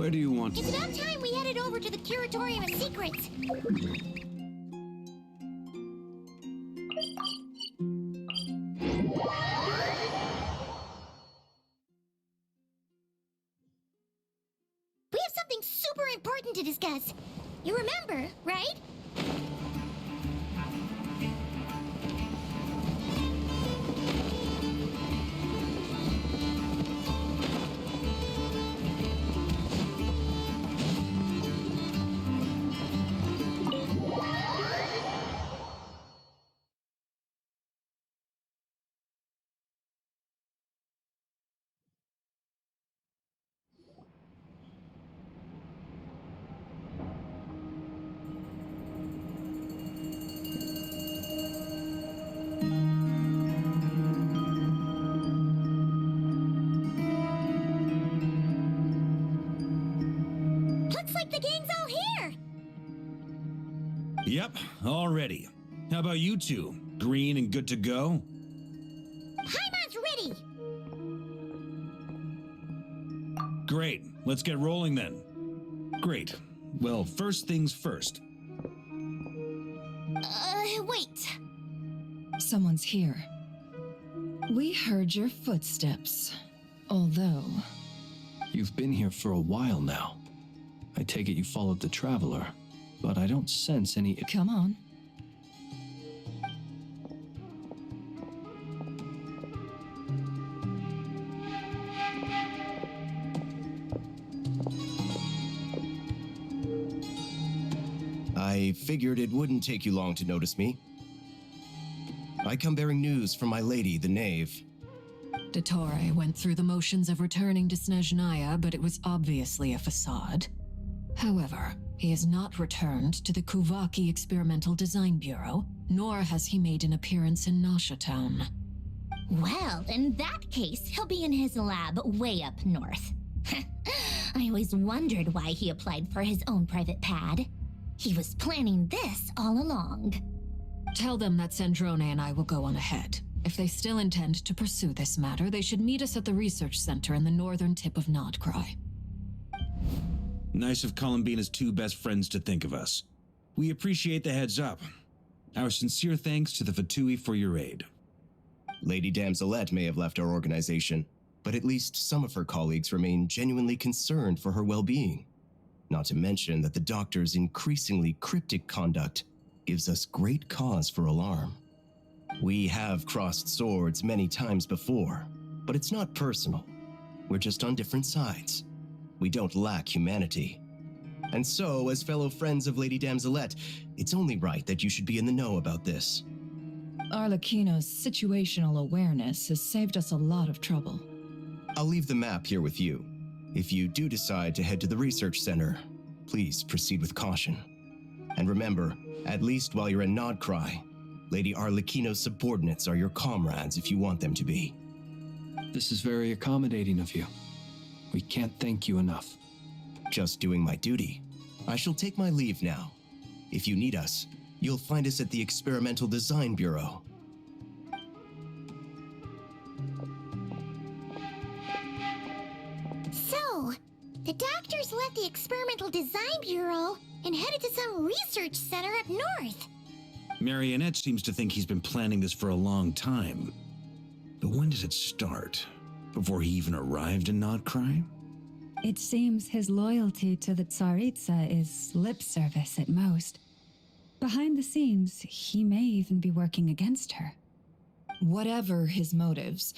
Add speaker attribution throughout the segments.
Speaker 1: Where do you want to...
Speaker 2: It's about time we headed over to the Curatorium of Secrets. We have something super important to discuss. You remember, right? Looks like the gang's all here.
Speaker 1: Yep, all ready. How about you two? Green and good to go?
Speaker 2: Paimon's ready.
Speaker 1: Great, let's get rolling then. Great. Well, first things first.
Speaker 2: Wait.
Speaker 3: Someone's here. We heard your footsteps. Although...
Speaker 4: You've been here for a while now. I take it you followed the Traveler, but I don't sense any...
Speaker 3: Come on.
Speaker 5: I figured it wouldn't take you long to notice me. I come bearing news from my lady, the Knave.
Speaker 3: Dottore went through the motions of returning to Snezhnaya, but it was obviously a facade. However, he has not returned to the Kuvaki Experimental Design Bureau, nor has he made an appearance in Nasha Town.
Speaker 2: Well, in that case, he'll be in his lab way up north. I always wondered why he applied for his own private pad. He was planning this all along.
Speaker 3: Tell them that Sandrone and I will go on ahead. If they still intend to pursue this matter, they should meet us at the research center in the northern tip of Krai.
Speaker 1: Nice of Columbina's two best friends to think of us. We appreciate the heads up. Our sincere thanks to the Fatui for your aid.
Speaker 5: Lady Damselette may have left our organization, but at least some of her colleagues remain genuinely concerned for her well-being. Not to mention that the Doctor's increasingly cryptic conduct gives us great cause for alarm. We have crossed swords many times before, but it's not personal. We're just on different sides. We don't lack humanity. And so, as fellow friends of Lady Damselette, it's only right that you should be in the know about this.
Speaker 3: Arlecchino's situational awareness has saved us a lot of trouble.
Speaker 5: I'll leave the map here with you. If you do decide to head to the research center, please proceed with caution. And remember, at least while you're in Krai, Lady Arlecchino's subordinates are your comrades if you want them to be.
Speaker 4: This is very accommodating of you. We can't thank you enough.
Speaker 5: Just doing my duty. I shall take my leave now. If you need us, you'll find us at the Experimental Design Bureau.
Speaker 2: So, the Doctors left the Experimental Design Bureau and headed to some research center up north.
Speaker 1: Marionette seems to think he's been planning this for a long time. But when did it start? Before he even arrived in Krai?
Speaker 6: It seems his loyalty to the Tsaritsa is lip service at most. Behind the scenes, he may even be working against her.
Speaker 3: Whatever his motives,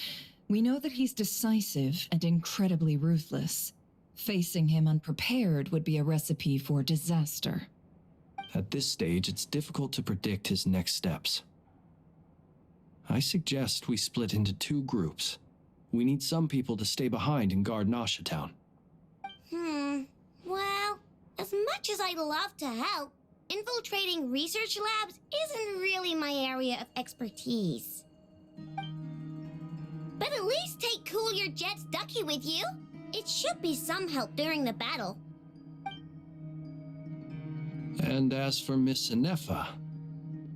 Speaker 3: we know that he's decisive and incredibly ruthless. Facing him unprepared would be a recipe for disaster.
Speaker 4: At this stage, it's difficult to predict his next steps. I suggest we split into two groups. We need some people to stay behind and guard Nasha Town.
Speaker 2: Well, as much as I'd love to help, infiltrating research labs isn't really my area of expertise. But at least take Cool Your Jet's Ducky with you. It should be some help during the battle.
Speaker 4: And as for Miss Inefa,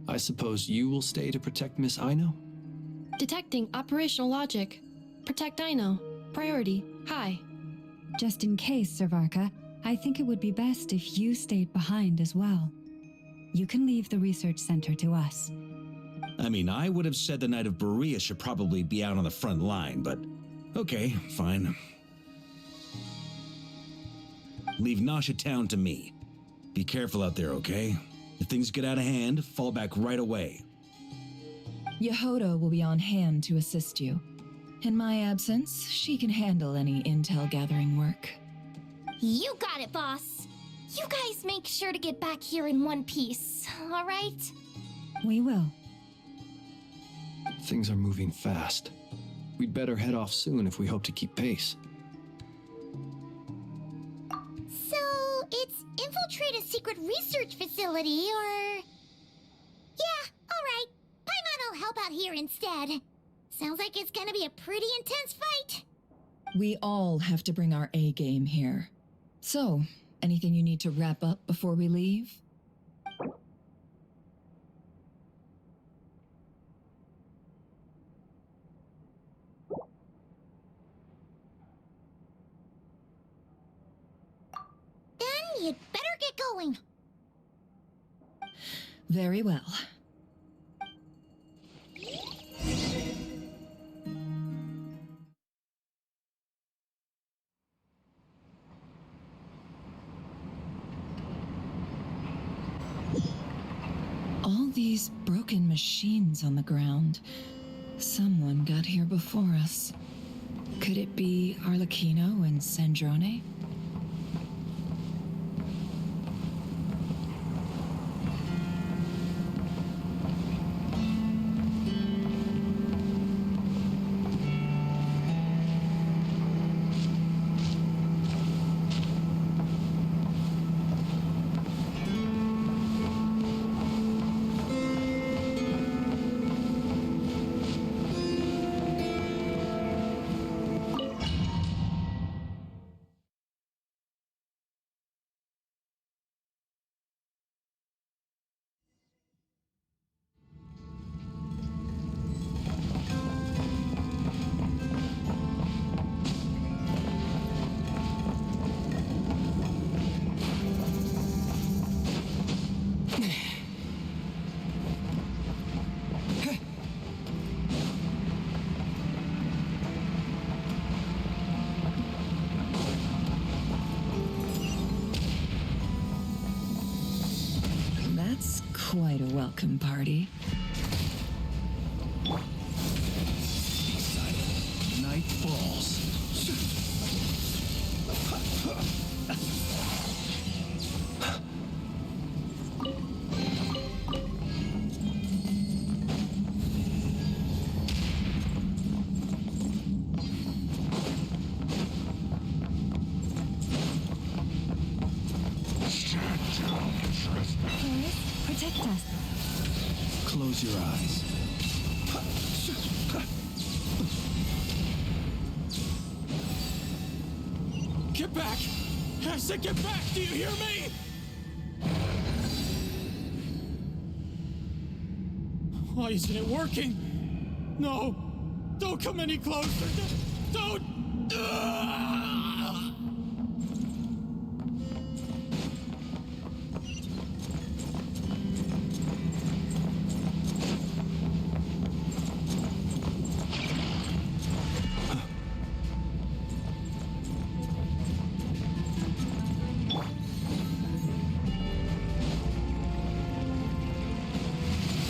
Speaker 4: I suppose you will stay to protect Miss Aino?
Speaker 7: Detecting operational logic. Protect Aino. Priority high.
Speaker 6: Just in case, Servarka, I think it would be best if you stayed behind as well. You can leave the research center to us.
Speaker 1: I mean, I would have said the Knight of Berea should probably be out on the front line, but okay, fine. Leave Nasha Town to me. Be careful out there, okay? If things get out of hand, fall back right away.
Speaker 7: Yehoda will be on hand to assist you. In my absence, she can handle any intel gathering work.
Speaker 2: You got it, boss. You guys make sure to get back here in one piece, all right?
Speaker 6: We will.
Speaker 4: Things are moving fast. We'd better head off soon if we hope to keep pace.
Speaker 2: So, it's infiltrate a secret research facility, or... Yeah, all right. Paimon will help out here instead. Sounds like it's gonna be a pretty intense fight.
Speaker 7: We all have to bring our A game here. So, anything you need to wrap up before we leave?
Speaker 2: Then you'd better get going.
Speaker 7: Very well. All these broken machines on the ground. Someone got here before us. Could it be Arlecchino and Sandrone? That's quite a welcome party.
Speaker 4: Night falls.
Speaker 6: Horus, protect us.
Speaker 4: Close your eyes.
Speaker 8: Get back! I said get back! Do you hear me? Why isn't it working? No! Don't come any closer! Don't!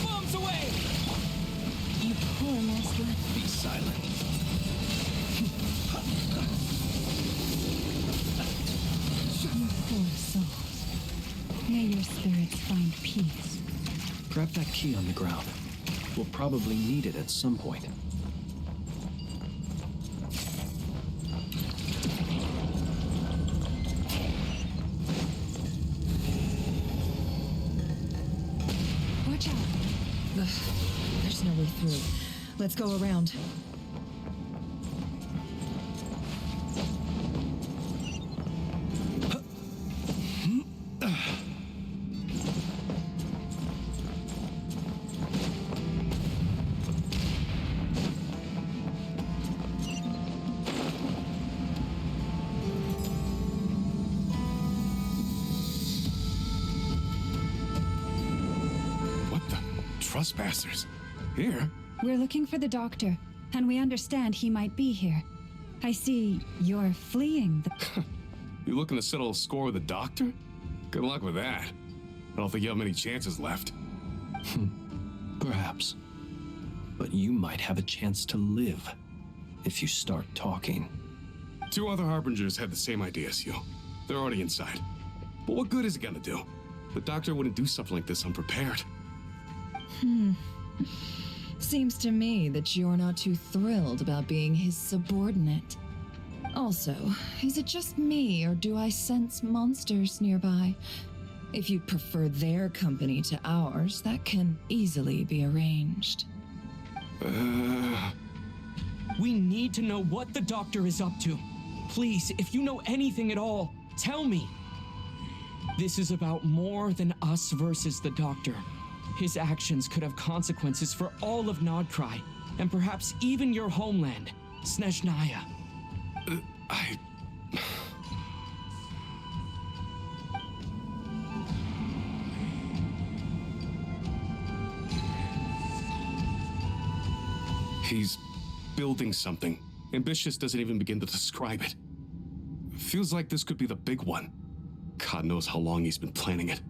Speaker 8: Bombs away!
Speaker 6: You poor master.
Speaker 4: Be silent.
Speaker 6: You poor souls. May your spirits find peace.
Speaker 4: Grab that key on the ground. We'll probably need it at some point.
Speaker 6: Watch out.
Speaker 7: Ugh, there's no way through. Let's go around.
Speaker 9: Trespassers? Here?
Speaker 6: We're looking for the doctor, and we understand he might be here. I see you're fleeing the...
Speaker 9: You looking to settle a score with the doctor? Good luck with that. I don't think you have many chances left.
Speaker 4: Perhaps. But you might have a chance to live if you start talking.
Speaker 9: 2 other Harbingers had the same idea as you. They're already inside. But what good is it gonna do? The doctor wouldn't do something like this unprepared.
Speaker 7: Seems to me that you're not too thrilled about being his subordinate. Also, is it just me, or do I sense monsters nearby? If you'd prefer their company to ours, that can easily be arranged.
Speaker 10: We need to know what the doctor is up to. Please, if you know anything at all, tell me. This is about more than us versus the doctor. His actions could have consequences for all of Krai, and perhaps even your homeland, Snezhnaya.
Speaker 9: He's building something. Ambitious doesn't even begin to describe it. Feels like this could be the big one. God knows how long he's been planning it.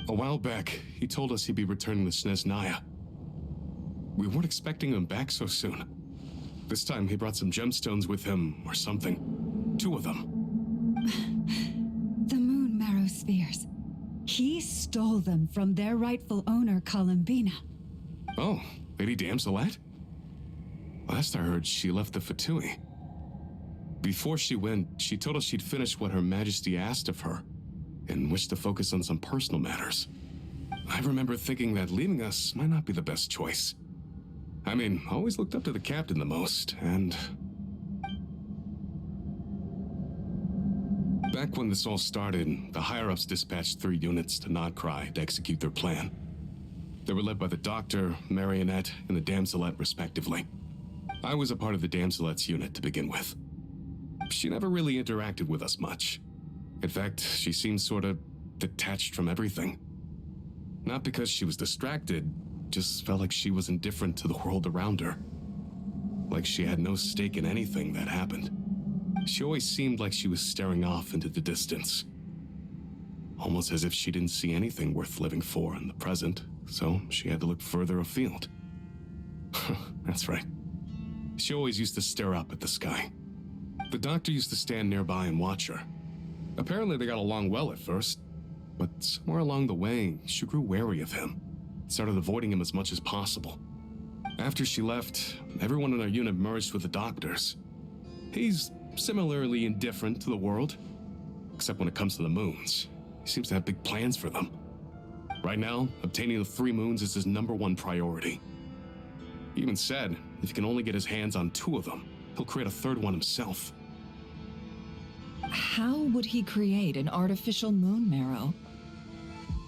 Speaker 9: A while back, he told us he'd be returning to Snezhnaya. We weren't expecting him back so soon. This time he brought some gemstones with him, or something. 2 of them.
Speaker 6: The moon marrow spheres. He stole them from their rightful owner, Columbina.
Speaker 9: Oh, Lady Damselette? Last I heard, she left the Fatui. Before she went, she told us she'd finished what Her Majesty asked of her, and wished to focus on some personal matters. I remember thinking that leaving us might not be the best choice. I mean, I always looked up to the captain the most, and... Back when this all started, the higher-ups dispatched 3 units to Krai to execute their plan. They were led by the Doctor, Marionette, and the Damselette, respectively. I was a part of the Damselette's unit to begin with. She never really interacted with us much. In fact, she seemed sort of detached from everything. Not because she was distracted, just felt like she was indifferent to the world around her. Like she had no stake in anything that happened. She always seemed like she was staring off into the distance. Almost as if she didn't see anything worth living for in the present, so she had to look further afield. That's right. She always used to stare up at the sky. The Doctor used to stand nearby and watch her. Apparently they got along well at first, but somewhere along the way, she grew wary of him, started avoiding him as much as possible. After she left, everyone in our unit merged with the Doctor's. He's similarly indifferent to the world, except when it comes to the moons. He seems to have big plans for them. Right now, obtaining the 3 moons is his #1 priority. He even said if he can only get his hands on 2 of them, he'll create a 3rd one himself.
Speaker 7: How would he create an artificial moon marrow?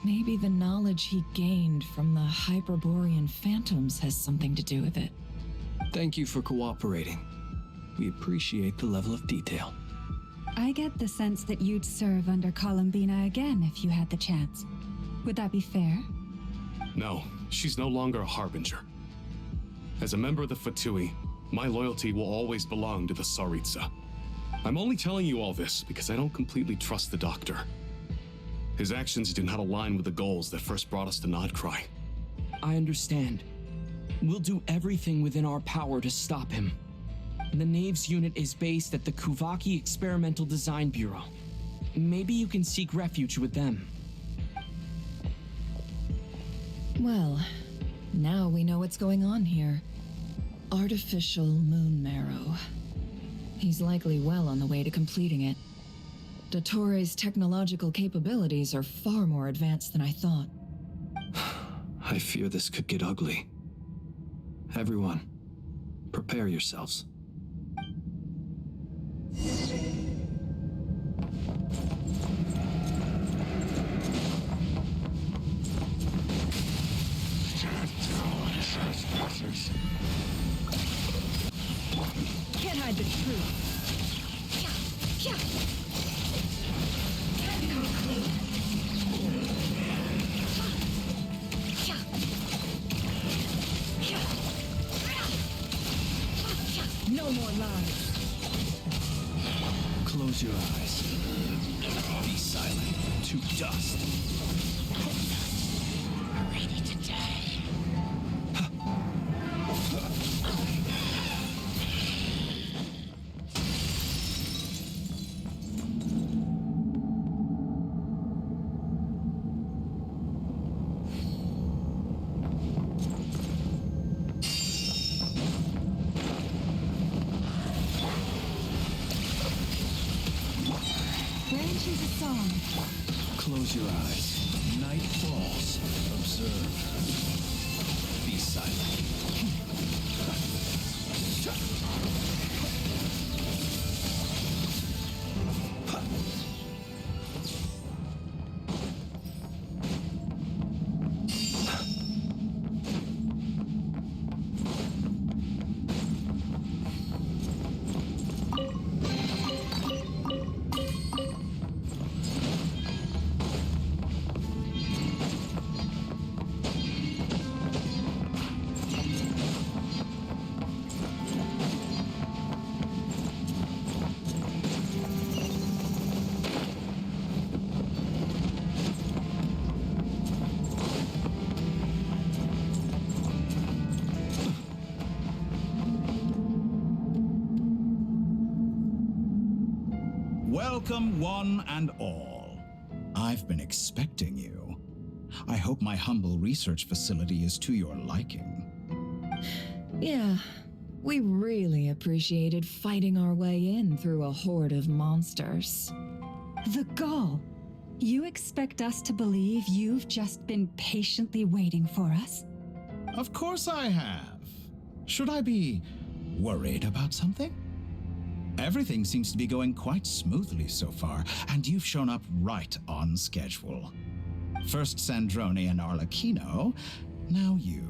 Speaker 7: Maybe the knowledge he gained from the Hyperborean phantoms has something to do with it.
Speaker 4: Thank you for cooperating. We appreciate the level of detail.
Speaker 6: I get the sense that you'd serve under Columbina again if you had the chance. Would that be fair?
Speaker 9: No, she's no longer a Harbinger. As a member of the Fatui, my loyalty will always belong to the Tsaritsa. I'm only telling you all this because I don't completely trust the Doctor. His actions do not align with the goals that first brought us to Krai.
Speaker 10: I understand. We'll do everything within our power to stop him. The Knave's unit is based at the Kuvaki Experimental Design Bureau. Maybe you can seek refuge with them.
Speaker 7: Well, now we know what's going on here. Artificial moon marrow. He's likely well on the way to completing it. Dottore's technological capabilities are far more advanced than I thought.
Speaker 4: I fear this could get ugly. Everyone, prepare yourselves.
Speaker 7: Can't hide the truth.
Speaker 6: eyes.
Speaker 4: Close your eyes. Be silent. To dust.
Speaker 2: Ready to die.
Speaker 6: Branches a song.
Speaker 4: Close your eyes. Night falls. Observe. Be silent.
Speaker 1: Welcome, one and all. I've been expecting you. I hope my humble research facility is to your liking.
Speaker 7: Yeah, we really appreciated fighting our way in through a horde of monsters.
Speaker 6: The gall. You expect us to believe you've just been patiently waiting for us?
Speaker 1: Of course I have. Should I be worried about something? Everything seems to be going quite smoothly so far, and you've shown up right on schedule. First Sandrone and Arlecchino, now you.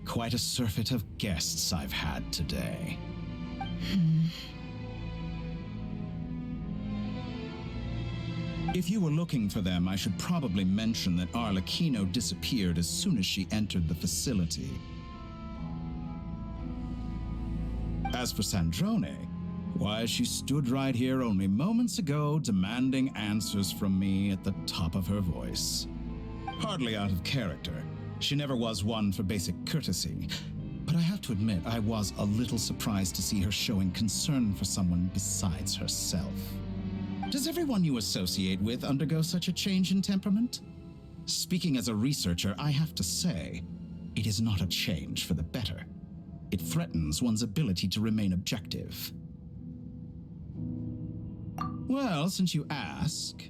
Speaker 1: Quite a surfeit of guests I've had today. If you were looking for them, I should probably mention that Arlecchino disappeared as soon as she entered the facility. As for Sandrone, why, she stood right here only moments ago demanding answers from me at the top of her voice. Hardly out of character. She never was one for basic courtesy. But I have to admit, I was a little surprised to see her showing concern for someone besides herself. Does everyone you associate with undergo such a change in temperament? Speaking as a researcher, I have to say, it is not a change for the better. It threatens one's ability to remain objective. Well, since you ask...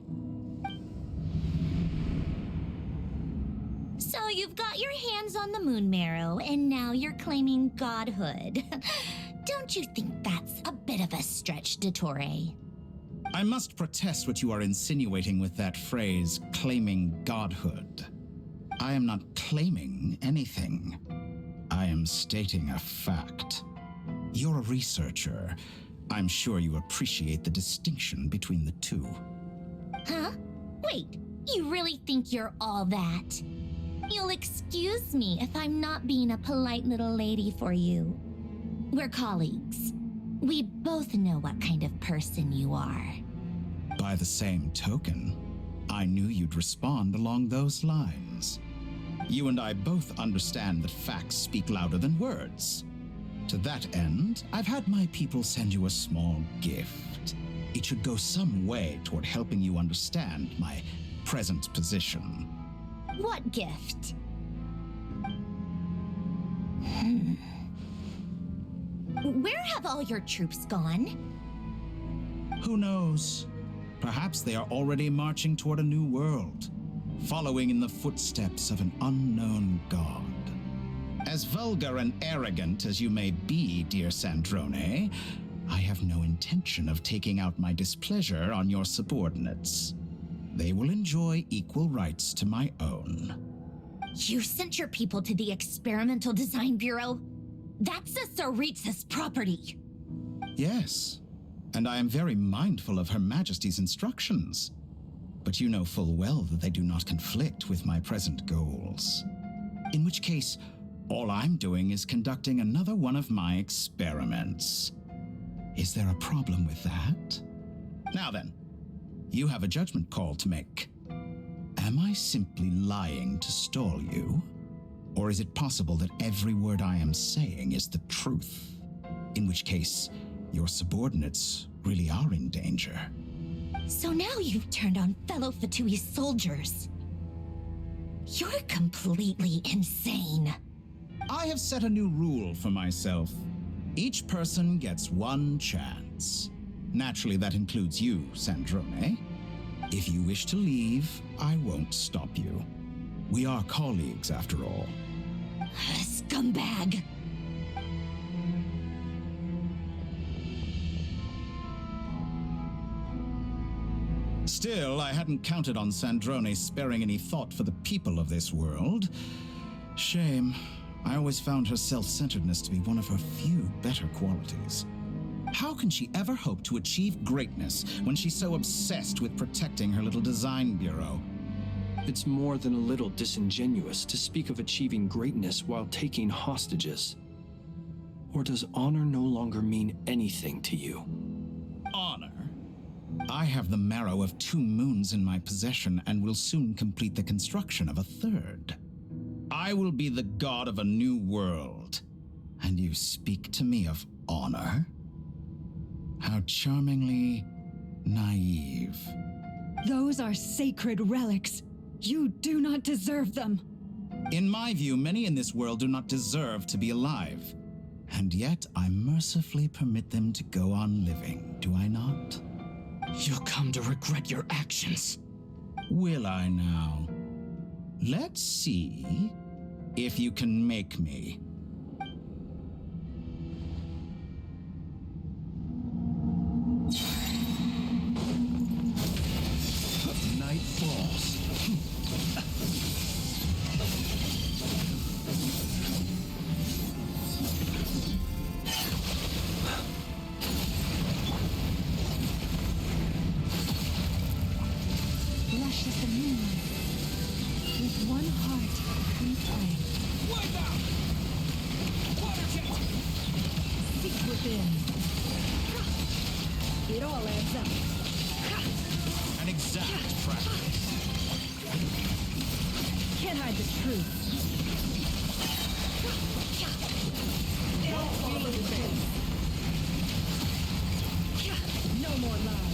Speaker 2: So you've got your hands on the moon marrow, and now you're claiming godhood. Don't you think that's a bit of a stretch, Dottore?
Speaker 1: I must protest what you are insinuating with that phrase, claiming godhood. I am not claiming anything. I am stating a fact. You're a researcher. I'm sure you appreciate the distinction between the two.
Speaker 2: Huh? Wait, you really think you're all that? You'll excuse me if I'm not being a polite little lady for you. We're colleagues. We both know what kind of person you are.
Speaker 1: By the same token, I knew you'd respond along those lines. You and I both understand that facts speak louder than words. To that end, I've had my people send you a small gift. It should go some way toward helping you understand my present position.
Speaker 2: What gift? Where have all your troops gone?
Speaker 1: Who knows? Perhaps they are already marching toward a new world, following in the footsteps of an unknown god. As vulgar and arrogant as you may be, dear Sandrone, I have no intention of taking out my displeasure on your subordinates. They will enjoy equal rights to my own.
Speaker 2: You sent your people to the Experimental Design Bureau? That's a Tsaritsa's property.
Speaker 1: Yes, and I am very mindful of Her Majesty's instructions. But you know full well that they do not conflict with my present goals. In which case, All I'm doing is conducting another one of my experiments. Is there a problem with that? Now then, you have a judgment call to make. Am I simply lying to stall you? Or is it possible that every word I am saying is the truth? In which case, your subordinates really are in danger.
Speaker 2: So now you've turned on fellow Fatui soldiers. You're completely insane.
Speaker 1: I have set a new rule for myself. Each person gets one chance. Naturally, that includes you, Sandrone. If you wish to leave, I won't stop you. We are colleagues, after all.
Speaker 2: Scumbag!
Speaker 1: Still, I hadn't counted on Sandrone sparing any thought for the people of this world. Shame. I always found her self-centeredness to be one of her few better qualities. How can she ever hope to achieve greatness when she's so obsessed with protecting her little design bureau?
Speaker 4: It's more than a little disingenuous to speak of achieving greatness while taking hostages. Or does honor no longer mean anything to you?
Speaker 1: Honor? I have the marrow of 2 moons in my possession and will soon complete the construction of a 3rd. I will be the god of a new world. And you speak to me of honor? How charmingly naive.
Speaker 6: Those are sacred relics. You do not deserve them.
Speaker 1: In my view, many in this world do not deserve to be alive. And yet I mercifully permit them to go on living, do I not?
Speaker 10: You'll come to regret your actions.
Speaker 1: Will I now? Let's see if you can make me.
Speaker 4: Night falls.
Speaker 6: Lush as the moonlight. With one heart, we play.
Speaker 10: Wipe out! Water jet!
Speaker 6: Seek within. It all adds up.
Speaker 1: An exact practice.
Speaker 6: Can't hide the truth. Don't follow the face. No more lies.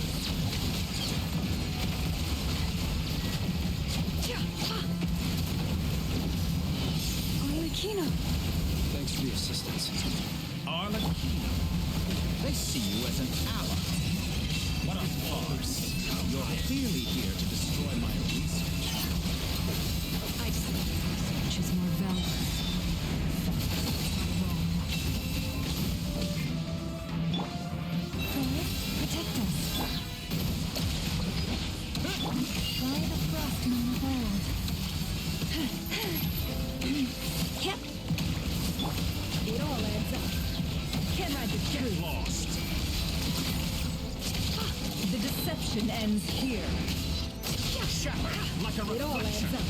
Speaker 6: Arlecchino.
Speaker 4: Thanks for the assistance.
Speaker 1: Arlecchino. They see you as an ally. What a farce. You're clearly here to destroy my research.
Speaker 3: I see research is more valuable.
Speaker 6: Krai, protect us. By the frost moon of old. Yep. It all adds up. Can't hide the truth.
Speaker 1: Lost.
Speaker 6: The deception ends here.
Speaker 1: Shattered like a
Speaker 6: It all adds
Speaker 1: reflection.
Speaker 6: up.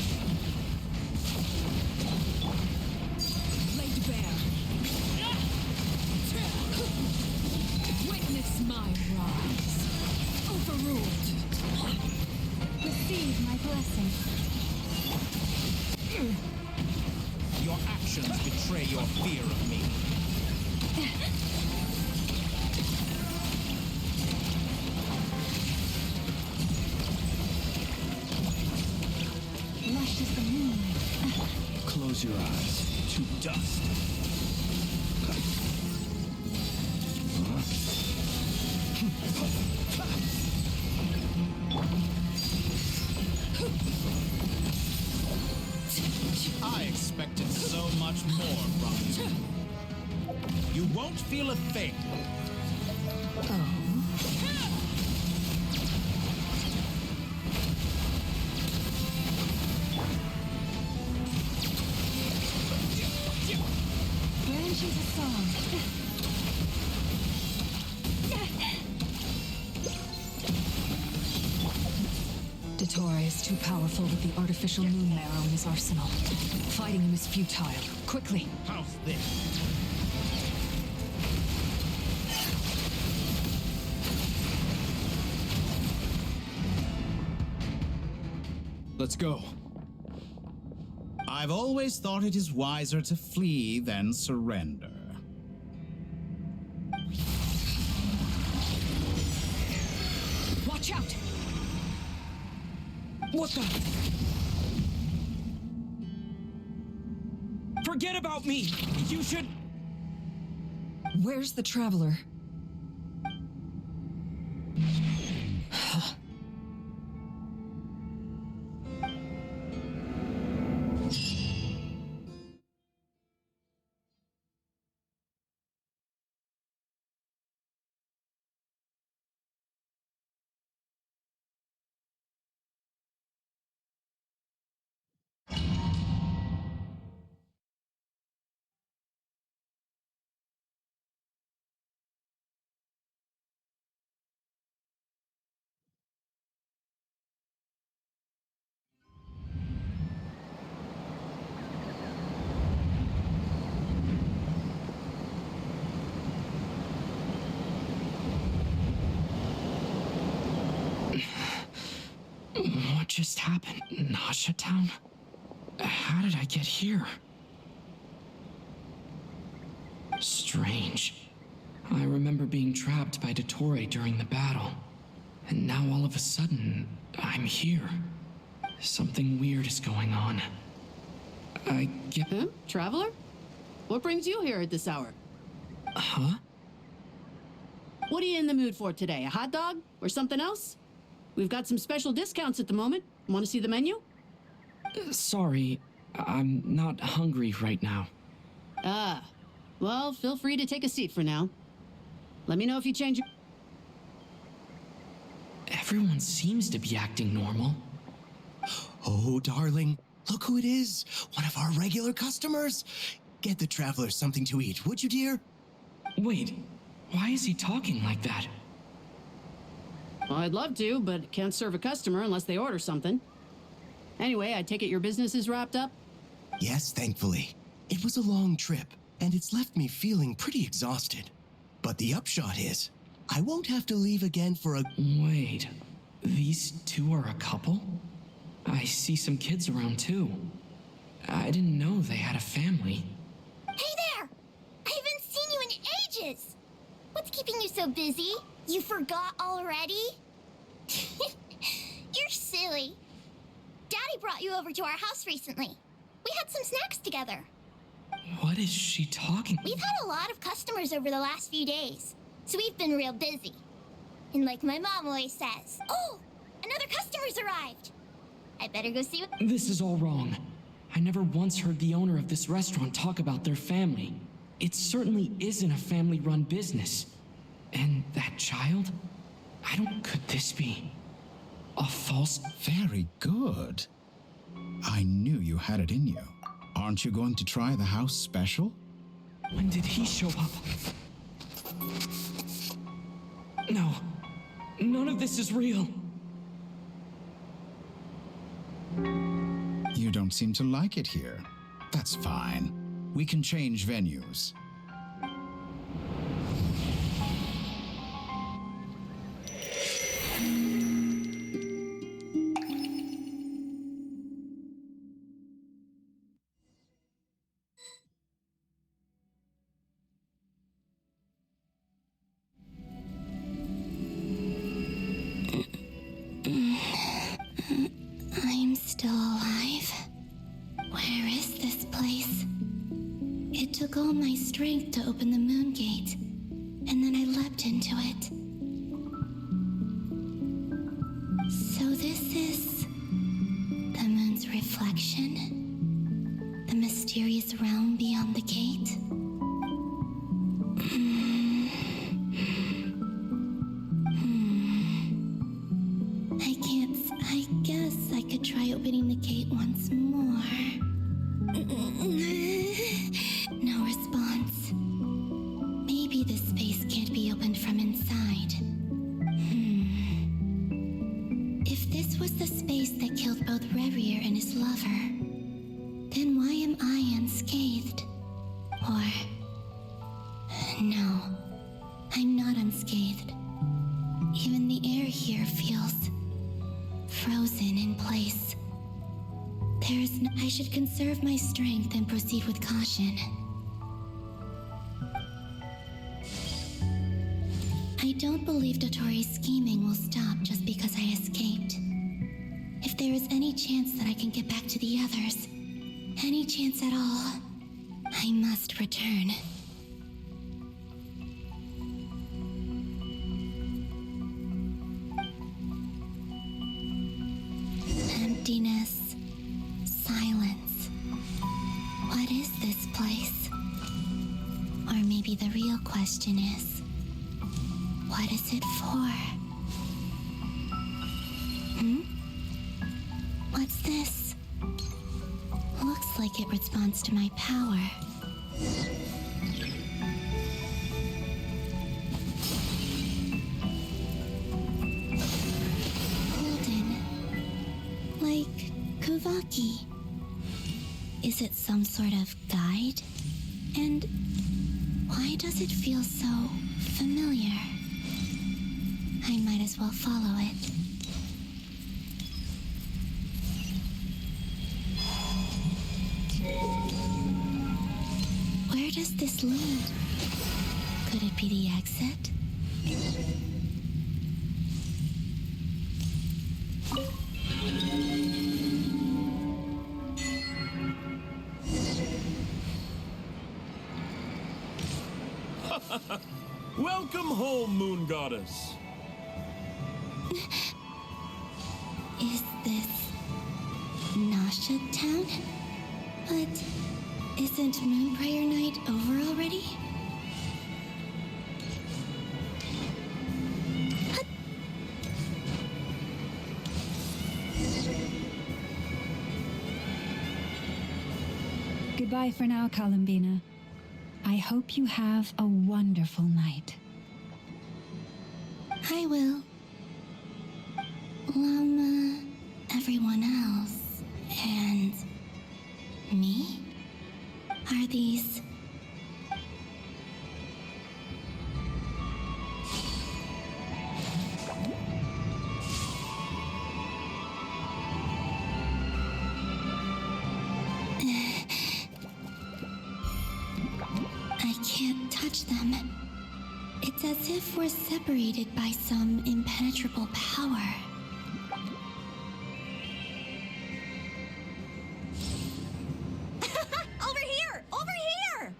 Speaker 6: Laid bare.
Speaker 3: Witness my rise.
Speaker 6: Overruled. Receive my blessing.
Speaker 1: Your actions betray your fear of me.
Speaker 6: Lush as the moonlight.
Speaker 4: Close your eyes.
Speaker 1: To dust. I expected so much more from you. You won't feel a thing.
Speaker 6: Branches a song.
Speaker 3: Torre is too powerful with the artificial moon marrow in his arsenal. Fighting him is futile. Quickly!
Speaker 8: How's this?
Speaker 1: Let's go. I've always thought it is wiser to flee than surrender.
Speaker 10: Watch out! What the? Forget about me! You should...
Speaker 7: Where's the Traveler?
Speaker 10: What just happened? Nasha Town? How did I get here? Strange. I remember being trapped by Dottore during the battle. And now all of a sudden, I'm here. Something weird is going on. I get...
Speaker 11: Huh? Traveler? What brings you here at this hour?
Speaker 10: Huh?
Speaker 11: What are you in the mood for today? A hot dog? Or something else? We've got some special discounts at the moment. Want to see the menu?
Speaker 10: Sorry, I'm not hungry right now.
Speaker 11: Ah. Well, feel free to take a seat for now. Let me know if you change your...
Speaker 10: Everyone seems to be acting normal.
Speaker 5: Oh, darling, look who it is. One of our regular customers. Get the Traveler something to eat, would you, dear?
Speaker 10: Wait, why is he talking like that?
Speaker 11: Well, I'd love to, but can't serve a customer unless they order something. Anyway, I take it your business is wrapped up?
Speaker 5: Yes, thankfully. It was a long trip, and it's left me feeling pretty exhausted. But the upshot is, I won't have to leave again for a...
Speaker 10: Wait, these two are a couple? I see some kids around too. I didn't know they had a family.
Speaker 2: Hey there! I haven't seen you in ages! What's keeping you so busy? You forgot already? You're silly. Daddy brought you over to our house recently. We had some snacks together.
Speaker 10: What is she talking?
Speaker 2: We've had a lot of customers over the last few days, so we've been real busy. And like my mom always says, oh, another customer's arrived. I better go see what...
Speaker 10: This is all wrong. I never once heard the owner of this restaurant talk about their family. It certainly isn't a family-run business. And that child? Could this be a false...
Speaker 1: Very good. I knew you had it in you. Aren't you going to try the house special?
Speaker 10: When did he show up? No, none of this is real.
Speaker 1: You don't seem to like it here. That's fine. We can change venues.
Speaker 2: I'm still alive. Where is this place? It took all my strength to open the moon gate, and then I leapt into it. So this is the moon's reflection? The mysterious realm beyond the gate? I guess I could try opening the gate once more. No response. Maybe this space can't be opened from inside. If this was the space I should conserve my strength and proceed with caution. I don't believe Dotori's scheming will stop just because I escaped. If there is any chance that I can get back to the others, any chance at all, I must return. Emptiness, silence. What is this place? Or maybe the real question is, what is it for? What's this? Looks like it responds to my power. Golden. Like Kuvaki. Is it some sort of guide? And why does it feel so familiar? I might as well follow it. Where does this lead? Could it be the exit?
Speaker 8: Welcome home, Moon Goddess.
Speaker 2: Is this Nasha Town? But isn't Moon Prayer Night over already?
Speaker 6: Goodbye for now, Columbina. I hope you have a wonderful night.
Speaker 2: I will. Llama, everyone else, and me? Are these... I can't touch them. It's as if we're separated by some impenetrable power.
Speaker 12: Over here! Over here!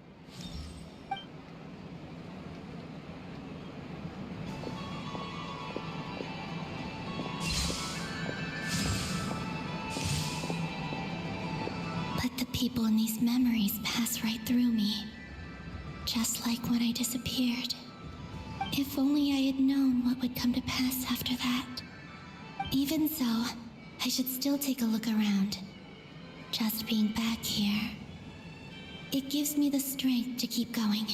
Speaker 2: But the people in these memories pass right through me. Just like when I disappeared. If only I had known what would come to pass after that. Even so, I should still take a look around. Just being back here, it gives me the strength to keep going.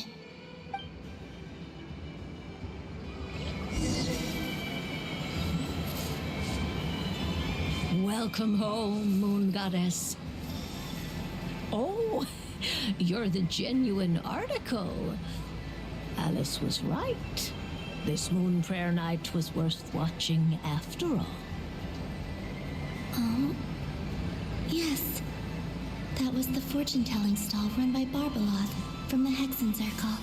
Speaker 13: Welcome home, Moon Goddess. Oh, you're the genuine article. Alice was right. This Moon Prayer Night was worth watching after all.
Speaker 2: Oh? Yes. That was the fortune-telling stall run by Barbeloth from the Hexen Circle.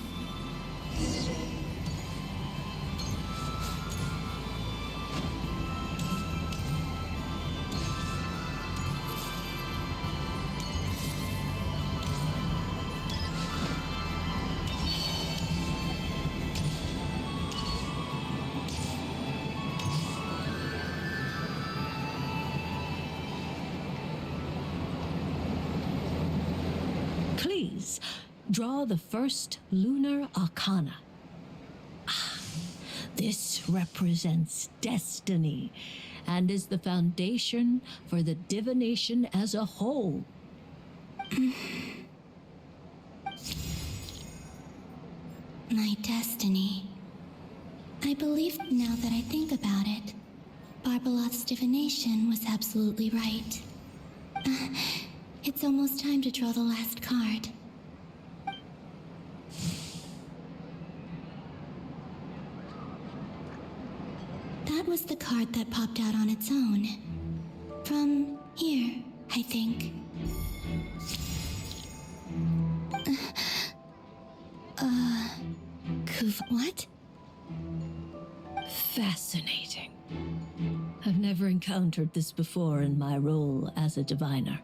Speaker 13: Please, draw the first lunar arcana. This represents destiny and is the foundation for the divination as a whole.
Speaker 2: My destiny. I believe now that I think about it, Barbeloth's divination was absolutely right. It's almost time to draw the last card. That was the card that popped out on its own. From here, I think. What?
Speaker 13: Fascinating. I've never encountered this before in my role as a diviner.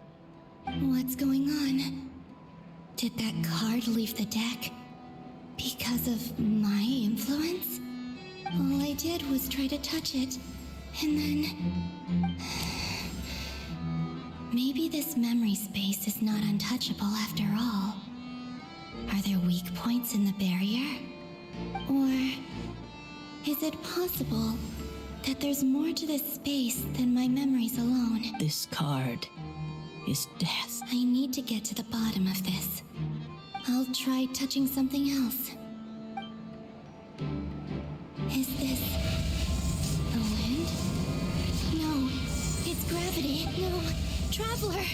Speaker 2: What's going on? Did that card leave the deck because of my influence? All I did was try to touch it, and then... Maybe this memory space is not untouchable after all. Are there weak points in the barrier? Or is it possible that there's more to this space than my memories alone?
Speaker 13: This card is death.
Speaker 2: I need to get to the bottom of this. I'll try touching something else. Is this the wind? No, it's gravity. No, Traveler!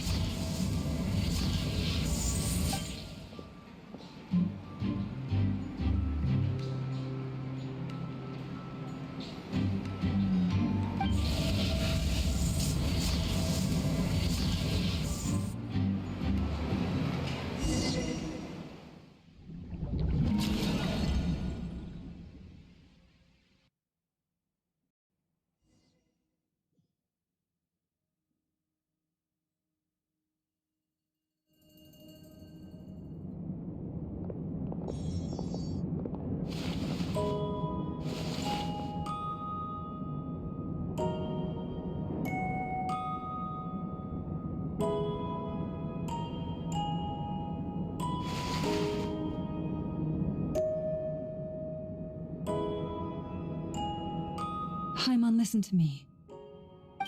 Speaker 6: Paimon, listen to me.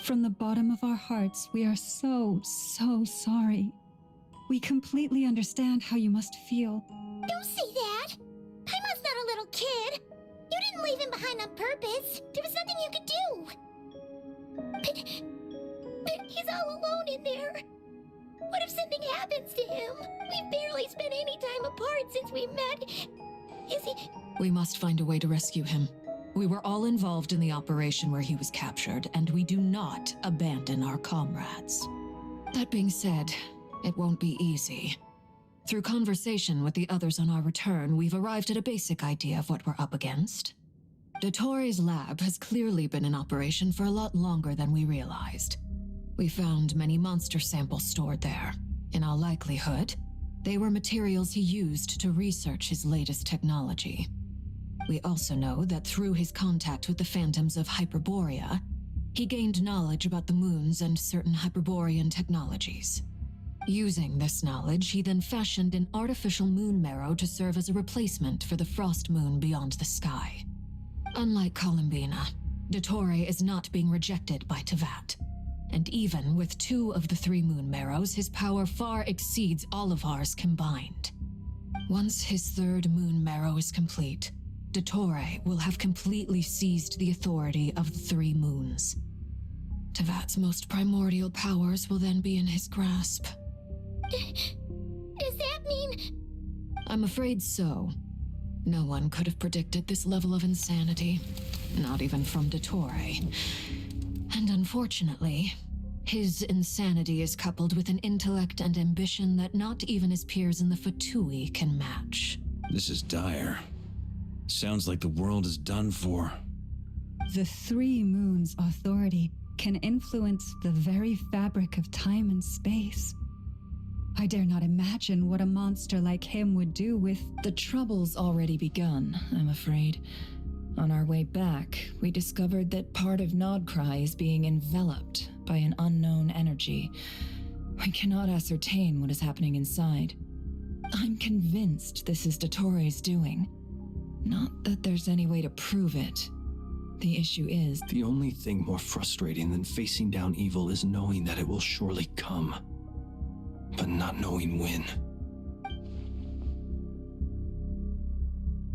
Speaker 6: From the bottom of our hearts, we are so sorry. We completely understand how you must feel.
Speaker 2: Don't say that! Paimon's not a little kid! You didn't leave him behind on purpose! There was nothing you could do! But he's all alone in there! What if something happens to him? We've barely spent any time apart since we met. Is he...
Speaker 3: We must find a way to rescue him. We were all involved in the operation where he was captured, and we do not abandon our comrades. That being said, it won't be easy. Through conversation with the others on our return, we've arrived at a basic idea of what we're up against. Dottore lab has clearly been in operation for a lot longer than we realized. We found many monster samples stored there. In all likelihood, they were materials he used to research his latest technology. We also know that through his contact with the phantoms of Hyperborea, he gained knowledge about the moons and certain Hyperborean technologies. Using this knowledge, he then fashioned an artificial moon marrow to serve as a replacement for the frost moon beyond the sky. Unlike Columbina, Dottore is not being rejected by Teyvat. And even with 2 of the 3 moon marrows, his power far exceeds all of ours combined. Once his 3rd moon marrow is complete, Dottore will have completely seized the authority of the 3 moons. Teyvat's most primordial powers will then be in his grasp.
Speaker 2: Does that mean...
Speaker 3: I'm afraid so. No one could have predicted this level of insanity. Not even from Dottore. And unfortunately, his insanity is coupled with an intellect and ambition that not even his peers in the Fatui can match.
Speaker 14: This is dire. Sounds like the world is done for.
Speaker 6: The 3 moons' authority can influence the very fabric of time and space. I dare not imagine what a monster like him would do with...
Speaker 7: The trouble's already begun, I'm afraid. On our way back, we discovered that part of Krai is being enveloped by an unknown energy. We cannot ascertain what is happening inside. I'm convinced this is Dottore's doing. Not that there's any way to prove it. The issue is...
Speaker 4: The only thing more frustrating than facing down evil is knowing that it will surely come, but not knowing when.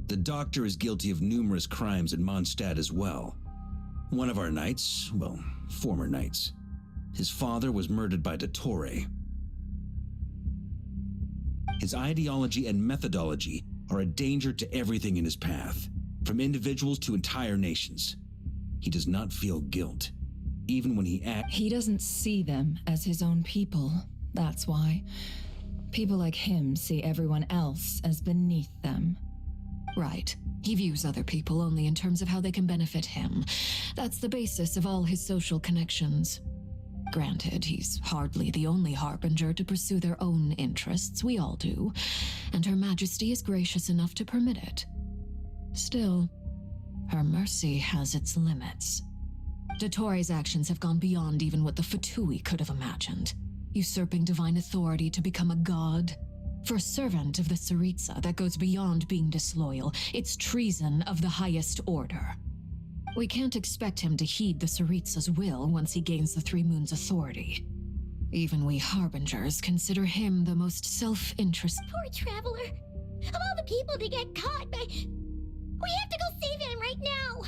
Speaker 14: The doctor is guilty of numerous crimes in Mondstadt as well. One of our knights, well, former knights, his father was murdered by Dottore. His ideology and methodology are a danger to everything in his path, from individuals to entire nations. He does not feel guilt. even when he
Speaker 7: He doesn't see them as his own people, that's why. People like him see everyone else as beneath them.
Speaker 3: Right. He views other people only in terms of how they can benefit him. That's the basis of all his social connections. Granted, he's hardly the only harbinger to pursue their own interests. We all do. And Her Majesty is gracious enough to permit it. Still, her mercy has its limits. Dottoro's actions have gone beyond even what the Fatui could have imagined. Usurping divine authority to become a god. For a servant of the Tsaritsa, that goes beyond being disloyal. It's treason of the highest order. We can't expect him to heed the Tsaritsa's will once he gains the Three Moons' authority. Even we Harbingers consider him the most self-interest.
Speaker 2: Poor Traveler. Of all the people to get caught by... We have to go save him right now.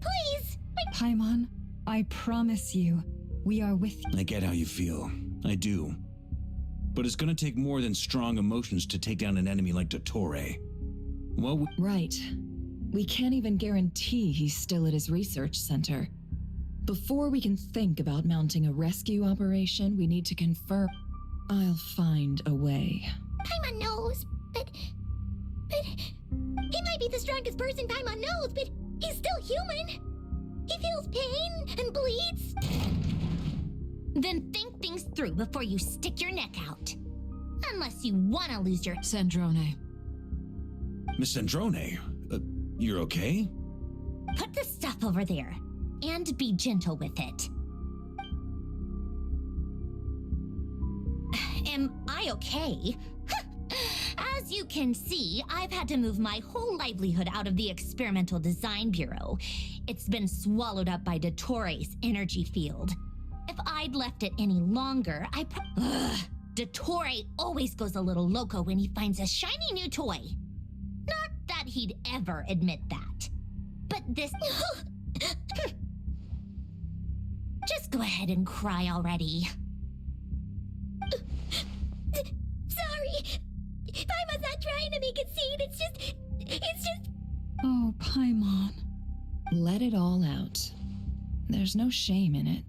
Speaker 2: Please.
Speaker 6: Paimon, I promise you, we are with you.
Speaker 14: I get how you feel. I do. But it's gonna take more than strong emotions to take down an enemy like Dottore. Well,
Speaker 7: Right. We can't even guarantee he's still at his research center. Before we can think about mounting a rescue operation, we need to confirm. I'll find a way.
Speaker 2: Paimon knows, but he might be the strongest person Paimon knows, but he's still human. He feels pain and bleeds. Then think things through before you stick your neck out. Unless you want to lose your...
Speaker 3: Sandrone.
Speaker 14: Miss Sandrone, you're okay?
Speaker 2: Put the stuff over there, and be gentle with it. Am I okay? As you can see, I've had to move my whole livelihood out of the Experimental Design Bureau. It's been swallowed up by Dottoro's energy field. If I'd left it any longer, Dottore always goes a little loco when he finds a shiny new toy. Not that he'd ever admit that. But this... Just go ahead and cry already. Sorry. Paimon's not trying to make it seem. It's just...
Speaker 6: Oh, Paimon.
Speaker 7: Let it all out. There's no shame in it.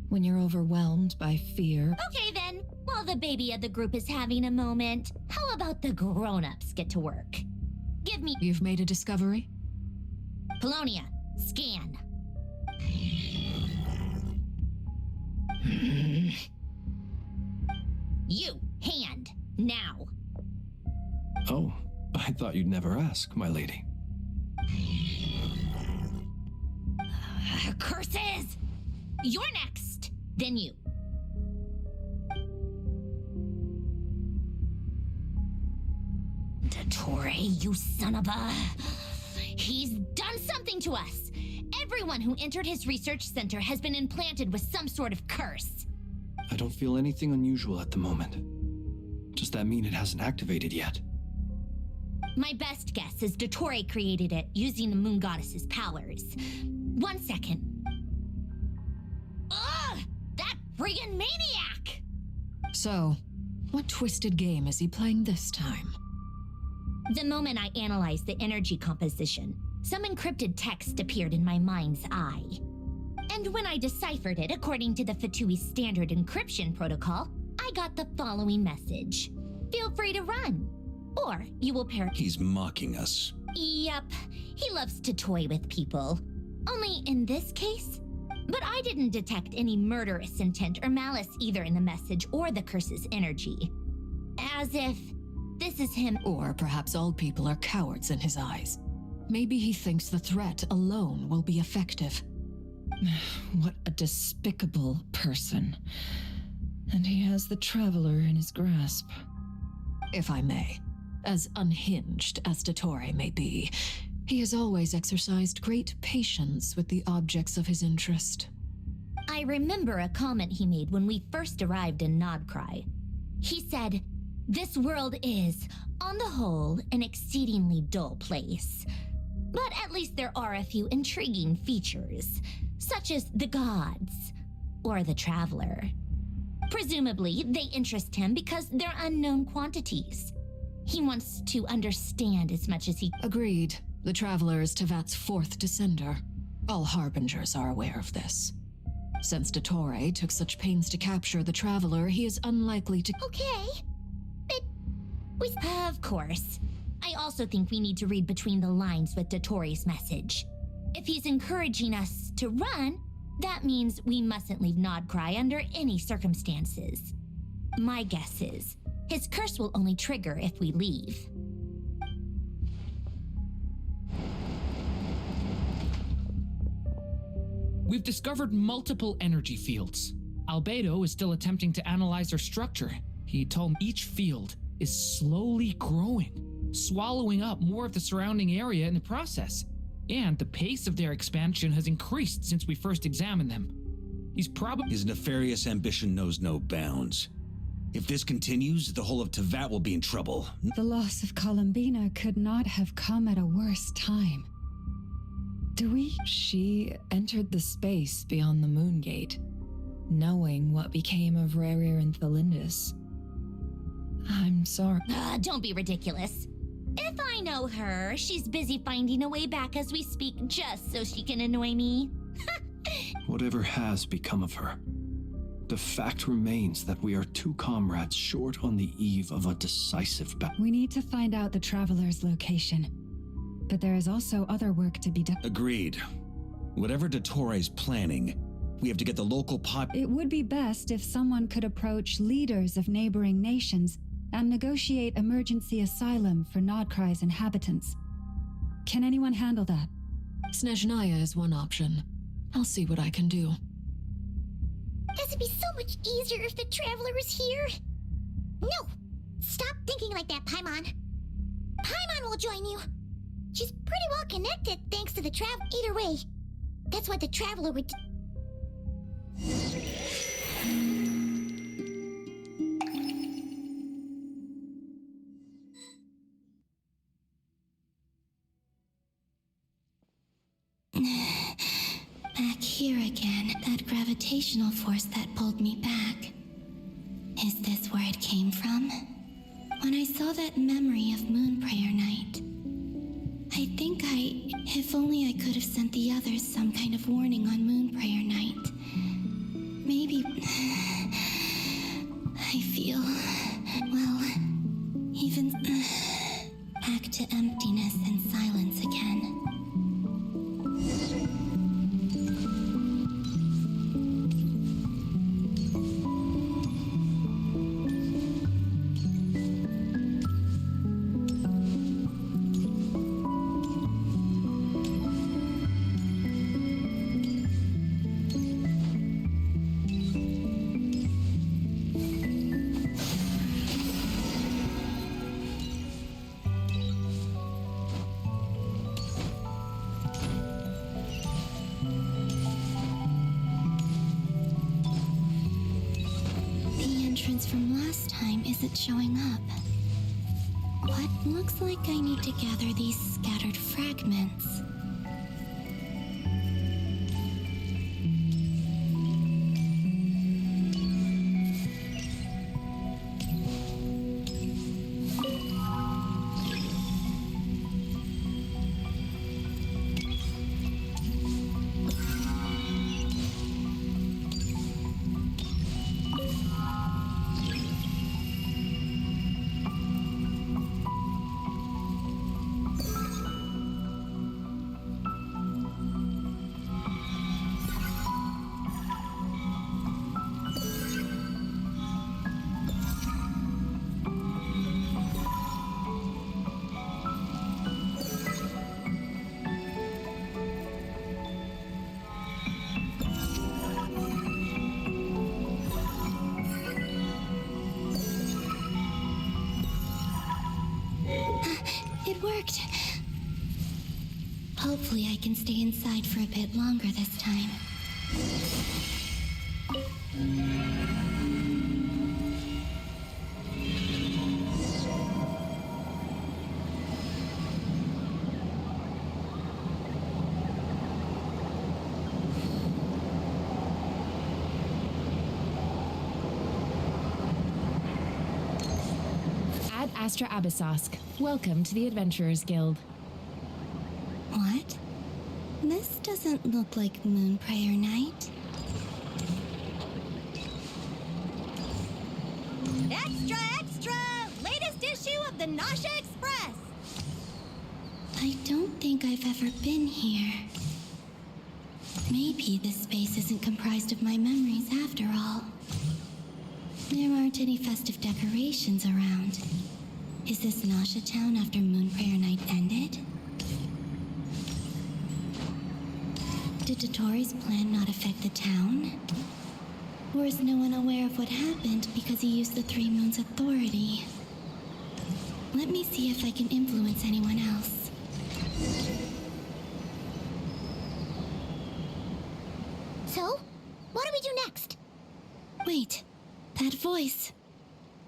Speaker 7: When you're overwhelmed by fear...
Speaker 2: Okay then, while the baby of the group is having a moment, how about the grown-ups get to work? Give me...
Speaker 3: You've made a discovery?
Speaker 2: Polonia, scan. You, hand, now.
Speaker 4: Oh, I thought you'd never ask, my lady.
Speaker 2: Curses! You're next, then you. Dottore, you son of a... He's done something to us. Everyone who entered his research center has been implanted with some sort of curse.
Speaker 4: I don't feel anything unusual at the moment. Does that mean it hasn't activated yet?
Speaker 2: My best guess is Dottore created it using the Moon Goddess's powers. 1 second. Ugh! That friggin' maniac!
Speaker 3: So, what twisted game is he playing this time?
Speaker 2: The moment I analyzed the energy composition, some encrypted text appeared in my mind's eye. And when I deciphered it according to the Fatui standard encryption protocol, I got the following message. Feel free to run, or you will perish.
Speaker 14: He's mocking us.
Speaker 2: Yep, he loves to toy with people. Only in this case. But I didn't detect any murderous intent or malice either in the message or the curse's energy. As if this is him.
Speaker 3: Or perhaps all people are cowards in his eyes. Maybe he thinks the threat alone will be effective.
Speaker 7: What a despicable person. And he has the Traveler in his grasp.
Speaker 3: If I may, as unhinged as Dottore may be, he has always exercised great patience with the objects of his interest.
Speaker 2: I remember a comment he made when we first arrived in Krai. He said, "This world is, on the whole, an exceedingly dull place. But at least there are a few intriguing features, such as the gods, or the Traveler. Presumably, they interest him because they're unknown quantities. He wants to understand as much as he..."
Speaker 3: Agreed. The Traveler is Tevat's fourth descender. All Harbingers are aware of this. Since Dottore took such pains to capture the Traveler, he is unlikely to—
Speaker 2: Okay, but Of course. I also think we need to read between the lines with Dottore's message. If he's encouraging us to run, that means we mustn't leave Krai under any circumstances. My guess is, his curse will only trigger if we leave.
Speaker 15: We've discovered multiple energy fields. Albedo is still attempting to analyze their structure. He told me each field is slowly growing, swallowing up more of the surrounding area in the process. And the pace of their expansion has increased since we first examined them. His
Speaker 14: nefarious ambition knows no bounds. If this continues, the whole of Tevat will be in trouble.
Speaker 6: The loss of Columbina could not have come at a worse time.
Speaker 7: She entered the space beyond the Moon Gate, knowing what became of Rerir and Thalindus. I'm sorry.
Speaker 2: Don't be ridiculous. If I know her, she's busy finding a way back as we speak just so she can annoy me.
Speaker 4: Whatever has become of her, the fact remains that we are two comrades short on the eve of a decisive battle.
Speaker 6: We need to find out the Traveler's location. But there is also other work to be done.
Speaker 14: Agreed. Whatever Dottore's planning, we have to get the local
Speaker 6: It would be best if someone could approach leaders of neighboring nations and negotiate emergency asylum for Krai's inhabitants. Can anyone handle that?
Speaker 3: Snezhnaya is one option. I'll see what I can do.
Speaker 2: It'd be so much easier if the Traveler was here. No! Stop thinking like that, Paimon. Paimon will join you. She's pretty well connected thanks to the Either way, that's what the Traveler would
Speaker 16: Back here again, that gravitational force that pulled me back. Is this where it came from? When I saw that memory of Moon Prayer Night, if only I could have sent the others some kind of warning on Moon Prayer Night. Maybe... I feel... well... even... back to emptiness and silence again. From last time isn't showing up. What? Looks like I need to gather these scattered fragments. It worked. Hopefully I can stay inside for a bit longer this time.
Speaker 17: Astra Abyssosque. Welcome to the Adventurers Guild.
Speaker 16: What? This doesn't look like Moon Prayer Night.
Speaker 12: Extra, extra! Latest issue of the Nasha Express!
Speaker 16: I don't think I've ever been here. Maybe this space isn't comprised of my memories after all. There aren't any festive decorations around. Is this Nasha Town after Moon Prayer Night ended? Did Dotori's plan not affect the town? Or is no one aware of what happened because he used the Three Moons' authority? Let me see if I can influence anyone else.
Speaker 2: So, what do we do next?
Speaker 16: Wait, that voice.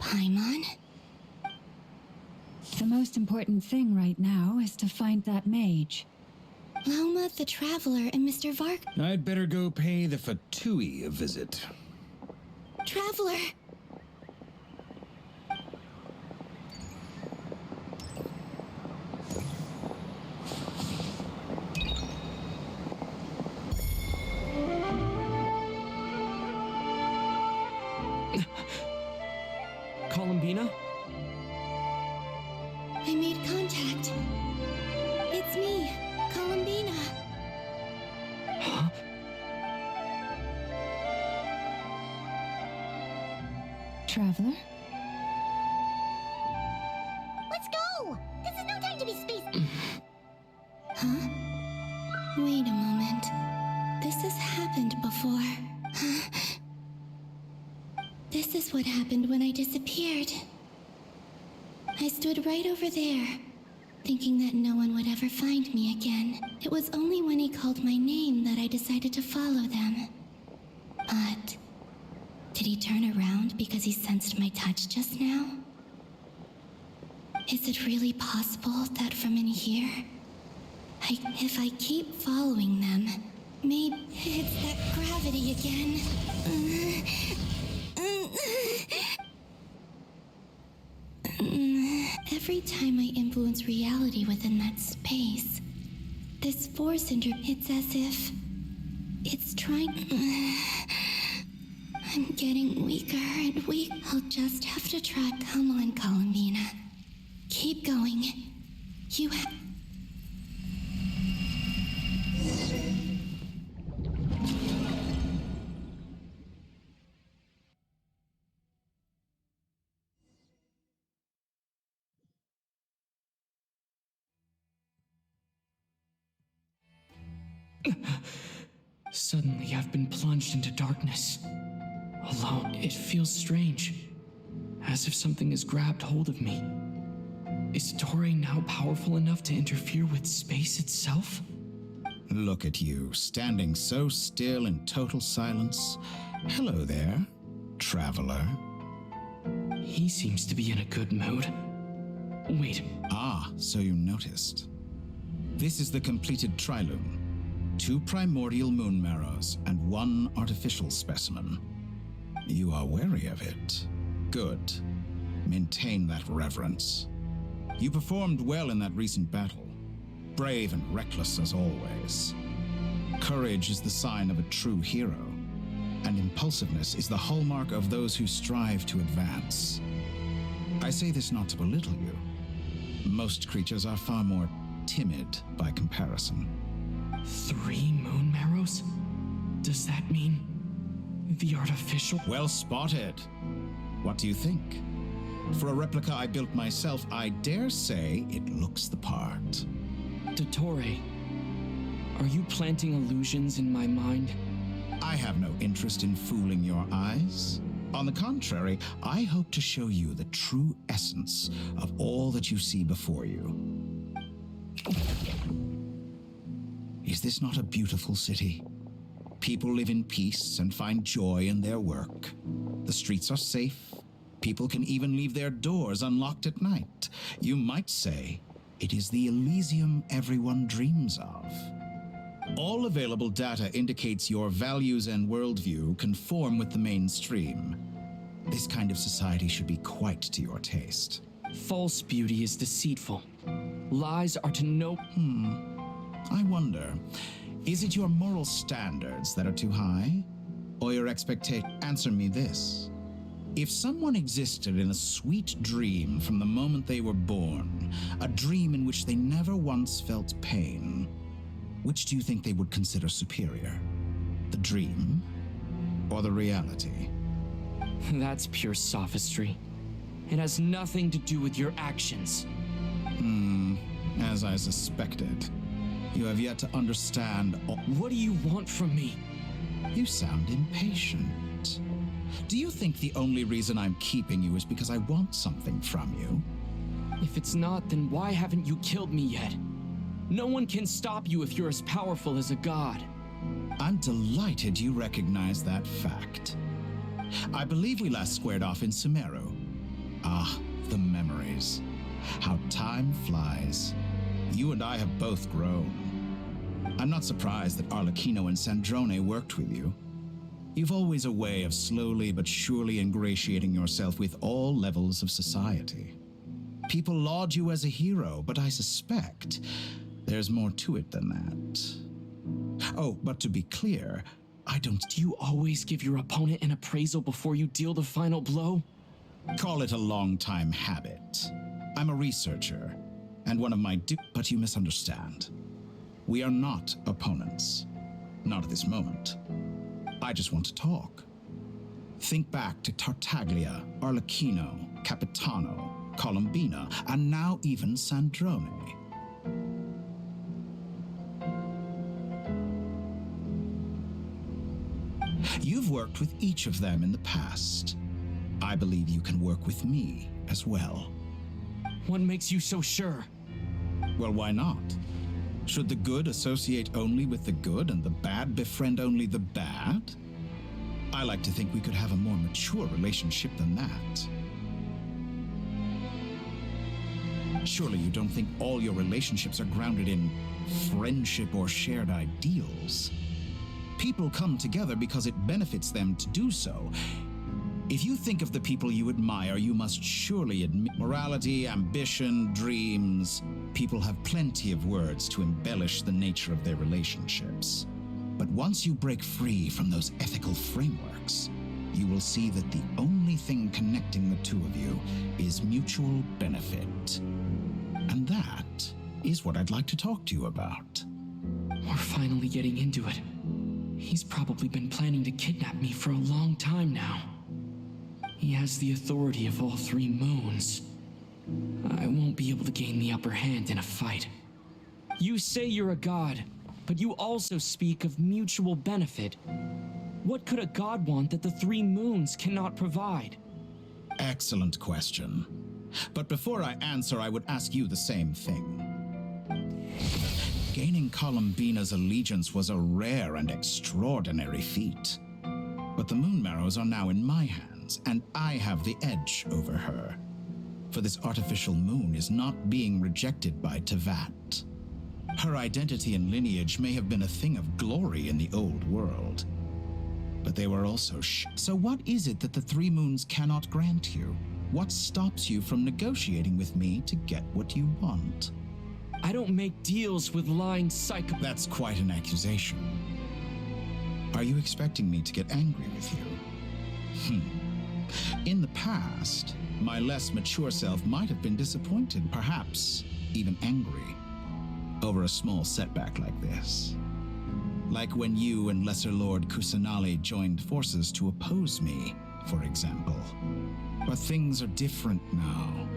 Speaker 16: Paimon?
Speaker 6: The most important thing right now is to find that mage.
Speaker 16: Lauma the Traveler and Mr. Vark.
Speaker 14: I'd better go pay the Fatui a visit.
Speaker 16: Traveler!
Speaker 10: Columbina?
Speaker 16: I made contact. It's me, Columbina.
Speaker 10: Huh?
Speaker 6: Traveler?
Speaker 2: Let's go! This is no time to be space.
Speaker 16: Huh? Wait a moment. This has happened before. This is what happened when I disappeared. I stood right over there, thinking that no one would ever find me again. It was only when he called my name that I decided to follow them. But did he turn around because he sensed my touch just now? Is it really possible that from in here, if I keep following them, maybe it's that gravity again? Every time I influence reality within that space, this force it's as if it's trying. I'm getting weaker and weak. I'll just have to try. Come on, Columbina. Keep going. You have.
Speaker 10: Suddenly, I've been plunged into darkness. Alone, it feels strange. As if something has grabbed hold of me. Is Torre now powerful enough to interfere with space itself?
Speaker 1: Look at you, standing so still in total silence. Hello there, traveler.
Speaker 10: He seems to be in a good mood. Wait.
Speaker 1: Ah, so you noticed. This is the completed Trilune. 2 primordial moon marrows and 1 artificial specimen. You are wary of it. Good. Maintain that reverence. You performed well in that recent battle. Brave and reckless as always. Courage is the sign of a true hero, and impulsiveness is the hallmark of those who strive to advance. I say this not to belittle you. Most creatures are far more timid by comparison.
Speaker 10: 3 moon marrows? Does that mean the artificial?
Speaker 1: Well spotted. What do you think? For a replica I built myself, I dare say it looks the part.
Speaker 10: Dottore, are you planting illusions in my mind?
Speaker 1: I have no interest in fooling your eyes. On the contrary, I hope to show you the true essence of all that you see before you. Is this not a beautiful city? People live in peace and find joy in their work. The streets are safe. People can even leave their doors unlocked at night. You might say it is the Elysium everyone dreams of. All available data indicates your values and worldview conform with the mainstream. This kind of society should be quite to your taste.
Speaker 10: False beauty is deceitful. Lies are to no...
Speaker 1: I wonder, is it your moral standards that are too high? Or your expectation? Answer me this. If someone existed in a sweet dream from the moment they were born, a dream in which they never once felt pain, which do you think they would consider superior? The dream or the reality?
Speaker 10: That's pure sophistry. It has nothing to do with your actions.
Speaker 1: As I suspected. You have yet to understand.
Speaker 10: What do you want from me?
Speaker 1: You sound impatient. Do you think the only reason I'm keeping you is because I want something from you?
Speaker 10: If it's not, then why haven't you killed me yet? No one can stop you if you're as powerful as a god.
Speaker 1: I'm delighted you recognize that fact. I believe we last squared off in Sumeru. Ah, the memories. How time flies. You and I have both grown. I'm not surprised that Arlecchino and Sandrone worked with you. You've always a way of slowly but surely ingratiating yourself with all levels of society. People laud you as a hero, but I suspect there's more to it than that. Oh, but to be clear, I don't...
Speaker 10: Do you always give your opponent an appraisal before you deal the final blow?
Speaker 1: Call it a long-time habit. I'm a researcher, and one of my but you misunderstand. We are not opponents. Not at this moment. I just want to talk. Think back to Tartaglia, Arlecchino, Capitano, Colombina, and now even Sandrone. You've worked with each of them in the past. I believe you can work with me as well.
Speaker 10: What makes you so sure?
Speaker 1: Well, why not? Should the good associate only with the good and the bad befriend only the bad? I like to think we could have a more mature relationship than that. Surely you don't think all your relationships are grounded in friendship or shared ideals. People come together because it benefits them to do so. If you think of the people you admire, you must surely admit morality, ambition, dreams. People have plenty of words to embellish the nature of their relationships. But once you break free from those ethical frameworks, you will see that the only thing connecting the two of you is mutual benefit. And that is what I'd like to talk to you about.
Speaker 10: We're finally getting into it. He's probably been planning to kidnap me for a long time now. He has the authority of all three moons. I won't be able to gain the upper hand in a fight. You say you're a god, but you also speak of mutual benefit. What could a god want that the three moons cannot provide?
Speaker 1: Excellent question. But before I answer, I would ask you the same thing. Gaining Colombina's allegiance was a rare and extraordinary feat. But the Moon Marrows are now in my hands, and I have the edge over her. For this artificial moon is not being rejected by Tevat. Her identity and lineage may have been a thing of glory in the old world, but they were also So what is it that the three moons cannot grant you? What stops you from negotiating with me to get what you want?
Speaker 10: I don't make deals with lying psycho-
Speaker 1: That's quite an accusation. Are you expecting me to get angry with you? In the past, my less mature self might have been disappointed, perhaps even angry, over a small setback like this. Like when you and Lesser Lord Kusanali joined forces to oppose me, for example. But things are different now.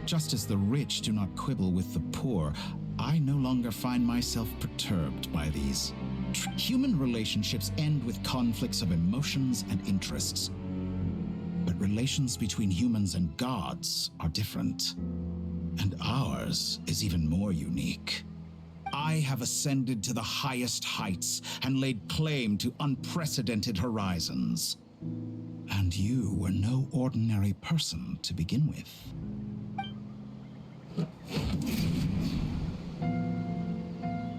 Speaker 1: Just as the rich do not quibble with the poor, I no longer find myself perturbed by these. Human relationships end with conflicts of emotions and interests. But relations between humans and gods are different. And ours is even more unique. I have ascended to the highest heights and laid claim to unprecedented horizons. And you were no ordinary person to begin with.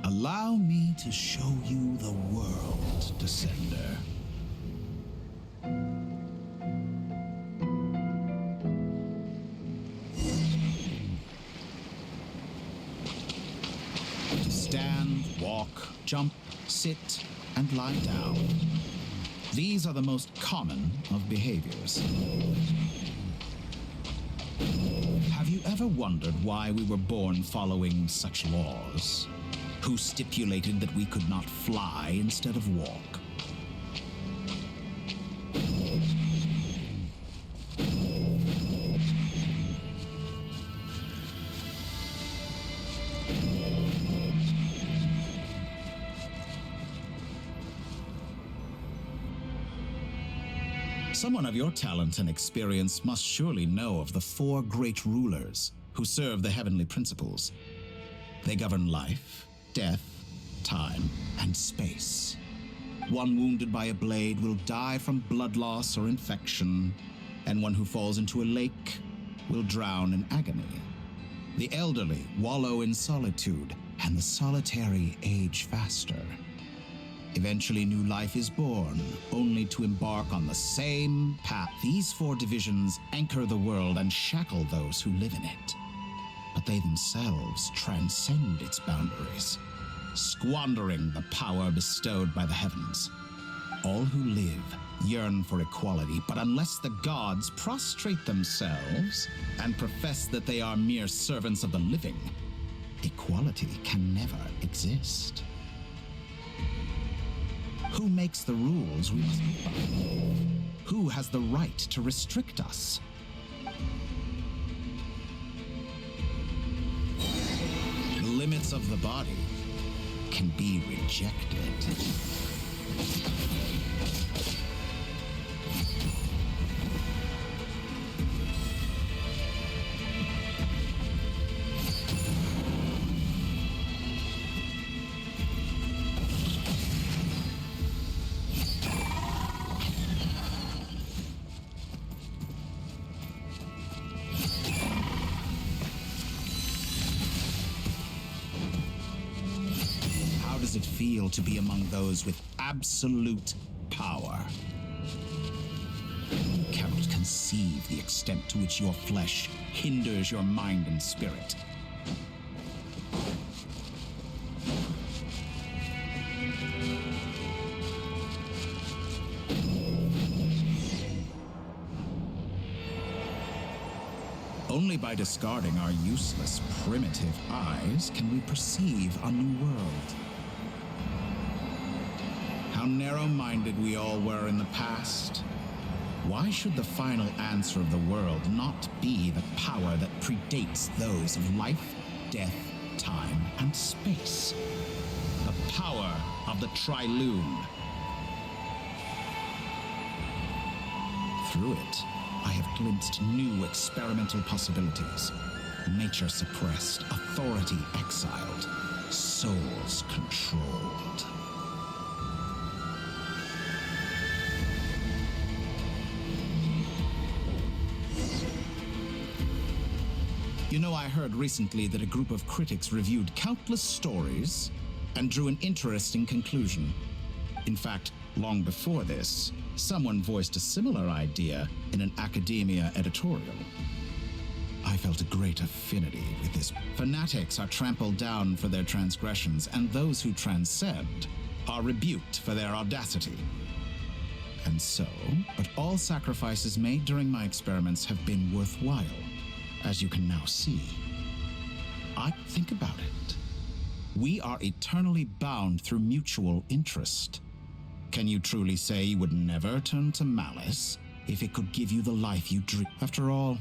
Speaker 1: Allow me to show you the world, Descender. Stand, walk, jump, sit, and lie down. These are the most common of behaviors. Have you ever wondered why we were born following such laws? Who stipulated that we could not fly instead of walk? Someone of your talent and experience must surely know of the 4 great rulers who serve the heavenly principles. They govern life, death, time, and space. One wounded by a blade will die from blood loss or infection, and one who falls into a lake will drown in agony. The elderly wallow in solitude, and the solitary age faster. Eventually, new life is born, only to embark on the same path. These 4 divisions anchor the world and shackle those who live in it. But they themselves transcend its boundaries, squandering the power bestowed by the heavens. All who live yearn for equality, but unless the gods prostrate themselves and profess that they are mere servants of the living, equality can never exist. Who makes the rules we must live by? Who has the right to restrict us? The limits of the body can be rejected. Does it feel to be among those with absolute power? You cannot conceive the extent to which your flesh hinders your mind and spirit. Only by discarding our useless, primitive eyes can we perceive a new world. How narrow-minded we all were in the past. Why should the final answer of the world not be the power that predates those of life, death, time, and space? The power of the Trilune. Through it, I have glimpsed new experimental possibilities. Nature suppressed, authority exiled, souls controlled. You know, I heard recently that a group of critics reviewed countless stories and drew an interesting conclusion. In fact, long before this, someone voiced a similar idea in an academia editorial. I felt a great affinity with this. Fanatics are trampled down for their transgressions, and those who transcend are rebuked for their audacity. And so, but all sacrifices made during my experiments have been worthwhile, as you can now see. Think about it. We are eternally bound through mutual interest. Can you truly say you would never turn to malice if it could give you the life you dream? After all,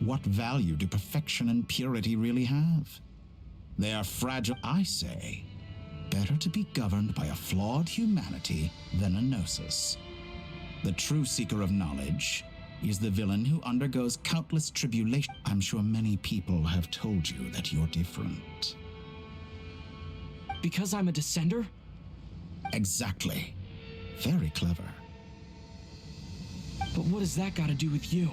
Speaker 1: what value do perfection and purity really have? They are fragile. I say, better to be governed by a flawed humanity than a gnosis. The true seeker of knowledge is the villain who undergoes countless tribulation. I'm sure many people have told you that you're different.
Speaker 10: Because I'm a descender?
Speaker 1: Exactly. Very clever.
Speaker 10: But what does that got to do with you?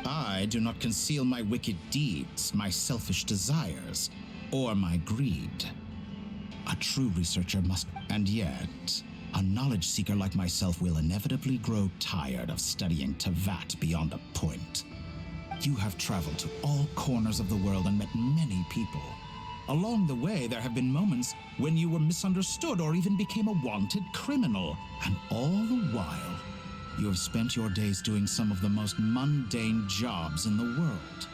Speaker 1: I do not conceal my wicked deeds, my selfish desires, or my greed. A true researcher must, and yet, a knowledge seeker like myself will inevitably grow tired of studying Tavat beyond a point. You have traveled to all corners of the world and met many people. Along the way, there have been moments when you were misunderstood or even became a wanted criminal. And all the while, you have spent your days doing some of the most mundane jobs in the world.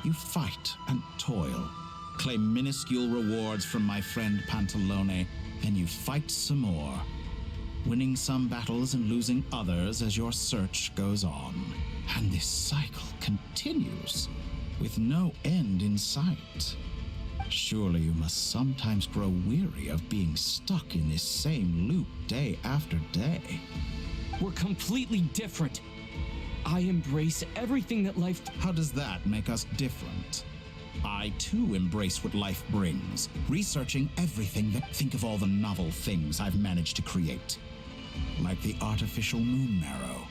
Speaker 1: You fight and toil, claim minuscule rewards from my friend Pantalone, and you fight some more, winning some battles and losing others as your search goes on. And this cycle continues, with no end in sight. Surely you must sometimes grow weary of being stuck in this same loop day after day.
Speaker 10: We're completely different. I embrace everything that life...
Speaker 1: How does that make us different? I, too, embrace what life brings, researching everything that... Think of all the novel things I've managed to create. Like the artificial moon marrow.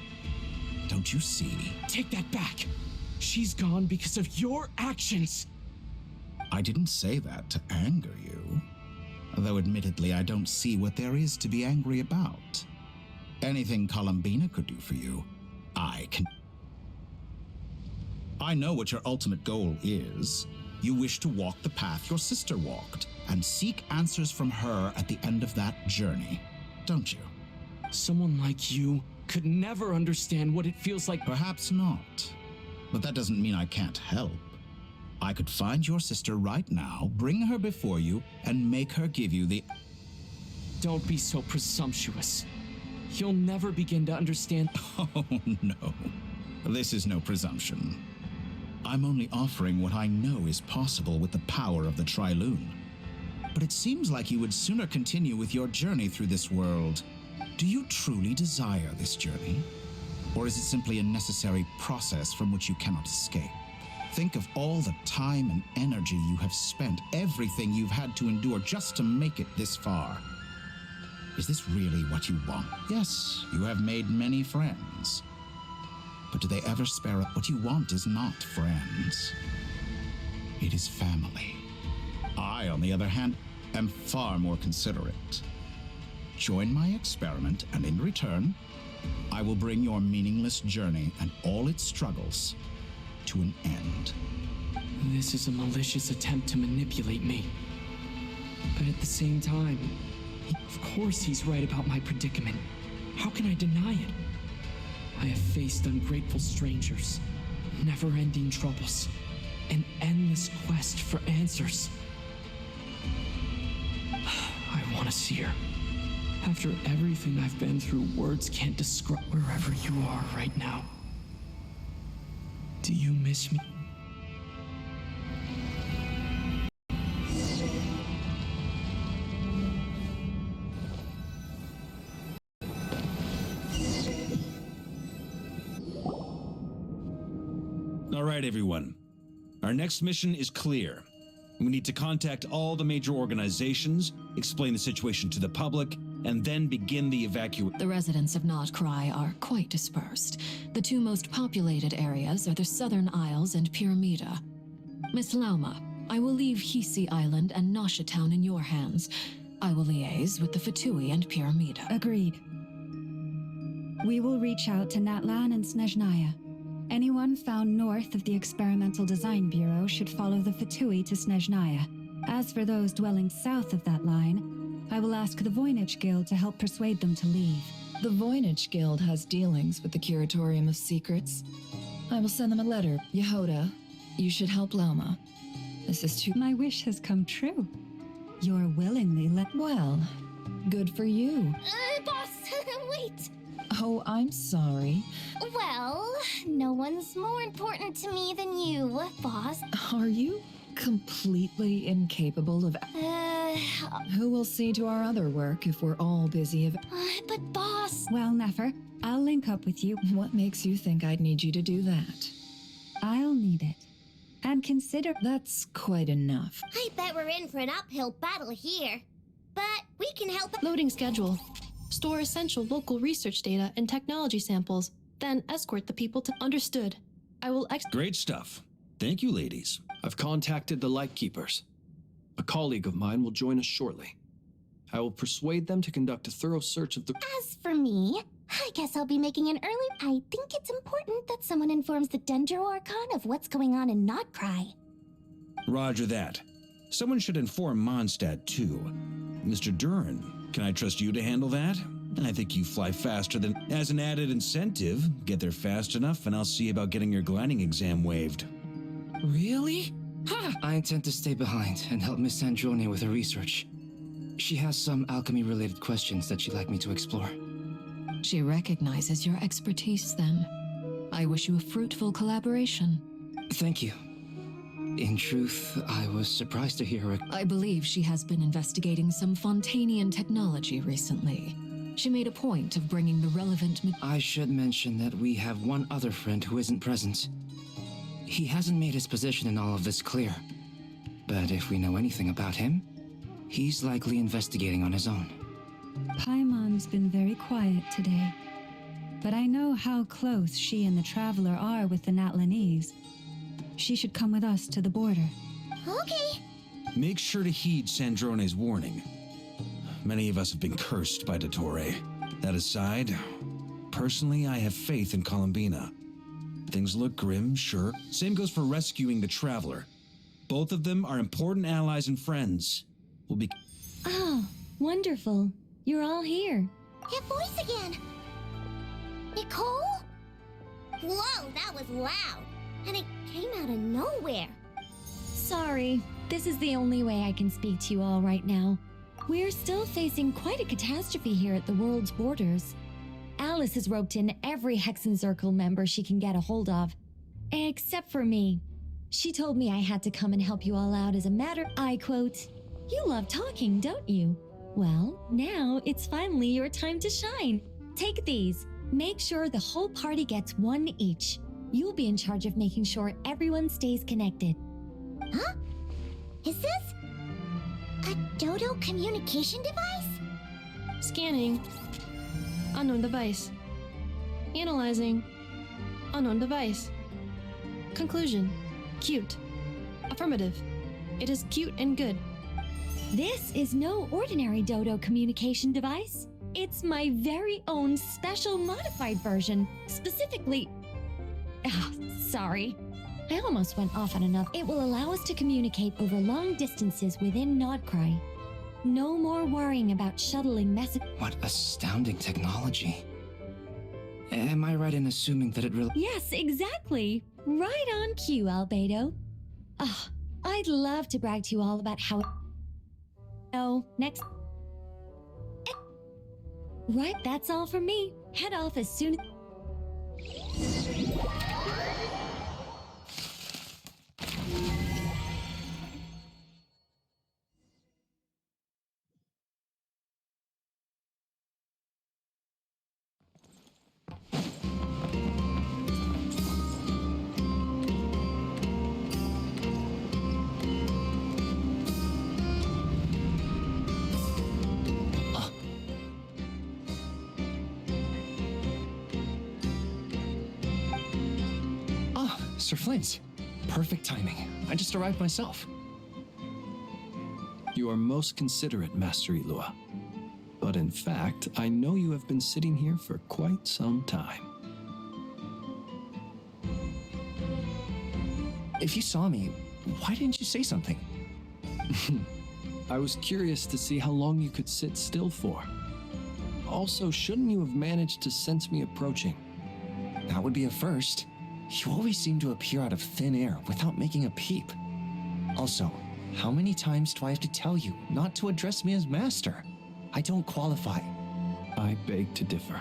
Speaker 1: Don't you see?
Speaker 10: Take that back. She's gone because of your actions.
Speaker 1: I didn't say that to anger you. Though admittedly, I don't see what there is to be angry about. Anything Columbina could do for you, I can... I know what your ultimate goal is. You wish to walk the path your sister walked, and seek answers from her at the end of that journey, don't you?
Speaker 10: Someone like you could never understand what it feels like.
Speaker 1: Perhaps not. But that doesn't mean I can't help. I could find your sister right now, bring her before you, and make her give you the...
Speaker 10: Don't be so presumptuous. You'll never begin to understand.
Speaker 1: Oh, no. This is no presumption. I'm only offering what I know is possible with the power of the Trilune. But it seems like you would sooner continue with your journey through this world. Do you truly desire this journey? Or is it simply a necessary process from which you cannot escape? Think of all the time and energy you have spent, everything you've had to endure just to make it this far. Is this really what you want? Yes, you have made many friends. But do they ever spare up? What you want is not friends. It is family. I, on the other hand, am far more considerate. Join my experiment, and in return, I will bring your meaningless journey and all its struggles to an end.
Speaker 10: This is a malicious attempt to manipulate me. But at the same time, of course he's right about my predicament. How can I deny it? I have faced ungrateful strangers, never-ending troubles, an endless quest for answers. I want to see her. After everything I've been through, words can't describe. Wherever you are right now, do you miss me?
Speaker 14: All right, everyone. Our next mission is clear. We need to contact all the major organizations, explain the situation to the public, and then begin the evacuation.
Speaker 3: The residents of Krai are quite dispersed. The two most populated areas are the Southern Isles and Pyramida. Miss Lauma, I will leave Hisi Island and Nasha Town in your hands. I will liaise with the Fatui and Pyramida.
Speaker 6: Agreed. We will reach out to Natlan and Snezhnaya. Anyone found north of the Experimental Design Bureau should follow the Fatui to Snezhnaya. As for those dwelling south of that line, I will ask the Voynich Guild to help persuade them to leave.
Speaker 7: The Voynich Guild has dealings with the Curatorium of Secrets. I will send them a letter. Yehoda, you should help Lauma. This is too...
Speaker 6: My wish has come true. You're willingly let...
Speaker 7: Well, good for you.
Speaker 2: Boss, wait.
Speaker 7: Oh, I'm sorry.
Speaker 2: Well, no one's more important to me than you, boss.
Speaker 7: Are you completely incapable of... Who will see to our other work if we're all busy?
Speaker 2: But boss...
Speaker 6: Well, Nefer, I'll link up with you.
Speaker 7: What makes you think I'd need you to do that?
Speaker 6: I'll need it. And consider...
Speaker 7: That's quite enough.
Speaker 12: I bet we're in for an uphill battle here. But we can help...
Speaker 18: Loading schedule. Store essential local research data and technology samples, then escort the people to... Understood. I will
Speaker 14: Great stuff. Thank you, ladies.
Speaker 4: I've contacted the Lightkeepers. A colleague of mine will join us shortly. I will persuade them to conduct a thorough search of the...
Speaker 2: As for me, I guess I'll be making an early... I think it's important that someone informs the Dendro Archon of what's going on in Krai.
Speaker 14: Roger that. Someone should inform Mondstadt, too. Mr. Duran, can I trust you to handle that? I think you fly faster than... As an added incentive, get there fast enough and I'll see about getting your gliding exam waived.
Speaker 15: Really? Ha!
Speaker 19: I intend to stay behind and help Miss Sandrone with her research. She has some alchemy-related questions that she'd like me to explore.
Speaker 3: She recognizes your expertise, then. I wish you a fruitful collaboration.
Speaker 19: Thank you. In truth, I was surprised to hear her.
Speaker 3: I believe she has been investigating some Fontanian technology recently. She made a point of bringing the relevant...
Speaker 19: I should mention that we have one other friend who isn't present. He hasn't made his position in all of this clear. But if we know anything about him, he's likely investigating on his own.
Speaker 6: Paimon's been very quiet today. But I know how close she and the Traveler are with the Natlanese. She should come with us to the border.
Speaker 12: Okay.
Speaker 14: Make sure to heed Sandrone's warning. Many of us have been cursed by Dottore. That aside, personally, I have faith in Columbina. Things look grim, sure. Same goes for rescuing the Traveler. Both of them are important allies and friends. We'll be...
Speaker 20: Oh, wonderful. You're all here.
Speaker 12: That voice again. Nicole? Whoa, that was loud. And it came out of nowhere.
Speaker 20: Sorry, this is the only way I can speak to you all right now. We're still facing quite a catastrophe here at the world's borders. Alice has roped in every Hexenzirkel member she can get a hold of. Except for me. She told me I had to come and help you all out as a matter, I quote, "You love talking, don't you? Well, now it's finally your time to shine. Take these. Make sure the whole party gets one each. You'll be in charge of making sure everyone stays connected."
Speaker 12: Huh? Is this a Dodo communication device?
Speaker 18: Scanning. Unknown device. Analyzing. Unknown device. Conclusion. Cute. Affirmative. It is cute and good.
Speaker 20: This is no ordinary Dodo communication device. It's my very own special modified version, specifically... sorry. I almost went off on another. It will allow us to communicate over long distances within Krai. No more worrying about shuttling messages.
Speaker 19: What astounding technology. Am I right in assuming that it really...
Speaker 20: Yes, exactly. Right on cue, Albedo. I'd love to brag to you all about how... No, next... Right, that's all from me. Head off as soon as...
Speaker 4: Sir Flint. Perfect timing. I just arrived myself. You are most considerate, Master Ilua. But in fact, I know you have been sitting here for quite some time.
Speaker 19: If you saw me, why didn't you say something?
Speaker 4: I was curious to see how long you could sit still for. Also, shouldn't you have managed to sense me approaching?
Speaker 19: That would be a first. You always seem to appear out of thin air without making a peep. Also, how many times do I have to tell you not to address me as master? I don't qualify.
Speaker 4: I beg to differ.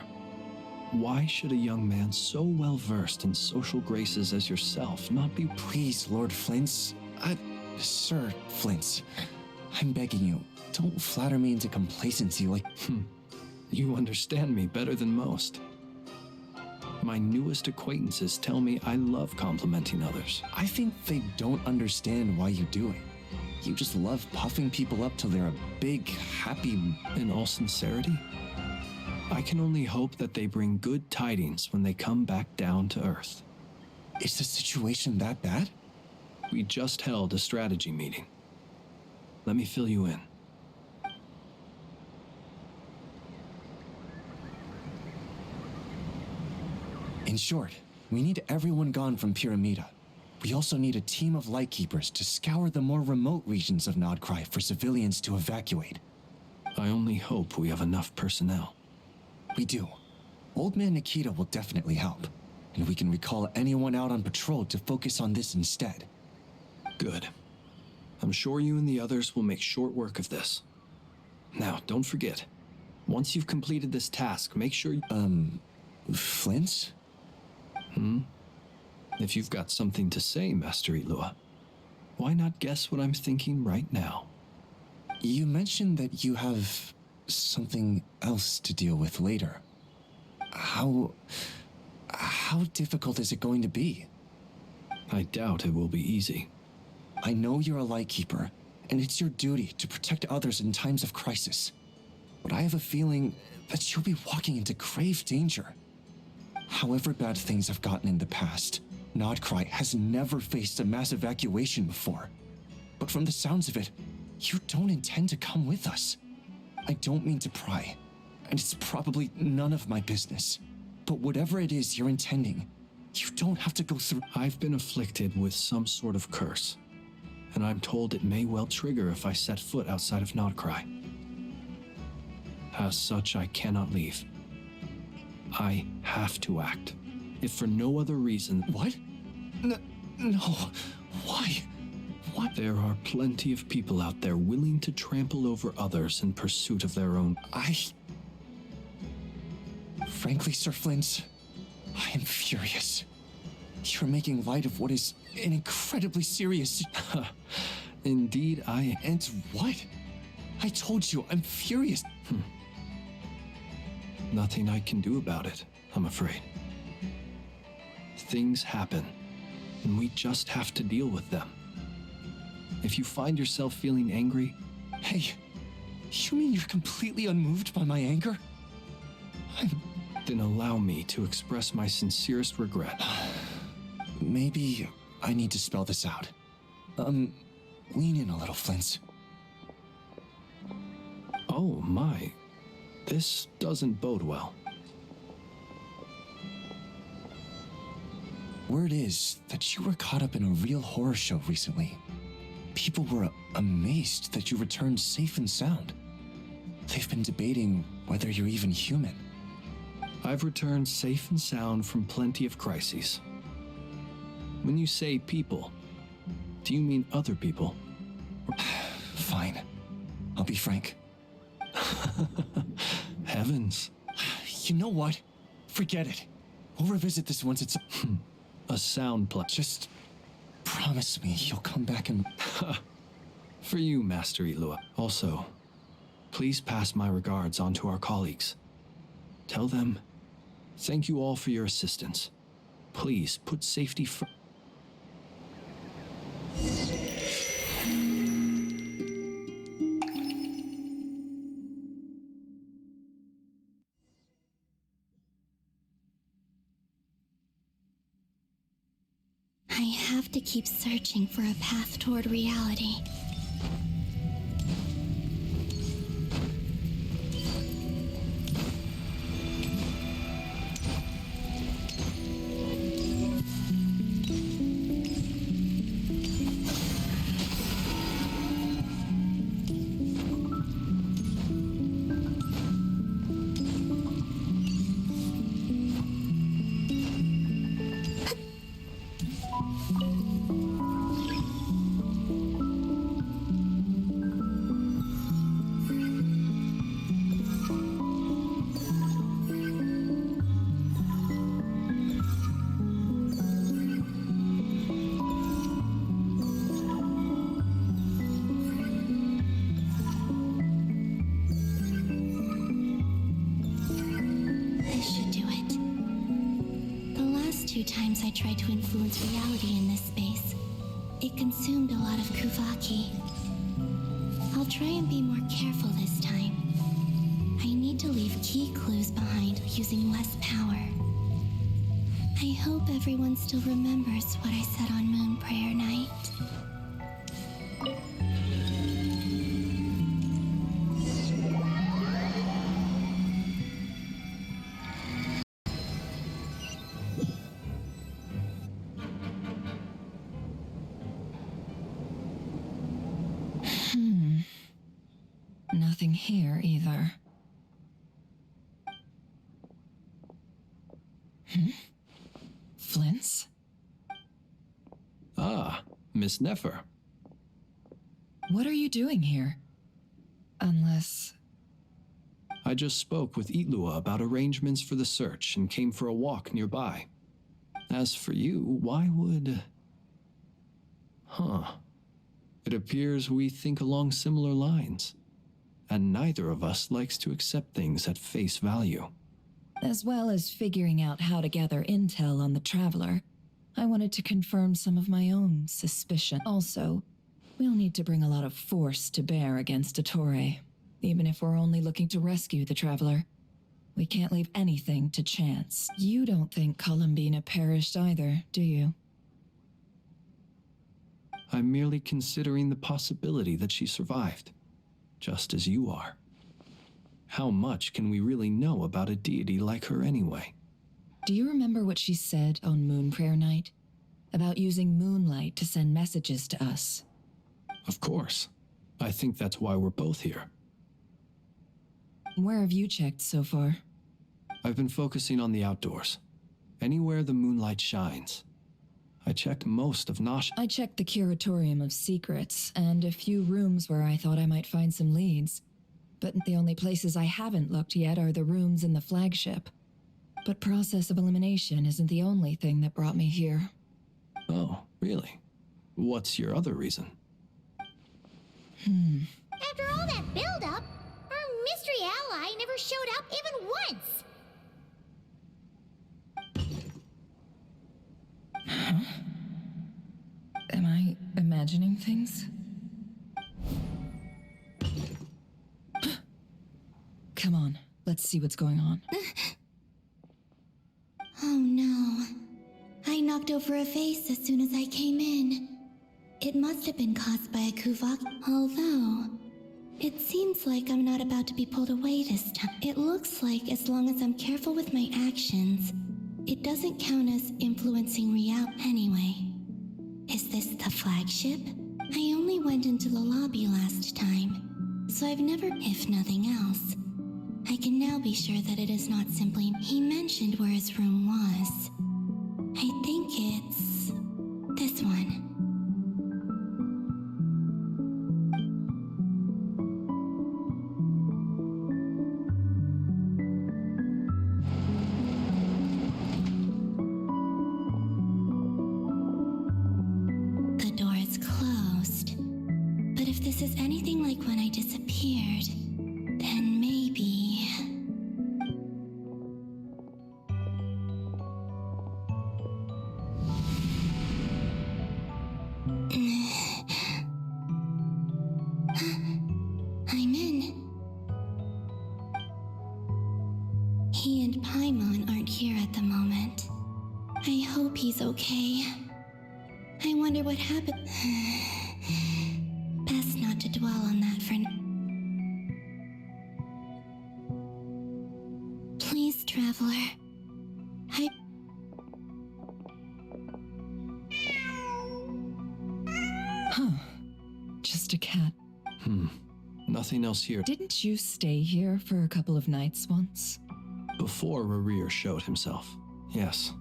Speaker 4: Why should a young man so well versed in social graces as yourself not be...
Speaker 19: Please, Lord Flint's... Sir Flint's. I'm begging you, don't flatter me into complacency like...
Speaker 4: You understand me better than most. My newest acquaintances tell me I love complimenting others.
Speaker 19: I think they don't understand why you do it. You just love puffing people up till they're a big, happy...
Speaker 4: In all sincerity, I can only hope that they bring good tidings when they come back down to Earth.
Speaker 19: Is the situation that bad?
Speaker 4: We just held a strategy meeting. Let me fill you in.
Speaker 19: In short, we need everyone gone from Pyramida. We also need a team of Lightkeepers to scour the more remote regions of Nodcry for civilians to evacuate.
Speaker 4: I only hope we have enough personnel.
Speaker 19: We do. Old Man Nikita will definitely help, and we can recall anyone out on patrol to focus on this instead.
Speaker 4: Good. I'm sure you and the others will make short work of this. Now, don't forget, once you've completed this task, make sure you...
Speaker 19: Flints?
Speaker 4: If you've got something to say, Master Ilua, why not guess what I'm thinking right now?
Speaker 19: You mentioned that you have something else to deal with later. How difficult is it going to be?
Speaker 4: I doubt it will be easy.
Speaker 19: I know you're a Lightkeeper, and it's your duty to protect others in times of crisis. But I have a feeling that you'll be walking into grave danger. However bad things have gotten in the past, Nodcry has never faced a mass evacuation before. But from the sounds of it, you don't intend to come with us. I don't mean to pry, and it's probably none of my business. But whatever it is you're intending, you don't have to go through...
Speaker 4: I've been afflicted with some sort of curse, and I'm told it may well trigger if I set foot outside of Nodcry. As such, I cannot leave. I have to act, if for no other reason.
Speaker 19: What? No. Why? What?
Speaker 4: There are plenty of people out there willing to trample over others in pursuit of their own.
Speaker 19: Frankly, Sir Flint, I am furious. You're making light of what is an incredibly serious...
Speaker 4: Indeed, I...
Speaker 19: And what? I told you, I'm furious.
Speaker 4: Nothing I can do about it, I'm afraid. Things happen, and we just have to deal with them. If you find yourself feeling angry...
Speaker 19: Hey, you mean you're completely unmoved by my anger?
Speaker 4: Then allow me to express my sincerest regret.
Speaker 19: Maybe I need to spell this out. Lean in a little, Flint.
Speaker 4: Oh my, this doesn't bode well.
Speaker 19: Word is that you were caught up in a real horror show recently. People were amazed that you returned safe and sound. They've been debating whether you're even human.
Speaker 4: I've returned safe and sound from plenty of crises. When you say people, do you mean other people?
Speaker 19: Fine. I'll be frank.
Speaker 4: Heavens.
Speaker 19: You know what? Forget it. We'll revisit this once it's...
Speaker 4: A sound plot.
Speaker 19: Just promise me you'll come back and...
Speaker 4: For you, Master Ilua. Also, please pass my regards on to our colleagues. Tell them, thank you all for your assistance. Please put safety first.
Speaker 16: I have to keep searching for a path toward reality. Times I tried to influence reality in this space. It consumed a lot of Kuvaki. I'll try and be more careful this time. I need to leave key clues behind using less power. I hope everyone still remembers what I said on Moon Prayer Night.
Speaker 7: nothing here either. Flints?
Speaker 4: Ah, Miss Nefer.
Speaker 7: What are you doing here? Unless...
Speaker 4: I just spoke with Itlua about arrangements for the search and came for a walk nearby. As for you, why would... It appears we think along similar lines, and neither of us likes to accept things at face value.
Speaker 7: As well as figuring out how to gather intel on the Traveler, I wanted to confirm some of my own suspicion. Also, we'll need to bring a lot of force to bear against Dottore, even if we're only looking to rescue the Traveler. We can't leave anything to chance. You don't think Columbina perished either, do you?
Speaker 4: I'm merely considering the possibility that she survived, just as you are. How much can we really know about a deity like her anyway?
Speaker 7: Do you remember what she said on Moon Prayer Night? About using moonlight to send messages to us?
Speaker 4: Of course. I think that's why we're both here.
Speaker 7: Where have you checked so far?
Speaker 4: I've been focusing on the outdoors. Anywhere the moonlight shines. I checked most of Nosh.
Speaker 7: I checked the Curatorium of Secrets and a few rooms where I thought I might find some leads. But the only places I haven't looked yet are the rooms in the flagship. But process of elimination isn't the only thing that brought me here.
Speaker 4: Oh, really? What's your other reason?
Speaker 12: After all that build-up, our mystery ally never showed up even once!
Speaker 7: Am I imagining things? Come on, let's see what's going on.
Speaker 16: Oh no. I knocked over a vase as soon as I came in. It must have been caused by a kuvak, although it seems like I'm not about to be pulled away this time. It looks like as long as I'm careful with my actions, it doesn't count as influencing reality anyway. Is this the flagship? I only went into the lobby last time, so I've never, if nothing else, I can now be sure that it is not simply... He mentioned where his room was. I think it's... this one. The door is closed. But if this is anything like when I disappeared, then maybe... I'm in. He and Paimon aren't here at the moment. I hope he's okay. I wonder what happened. Best not to dwell on that for now. Please, Traveler.
Speaker 7: Just a cat.
Speaker 4: Nothing else here.
Speaker 7: Didn't you stay here for a couple of nights once?
Speaker 4: Before Rarir showed himself, yes.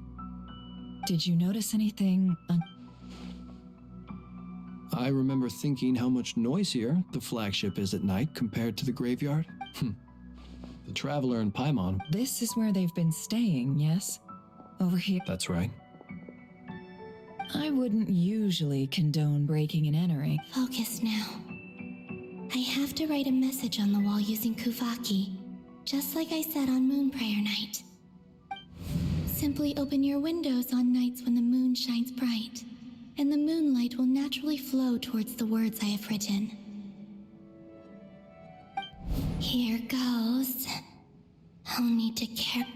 Speaker 7: Did you notice anything
Speaker 4: I remember thinking how much noisier the flagship is at night compared to the graveyard. The Traveler and Paimon.
Speaker 7: This is where they've been staying, yes? Over here?
Speaker 4: That's right.
Speaker 7: I wouldn't usually condone breaking and entering.
Speaker 16: Focus now. I have to write a message on the wall using Kuvaki, just like I said on Moon Prayer Night. Simply open your windows on nights when the moon shines bright, and the moonlight will naturally flow towards the words I have written. Here goes. I'll need to care.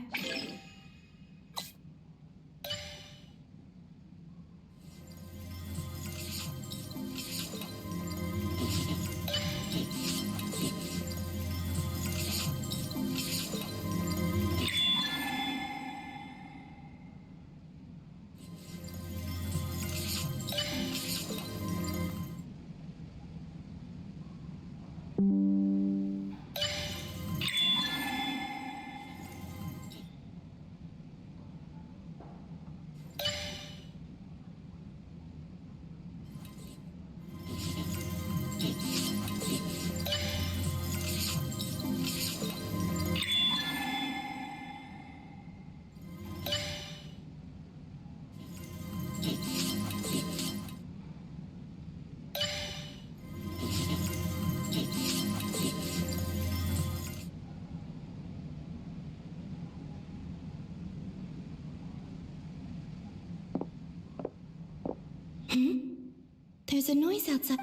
Speaker 16: There's a noise outside.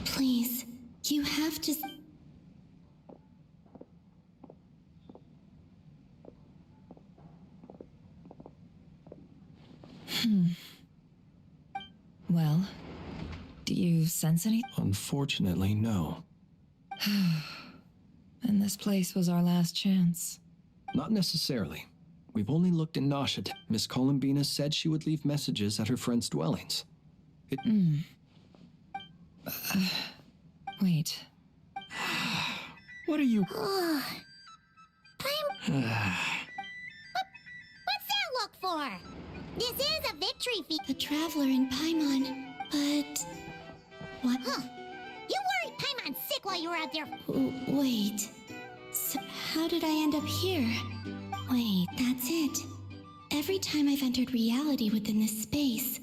Speaker 16: Please, you have to.
Speaker 7: Well, do you sense anything?
Speaker 4: Unfortunately, no.
Speaker 7: And this place was our last chance.
Speaker 4: Not necessarily. We've only looked in Nashat. Miss Columbina said she would leave messages at her friends' dwellings.
Speaker 7: Wait.
Speaker 10: What are you...
Speaker 12: What's that look for? This is a victory feat.
Speaker 16: The traveler in Paimon, but... What?
Speaker 12: Huh. You worried Paimon sick while you were out there.
Speaker 16: Wait. So how did I end up here? Wait, that's it. Every time I've entered reality within this space,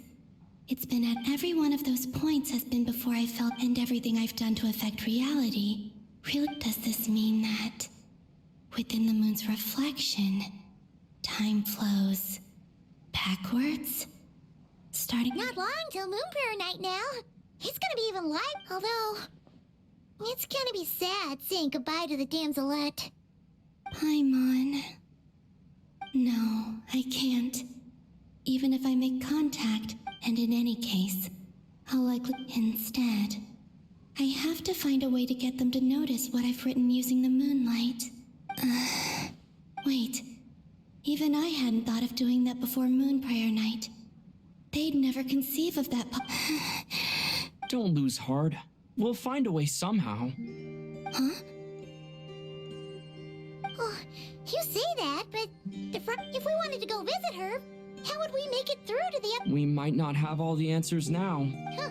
Speaker 16: it's been at every one of those points has been before I felt and everything I've done to affect reality. Really, does this mean that within the moon's reflection, time flows backwards? Starting...
Speaker 12: Not long till Moonprayer Night now. It's gonna be even light, although... It's gonna be sad saying goodbye to the damselette.
Speaker 16: Paimon. No, I can't. Even if I make contact, and in any case, I'll likely... Instead, I have to find a way to get them to notice what I've written using the moonlight. Wait. Even I hadn't thought of doing that before Moonprayer Night. They'd never conceive of that
Speaker 10: Don't lose heart. We'll find a way somehow.
Speaker 16: Huh?
Speaker 12: Oh, you say that, but if we wanted to go visit her, how would we make it through to the...
Speaker 10: We might not have all the answers now.
Speaker 12: Huh.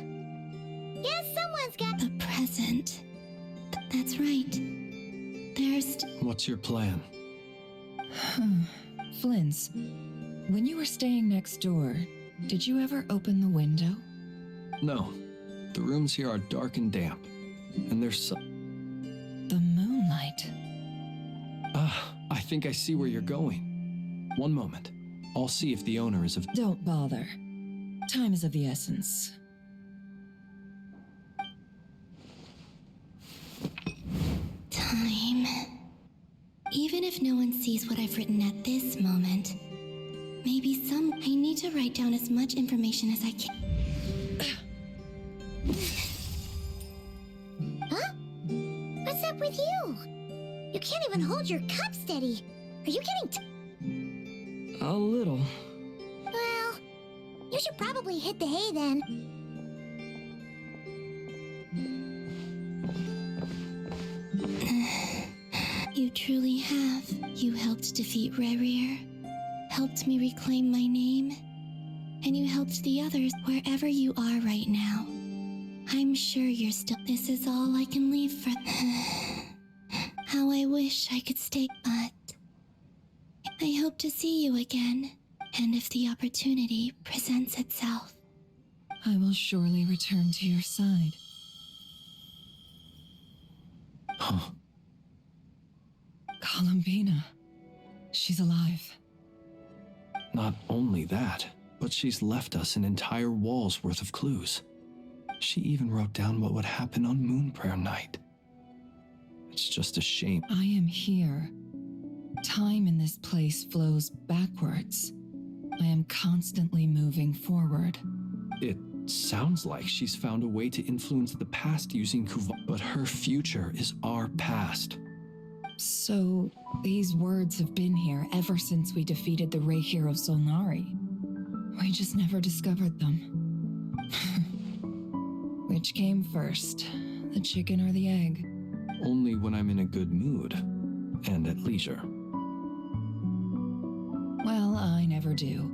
Speaker 12: Guess someone's got...
Speaker 16: The present. That's right. There's...
Speaker 4: What's your plan?
Speaker 7: Flint's, when you were staying next door, did you ever open the window?
Speaker 4: No. The rooms here are dark and damp. And there's some...
Speaker 7: The moonlight.
Speaker 4: I think I see where you're going. One moment. I'll see if the owner is of...
Speaker 7: Don't bother. Time is of the essence.
Speaker 16: Time. Even if no one sees what I've written at this moment, maybe I need to write down as much information as I can.
Speaker 12: Huh? What's up with you? You can't even hold your cup steady. Are you getting
Speaker 10: A little.
Speaker 12: Well, you should probably hit the hay then.
Speaker 16: You truly have. You helped defeat Rerir, helped me reclaim my name, and you helped the others wherever you are right now. I'm sure you're still... This is all I can leave for... How I wish I could stay, but... I hope to see you again, and if the opportunity presents itself.
Speaker 7: I will surely return to your side.
Speaker 4: Huh.
Speaker 7: Columbina. She's alive.
Speaker 4: Not only that, but she's left us an entire wall's worth of clues. She even wrote down what would happen on Moonprayer Night. It's just a shame.
Speaker 7: I am here. Time in this place flows backwards. I am constantly moving forward.
Speaker 4: It sounds like she's found a way to influence the past using but her future is our past.
Speaker 7: So, these words have been here ever since we defeated the Ray hero Solnari. We just never discovered them. Which came first, the chicken or the egg?
Speaker 4: Only when I'm in a good mood and at leisure.
Speaker 7: Well, I never do.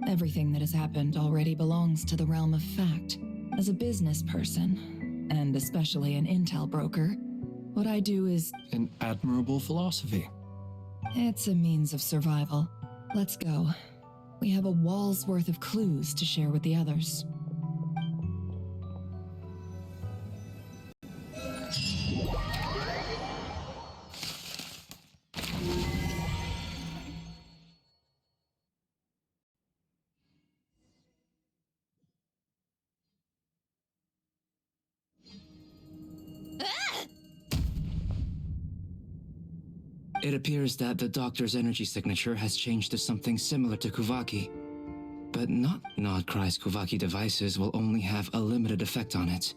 Speaker 7: Everything that has happened already belongs to the realm of fact. As a business person, and especially an intel broker, what I do is...
Speaker 4: An admirable philosophy.
Speaker 7: It's a means of survival. Let's go. We have a wall's worth of clues to share with the others.
Speaker 21: It appears that the doctor's energy signature has changed to something similar to Kuvaki. But not Krai's Kuvaki devices will only have a limited effect on it.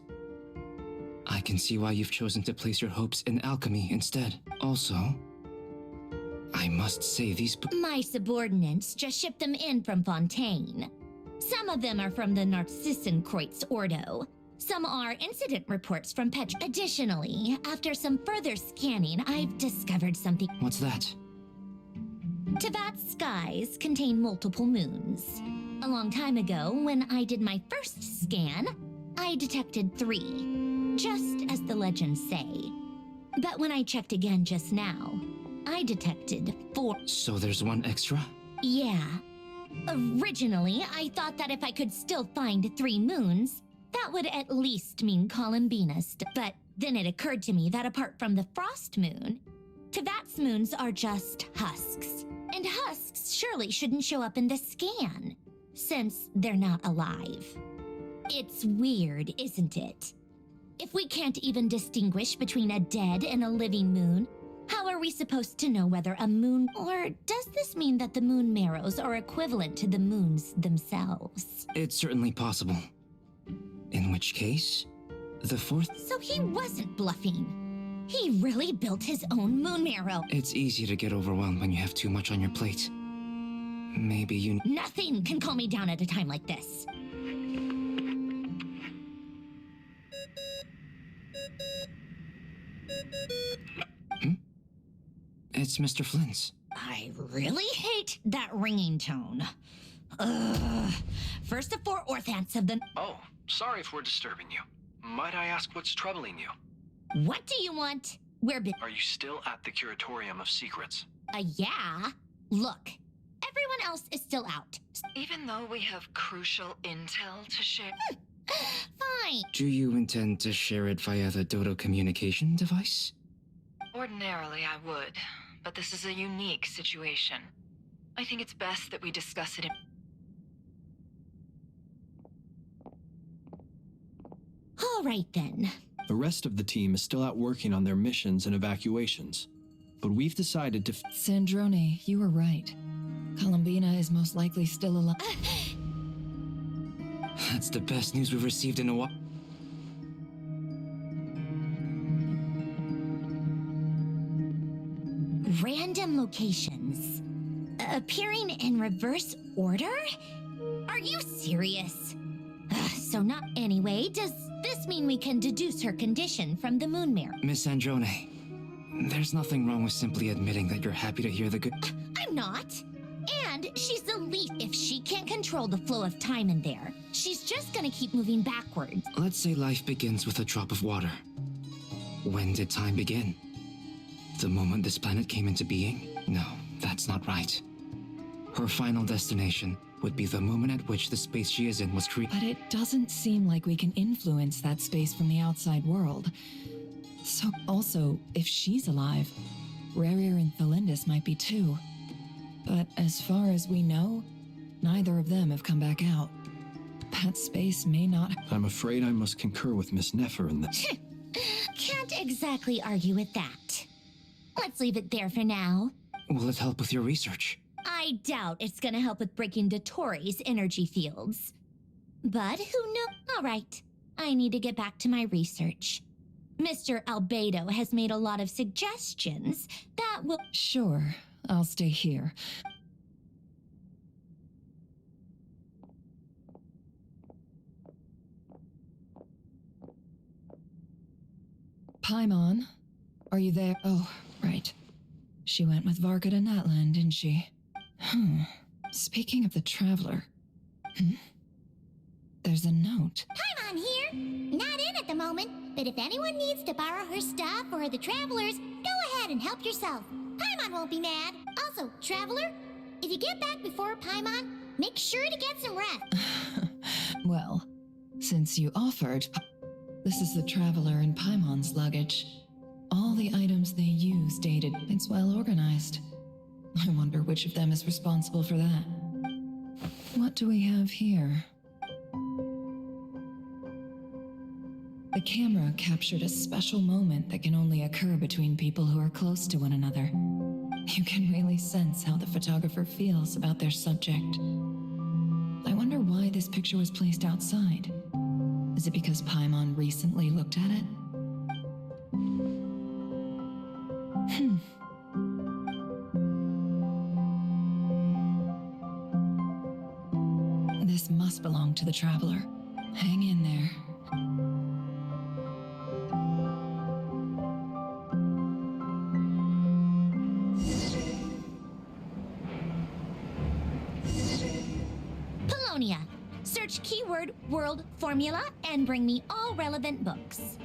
Speaker 21: I can see why you've chosen to place your hopes in alchemy instead. Also, I must say these...
Speaker 2: My subordinates just shipped them in from Fontaine. Some of them are from the Narcissenkreuz Ordo. Some are incident reports from Petra. Additionally, after some further scanning, I've discovered something.
Speaker 21: What's that?
Speaker 2: Tevat's skies contain multiple moons. A long time ago, when I did my first scan, I detected 3, just as the legends say. But when I checked again just now, I detected 4.
Speaker 21: So there's one extra?
Speaker 2: Yeah. Originally, I thought that if I could still find 3 moons, that would at least mean Columbina but then it occurred to me that apart from the frost moon, Tevat's moons are just husks. And husks surely shouldn't show up in the scan, since they're not alive. It's weird, isn't it? If we can't even distinguish between a dead and a living moon, how are we supposed to know whether a moon... Or does this mean that the moon marrows are equivalent to the moons themselves?
Speaker 21: It's certainly possible. In which case, the 4th...
Speaker 2: So he wasn't bluffing. He really built his own moon marrow.
Speaker 21: It's easy to get overwhelmed when you have too much on your plate. Maybe you...
Speaker 2: Nothing can calm me down at a time like this.
Speaker 21: It's Mr. Flynn's.
Speaker 2: I really hate that ringing tone. Ugh. First the 4 orthants of the...
Speaker 4: Oh, sorry if we're disturbing you. Might I ask what's troubling you?
Speaker 2: What do you want?
Speaker 4: Are you still at the Curatorium of Secrets?
Speaker 2: Yeah. Look, everyone else is still out.
Speaker 3: Even though we have crucial intel to share...
Speaker 2: Fine.
Speaker 21: Do you intend to share it via the Dodo communication device?
Speaker 3: Ordinarily, I would, but this is a unique situation. I think it's best that we discuss it in...
Speaker 2: All right, then.
Speaker 4: The rest of the team is still out working on their missions and evacuations, but we've decided to...
Speaker 7: Sandrone, you were right. Columbina is most likely still alive.
Speaker 21: That's the best news we've received in a while.
Speaker 2: Random locations. Appearing in reverse order? Are you serious? So not anyway, does this mean we can deduce her condition from the moon mirror?
Speaker 21: Miss Androne, there's nothing wrong with simply admitting that you're happy to hear the good...
Speaker 2: I'm not. And she's the leaf. If she can't control the flow of time in there, she's just gonna keep moving backwards.
Speaker 21: Let's say life begins with a drop of water. When did time begin? The moment this planet came into being? No, that's not right. Her final destination would be the moment at which the space she is in was created.
Speaker 7: But it doesn't seem like we can influence that space from the outside world. So, also, if she's alive, Rarir and Thalindis might be too. But as far as we know, neither of them have come back out. That space may not...
Speaker 4: I'm afraid I must concur with Miss Nefer in this.
Speaker 2: Can't exactly argue with that. Let's leave it there for now.
Speaker 21: Will it help with your research?
Speaker 2: I doubt it's gonna help with breaking Dottoro's energy fields. But who knows? All right, I need to get back to my research. Mr. Albedo has made a lot of suggestions that will...
Speaker 7: Sure, I'll stay here. Paimon, are you there? Oh, right. She went with Varga to Natlan, didn't she? Speaking of the Traveler... There's a note.
Speaker 12: Paimon here. Not in at the moment, but if anyone needs to borrow her stuff or the Travelers, go ahead and help yourself. Paimon won't be mad. Also, Traveler, if you get back before Paimon, make sure to get some rest.
Speaker 7: Well, since you offered... This is the Traveler and Paimon's luggage. All the items they use dated. It's well organized. I wonder which of them is responsible for that. What do we have here? The camera captured a special moment that can only occur between people who are close to one another.
Speaker 3: You can really sense how the photographer feels about their subject. I wonder why this picture was placed outside. Is it because Paimon recently looked at it? This must belong to the Traveler. Hang in there.
Speaker 2: Polonia. Search keyword world formula and bring me all relevant books.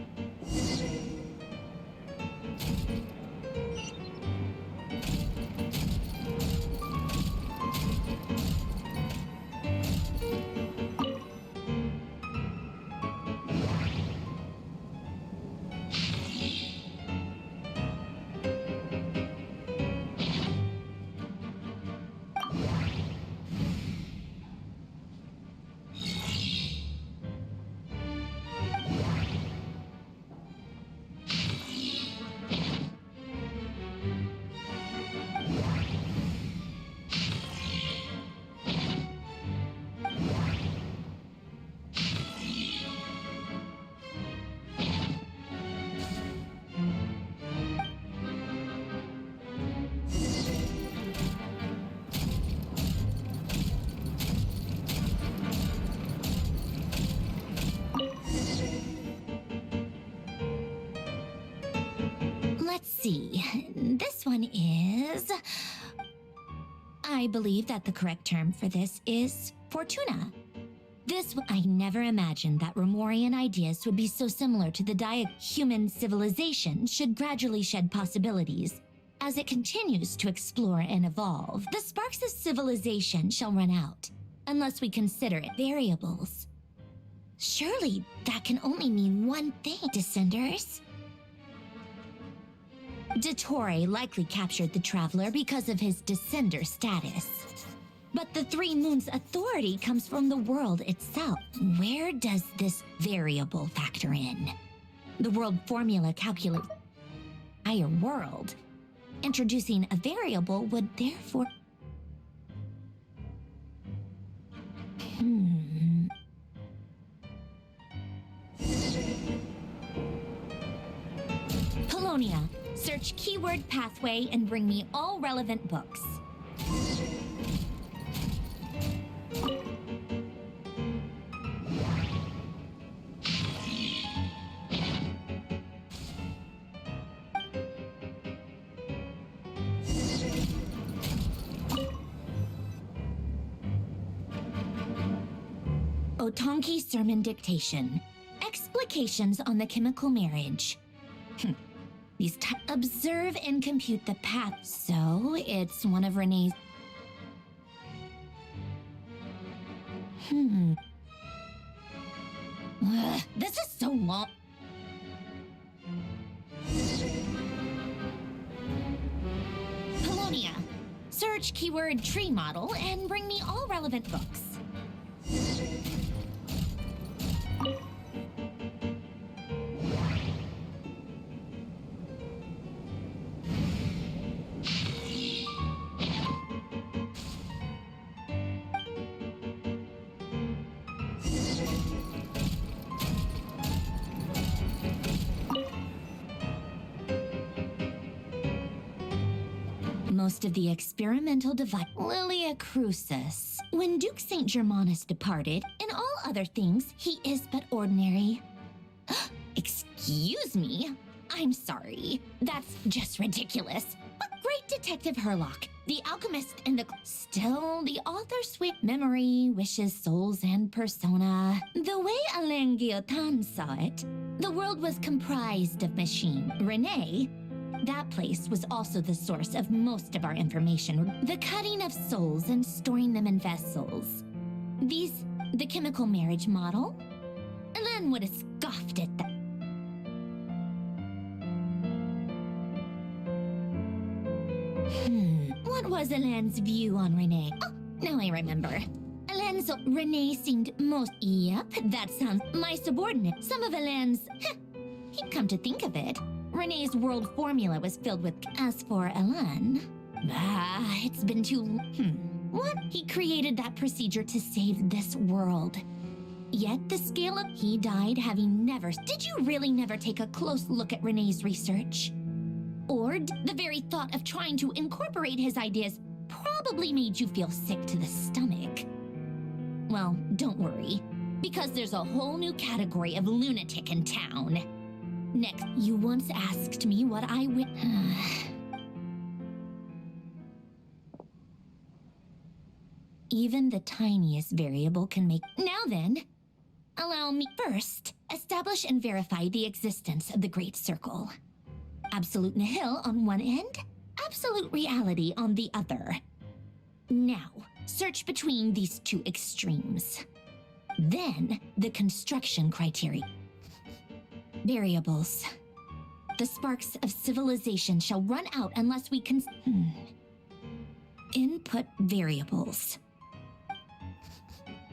Speaker 2: Let's see. This one is... I believe that the correct term for this is Fortuna. I never imagined that Remorian ideas would be so similar to the human civilization should gradually shed possibilities. As it continues to explore and evolve, the sparks of civilization shall run out, unless we consider it variables. Surely that can only mean one thing, Descenders. Dottore likely captured the Traveler because of his Descender status. But the Three Moons' authority comes from the world itself. Where does this variable factor in? The world formula calculates the entire world. Introducing a variable would therefore... Polonia. Search keyword pathway and bring me all relevant books. Otonki Sermon Dictation. Explications on the chemical marriage. Observe and compute the path. So, it's one of Renee's... This is so long. Polonia. Search keyword tree model and bring me all relevant books. Most of the experimental device, Lilia Crucis. When Duke St. Germanus departed, in all other things, he is but ordinary. Excuse me? I'm sorry. That's just ridiculous. But great Detective Herlock, the alchemist and the... Still, the author's sweet memory, wishes, souls, and persona. The way Alain Guillotin saw it, the world was comprised of machine. Renee... That place was also the source of most of our information. The cutting of souls and storing them in vessels. The chemical marriage model? Alain would have scoffed at that. What was Alain's view on Renee? Oh, now I remember. Renee seemed most... Yep, that sounds... My subordinate. Some of Alain's... He'd come to think of it. Renee's world formula was filled with... As for Alain... It's been too... What? He created that procedure to save this world. Yet the scale of... He died having never... Did you really never take a close look at Renee's research? Or the very thought of trying to incorporate his ideas probably made you feel sick to the stomach. Well, don't worry, because there's a whole new category of lunatic in town. Next, you once asked me what I would... Even the tiniest variable can make... Now then, allow me first, establish and verify the existence of the Great Circle. Absolute nihil on one end, absolute reality on the other. Now, search between these two extremes. Then, the construction criteria. Variables. The sparks of civilization shall run out unless we can... Input variables.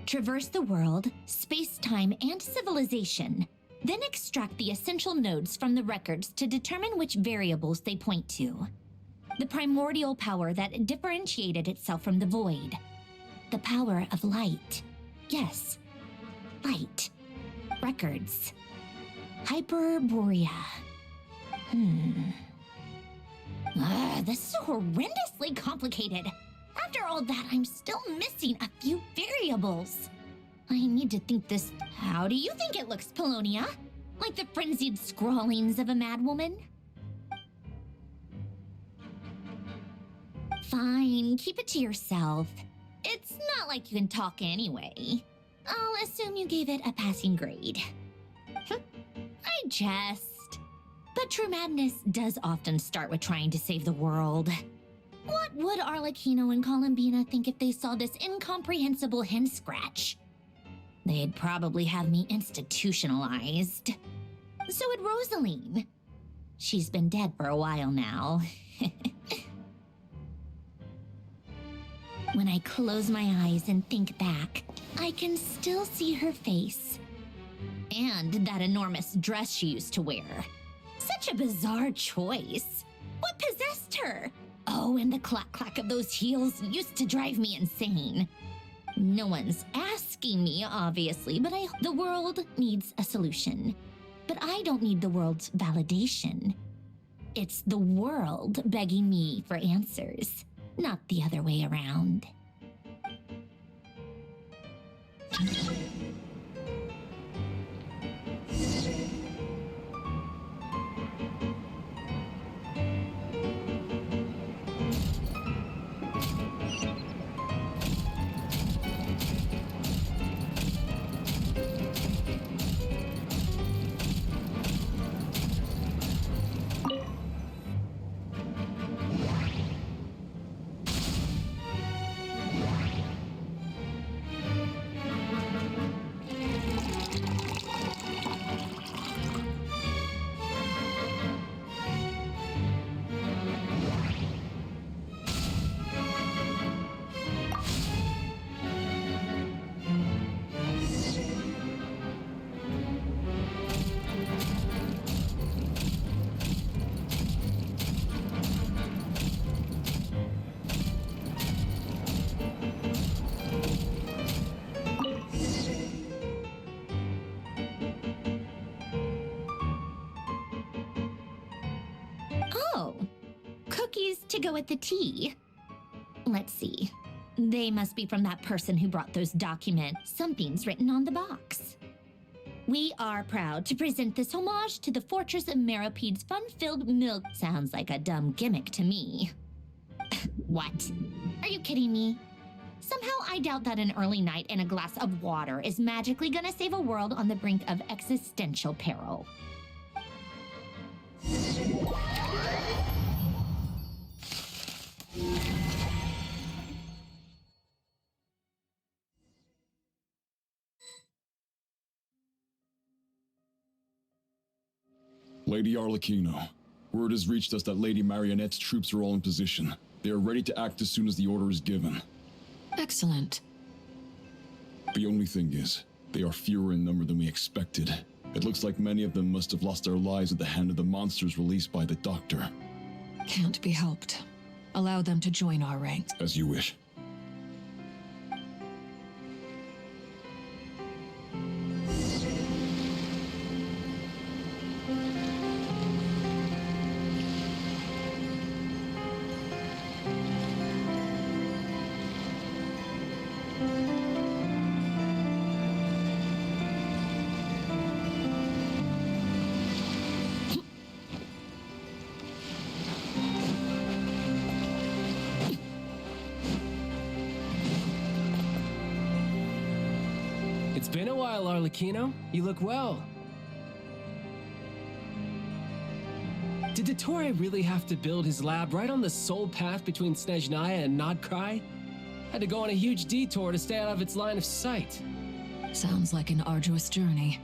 Speaker 2: Traverse the world, space-time, and civilization. Then extract the essential nodes from the records to determine which variables they point to. The primordial power that differentiated itself from the void. The power of light. Yes, light. Records. Hyperborea. This is horrendously complicated. After all that, I'm still missing a few variables. I need to think this... How do you think it looks, Polonia? Like the frenzied scrawlings of a madwoman? Fine, keep it to yourself. It's not like you can talk anyway. I'll assume you gave it a passing grade. I jest. But true madness does often start with trying to save the world. What would Arlecchino and Columbina think if they saw this incomprehensible hen scratch? They'd probably have me institutionalized. So would Rosaline. She's been dead for a while now. When I close my eyes and think back, I can still see her face. And that enormous dress she used to wear. Such a bizarre choice. What possessed her? Oh, and the clack-clack of those heels used to drive me insane. No one's asking me, obviously, but the world needs a solution. But I don't need the world's validation. It's the world begging me for answers, not the other way around. To go with the tea. Let's see. They must be from that person who brought those documents. Something's written on the box. We are proud to present this homage to the Fortress of Meropede's fun-filled milk. Sounds like a dumb gimmick to me. What? Are you kidding me? Somehow I doubt that an early night in a glass of water is magically gonna save a world on the brink of existential peril.
Speaker 9: Lady Arlecchino, word has reached us that Lady Marionette's troops are all in position. They are ready to act as soon as the order is given.
Speaker 3: Excellent.
Speaker 9: The only thing is, they are fewer in number than we expected. It looks like many of them must have lost their lives at the hand of the monsters released by the Doctor.
Speaker 3: Can't be helped. Allow them to join our ranks.
Speaker 9: As you wish.
Speaker 11: It's been a while, Arlecchino. You look well. Did Dottore really have to build his lab right on the sole path between Snezhnaya and Krai? Had to go on a huge detour to stay out of its line of sight.
Speaker 3: Sounds like an arduous journey.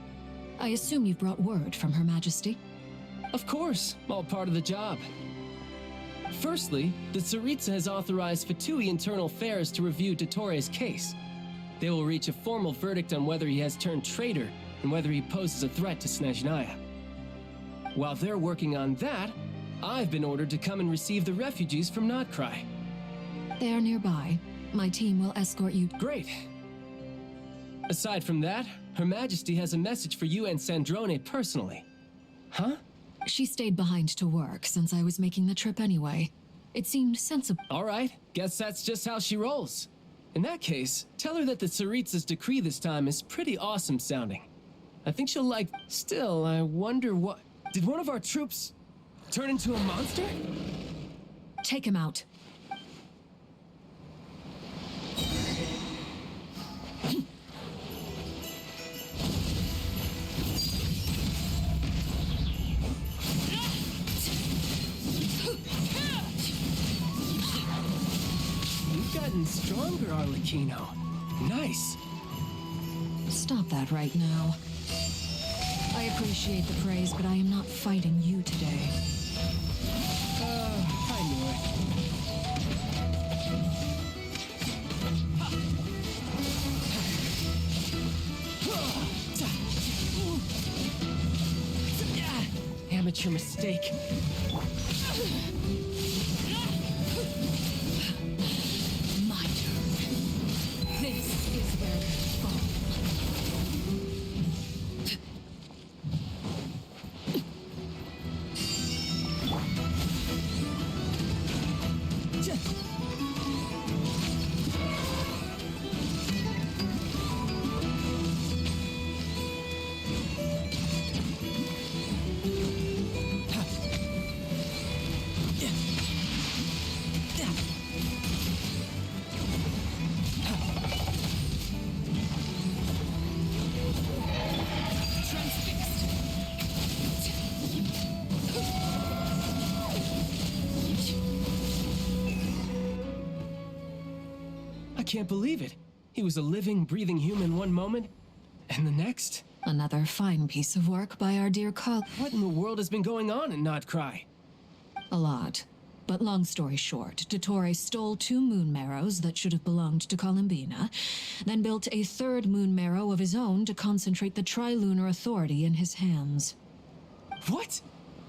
Speaker 3: I assume you've brought word from Her Majesty?
Speaker 11: Of course, all part of the job. Firstly, the Tsaritsa has authorized Fatui Internal Affairs to review Dottore's case. They will reach a formal verdict on whether he has turned traitor and whether he poses a threat to Snezhnaya. While they're working on that, I've been ordered to come and receive the refugees from Krai.
Speaker 3: They are nearby. My team will escort you.
Speaker 11: Great. Aside from that, Her Majesty has a message for you and Sandrone personally. Huh?
Speaker 3: She stayed behind to work since I was making the trip anyway. It seemed sensible.
Speaker 11: All right, guess that's just how she rolls. In that case, tell her that the Tsaritsa's decree this time is pretty awesome sounding. I think she'll like... Still, I wonder what... Did one of our troops turn into a monster?
Speaker 3: Take him out.
Speaker 11: You've gotten stronger, Arlecchino. Nice.
Speaker 3: Stop that right now. I appreciate the praise, but I am not fighting you today.
Speaker 11: I knew it. Amateur mistake.
Speaker 3: My turn. This is where you fall.
Speaker 11: I can't believe it. He was a living, breathing human one moment, and the next...
Speaker 3: Another fine piece of work by our dear colleague.
Speaker 11: What in the world has been going on in Krai?
Speaker 3: A lot. But long story short, Dottore stole 2 moon marrows that should have belonged to Columbina, then built a 3rd moon marrow of his own to concentrate the Tri-Lunar Authority in his hands.
Speaker 11: What?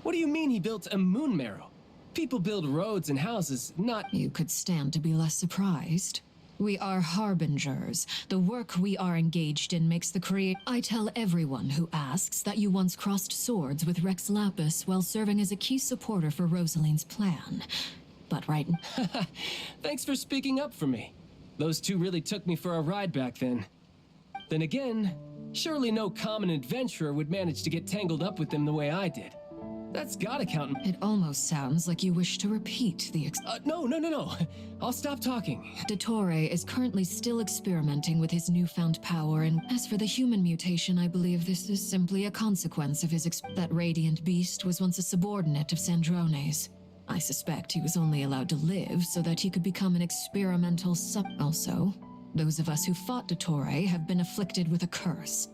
Speaker 11: What do you mean he built a moon marrow? People build roads and houses, not...
Speaker 3: You could stand to be less surprised. We are harbingers. The work we are engaged in makes the create. I tell everyone who asks that you once crossed swords with Rex Lapis while serving as a key supporter for Rosaline's plan. But right...
Speaker 11: Thanks for speaking up for me. Those 2 really took me for a ride back then. Then again, surely no common adventurer would manage to get tangled up with them the way I did. That's gotta count.
Speaker 3: It almost sounds like you wish to repeat the
Speaker 11: No. I'll stop talking.
Speaker 3: Dottore is currently still experimenting with his newfound power, and as for the human mutation, I believe this is simply a consequence of his that radiant beast was once a subordinate of Sandrone's. I suspect he was only allowed to live so that he could become an experimental Also, those of us who fought Dottore have been afflicted with a curse.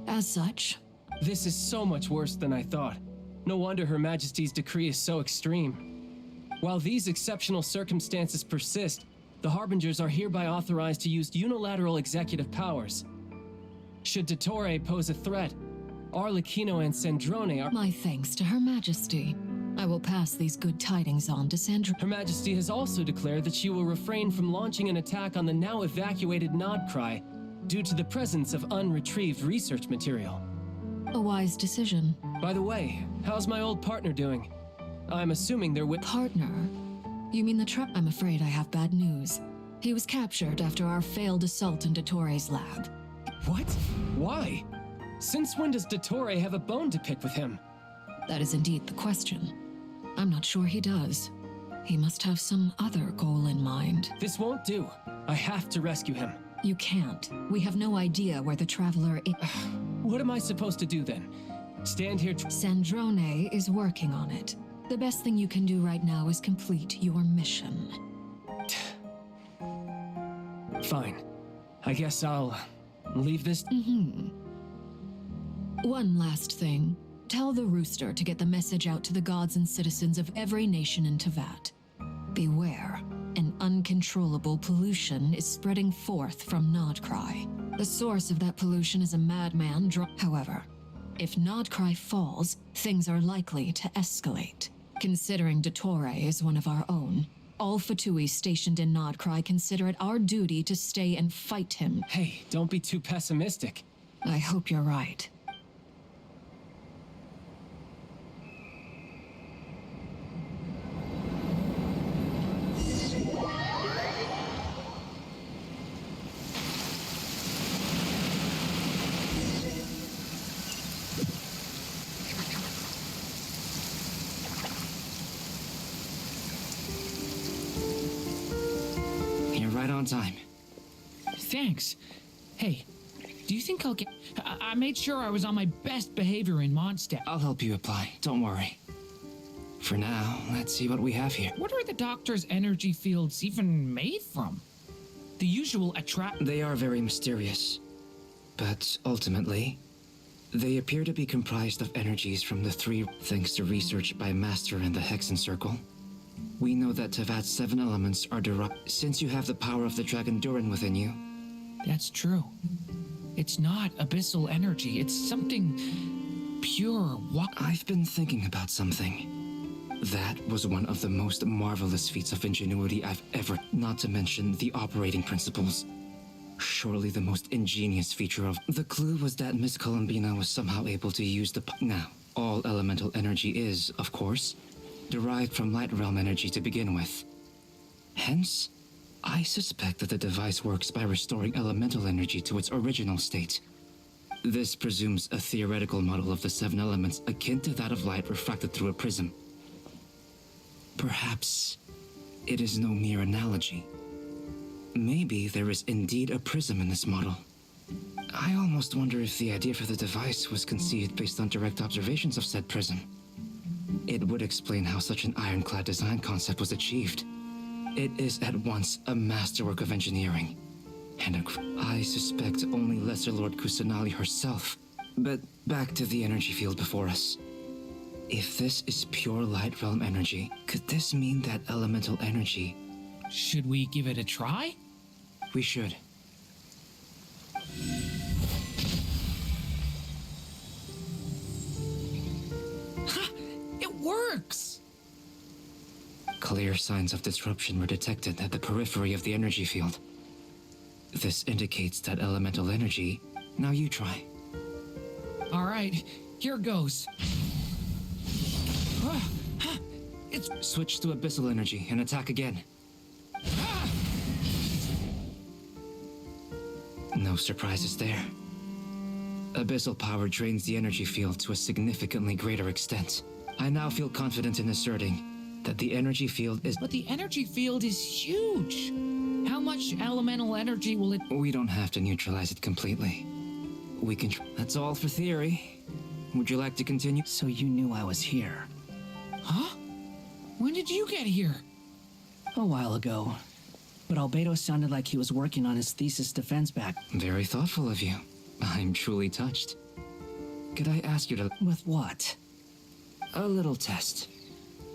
Speaker 3: As such...
Speaker 11: This is so much worse than I thought. No wonder Her Majesty's decree is so extreme. While these exceptional circumstances persist, the Harbingers are hereby authorized to use unilateral executive powers. Should Dottore pose a threat, Arlecchino and Sandrone are—
Speaker 3: My thanks to Her Majesty. I will pass these good tidings on to Sandra.
Speaker 11: Her Majesty has also declared that she will refrain from launching an attack on the now evacuated Nod Krai due to the presence of unretrieved research material.
Speaker 3: A wise decision.
Speaker 11: By the way, how's my old partner doing? I'm assuming they're with—
Speaker 3: Partner? You mean the trap? I'm afraid I have bad news. He was captured after our failed assault into Torre's lab.
Speaker 11: What? Why? Since when does Dottore have a bone to pick with him?
Speaker 3: That is indeed the question. I'm not sure he does. He must have some other goal in mind.
Speaker 11: This won't do. I have to rescue him.
Speaker 3: You can't. We have no idea where the Traveler is.
Speaker 11: What am I supposed to do then? Stand here—
Speaker 3: Sandrone is working on it. The best thing you can do right now is complete your mission.
Speaker 11: Fine. I guess I'll leave this—
Speaker 3: One last thing. Tell the Rooster to get the message out to the gods and citizens of every nation in Tevat. Beware. An uncontrollable pollution is spreading forth from Nod Krai. The source of that pollution is a madman. However, if Nod Krai falls, things are likely to escalate. Considering Dottore is one of our own, all Fatui stationed in Nod Krai consider it our duty to stay and fight him.
Speaker 11: Hey, don't be too pessimistic.
Speaker 3: I hope you're right.
Speaker 21: On time.
Speaker 15: Thanks. Hey, do you think I'll get— I made sure I was on my best behavior in Mondstadt.
Speaker 21: I'll help you apply. Don't worry. For now, let's see what we have here.
Speaker 15: What are the doctor's energy fields even made from? The usual attract—
Speaker 21: They are very mysterious. But ultimately, they appear to be comprised of energies from the three— Thanks to research by Master and the Hexen Circle, we know that Tevat's 7 elements are derived— Since you have the power of the Dragon Durin within you.
Speaker 15: That's true. It's not abyssal energy. It's something pure.
Speaker 21: I've been thinking about something. That was one of the most marvelous feats of ingenuity I've ever— Not to mention the operating principles. Surely the most ingenious feature of— The clue was that Miss Columbina was somehow able to use the— Now, all elemental energy is, of course, derived from light realm energy to begin with. Hence, I suspect that the device works by restoring elemental energy to its original state. This presumes a theoretical model of the 7 elements akin to that of light refracted through a prism. Perhaps it is no mere analogy. Maybe there is indeed a prism in this model. I almost wonder if the idea for the device was conceived based on direct observations of said prism. It would explain how such an ironclad design concept was achieved. It is at once a masterwork of engineering, and I suspect only Lesser Lord Kusanali herself. But back to the energy field before us. If this is pure light realm energy, could this mean that elemental energy—
Speaker 15: Should we give it a try?
Speaker 21: We should.
Speaker 15: It works!
Speaker 21: Clear signs of disruption were detected at the periphery of the energy field. This indicates that elemental energy— Now you try.
Speaker 15: All right, here goes. It's—
Speaker 21: Switch to abyssal energy and attack again. No surprises there. Abyssal power drains the energy field to a significantly greater extent. I now feel confident in asserting that the energy field is—
Speaker 15: But the energy field is huge. How much elemental energy will it—
Speaker 21: We don't have to neutralize it completely. We can— That's all for theory. Would you like to continue?
Speaker 5: So you knew I was here.
Speaker 15: Huh? When did you get here?
Speaker 5: A while ago. But Albedo sounded like he was working on his thesis defense back.
Speaker 21: Very thoughtful of you. I'm truly touched. Could I ask you to—
Speaker 5: With what?
Speaker 21: A little test.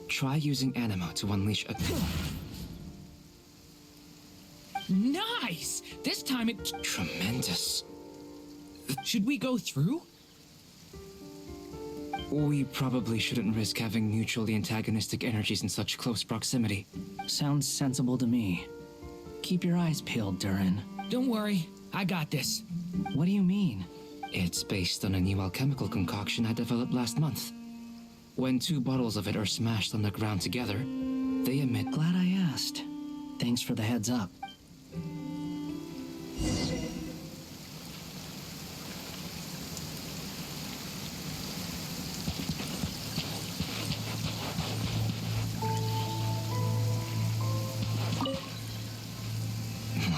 Speaker 21: Try using Animo to unleash a—
Speaker 15: Nice! This time it—
Speaker 21: Tremendous.
Speaker 15: Should we go through?
Speaker 21: We probably shouldn't risk having mutually antagonistic energies in such close proximity.
Speaker 5: Sounds sensible to me. Keep your eyes peeled, Durin.
Speaker 15: Don't worry, I got this.
Speaker 5: What do you mean?
Speaker 21: It's based on a new alchemical concoction I developed last month. When 2 bottles of it are smashed on the ground together, they emit...
Speaker 5: Glad I asked. Thanks for the heads up.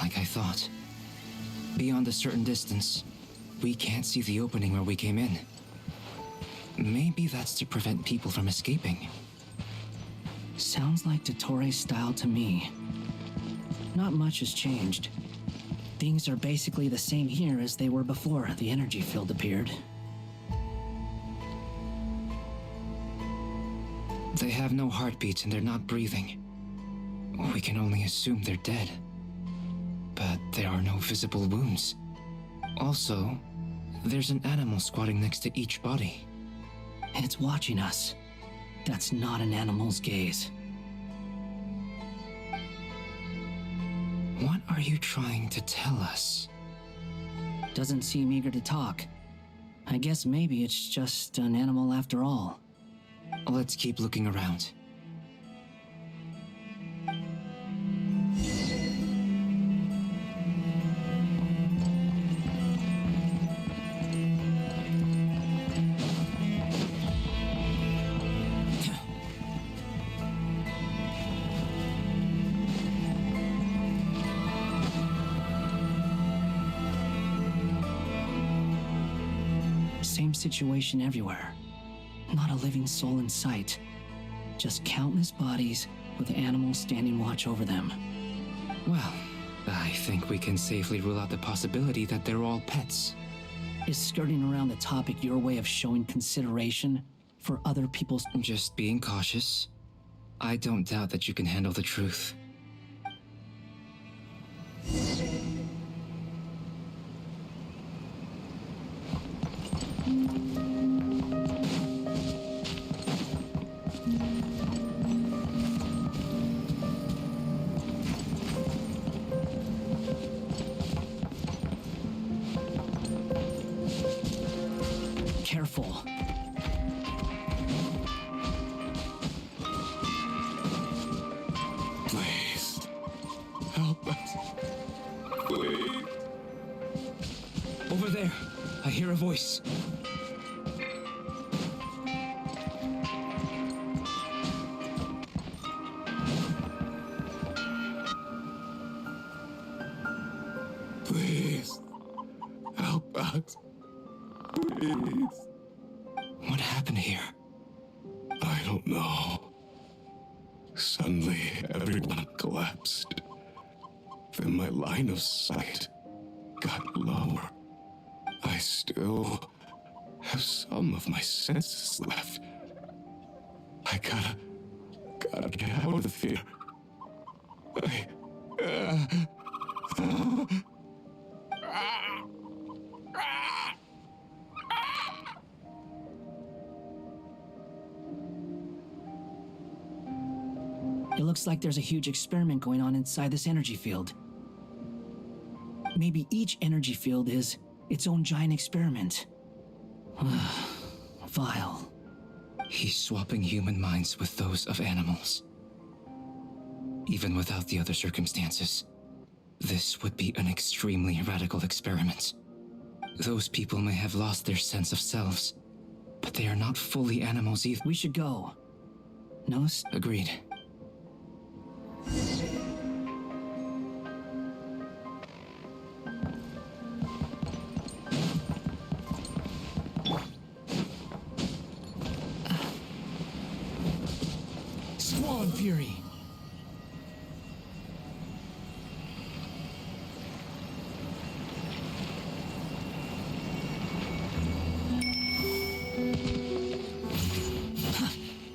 Speaker 21: Like I thought. Beyond a certain distance, we can't see the opening where we came in. Maybe that's to prevent people from escaping.
Speaker 5: Sounds like Dottore style to me. Not much has changed. Things are basically the same here as they were before the energy field appeared.
Speaker 21: They have no heartbeats and they're not breathing. We can only assume they're dead. But there are no visible wounds. Also, there's an animal squatting next to each body.
Speaker 5: It's watching us. That's not an animal's gaze.
Speaker 21: What are you trying to tell us?
Speaker 5: Doesn't seem eager to talk. I guess maybe it's just an animal after all.
Speaker 21: Let's keep looking around.
Speaker 5: Same situation everywhere. Not a living soul in sight. Just countless bodies with animals standing watch over them.
Speaker 21: Well, I think we can safely rule out the possibility that they're all pets.
Speaker 5: Is skirting around the topic your way of showing consideration for other people's...
Speaker 21: Just being cautious. I don't doubt that you can handle the truth.
Speaker 5: Careful.
Speaker 9: Please, help us. Please.
Speaker 21: Over there, I hear a voice.
Speaker 9: Please, help us. Please.
Speaker 21: What happened here?
Speaker 9: I don't know. Suddenly, everyone collapsed. Then my line of sight got lower. I still have some of my senses left. I gotta get out of here.
Speaker 5: It looks like there's a huge experiment going on inside this energy field. Maybe each energy field is its own giant experiment. Vile.
Speaker 21: He's swapping human minds with those of animals. Even without the other circumstances, this would be an extremely radical experiment. Those people may have lost their sense of selves, but they are not fully animals either.
Speaker 5: We should go. No?
Speaker 21: Agreed.
Speaker 15: Squall Fury.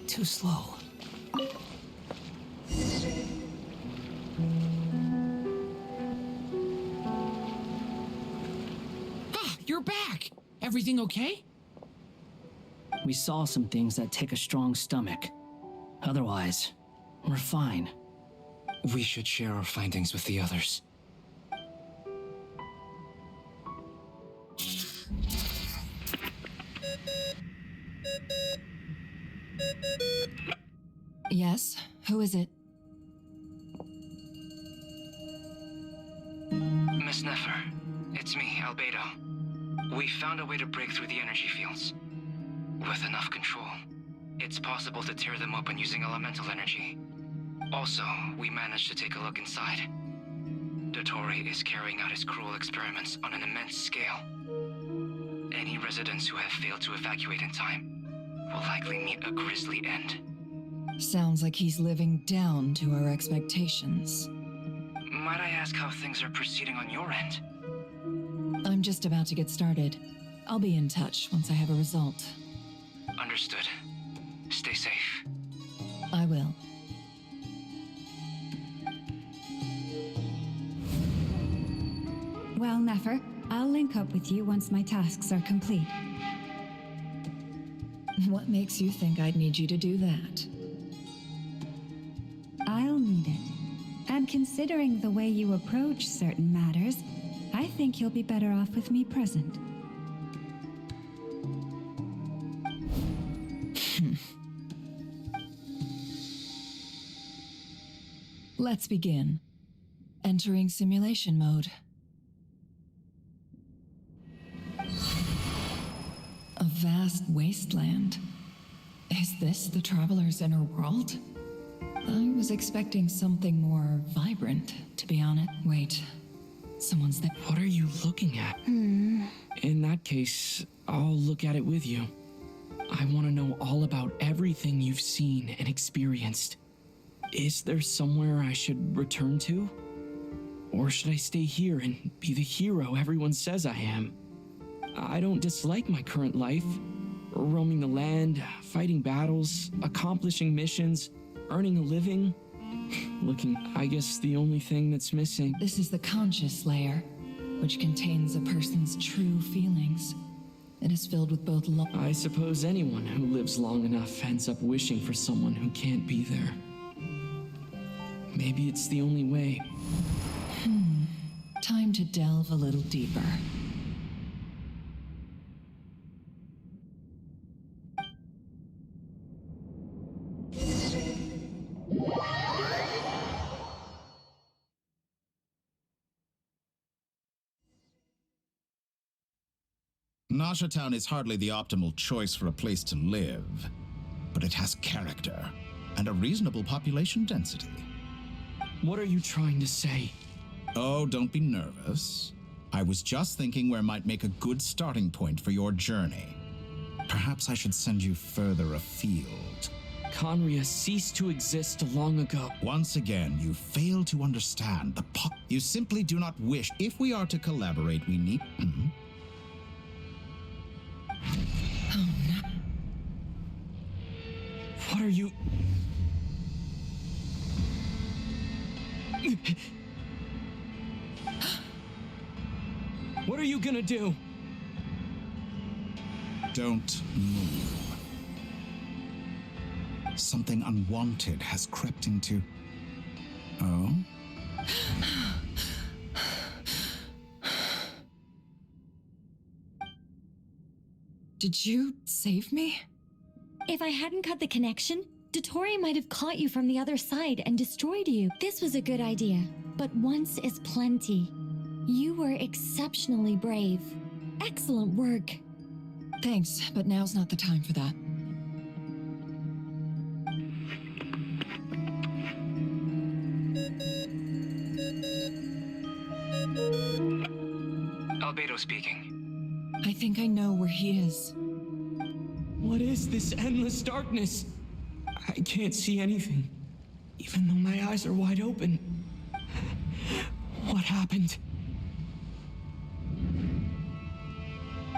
Speaker 5: Too slow.
Speaker 15: Ah, you're back. Everything okay?
Speaker 5: We saw some things that take a strong stomach. Otherwise, we're fine.
Speaker 21: We should share our findings with the others.
Speaker 7: Yes? Who is it?
Speaker 21: Miss Nefer, it's me, Albedo. We found a way to break through the energy fields. With enough control, it's possible to tear them open using elemental energy. Also, we managed to take a look inside. Dottore is carrying out his cruel experiments on an immense scale. Any residents who have failed to evacuate in time will likely meet a grisly end.
Speaker 7: Sounds like he's living down to our expectations.
Speaker 21: Might I ask how things are proceeding on your end?
Speaker 7: I'm just about to get started. I'll be in touch once I have a result.
Speaker 21: Understood. Stay safe.
Speaker 7: I will.
Speaker 6: Well, Nefer, I'll link up with you once my tasks are complete.
Speaker 7: What makes you think I'd need you to do that?
Speaker 6: I'll need it. And considering the way you approach certain matters, I think you'll be better off with me present.
Speaker 7: Let's begin. Entering simulation mode. A vast wasteland. Is this the Traveler's inner world? I was expecting something more vibrant, to be honest. Wait, someone's there.
Speaker 10: What are you looking at? In that case, I'll look at it with you. I want to know all about everything you've seen and experienced. Is there somewhere I should return to? Or should I stay here and be the hero everyone says I am? I don't dislike my current life. Roaming the land, fighting battles, accomplishing missions, earning a living. Looking, I guess the only thing that's missing.
Speaker 7: This is the conscious layer, which contains a person's true feelings. It is filled with both love.
Speaker 10: I suppose anyone who lives long enough ends up wishing for someone who can't be there. Maybe it's the only way.
Speaker 7: Time to delve a little deeper.
Speaker 1: Nasha Town is hardly the optimal choice for a place to live, but it has character and a reasonable population density.
Speaker 10: What are you trying to say?
Speaker 1: Oh, don't be nervous. I was just thinking where might make a good starting point for your journey. Perhaps I should send you further afield.
Speaker 10: Conria ceased to exist long ago.
Speaker 1: Once again, you fail to understand the You simply do not wish. If we are to collaborate, we need...
Speaker 7: Oh, no.
Speaker 10: What are you... What are you gonna do?
Speaker 1: Don't move. Something unwanted has crept into... Oh?
Speaker 7: Did you save me?
Speaker 20: If I hadn't cut the connection, Dottore might have caught you from the other side and destroyed you. This was a good idea, but once is plenty. You were exceptionally brave. Excellent work.
Speaker 7: Thanks, but now's not the time for that.
Speaker 21: Albedo speaking.
Speaker 7: I think I know where he is.
Speaker 10: What is this endless darkness? I can't see anything, even though my eyes are wide open. What happened?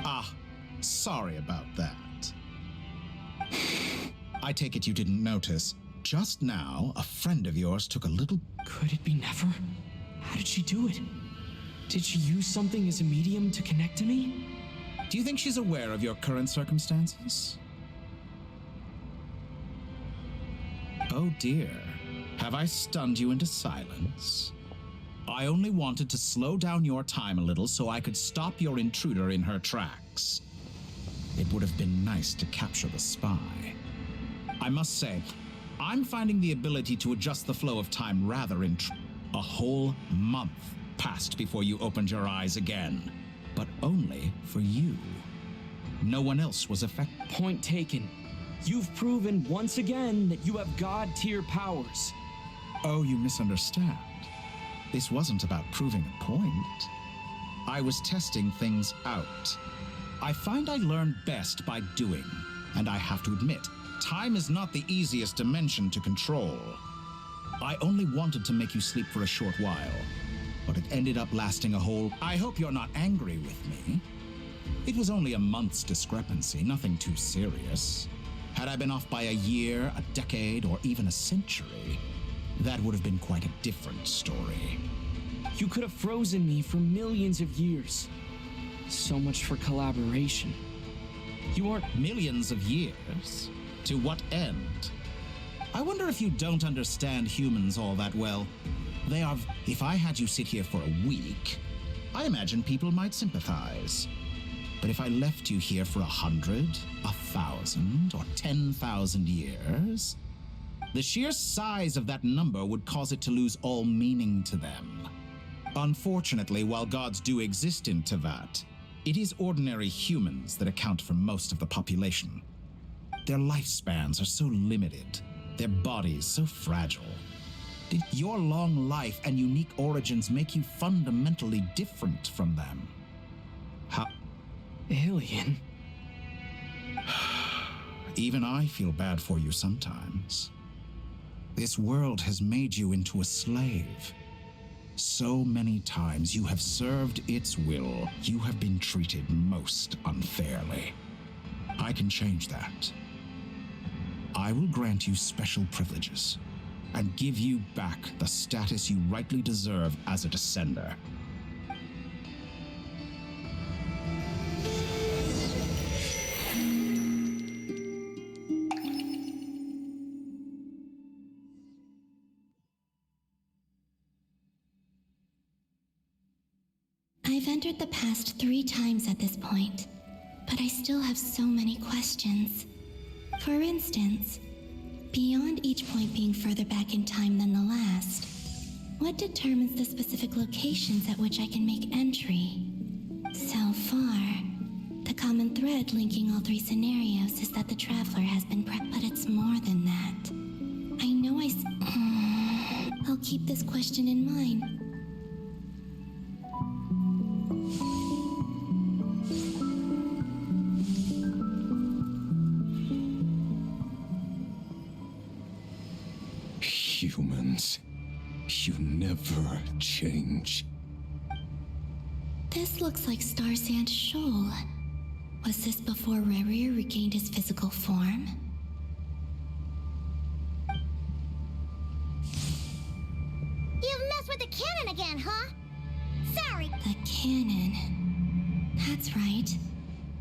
Speaker 1: Ah, sorry about that. I take it you didn't notice. Just now, a friend of yours took a little...
Speaker 10: Could it be Nefer? How did she do it? Did she use something as a medium to connect to me?
Speaker 1: Do you think she's aware of your current circumstances? Oh dear. Have I stunned you into silence? I only wanted to slow down your time a little so I could stop your intruder in her tracks. It would have been nice to capture the spy. I must say, I'm finding the ability to adjust the flow of time rather A whole month passed before you opened your eyes again, but only for you. No one else was affected.
Speaker 10: Point taken. You've proven once again that you have God-tier powers.
Speaker 1: Oh, you misunderstand. This wasn't about proving a point. I was testing things out. I find I learn best by doing, and I have to admit, time is not the easiest dimension to control. I only wanted to make you sleep for a short while, but it ended up lasting a whole... I hope you're not angry with me. It was only a month's discrepancy, nothing too serious. Had I been off by a year, a decade, or even a century, that would have been quite a different story.
Speaker 10: You could have frozen me for millions of years. So much for collaboration.
Speaker 1: You weren't millions of years? To what end? I wonder if you don't understand humans all that well. They are... If I had you sit here for a week, I imagine people might sympathize. But if I left you here for 100, 1,000, or 10,000 years, the sheer size of that number would cause it to lose all meaning to them. Unfortunately, while gods do exist in Tevat, it is ordinary humans that account for most of the population. Their lifespans are so limited, their bodies so fragile. Did your long life and unique origins make you fundamentally different from them? How?
Speaker 10: Alien?
Speaker 1: Even I feel bad for you sometimes. This world has made you into a slave. So many times you have served its will. You have been treated most unfairly. I can change that. I will grant you special privileges and give you back the status you rightly deserve as a descender.
Speaker 16: I've entered the past 3 times at this point, but I still have so many questions. For instance, beyond each point being further back in time than the last, what determines the specific locations at which I can make entry? So far, the common thread linking all 3 scenarios is that the traveler has been prepped, but it's more than that. I know I'll keep this question in mind.
Speaker 9: Humans, you never change.
Speaker 16: This looks like Star Sand Shoal. Was this before Rerir regained his physical form?
Speaker 12: You've messed with the cannon again, huh? Sorry.
Speaker 16: The cannon. That's right.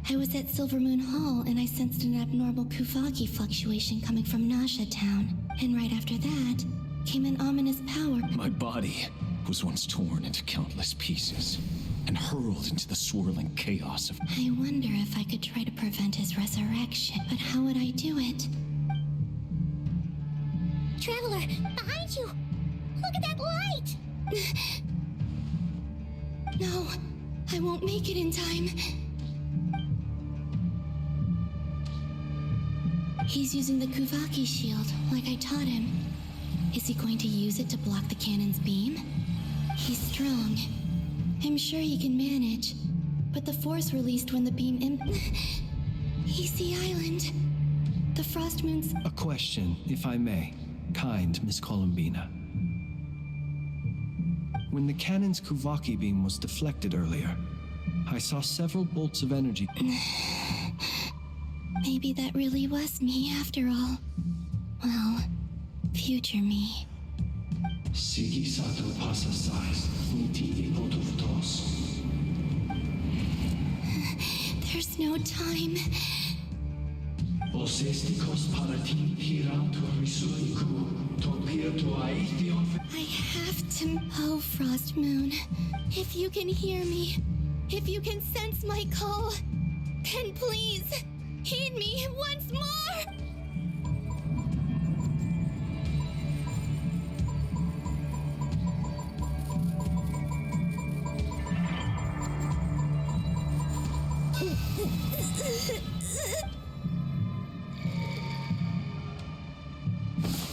Speaker 16: I was at Silver Moon Hall and I sensed an abnormal Kuvaki fluctuation coming from Nasha Town. And right after that, came an ominous power.
Speaker 9: My body was once torn into countless pieces and hurled into the swirling chaos of...
Speaker 16: I wonder if I could try to prevent his resurrection, but how would I do it?
Speaker 12: Traveler, behind you! Look at that light!
Speaker 16: No, I won't make it in time. He's using the Kuvaki shield, like I taught him. Is he going to use it to block the cannon's beam? He's strong. I'm sure he can manage. But the force released when the beam He's the island. The frost moon's...
Speaker 4: A question, if I may. Kind Miss Columbina. When the cannon's Kuvaki beam was deflected earlier, I saw several bolts of energy...
Speaker 16: Maybe that really was me after all. Well, future me. There's no time. I have to. Oh, Frost Moon. If you can hear me, if you can sense my call, then please, heed me once more!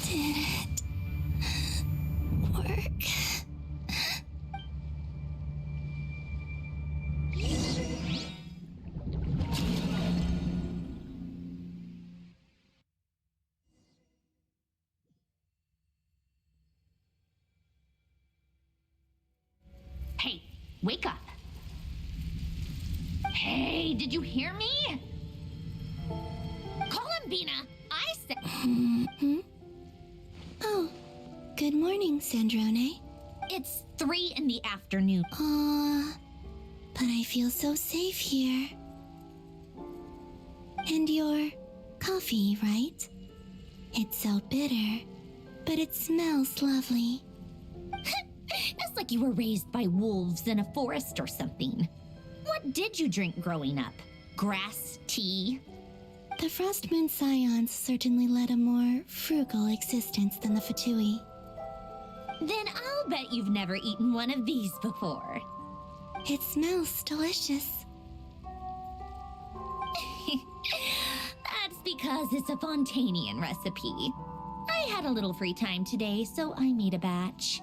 Speaker 16: Did it work?
Speaker 2: Hey, wake up. Hey, did you hear me? Columbina, I said.
Speaker 16: Oh, good morning, Sandrone.
Speaker 2: It's 3 in the afternoon.
Speaker 16: But I feel so safe here. And your coffee, right? It's so bitter, but it smells lovely.
Speaker 2: It's like you were raised by wolves in a forest or something. What did you drink growing up? Grass tea?
Speaker 16: The Frost Moon Scions certainly led a more frugal existence than the Fatui.
Speaker 2: Then I'll bet you've never eaten one of these before.
Speaker 16: It smells delicious.
Speaker 2: That's because it's a Fontanian recipe. I had a little free time today, so I made a batch.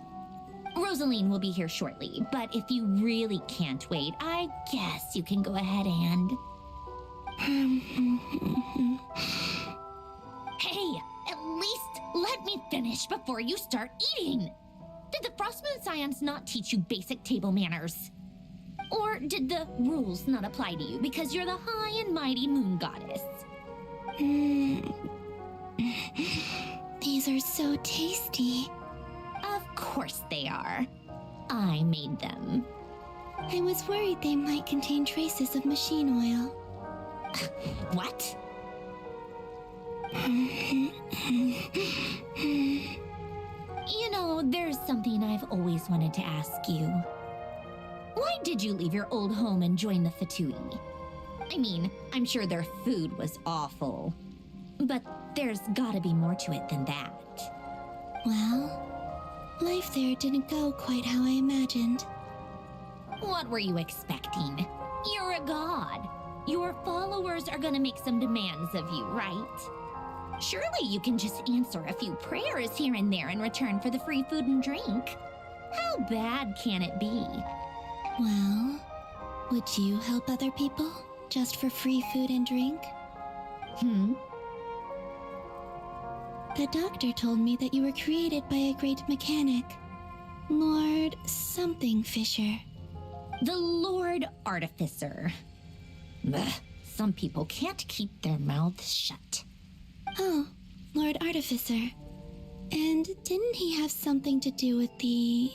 Speaker 2: Rosaline will be here shortly, but if you really can't wait, I guess you can go ahead and... Hey, at least let me finish before you start eating! Did the Frostmoon Scions not teach you basic table manners? Or did the rules not apply to you because you're the high and mighty moon goddess?
Speaker 16: These are so tasty.
Speaker 2: Of course they are. I made them.
Speaker 16: I was worried they might contain traces of machine oil.
Speaker 2: What? You know, there's something I've always wanted to ask you. Why did you leave your old home and join the Fatui? I mean, I'm sure their food was awful. But there's gotta be more to it than that.
Speaker 16: Well, life there didn't go quite how I imagined.
Speaker 2: What were you expecting? You're a god. Your followers are gonna make some demands of you, right? Surely you can just answer a few prayers here and there in return for the free food and drink. How bad can it be?
Speaker 16: Well, would you help other people just for free food and drink? The doctor told me that you were created by a great mechanic, Lord something Fisher.
Speaker 2: The Lord Artificer. Ugh, some people can't keep their mouths shut.
Speaker 16: Oh, Lord Artificer. And didn't he have something to do with the,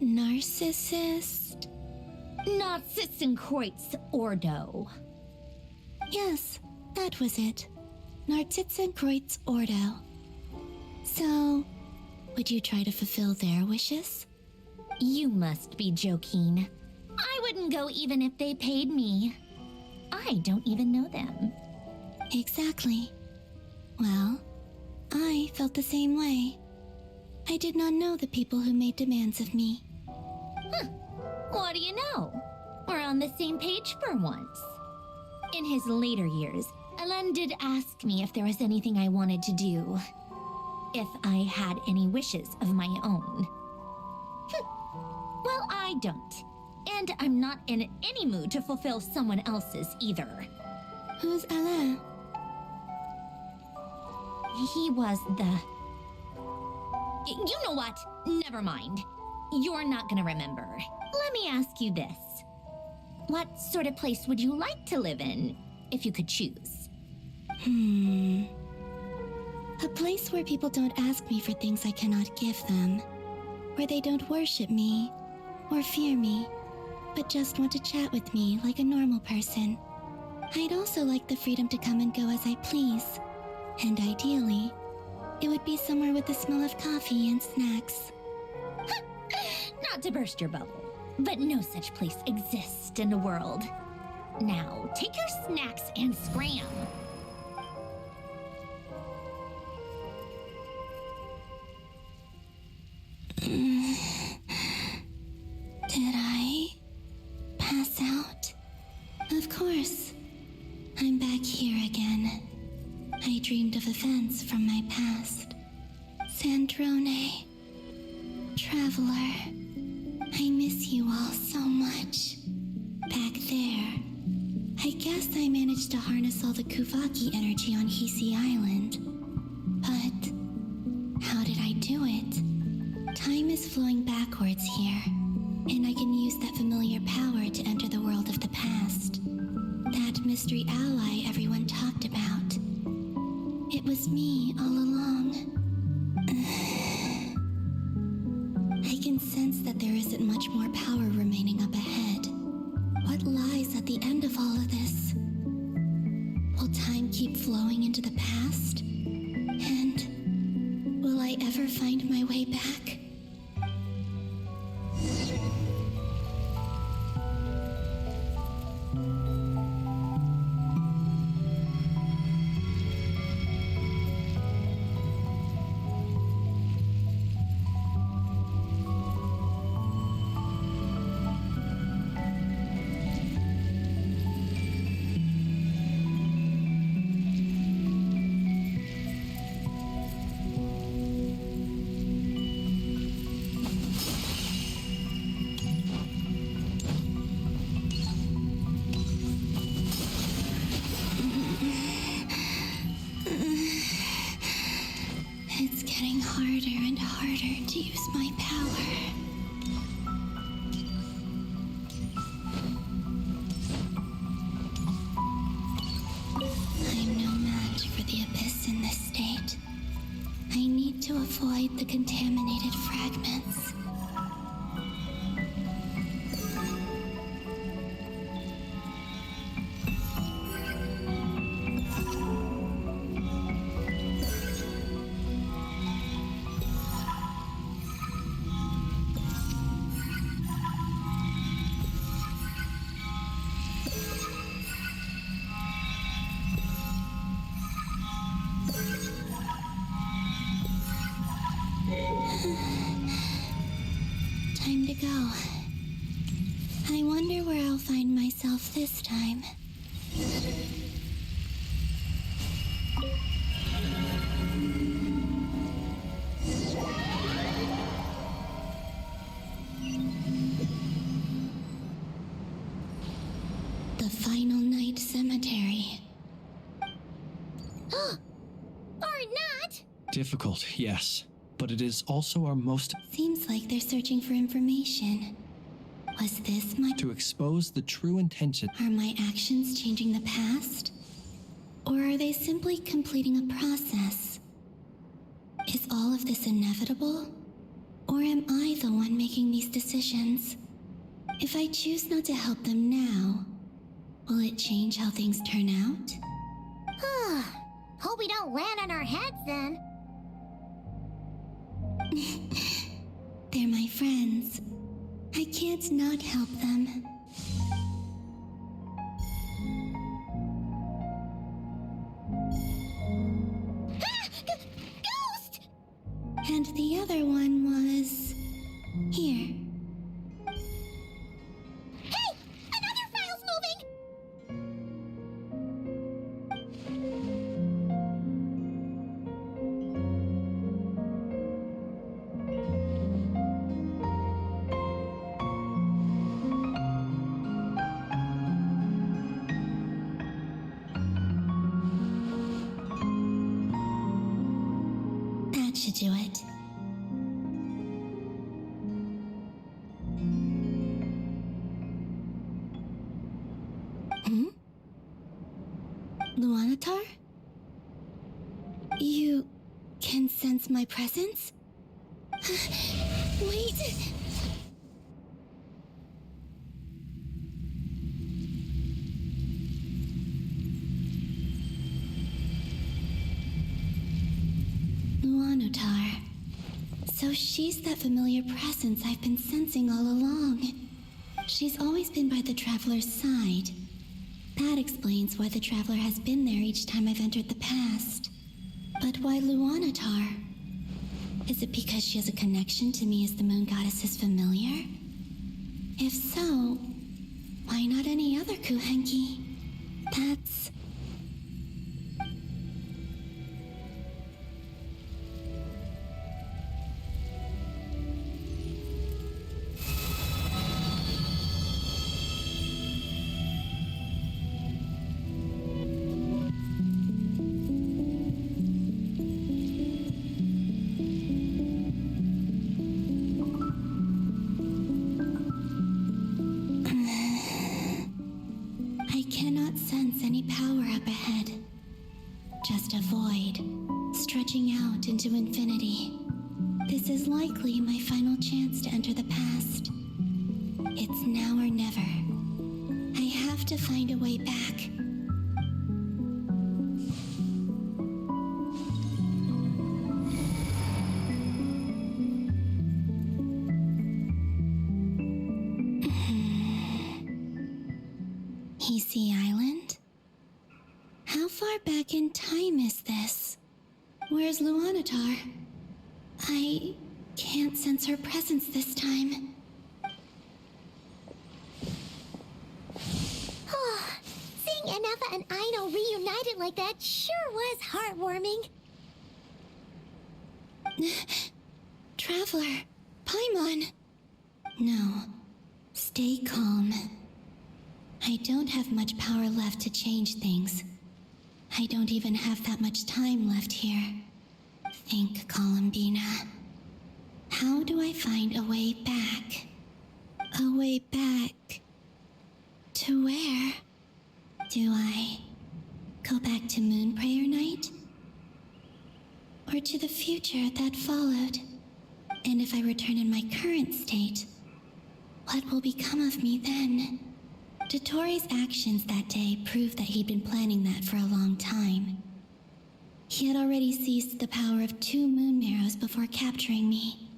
Speaker 16: narcissist?
Speaker 2: Narcissenkreuz Ordo.
Speaker 16: Yes, that was it. Narcissenkreuz Ordo. So, would you try to fulfill their wishes?
Speaker 2: You must be joking. I wouldn't go even if they paid me. I don't even know them.
Speaker 16: Exactly. Well, I felt the same way. I did not know the people who made demands of me.
Speaker 2: What do you know? We're on the same page for once. In his later years, Elen did ask me if there was anything I wanted to do. If I had any wishes of my own. Well, I don't. And I'm not in any mood to fulfill someone else's either.
Speaker 16: Who's Alain?
Speaker 2: He was the... You know what? Never mind. You're not gonna remember. Let me ask you this. What sort of place would you like to live in, if you could choose?
Speaker 16: A place where people don't ask me for things I cannot give them. Where they don't worship me, or fear me, but just want to chat with me like a normal person. I'd also like the freedom to come and go as I please. And ideally, it would be somewhere with the smell of coffee and snacks.
Speaker 2: Not to burst your bubble, but no such place exists in the world. Now, take your snacks and scram.
Speaker 16: Did I pass out? Of course. I'm back here again. I dreamed of events from my past. Sandrone. Traveler. I miss you all so much. Back there. I guess I managed to harness all the Kuvaki energy on Hisi Island. But how did I do it? Time is flowing backwards here, and I can use that familiar power to enter the world of the past. That mystery ally everyone talked about. It was me all along. I can sense that there isn't much more power remaining up ahead. What lies at the end of all of this? Will time keep flowing into the past? And will I ever find my way back? It's getting harder and harder to use my power. I'm no match for the Abyss in this state. I need to avoid the contaminated fragments. Time to go. I wonder where I'll find myself this time. The Final Night Cemetery.
Speaker 2: Or not!
Speaker 4: Difficult, yes. But it is also our most...
Speaker 16: Seems like they're searching for information. Was this my...
Speaker 4: To expose the true intention...
Speaker 16: Are my actions changing the past? Or are they simply completing a process? Is all of this inevitable? Or am I the one making these decisions? If I choose not to help them now, will it change how things turn out?
Speaker 12: Hope we don't land on our heads then.
Speaker 16: They're my friends. I can't not help them.
Speaker 12: Ghost!
Speaker 16: And the other one was... here.
Speaker 12: Hey! Another file's moving!
Speaker 16: That should do it. Luanatar? You can sense my presence? Wait! Luanatar. So she's that familiar presence I've been sensing all along. She's always been by the Traveler's side. That explains why the Traveler has been there each time I've entered the past. But why Luanatar? Is it because she has a connection to me as the Moon Goddess's familiar? If so, why not any other Kuhenki? That's... I cannot sense any power up ahead. Just a void, stretching out into infinity. This is likely my final chance to enter the past. It's now or never. I have to find a way back. Easy Island? How far back in time is this? Where's Luanatar? I can't sense her presence this time.
Speaker 12: Seeing Enefa and Aino reunited like that sure was heartwarming.
Speaker 16: Traveler, Paimon. No, stay calm. I don't have much power left to change things. I don't even have that much time left here. Think, Columbina. How do I find a way back? A way back... to where? Do I go back to Moonprayer Night? Or to the future that followed? And if I return in my current state, what will become of me then? Dottoro's actions that day proved that he'd been planning that for a long time. He had already seized the power of 2 moon marrows before capturing me.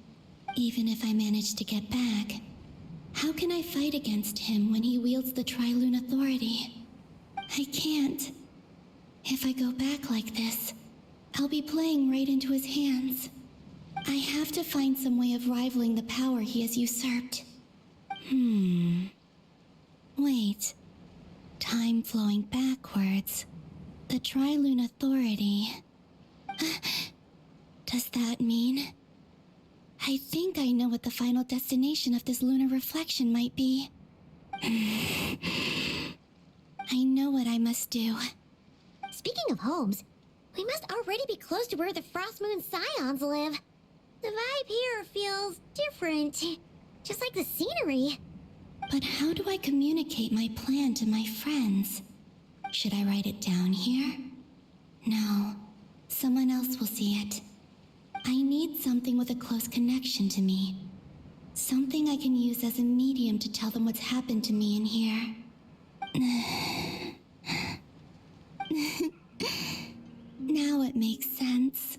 Speaker 16: Even if I managed to get back, how can I fight against him when he wields the Tri-Lune Authority? I can't. If I go back like this, I'll be playing right into his hands. I have to find some way of rivaling the power he has usurped. Wait. Time flowing backwards. The Tri-Lune Authority. Does that mean... I think I know what the final destination of this lunar reflection might be. I know what I must do.
Speaker 12: Speaking of homes, we must already be close to where the Frost Moon Scions live. The vibe here feels different, just like the scenery.
Speaker 16: But how do I communicate my plan to my friends? Should I write it down here? No, someone else will see it. I need something with a close connection to me. Something I can use as a medium to tell them what's happened to me in here. Now it makes sense.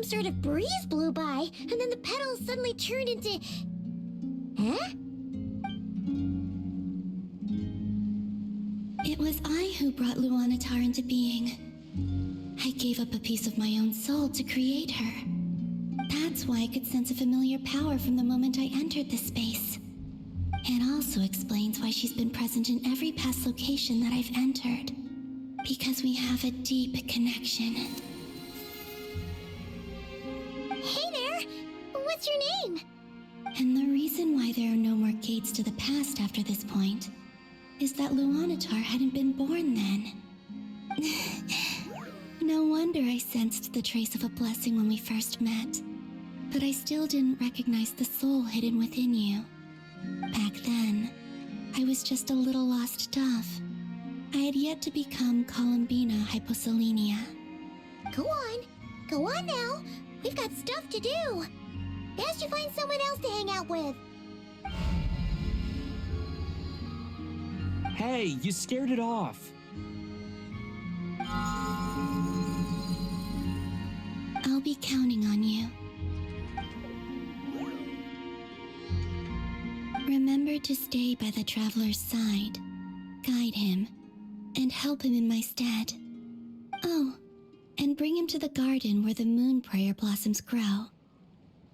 Speaker 12: Sort of breeze blew by, and then the petals suddenly turned into... Huh?
Speaker 16: It was I who brought Luanatar into being. I gave up a piece of my own soul to create her. That's why I could sense a familiar power from the moment I entered this space. It also explains why she's been present in every past location that I've entered. Because we have a deep connection.
Speaker 12: Hey there! What's your name?
Speaker 16: And the reason why there are no more gates to the past after this point is that Luanatar hadn't been born then. No wonder I sensed the trace of a blessing when we first met. But I still didn't recognize the soul hidden within you. Back then, I was just a little lost dove. I had yet to become Columbina Hyposelenia.
Speaker 12: Go on now. We've got stuff to do. Best you find someone else to hang out with.
Speaker 10: Hey, you scared it off.
Speaker 16: I'll be counting on you. Remember to stay by the traveler's side, guide him, and help him in my stead. Oh, and bring him to the garden where the moon prayer blossoms grow.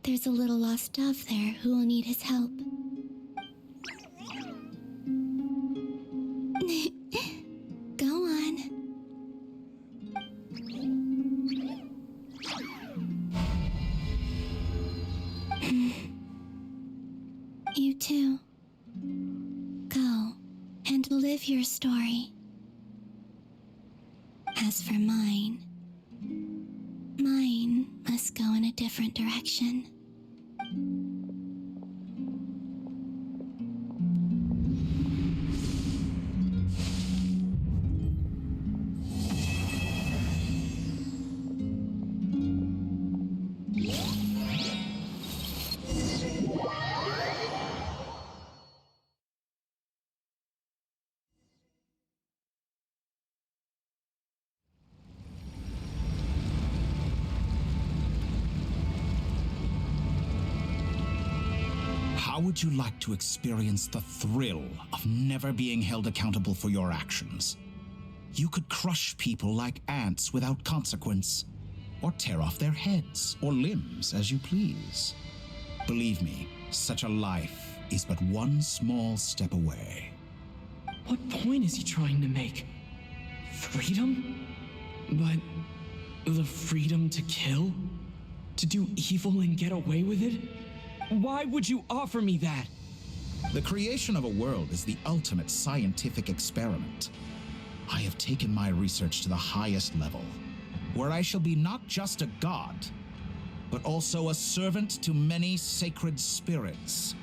Speaker 16: There's a little lost dove there who will need his help. Go on. You too. Go and live your story. As for mine must go in a different direction.
Speaker 1: How would you like to experience the thrill of never being held accountable for your actions? You could crush people like ants without consequence, or tear off their heads or limbs as you please. Believe me, such a life is but one small step away.
Speaker 10: What point is he trying to make? Freedom? But the freedom to kill? To do evil and get away with it? Why would you offer me that?
Speaker 1: The creation of a world is the ultimate scientific experiment. I have taken my research to the highest level, where I shall be not just a god, but also a servant to many sacred spirits.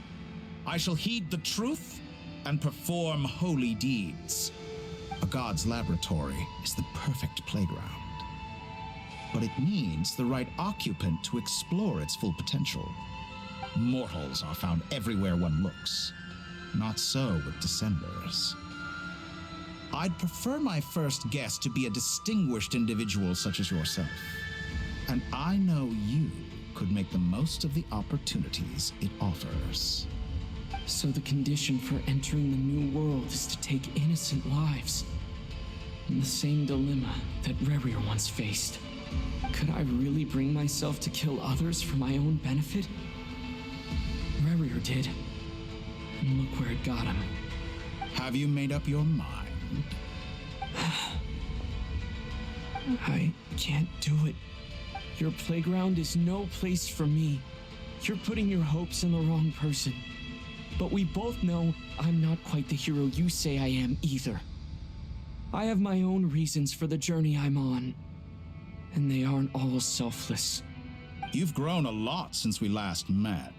Speaker 1: I shall heed the truth and perform holy deeds. A god's laboratory is the perfect playground, but it needs the right occupant to explore its full potential. Mortals are found everywhere one looks. Not so with Descenders. I'd prefer my first guest to be a distinguished individual such as yourself. And I know you could make the most of the opportunities it offers.
Speaker 10: So the condition for entering the new world is to take innocent lives. The same dilemma that Rerir once faced. Could I really bring myself to kill others for my own benefit? Rerir did. And look where it got him.
Speaker 1: Have you made up your mind?
Speaker 10: I can't do it. Your playground is no place for me. You're putting your hopes in the wrong person. But we both know I'm not quite the hero you say I am either. I have my own reasons for the journey I'm on. And they aren't all selfless.
Speaker 1: You've grown a lot since we last met.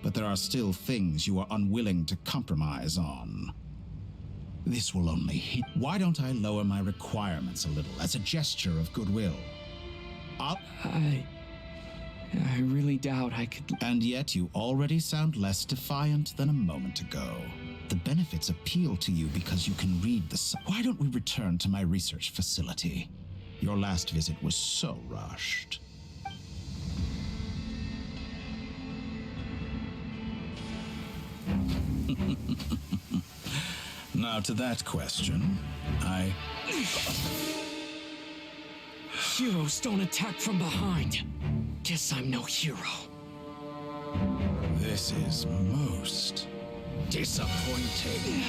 Speaker 1: But there are still things you are unwilling to compromise on. This will only hit. Why don't I lower my requirements a little as a gesture of goodwill?
Speaker 10: I really doubt I could.
Speaker 1: And yet you already sound less defiant than a moment ago. The benefits appeal to you because you can read the. Why don't we return to my research facility? Your last visit was so rushed. Now to that question,
Speaker 10: Heroes don't attack from behind. Guess I'm no hero.
Speaker 1: This is most disappointing.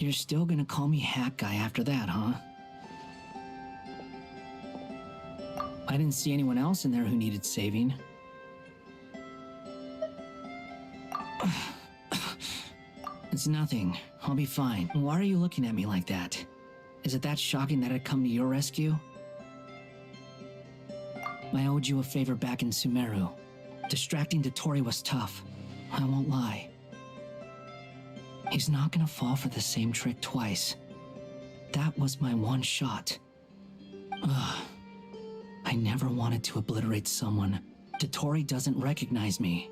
Speaker 5: You're still gonna call me Hat Guy after that, huh? I didn't see anyone else in there who needed saving. It's nothing. I'll be fine. Why are you looking at me like that? Is it that shocking that I'd come to your rescue? I owed you a favor back in Sumeru. Distracting Dotori was tough. I won't lie. He's not gonna fall for the same trick twice. That was my one shot. Ugh. I never wanted to obliterate someone. Dotori doesn't recognize me.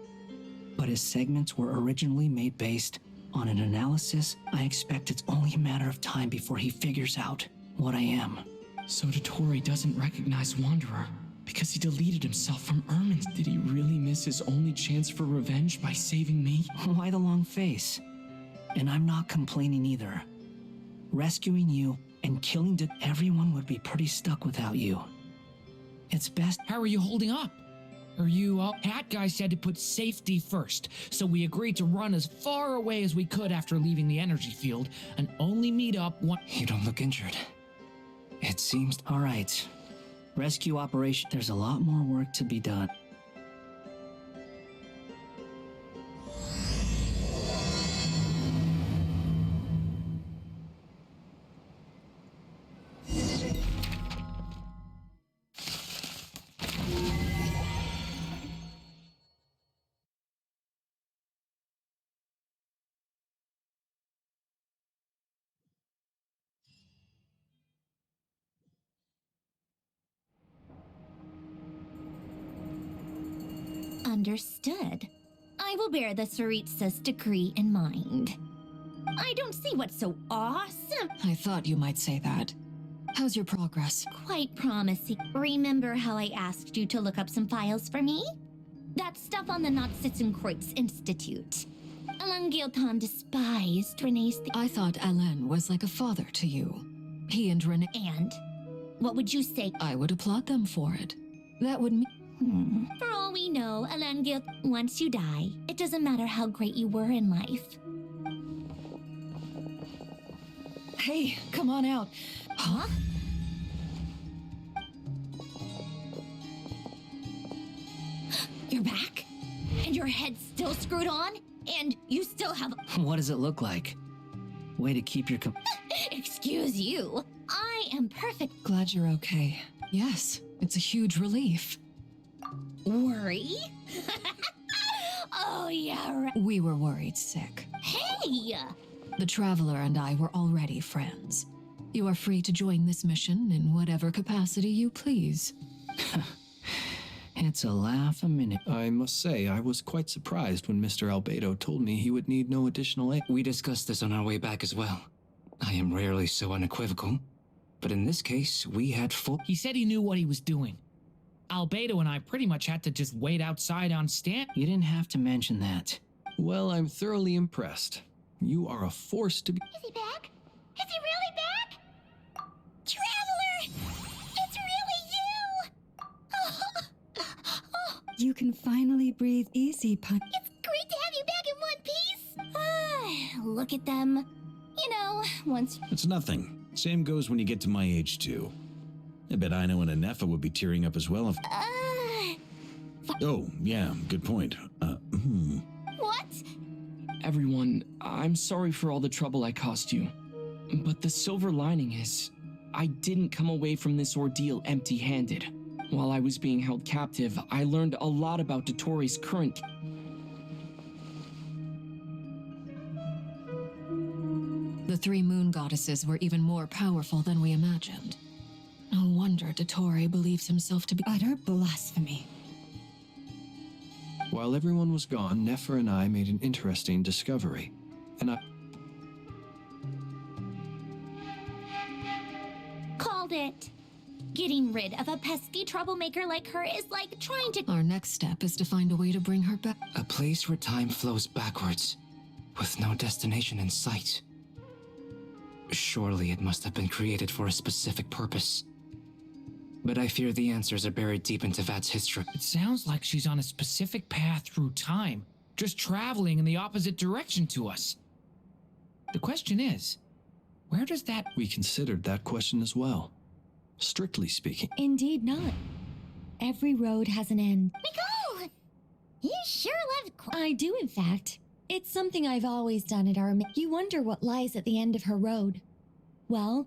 Speaker 5: But his segments were originally made based on an analysis. I expect it's only a matter of time before he figures out what I am.
Speaker 10: So Dotori doesn't recognize Wanderer because he deleted himself from Ermin's. Did he really miss his only chance for revenge by saving me?
Speaker 5: Why the long face? And I'm not complaining either. Rescuing you and killing everyone would be pretty stuck without you. It's best.
Speaker 15: How are you holding up? Are you Hat Guy said to put safety first, so we agreed to run as far away as we could after leaving the energy field and only meet up one.
Speaker 21: You don't look injured. It seems.
Speaker 5: All right. Rescue operation. There's a lot more work to be done.
Speaker 2: Understood. I will bear the Tsaritsa's decree in mind. I don't see what's so awesome.
Speaker 3: I thought you might say that. How's your progress?
Speaker 2: Quite promising. Remember how I asked you to look up some files for me? That stuff on the Nachtschitzenkreuz Institute. Alain Giltan despised Renee's.
Speaker 3: I thought Alain was like a father to you. He and Renee.
Speaker 2: And? What would you say?
Speaker 3: I would applaud them for it. That would mean.
Speaker 2: For all we know, Alain Gil, once you die, it doesn't matter how great you were in life.
Speaker 3: Hey, come on out.
Speaker 2: Huh? You're back? And your head's still screwed on? And you still have...
Speaker 5: What does it look like? Way to keep your...
Speaker 2: Excuse you. I am perfect.
Speaker 3: Glad you're okay. Yes, it's a huge relief.
Speaker 2: Worry? Oh, yeah, right.
Speaker 3: We were worried sick.
Speaker 2: Hey!
Speaker 3: The Traveler and I were already friends. You are free to join this mission in whatever capacity you please.
Speaker 5: It's a laugh a minute.
Speaker 4: I must say, I was quite surprised when Mr. Albedo told me he would need no additional aid.
Speaker 21: We discussed this on our way back as well. I am rarely so unequivocal, but in this case, we had full...
Speaker 15: He said he knew what he was doing. Albedo and I pretty much had to just wait outside on stand.
Speaker 5: You didn't have to mention that.
Speaker 4: Well, I'm thoroughly impressed. You are a force to be...
Speaker 12: Is he back? Is he really back? Traveler! It's really you!
Speaker 6: You can finally breathe easy, Pun.
Speaker 12: It's great to have you back in one piece!
Speaker 2: Look at them. You know, once...
Speaker 14: It's nothing. Same goes when you get to my age, too. I bet Ino and Anefa would be tearing up as well if... Oh, yeah, good point.
Speaker 2: What?
Speaker 10: Everyone, I'm sorry for all the trouble I caused you. But the silver lining is, I didn't come away from this ordeal empty-handed. While I was being held captive, I learned a lot about Dotori's current...
Speaker 3: The three moon goddesses were even more powerful than we imagined. No wonder Dotori believes himself to be
Speaker 6: utter blasphemy.
Speaker 4: While everyone was gone, Nefer and I made an interesting discovery. And I...
Speaker 2: Called it. Getting rid of a pesky troublemaker like her is like trying to...
Speaker 3: Our next step is to find a way to bring her back.
Speaker 21: A place where time flows backwards, with no destination in sight. Surely it must have been created for a specific purpose. But I fear the answers are buried deep into Vat's history.
Speaker 15: It sounds like she's on a specific path through time, just traveling in the opposite direction to us. The question is, Where does that...
Speaker 4: We considered that question as well. Strictly speaking.
Speaker 20: Indeed not. Every road has an end.
Speaker 12: Nicole! You sure love...
Speaker 20: I do, in fact. It's something I've always done at our... You wonder what lies at the end of her road. Well,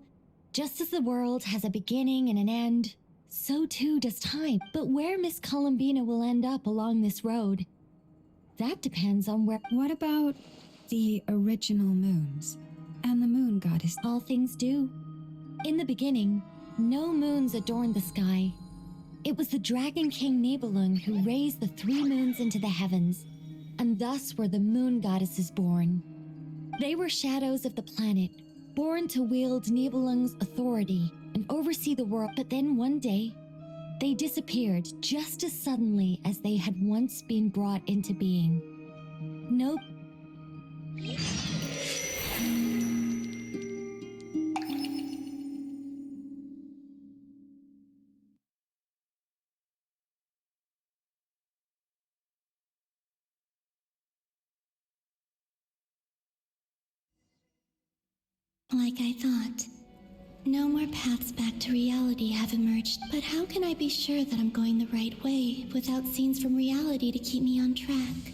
Speaker 20: just as the world has a beginning and an end, so too does time. But where Miss Columbina will end up along this road, that depends on where...
Speaker 6: What about the original moons and the moon goddess?
Speaker 20: All things do. In the beginning, no moons adorned the sky. It was the Dragon King Nibelung who raised the 3 moons into the heavens, and thus were the moon goddesses born. They were shadows of the planet, born to wield Nibelung's authority and oversee the world. But then one day, they disappeared just as suddenly as they had once been brought into being. Nope.
Speaker 16: Like I thought. No more paths back to reality have emerged, but how can I be sure that I'm going the right way without scenes from reality to keep me on track?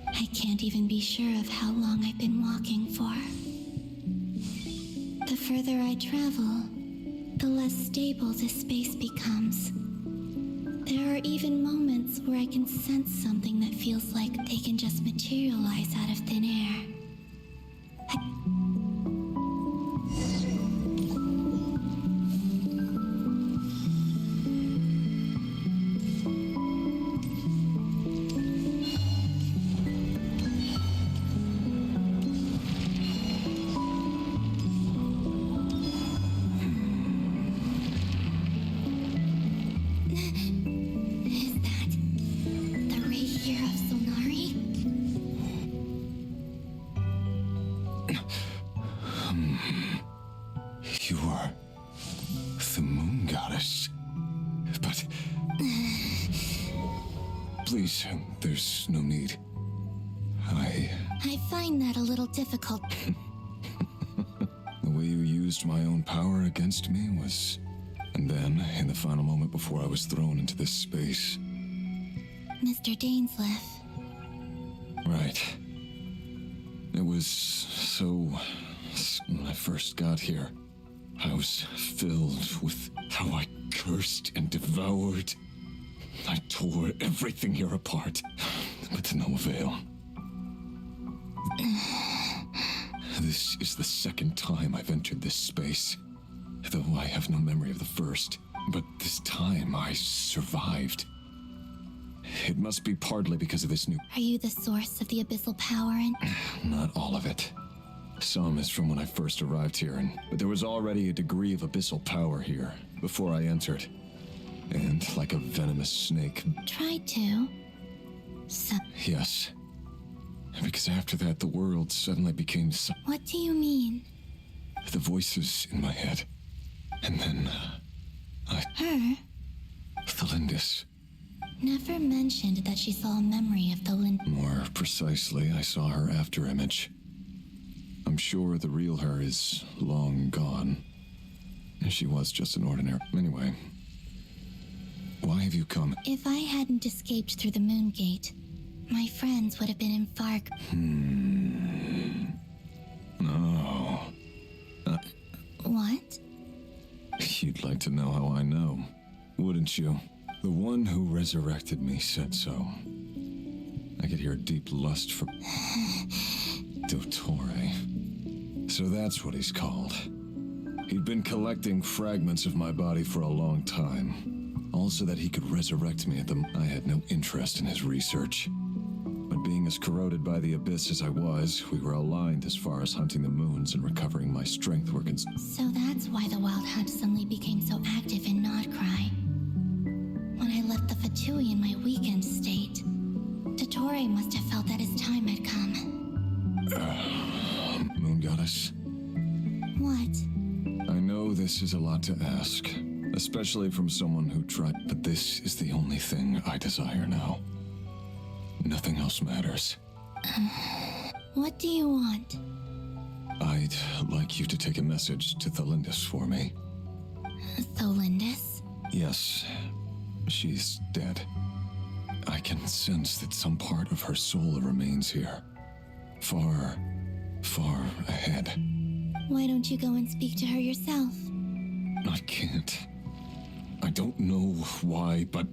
Speaker 16: I can't even be sure of how long I've been walking for. The further I travel, the less stable this space becomes. There are even moments where I can sense something that feels like they can just materialize out of thin air.
Speaker 9: You are the moon goddess. But please, there's no need.
Speaker 16: I find that a little difficult.
Speaker 9: The way you used my own power against me was... And then, in the final moment before I was thrown into this space...
Speaker 16: Mr. Dainsleif.
Speaker 9: Right. It was so... When I first got here, I was filled with how I cursed and devoured. I tore everything here apart, but to no avail. This is the second time I've entered this space, though I have no memory of the first. But this time I survived. It must be partly because of this new...
Speaker 16: Are you the source of the abyssal power and...
Speaker 9: Not all of it. Some is from when I first arrived here, but there was already a degree of abyssal power here before I entered. And like a venomous snake...
Speaker 16: Tried to?
Speaker 9: Yes. Because after that, the world suddenly became...
Speaker 16: What do you mean?
Speaker 9: The voices in my head. And then,
Speaker 16: Her?
Speaker 9: Thalindis.
Speaker 16: Never mentioned that she saw a memory of the
Speaker 9: More precisely, I saw her after image. I'm sure the real her is long gone. She was just an ordinary... Anyway. Why have you come?
Speaker 16: If I hadn't escaped through the moon gate, my friends would have been in Fark.
Speaker 9: No.
Speaker 16: What?
Speaker 9: You'd like to know how I know, wouldn't you? The one who resurrected me said so. I could hear a deep lust for... Dottore. So that's what he's called. He'd been collecting fragments of my body for a long time. Also that he could resurrect me at them. I had no interest in his research. But being as corroded by the abyss as I was, we were aligned as far as hunting the moons and recovering my strength were
Speaker 16: So that's why the Wild Hunt suddenly became so active in Krai. When I left the Fatui in my weakened state, Dottore must have felt that his time had come.
Speaker 9: Moon Goddess?
Speaker 16: What?
Speaker 9: I know this is a lot to ask, especially from someone who tried, but this is the only thing I desire now. Nothing else matters.
Speaker 16: What do you want?
Speaker 9: I'd like you to take a message to Thelindis for me.
Speaker 16: Thelindis?
Speaker 9: Yes, she's dead. I can sense that some part of her soul remains here. Far, far ahead.
Speaker 16: Why don't you go and speak to her yourself?
Speaker 9: I can't. I don't know why, but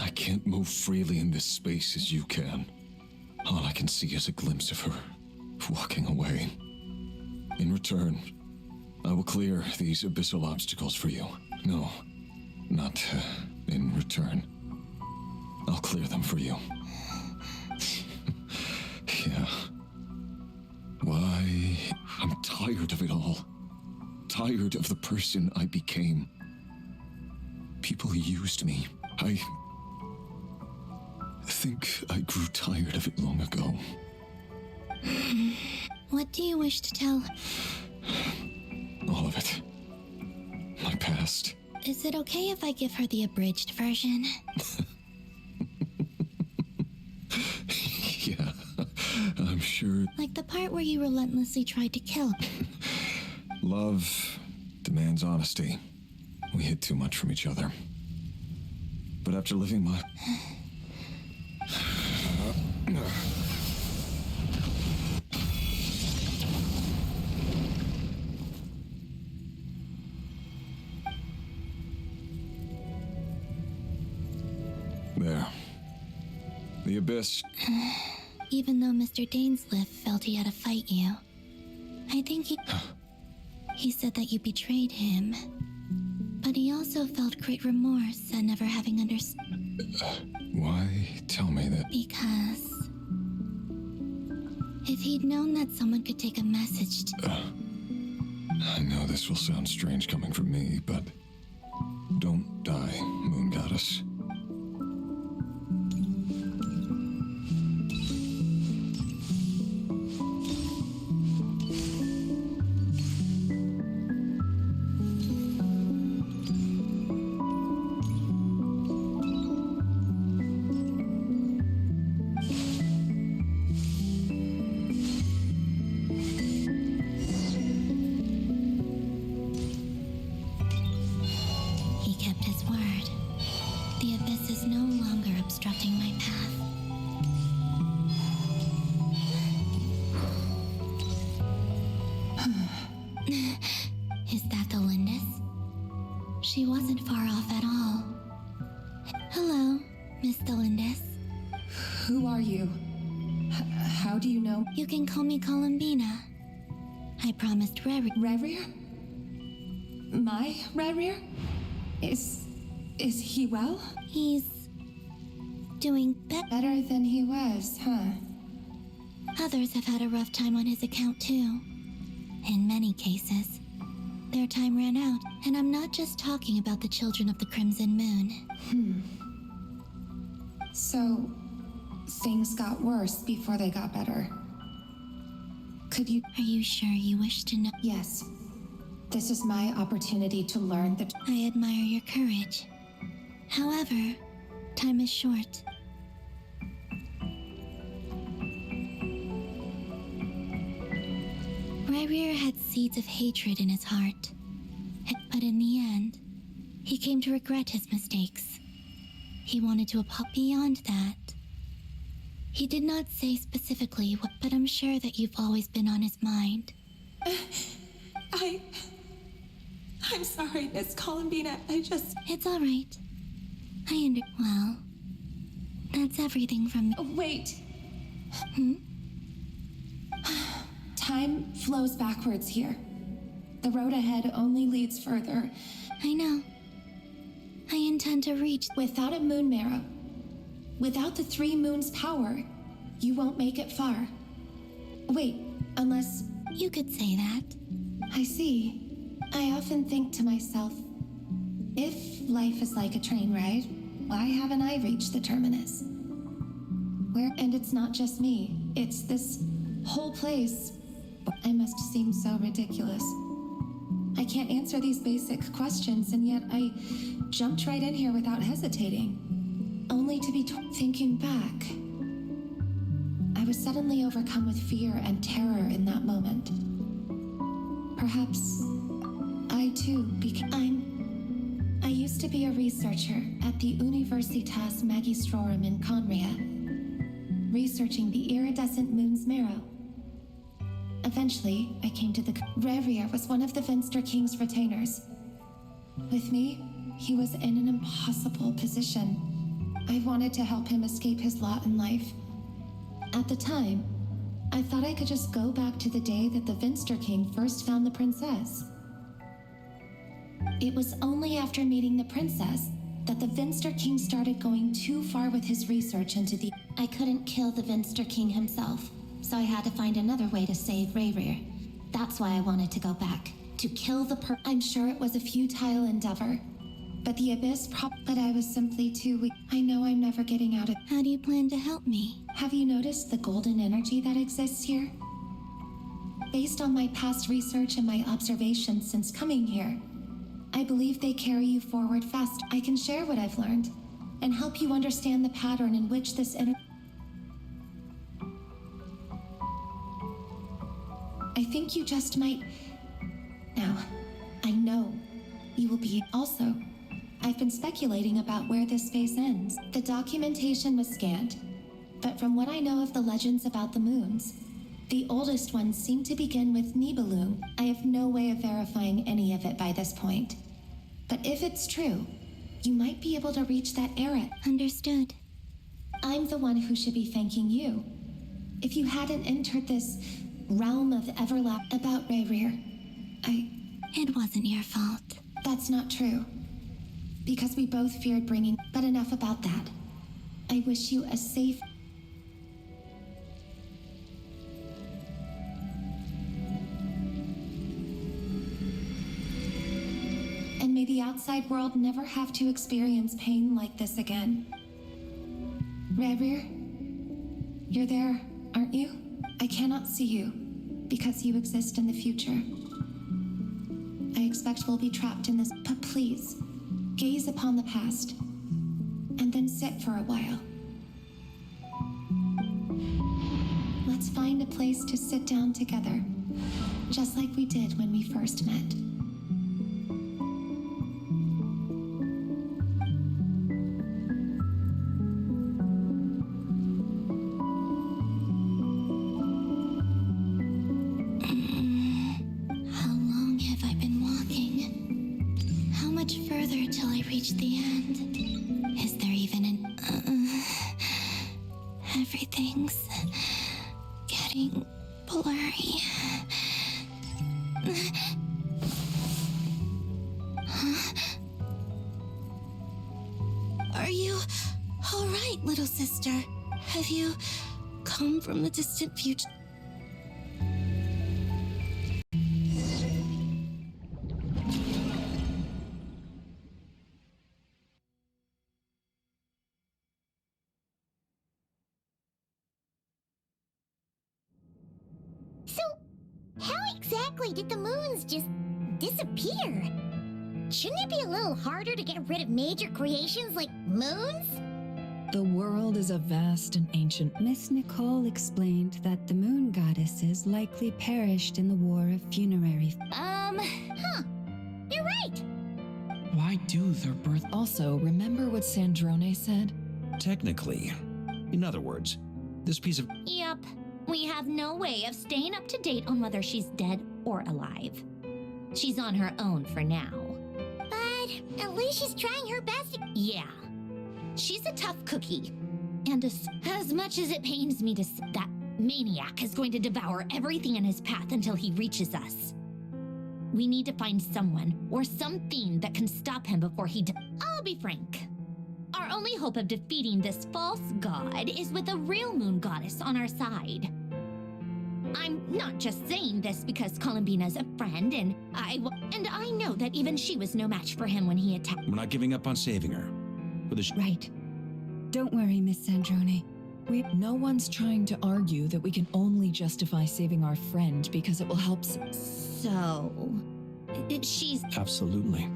Speaker 9: I can't move freely in this space as you can. All I can see is a glimpse of her walking away. In return, I will clear these abyssal obstacles for you. No, not in return. I'll clear them for you. Yeah. Why? I'm tired of it all. Tired of the person I became. People used me. I think I grew tired of it long ago.
Speaker 16: What do you wish to tell?
Speaker 9: All of it. My past.
Speaker 16: Is it okay if I give her the abridged version?
Speaker 9: Yeah, I'm sure.
Speaker 16: Like the part where you relentlessly tried to kill.
Speaker 9: Love demands honesty. We hid too much from each other. But after living my... There. The abyss.
Speaker 16: Even though Mr. Dainsliff felt he had to fight you, I think he said that you betrayed him. But he also felt great remorse at never having understood.
Speaker 9: Why tell me that?
Speaker 16: Because if he'd known that someone could take a message to...
Speaker 9: I know this will sound strange coming from me, but don't die, Moon Goddess.
Speaker 16: He kept his word. The abyss is no longer obstructing my path. Is that Thelindis? She wasn't far off at all. Hello, Miss Thelindis.
Speaker 6: Who are you? How do you know?
Speaker 16: You can call me Columbina. I promised
Speaker 6: Rerir? My Rerir? Is he well?
Speaker 16: He's doing
Speaker 6: better than he was, huh?
Speaker 16: Others have had a rough time on his account too. In many cases, their time ran out, and I'm not just talking about the children of the Crimson Moon.
Speaker 6: So, things got worse before they got better. Could you...
Speaker 16: Are you sure you wish to know?
Speaker 6: Yes. This is my opportunity to learn that...
Speaker 16: I admire your courage. However, time is short. Rerir had seeds of hatred in his heart. But in the end, he came to regret his mistakes. He wanted to apologize. Beyond that, he did not say specifically what, but I'm sure that you've always been on his mind.
Speaker 6: I'm sorry, Miss Columbina.
Speaker 16: It's all right. Well, that's everything from me.
Speaker 6: Wait. Time flows backwards here. The road ahead only leads further.
Speaker 16: I know. I intend to reach...
Speaker 6: Without a moon marrow, without the 3 moons' power, you won't make it far. Wait, unless...
Speaker 16: You could say that.
Speaker 6: I see. I often think to myself, if life is like a train ride, why haven't I reached the terminus? And it's not just me, it's this whole place. I must seem so ridiculous. I can't answer these basic questions, and yet I jumped right in here without hesitating, only to be thinking back. I was suddenly overcome with fear and terror in that moment.
Speaker 16: Perhaps I too I used to be a researcher at the Universitas Magistrorum in Conria, researching the iridescent moon's marrow. Eventually, I came to the... Rerir was one of the Finster King's retainers. With me, he was in an impossible position. I wanted to help him escape his lot in life. At the time, I thought I could just go back to the day that the Finster King first found the princess. It was only after meeting the princess that the Finster King started going too far with his research into the... I couldn't kill the Finster King himself, so I had to find another way to save Rerir. That's why I wanted to go back. To kill the I'm sure it was a futile endeavor, but the Abyss but I was simply too weak. I know I'm never getting out of...
Speaker 12: How do you plan to help me?
Speaker 16: Have you noticed the golden energy that exists here? Based on my past research and my observations since coming here, I believe they carry you forward fast. I can share what I've learned and help you understand the pattern in which this I think you just might... Now, I know you will be... Also, I've been speculating about where this phase ends. The documentation was scanned, but from what I know of the legends about the moons, the oldest ones seem to begin with Nibelung. I have no way of verifying any of it by this point. But if it's true, you might be able to reach that era.
Speaker 12: Understood.
Speaker 16: I'm the one who should be thanking you. If you hadn't entered this realm of everlap about Rerir,
Speaker 12: It wasn't your fault.
Speaker 16: That's not true. Because we both feared bringing... But enough about that. I wish you a safe... And may the outside world never have to experience pain like this again. Rerir, you're there, aren't you? I cannot see you, because you exist in the future. I expect we'll be trapped in this, but please, gaze upon the past, and then sit for a while. Let's find a place to sit down together, just like we did when we first met.
Speaker 12: The end. Is there even an... Everything's getting blurry. Are you all right, little sister? Have you come from the distant future? Did the moons just disappear? Shouldn't it be a little harder to get rid of major creations like moons?
Speaker 7: The world is a vast and ancient...
Speaker 6: Miss Nicole explained that the moon goddesses likely perished in the war of funerary...
Speaker 12: You're right!
Speaker 15: Why do their birth...
Speaker 7: Also, remember what Sandrone said?
Speaker 14: Technically. In other words, this piece of...
Speaker 2: Yep. We have no way of staying up to date on whether she's dead or alive. She's on her own for now.
Speaker 12: But at least she's trying her best to...
Speaker 2: Yeah. She's a tough cookie. And as much as it pains me to say, that maniac is going to devour everything in his path until he reaches us. We need to find someone or something that can stop him before he I'll be frank. Our only hope of defeating this false god is with a real moon goddess on our side. I'm not just saying this because Columbina's a friend, and I know that even she was no match for him when he attacked.
Speaker 14: We're not giving up on saving her.
Speaker 6: Right. Don't worry, Miss Sandrone.
Speaker 7: No one's trying to argue that we can only justify saving our friend because it will help...
Speaker 2: So... she's...
Speaker 4: Absolutely.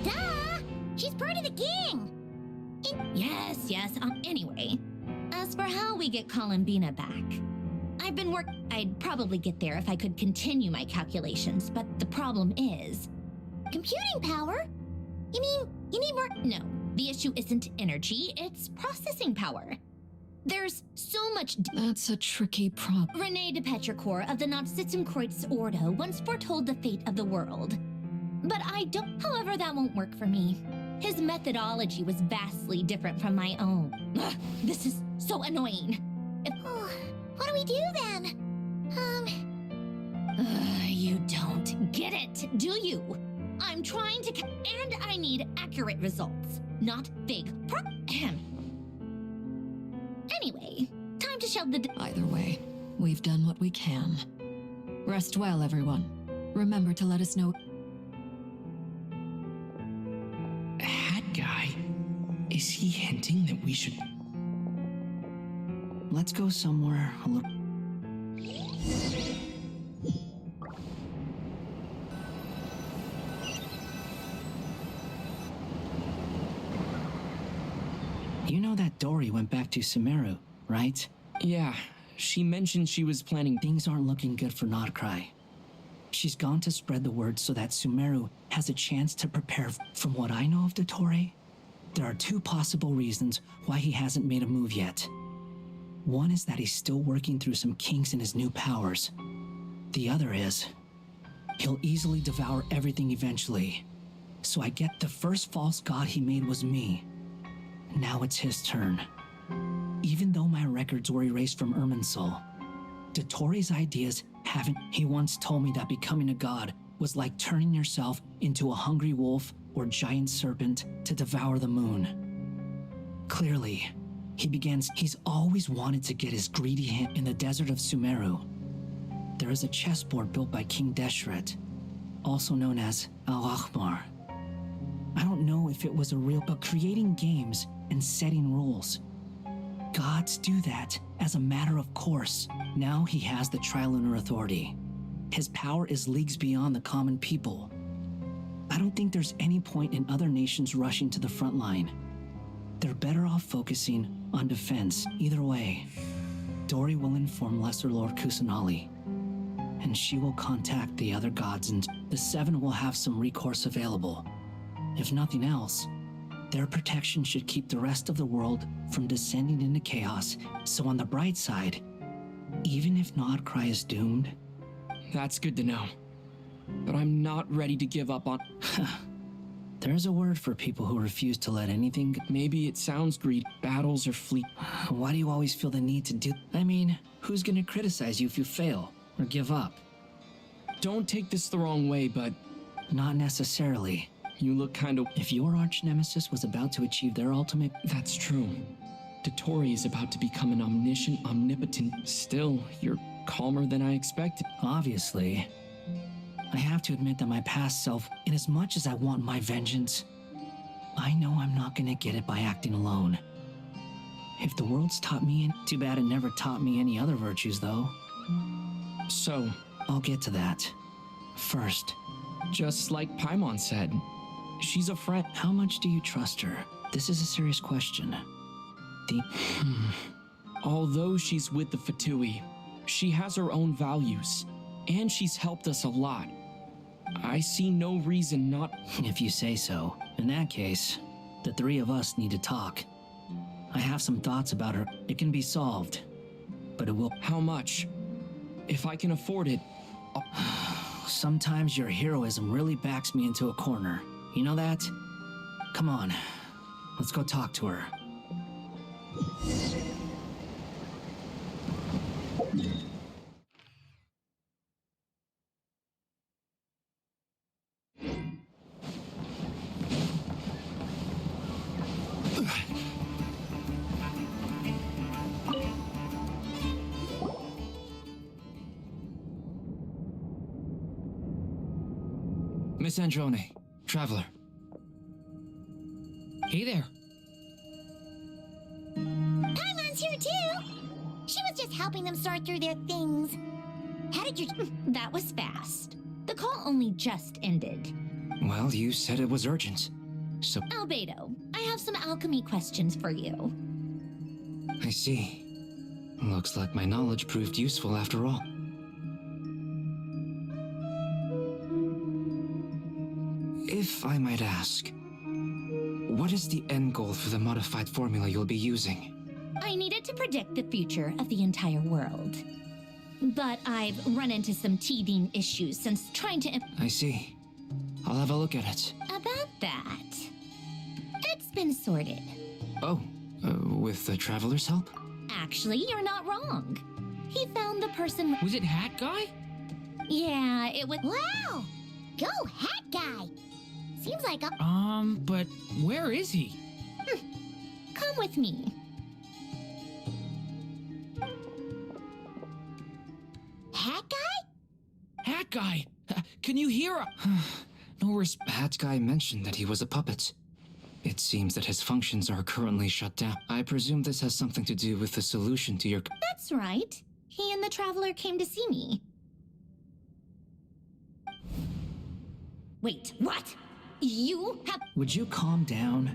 Speaker 12: Duh! She's part of the gang!
Speaker 2: Yes. Anyway, as for how we get Columbina back, I I'd probably get there if I could continue my calculations, but the problem is...
Speaker 12: Computing power? You mean you need more?
Speaker 2: No, the issue isn't energy, it's processing power. There's so much...
Speaker 3: That's a tricky problem.
Speaker 2: René de Petrichor of the Nazissenkreuz Ordo once foretold the fate of the world. But I don't... However, that won't work for me. His methodology was vastly different from my own. Ugh, this is so annoying.
Speaker 12: What do we do then?
Speaker 2: You don't get it, do you? I'm trying to... And I need accurate results, not vague Anyway, time to shelve the...
Speaker 3: Either way, we've done what we can. Rest well, everyone. Remember to let us know...
Speaker 10: Hat guy? Is he hinting that we should...
Speaker 5: Let's go somewhere a little... You know that Dory went back to Sumeru, right?
Speaker 10: Yeah, she mentioned she was planning...
Speaker 5: Things aren't looking good for Krai. She's gone to spread the word so that Sumeru has a chance to prepare. From what I know of Dottore, there are two possible reasons why he hasn't made a move yet. One is that he's still working through some kinks in his new powers. The other is, he'll easily devour everything eventually. So I get the first false god he made was me. Now it's his turn. Even though my records were erased from Irminsul, Dottore's ideas haven't... He once told me that becoming a god was like turning yourself into a hungry wolf or giant serpent to devour the moon. Clearly, he's always wanted to get his greedy hand in the desert of Sumeru. There is a chessboard built by King Deshret, also known as Al-Ahmar. I don't know if it was a real, but creating games and setting rules. Gods do that as a matter of course. Now he has the Trilunar Authority. His power is leagues beyond the common people. I don't think there's any point in other nations rushing to the front line. They're better off focusing on defense. Either way, Dory will inform Lesser Lord Kusanali, and she will contact the other gods, and the Seven will have some recourse available. If nothing else, their protection should keep the rest of the world from descending into chaos. So on the bright side, even if Krai is doomed...
Speaker 10: That's good to know. But I'm not ready to give up on...
Speaker 5: There's a word for people who refuse to let anything...
Speaker 10: Maybe it sounds greedy. Battles are fleet.
Speaker 5: Why do you always feel the need to do... I mean, who's gonna criticize you if you fail or give up?
Speaker 10: Don't take this the wrong way, but...
Speaker 5: Not necessarily.
Speaker 10: You look kind of...
Speaker 5: If your arch-nemesis was about to achieve their ultimate...
Speaker 10: That's true. Dottore is about to become an omniscient, omnipotent... Still, you're calmer than I expected.
Speaker 5: Obviously. I have to admit that my past self, in as much as I want my vengeance, I know I'm not gonna get it by acting alone. If the world's taught me... Too bad it never taught me any other virtues, though.
Speaker 10: So...
Speaker 5: I'll get to that. First.
Speaker 10: Just like Paimon said, she's a friend.
Speaker 5: How much do you trust her? This is a serious question.
Speaker 10: Although she's with the Fatui, she has her own values, and she's helped us a lot. I see no reason not...
Speaker 5: If you say so. In that case, the three of us need to talk. I have some thoughts about her. It can be solved, but it will...
Speaker 10: How much? If I can afford it,
Speaker 5: Sometimes your heroism really backs me into a corner. You know that? Come on, let's go talk to her.
Speaker 21: Miss Androne, Traveler.
Speaker 15: Hey there.
Speaker 12: Paimon's here too! She was just helping them sort through their things. How did you...
Speaker 2: That was fast. The call only just ended.
Speaker 21: Well, you said it was urgent. So...
Speaker 2: Albedo, I have some alchemy questions for you.
Speaker 21: I see. Looks like my knowledge proved useful after all. If I might ask, what is the end goal for the modified formula you'll be using?
Speaker 2: I needed to predict the future of the entire world. But I've run into some teething issues since trying to...
Speaker 21: I see. I'll have a look at it.
Speaker 2: About that, it's been sorted.
Speaker 21: Oh, with the Traveler's help?
Speaker 2: Actually, you're not wrong. He found the person...
Speaker 15: Was it Hat Guy?
Speaker 2: Yeah, it was...
Speaker 12: Wow! Go Hat Guy! Seems like a...
Speaker 15: But where is he?
Speaker 2: Come with me.
Speaker 12: Hat Guy?
Speaker 15: Hat Guy! Can you hear us? No resp...
Speaker 21: Hat Guy mentioned that he was a puppet. It seems that his functions are currently shut down. I presume this has something to do with the solution to your...
Speaker 2: That's right. He and the Traveler came to see me. Wait, what? You have...
Speaker 5: Would you calm down?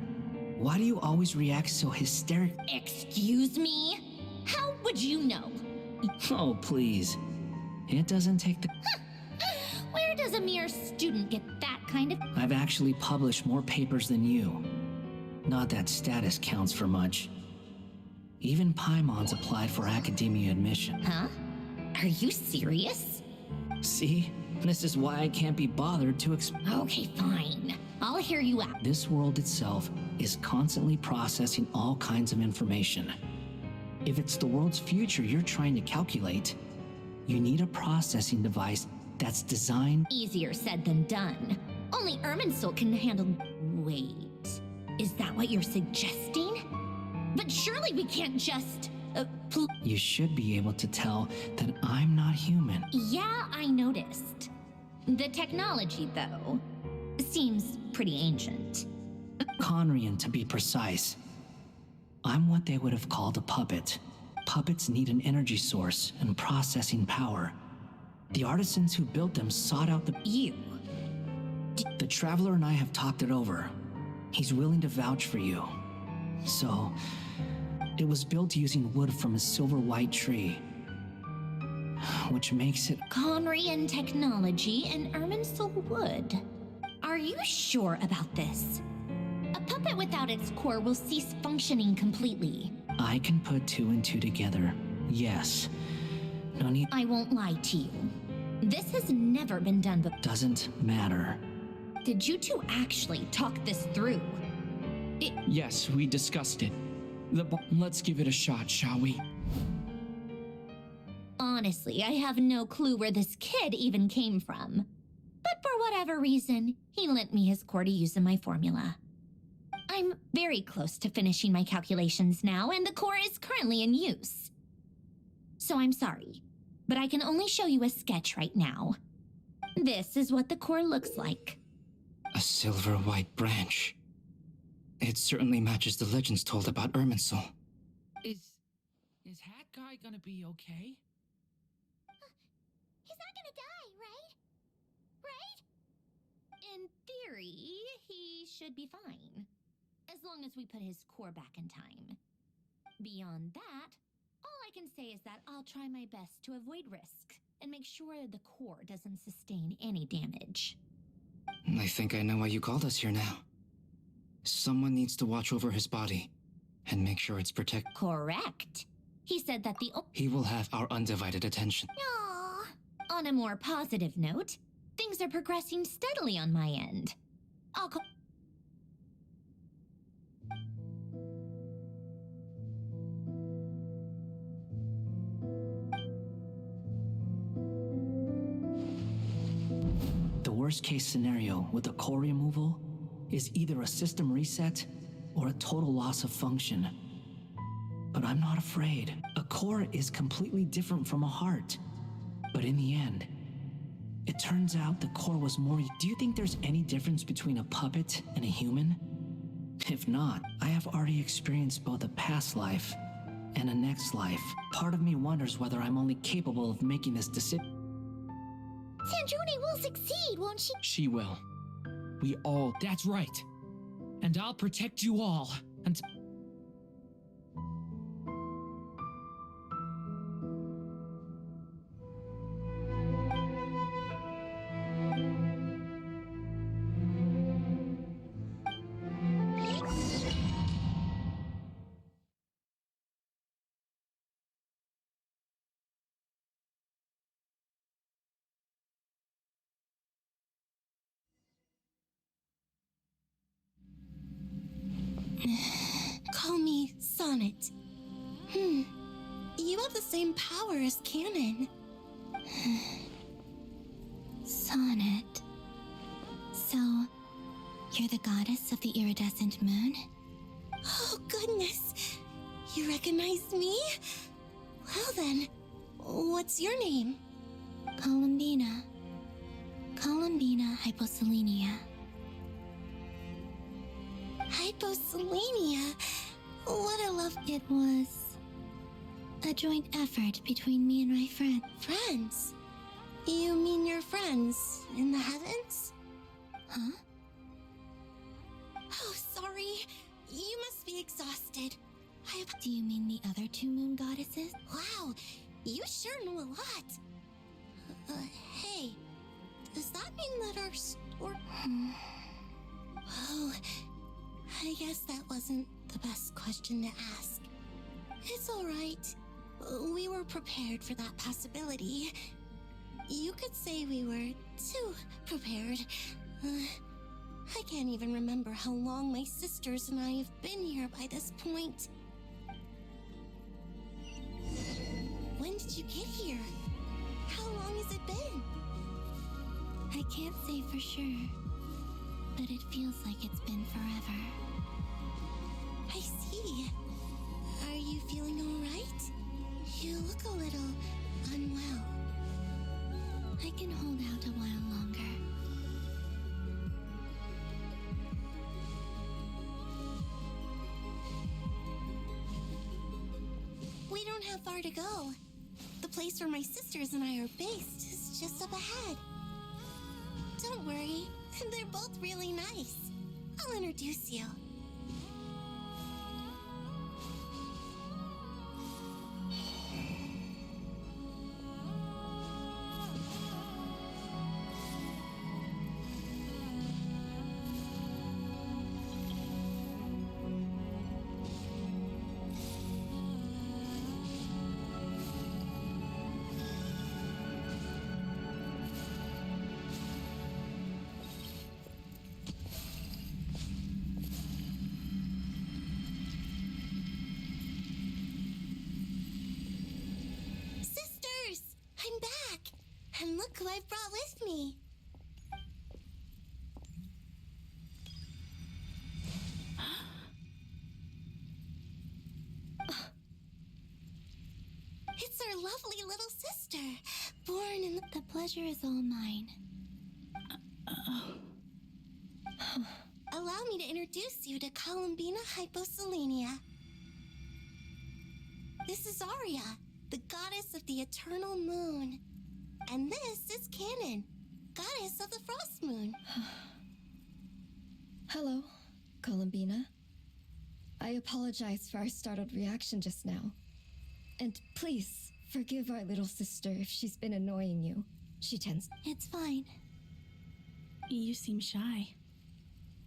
Speaker 5: Why do you always react so hysteric?
Speaker 2: Excuse me? How would you know?
Speaker 5: Oh, please. It doesn't take the...
Speaker 2: Where does a mere student get that kind of...
Speaker 5: I've actually published more papers than you. Not that status counts for much. Even Paimons applied for academia admission.
Speaker 2: Huh? Are you serious?
Speaker 5: See? This is why I can't be bothered to
Speaker 2: Okay, fine. I'll hear you out.
Speaker 5: This world itself is constantly processing all kinds of information. If it's the world's future you're trying to calculate, you need a processing device that's designed...
Speaker 2: Easier said than done. Only Irminsul can handle... Wait, is that what you're suggesting? But surely we can't just...
Speaker 5: You should be able to tell that I'm not human.
Speaker 2: Yeah, I noticed. The technology, though, seems pretty ancient.
Speaker 5: Conrian, to be precise. I'm what they would have called a puppet. Puppets need an energy source and processing power. The artisans who built them sought out the...
Speaker 2: You?
Speaker 5: The Traveler and I have talked it over. He's willing to vouch for you. So, it was built using wood from a silver white tree, which makes it...
Speaker 2: Conrian technology and Irminsul wood. Are you sure about this? A puppet without its core will cease functioning completely.
Speaker 5: I can put two and two together. Yes. No need...
Speaker 2: I won't lie to you. This has never been done before.
Speaker 5: Doesn't matter.
Speaker 2: Did you two actually talk this through?
Speaker 10: Yes, we discussed it. Let's give it a shot, shall we?
Speaker 2: Honestly, I have no clue where this kid even came from. But for whatever reason, he lent me his core to use in my formula. I'm very close to finishing my calculations now, and the core is currently in use. So I'm sorry, but I can only show you a sketch right now. This is what the core looks like.
Speaker 21: A silver white branch. It certainly matches the legends told about Irminsul.
Speaker 15: Is Hat Guy gonna be okay?
Speaker 12: He's not gonna die, right? Right?
Speaker 2: In theory, he should be fine. As long as we put his core back in time. Beyond that, all I can say is that I'll try my best to avoid risk and make sure the core doesn't sustain any damage.
Speaker 21: I think I know why you called us here now. Someone needs to watch over his body and make sure it's protected.
Speaker 2: Correct. He said that
Speaker 21: He will have our undivided attention.
Speaker 2: Aww. On a more positive note, things are progressing steadily on my end. I'll call...
Speaker 5: The worst case scenario with the core removal is either a system reset or a total loss of function. But I'm not afraid. A core is completely different from a heart. But in the end, it turns out the core was more... Do you think there's any difference between a puppet and a human? If not, I have already experienced both a past life and a next life. Part of me wonders whether I'm only capable of making this decision.
Speaker 12: Sandrone will succeed, won't she?
Speaker 15: She will. We all... That's right. And I'll protect you all.
Speaker 16: Call me Sonnet. You have the same power as Canon. Sonnet. So, you're the goddess of the iridescent moon? Oh, goodness. You recognize me? Well then, what's your name? Columbina. Columbina Hyposelenia. Hyposelenia? What a love it was. A joint effort between me and my friend. Friends? You mean your friends in the heavens? Huh? Oh, sorry. You must be exhausted. Do you mean the other two moon goddesses? Wow, you sure know a lot. Hey, does that mean that our store... Oh, I guess that wasn't the best question to ask. It's alright. We were prepared for that possibility. You could say we were too prepared. I can't even remember how long my sisters and I have been here by this point. When did you get here? How long has it been? I can't say for sure, but it feels like it's been forever. I see. Are you feeling all right? You look a little unwell. I can hold out a while longer. We don't have far to go. The place where my sisters and I are based is just up ahead. Don't worry, they're both really nice. I'll introduce you. I'm back! And look who I've brought with me! It's our lovely little sister, born in the pleasure is all mine. Allow me to introduce you to Columbina Hyposelenia. This is Aria, the goddess of the eternal moon. And this is Canon, goddess of the frost moon.
Speaker 8: Hello, Columbina. I apologize for our startled reaction just now. And please, forgive our little sister if she's been annoying you. She tends...
Speaker 16: It's fine.
Speaker 22: You seem shy.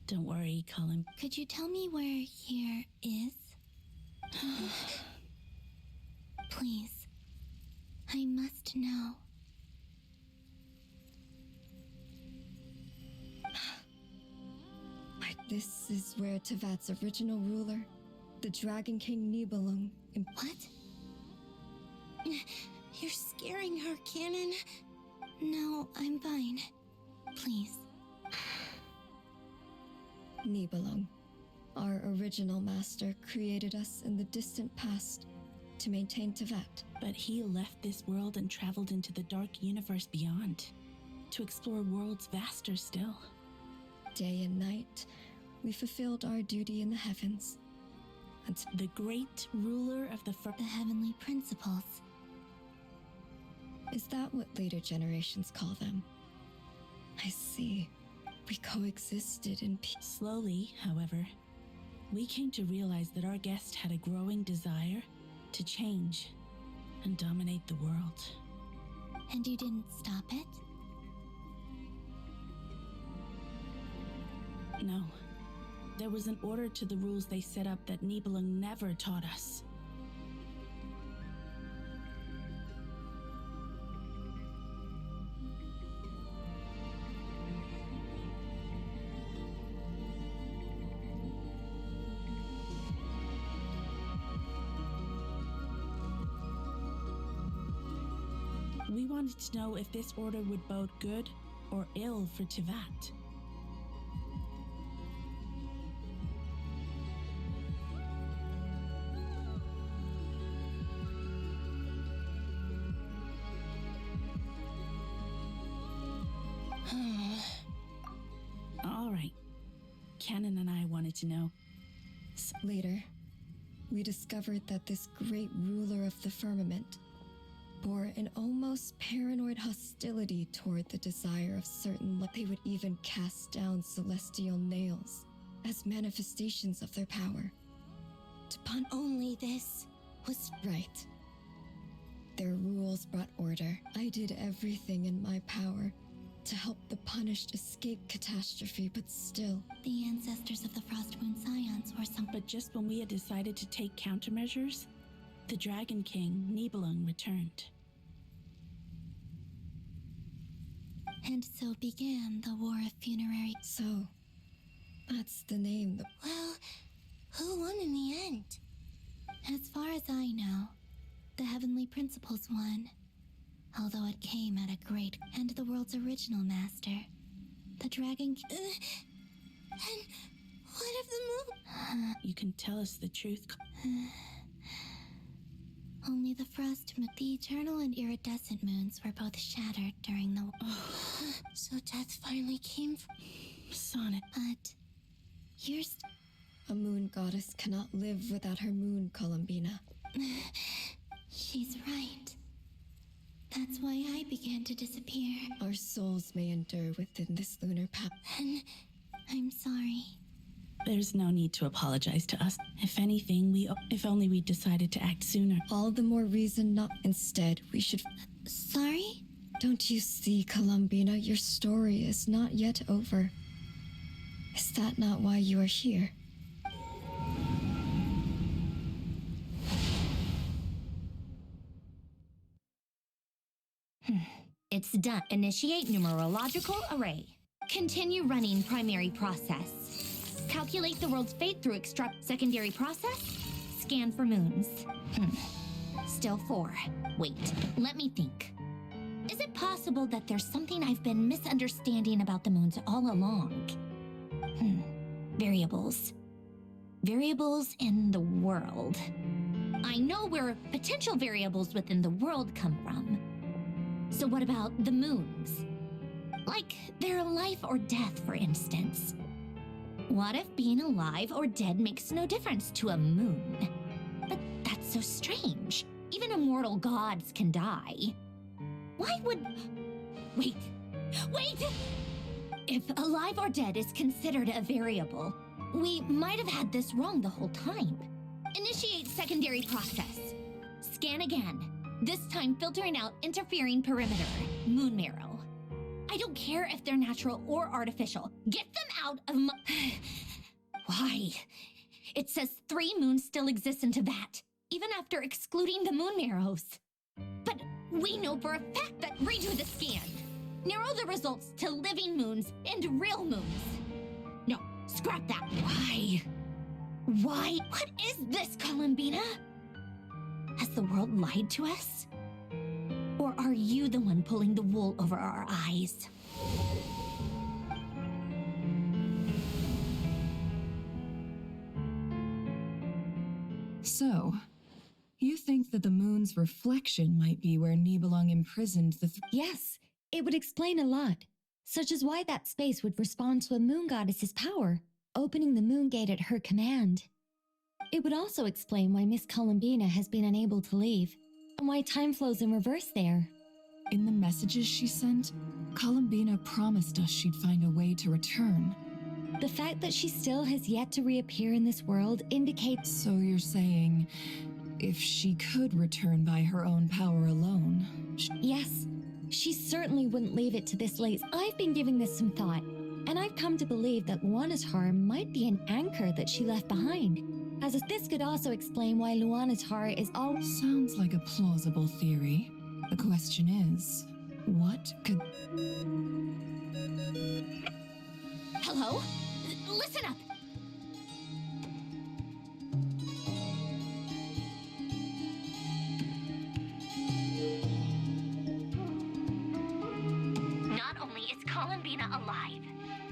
Speaker 22: Don't worry, Colin.
Speaker 16: Could you tell me where here is? Please. I must know.
Speaker 8: This is where Tevat's original ruler, the Dragon King Nibelung...
Speaker 16: What? You're scaring her, Canon. No, I'm fine. Please.
Speaker 8: Nibelung, our original master, created us in the distant past to maintain Tevat.
Speaker 22: But he left this world and traveled into the dark universe beyond, to explore worlds vaster still.
Speaker 8: Day and night, we fulfilled our duty in the heavens.
Speaker 22: And the great ruler of the
Speaker 16: heavenly principles.
Speaker 8: Is that what later generations call them? I see. We coexisted in peace.
Speaker 22: Slowly, however, we came to realize that our guest had a growing desire to change and dominate the world.
Speaker 16: And you didn't stop it?
Speaker 22: No. There was an order to the rules they set up that Nibelung never taught us. We wanted to know if this order would bode good or ill for Tivat. All right. Canon and I wanted to know.
Speaker 8: Later, we discovered that this great ruler of the firmament bore an almost paranoid hostility toward the desire of certain. They would even cast down celestial nails as manifestations of their power. To pun only this was right. Their rules brought order. I did everything in my power to help the punished escape catastrophe, but still.
Speaker 16: The ancestors of the Frostmoon Scions or some.
Speaker 22: But just when we had decided to take countermeasures, the Dragon King, Nibelung, returned.
Speaker 16: And so began the War of Funerary.
Speaker 8: So, that's the name.
Speaker 16: Well, who won in the end? As far as I know, the Heavenly Principles won. Although it came at a great and the world's original master, the Dragon and what of the moon?
Speaker 22: You can tell us the truth.
Speaker 16: Only the frost moon, the eternal and iridescent moons were both shattered during the so death finally came
Speaker 22: Sonnet.
Speaker 16: But you're
Speaker 8: a moon goddess cannot live without her moon, Columbina.
Speaker 16: She's right. That's why I began to disappear.
Speaker 8: Our souls may endure within this lunar path.
Speaker 16: And I'm sorry.
Speaker 22: There's no need to apologize to us. If anything, if only we decided to act sooner.
Speaker 8: All the more reason not. Instead, we should.
Speaker 16: Sorry?
Speaker 8: Don't you see, Columbina? Your story is not yet over. Is that not why you are here?
Speaker 2: It's done. Initiate numerological array. Continue running primary process. Calculate the world's fate through extract secondary process. Scan for moons. Still 4. Wait, let me think. Is it possible that there's something I've been misunderstanding about the moons all along? Variables. Variables in the world. I know where potential variables within the world come from. So what about the moons? Like their life or death, for instance. What if being alive or dead makes no difference to a moon? But that's so strange. Even immortal gods can die. Why would... Wait! If alive or dead is considered a variable, we might have had this wrong the whole time. Initiate secondary process. Scan again. This time filtering out interfering perimeter, moon marrow. I don't care if they're natural or artificial. Get them out of my... Why? It says 3 moons still exist in Tivat, even after excluding the moon marrows. But we know for a fact that redo the scan. Narrow the results to living moons and real moons. No, scrap that. Why? Why? What is this, Columbina? Has the world lied to us? Or are you the one pulling the wool over our eyes?
Speaker 7: So, you think that the moon's reflection might be where Nibelung imprisoned the
Speaker 20: Yes, it would explain a lot, such as why that space would respond to a moon goddess's power, opening the moon gate at her command. It would also explain why Miss Columbina has been unable to leave, and why time flows in reverse there.
Speaker 7: In the messages she sent, Columbina promised us she'd find a way to return.
Speaker 20: The fact that she still has yet to reappear in this world indicates...
Speaker 7: So you're saying, if she could return by her own power alone...
Speaker 20: Yes, she certainly wouldn't leave it to this late. I've been giving this some thought, and I've come to believe that Luana's Har might be an anchor that she left behind. As if this could also explain why Luana's Har is all...
Speaker 7: Sounds like a plausible theory. The question is, what could...
Speaker 2: Hello? Listen up! Columbina alive,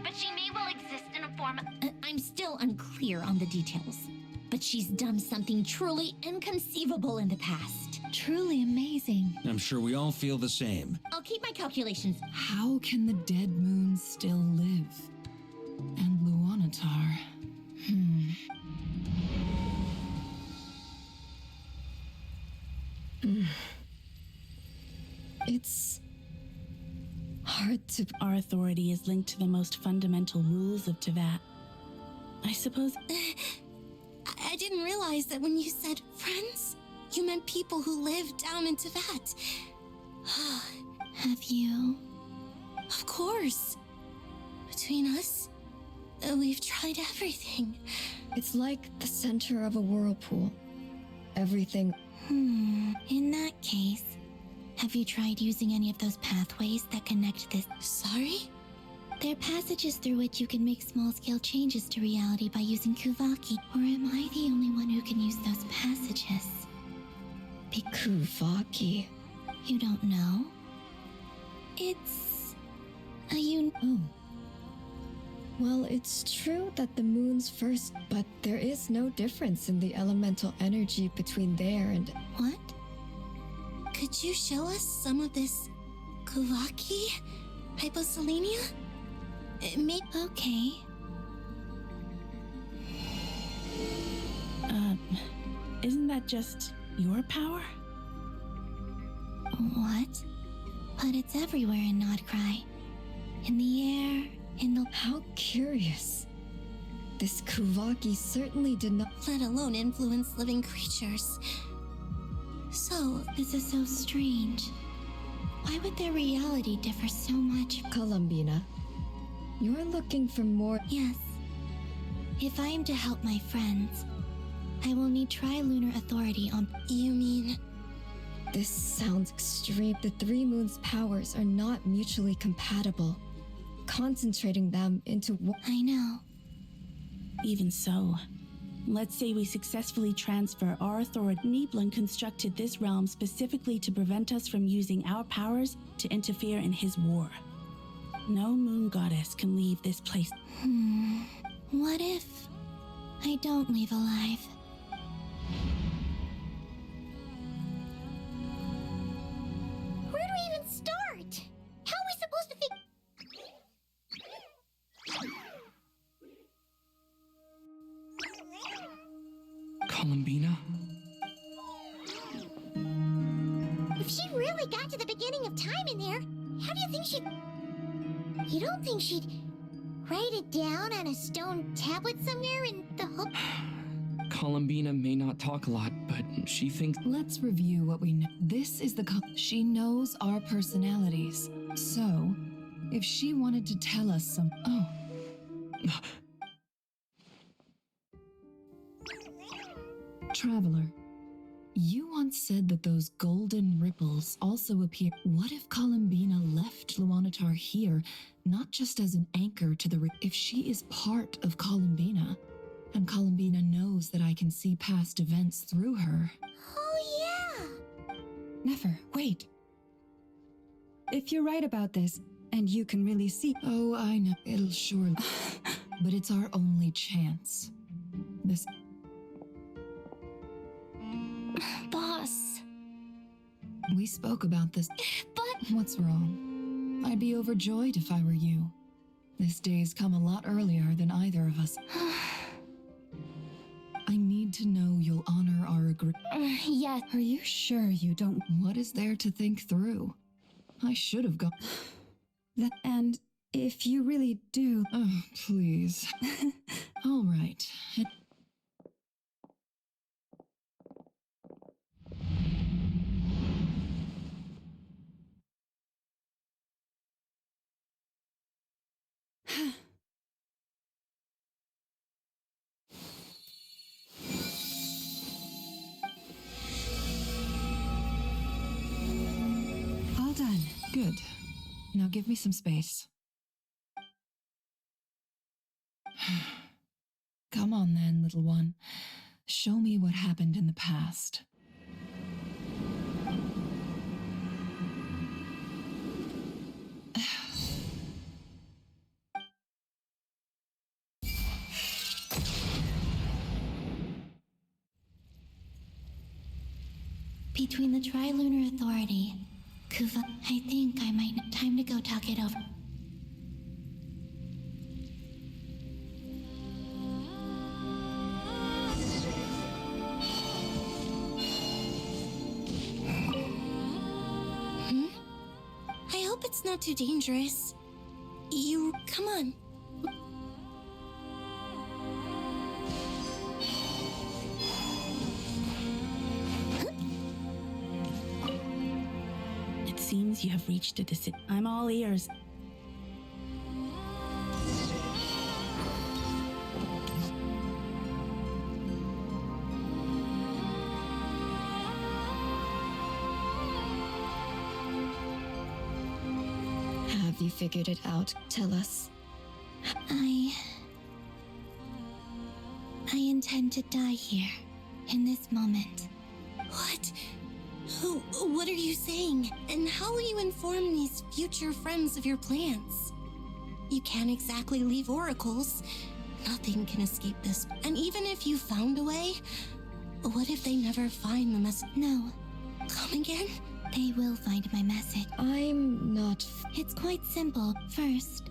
Speaker 2: but she may well exist in a form. I'm still unclear on the details, but she's done something truly inconceivable in the past.
Speaker 20: Truly amazing.
Speaker 14: I'm sure we all feel the same.
Speaker 2: I'll keep my calculations.
Speaker 7: How can the dead moon still live? And Luanatar.
Speaker 8: It's hard to.
Speaker 22: Our authority is linked to the most fundamental rules of Teyvat. I suppose.
Speaker 16: I didn't realize that when you said friends, you meant people who live down in Teyvat. Have you? Of course. Between us, we've tried everything.
Speaker 8: It's like the center of a whirlpool. Everything.
Speaker 16: In that case, have you tried using any of those pathways that connect this? Sorry? They're passages through which you can make small-scale changes to reality by using Kuvaki. Or am I the only one who can use those passages?
Speaker 8: The Kuvaki.
Speaker 16: You don't know? It's a
Speaker 8: Oh. Well, it's true that the moon's first, but there is no difference in the elemental energy between there and.
Speaker 16: What? Could you show us some of this Kuvaki? Hyposelenia? Okay.
Speaker 22: Isn't that just your power?
Speaker 16: What? But it's everywhere in Krai. In the air, in the...
Speaker 8: How curious. This Kuvaki certainly did not...
Speaker 16: Let alone influence living creatures. So, this is so strange. Why would their reality differ so much?
Speaker 8: Columbina, you're looking for more...
Speaker 16: Yes. If I am to help my friends, I will need Tri-Lunar Authority on... You mean...
Speaker 8: This sounds extreme. The Three Moons' powers are not mutually compatible. Concentrating them into...
Speaker 16: I know.
Speaker 22: Even so, let's say we successfully transfer our authority. Niblin constructed this realm specifically to prevent us from using our powers to interfere in his war. No moon goddess can leave this place.
Speaker 16: What if I don't leave alive?
Speaker 12: Where do we even start? How are we supposed to think?
Speaker 21: Columbina?
Speaker 12: If she really got to the beginning of time in there, how do you think she'd... You don't think she'd write it down on a stone tablet somewhere in the hope...
Speaker 21: Columbina may not talk a lot, but she thinks...
Speaker 7: Let's review what we know. This is the... She knows our personalities. So, if she wanted to tell us some... Oh. Traveler, you once said that those golden ripples also appear. What if Columbina left Luanatar here, not just as an anchor to the... If she is part of Columbina, and Columbina knows that I can see past events through her...
Speaker 12: Oh, yeah!
Speaker 6: Never, wait. If you're right about this, and you can really see...
Speaker 7: Oh, I know. It'll surely... But it's our only chance. This...
Speaker 16: Boss.
Speaker 7: We spoke about this.
Speaker 16: But...
Speaker 7: What's wrong? I'd be overjoyed if I were you. This day's come a lot earlier than either of us. I need to know you'll honor our agreement.
Speaker 16: Yes.
Speaker 6: Are you sure you don't...
Speaker 7: What is there to think through? I should have gone...
Speaker 6: And if you really do...
Speaker 7: Oh, please. All right.
Speaker 6: All done.
Speaker 7: Good. Now give me some space. Come on then, little one. Show me what happened in the past.
Speaker 16: between the Tri-Lunar Authority, Kuva. I think I might. Time to go talk it over.
Speaker 13: I hope it's not too dangerous. Come on.
Speaker 22: It seems you have reached a decision. I'm all ears.
Speaker 8: Have you figured it out? Tell us.
Speaker 16: I intend to die here, in this moment.
Speaker 13: What? What are you saying? And how will you inform these future friends of your plans? You can't exactly leave oracles. Nothing can escape this. And even if you found a way, what if they never find the message?
Speaker 16: No.
Speaker 13: Come again?
Speaker 16: They will find my message.
Speaker 8: I'm not.
Speaker 16: It's quite simple. First,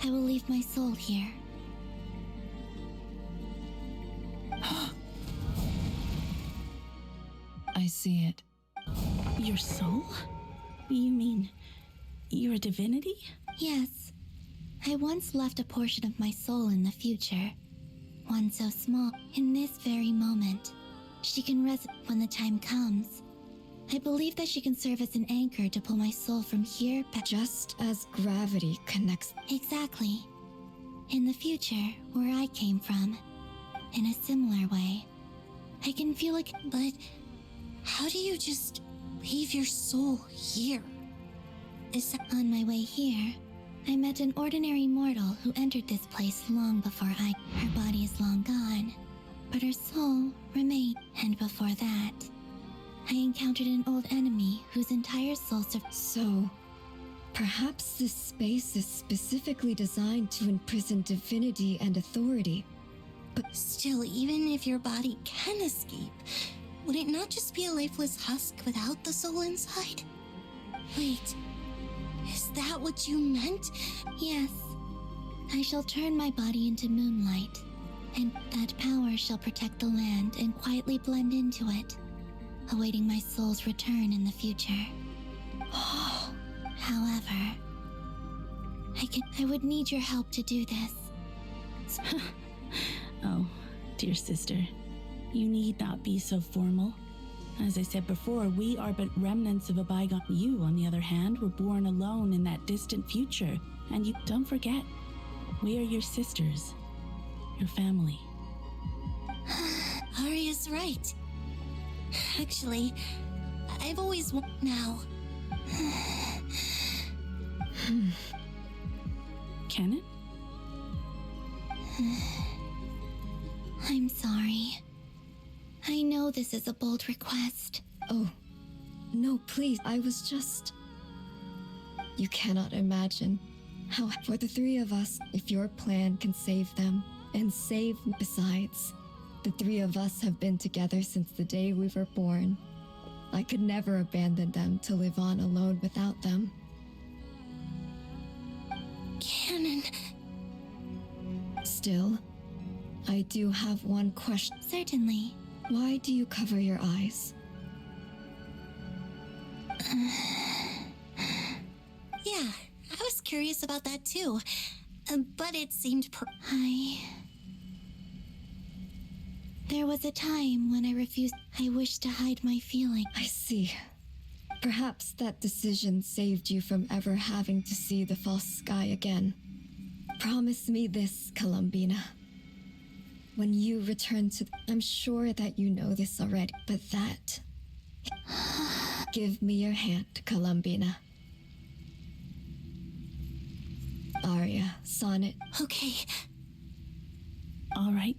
Speaker 16: I will leave my soul here.
Speaker 7: I see it.
Speaker 22: Your soul? You mean you're a divinity?
Speaker 16: Yes. I once left a portion of my soul in the future. One so small. In this very moment, she can rest when the time comes. I believe that she can serve as an anchor to pull my soul from here back.
Speaker 8: Just as gravity connects.
Speaker 16: Exactly. In the future, where I came from. In a similar way. I can feel like.
Speaker 13: But how do you just leave your soul here?
Speaker 16: On my way here, I met an ordinary mortal who entered this place long before I. Her body is long gone, but her soul remained. And before that, I encountered an old enemy whose entire soul
Speaker 8: So, perhaps this space is specifically designed to imprison divinity and authority.
Speaker 13: But still, even if your body can escape, would it not just be a lifeless husk without the soul inside? Wait, is that what you meant?
Speaker 16: Yes. I shall turn my body into moonlight, and that power shall protect the land and quietly blend into it, awaiting my soul's return in the future. However, I would need your help to do this.
Speaker 22: Oh, dear sister, you need not be so formal. As I said before, we are but remnants of a bygone. You, on the other hand, were born alone in that distant future. And you don't forget, we are your sisters, your family.
Speaker 13: Arya's right. Actually, I've always now.
Speaker 22: Can it?
Speaker 16: I'm sorry. I know this is a bold request.
Speaker 8: Oh, no, please. I was just. You cannot imagine how, for the three of us, if your plan can save them, and save. Besides, the three of us have been together since the day we were born. I could never abandon them to live on alone without them.
Speaker 13: Canon.
Speaker 8: Still, I do have one question.
Speaker 16: Certainly.
Speaker 8: Why do you cover your eyes?
Speaker 13: Yeah, I was curious about that too. But it seemed
Speaker 16: There was a time when I refused. I wished to hide my feeling.
Speaker 8: I see. Perhaps that decision saved you from ever having to see the false sky again. Promise me this, Columbina. When you return to... I'm sure that you know this already, but that... Give me your hand, Columbina. Arya, Sonnet.
Speaker 13: Okay.
Speaker 22: All right.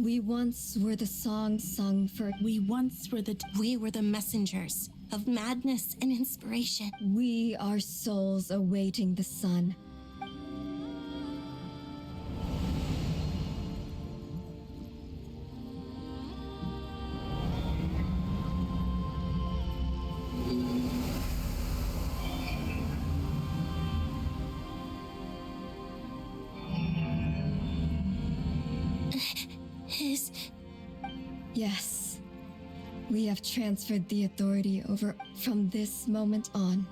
Speaker 8: We once were the song sung for.
Speaker 13: We were the messengers of madness and inspiration.
Speaker 8: We are souls awaiting the sun. Yes. We have transferred the authority over from this moment on.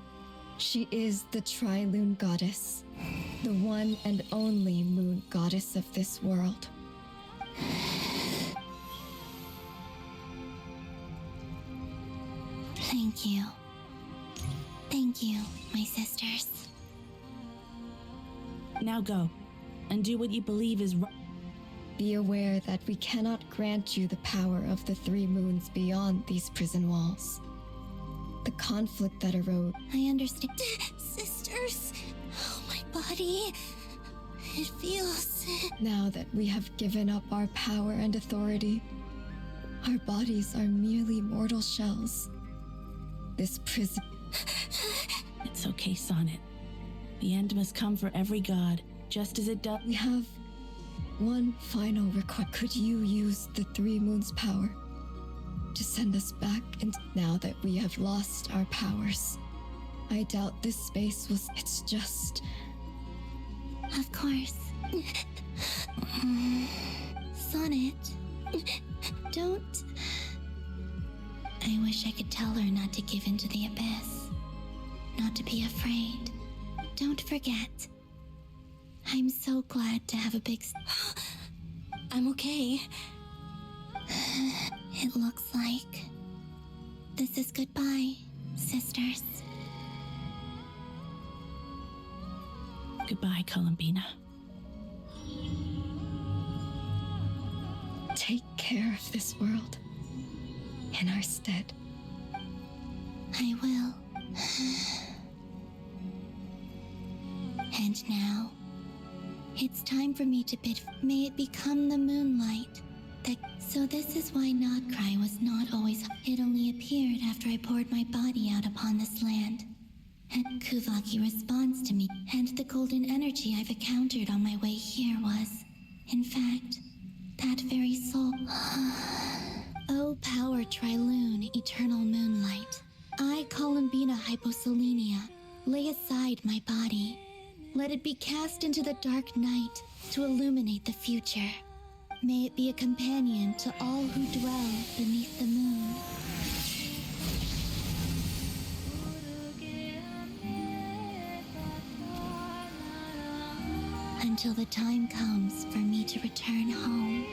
Speaker 8: She is the Tri-Lune Goddess, the one and only moon goddess of this world.
Speaker 16: Thank you. Thank you, my sisters.
Speaker 22: Now go, and do what you believe is right.
Speaker 8: Be aware that we cannot grant you the power of the three moons beyond these prison walls. The conflict that arose.
Speaker 13: I understand. Sisters, oh, my body. It feels.
Speaker 8: Now that we have given up our power and authority, our bodies are merely mortal shells. This prison.
Speaker 22: It's okay, Sonnet. The end must come for every god, just as it does.
Speaker 8: We have one final request. Could you use the three moons' power to send us back? And now that we have lost our powers, I doubt this space was. It's just.
Speaker 16: Of course. Sonnet, don't. I wish I could tell her not to give in to the abyss, not to be afraid. Don't forget. I'm so glad to have a big.
Speaker 13: I'm okay.
Speaker 16: It looks like this is goodbye, sisters.
Speaker 22: Goodbye, Columbina.
Speaker 8: Take care of this world in our stead.
Speaker 16: I will. And now, it's time for me to bid. May it become the moonlight. So this is why Not Krai was not always. It only appeared after I poured my body out upon this land. And Kuvaki responds to me, and the golden energy I've encountered on my way here was, in fact, that very soul. Oh, power Tri-Lune, eternal moonlight. I, Columbina Hyposelenia, lay aside my body. Let it be cast into the dark night to illuminate the future. May it be a companion to all who dwell beneath the moon. Until the time comes for me to return home.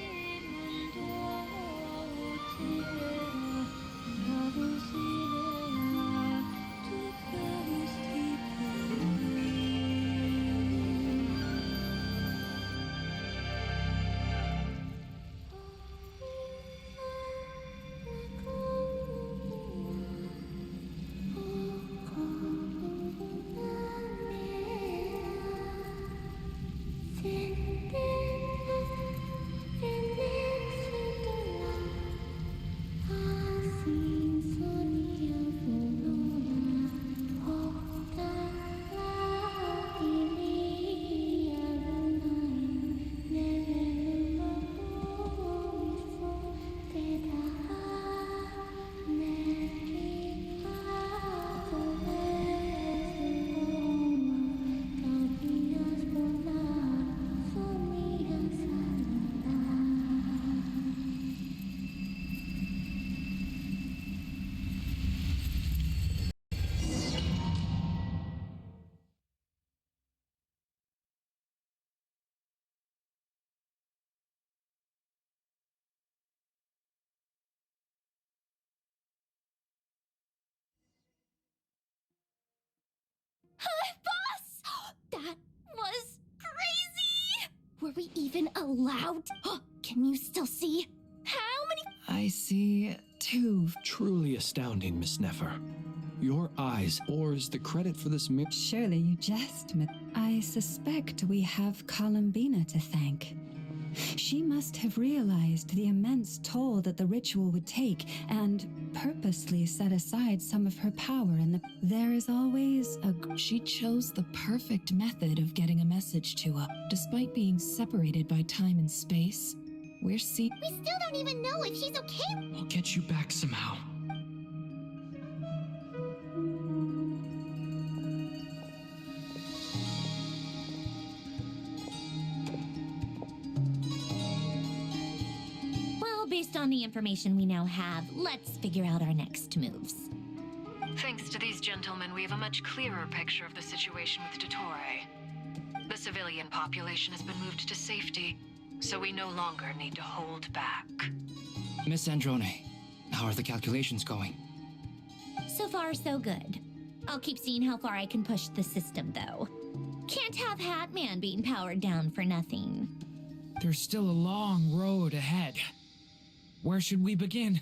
Speaker 16: Boss! That was crazy! Were we even allowed? Can you still see? How many?
Speaker 5: I see two.
Speaker 4: Truly astounding, Miss Nefer. your eyes, or is the credit for this
Speaker 6: Surely you jest, I suspect we have Columbina to thank. She must have realized the immense toll that the ritual would take and purposely set aside some of her power in the... There is always a...
Speaker 3: She chose the perfect method of getting a message to us. Despite being separated by time and space, we're seeing...
Speaker 12: We still don't even know if she's okay.
Speaker 10: I'll get you back somehow.
Speaker 2: Based on the information we now have, let's figure out our next moves.
Speaker 3: Thanks to these gentlemen, we have a much clearer picture of the situation with Dottore. The civilian population has been moved to safety, so we no longer need to hold back.
Speaker 21: Miss Androne, how are the calculations going?
Speaker 2: So far, so good. I'll keep seeing how far I can push the system, though. Can't have Hatman being powered down for nothing.
Speaker 15: There's still a long road ahead. Where should we begin?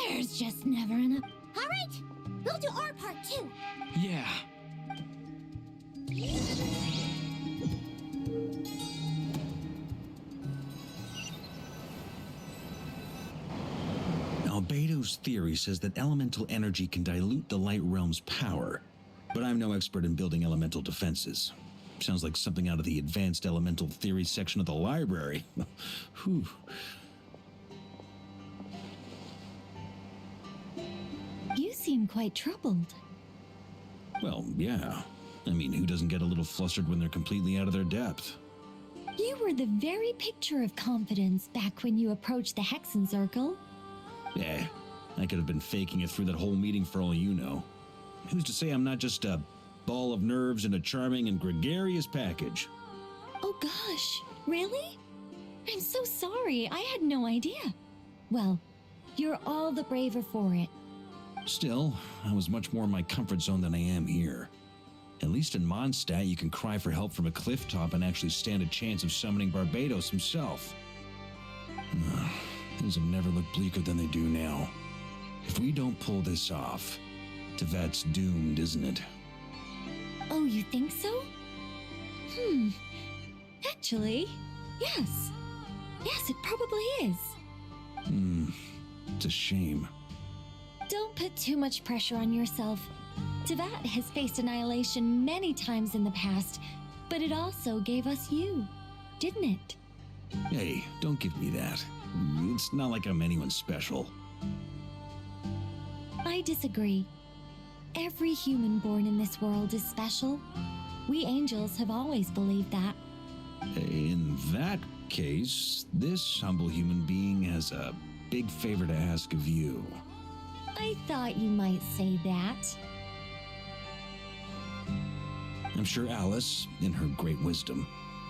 Speaker 2: There's just never enough.
Speaker 12: All right, we'll do our part too.
Speaker 10: Yeah.
Speaker 14: Albedo's theory says that elemental energy can dilute the light realm's power, but I'm no expert in building elemental defenses. Sounds like something out of the advanced elemental theory section of the library. Whew.
Speaker 20: You seem quite troubled.
Speaker 14: Well, yeah. I mean, who doesn't get a little flustered when they're completely out of their depth?
Speaker 20: You were the very picture of confidence back when you approached the Hexen Circle.
Speaker 14: Eh, I could have been faking it through that whole meeting for all you know. Who's to say I'm not just a ball of nerves in a charming and gregarious package?
Speaker 20: Oh gosh, really? I'm so sorry, I had no idea. Well, you're all the braver for it.
Speaker 14: Still, I was much more in my comfort zone than I am here. At least in Mondstadt, you can cry for help from a cliff top and actually stand a chance of summoning Barbados himself. Things have never looked bleaker than they do now. If we don't pull this off, Tevat's doomed, isn't it?
Speaker 20: Oh, you think so? Actually, yes. Yes, it probably is.
Speaker 14: It's a shame.
Speaker 20: Don't put too much pressure on yourself. Tevat has faced annihilation many times in the past, but it also gave us you, didn't it?
Speaker 14: Hey, don't give me that. It's not like I'm anyone special.
Speaker 20: I disagree. Every human born in this world is special. We angels have always believed that.
Speaker 14: In that case, this humble human being has a big favor to ask of you.
Speaker 20: I thought you might say that.
Speaker 14: I'm sure Alice, in her great wisdom,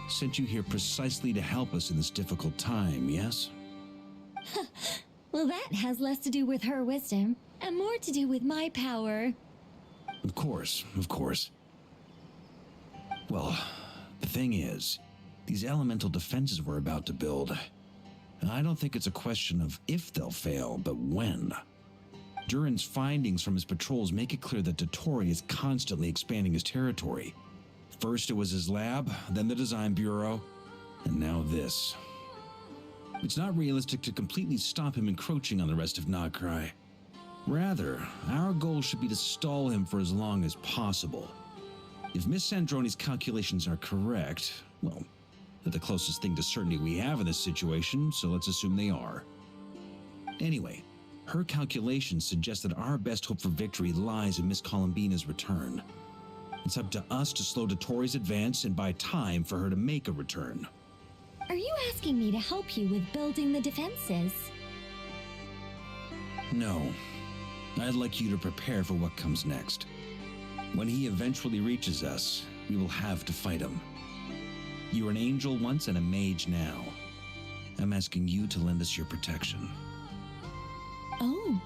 Speaker 14: sent you here precisely to help us in this difficult time, yes?
Speaker 20: Well, that has less to do with her wisdom and more to do with my power.
Speaker 14: Of course, of course. Well, the thing is, these elemental defenses we're about to build, I don't think it's a question of if they'll fail, but when. Durin's findings from his patrols make it clear that Dottore is constantly expanding his territory. First it was his lab, then the design bureau, and now this. It's not realistic to completely stop him encroaching on the rest of Krai. Rather, our goal should be to stall him for as long as possible. If Miss Sandroni's calculations are correct, well, they're the closest thing to certainty we have in this situation, so let's assume they are. Anyway, her calculations suggest that our best hope for victory lies in Miss Columbina's return. It's up to us to slow Dottore's advance and buy time for her to make a return.
Speaker 20: Are you asking me to help you with building the defenses?
Speaker 14: No. I'd like you to prepare for what comes next. When he eventually reaches us, we will have to fight him. You were an angel once and a mage now. I'm asking you to lend us your protection.
Speaker 20: Oh.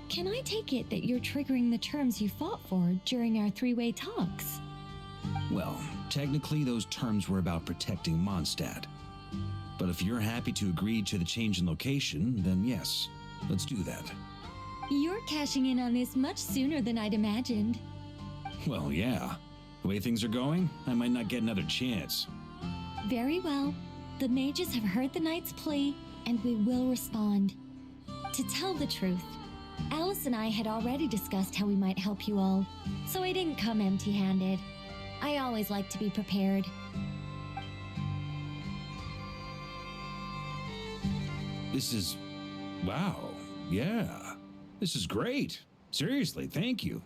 Speaker 20: Can I take it that you're triggering the terms you fought for during our three-way talks?
Speaker 14: Well, technically those terms were about protecting Mondstadt. But if you're happy to agree to the change in location, then yes, let's do that.
Speaker 20: You're cashing in on this much sooner than I'd imagined.
Speaker 14: Well, yeah. The way things are going, I might not get another chance.
Speaker 20: Very well. The mages have heard the knight's plea, and we will respond. To tell the truth, Alice and I had already discussed how we might help you all, so I didn't come empty-handed. I always like to be prepared.
Speaker 14: This is... wow. Yeah. This is great. Seriously, thank you.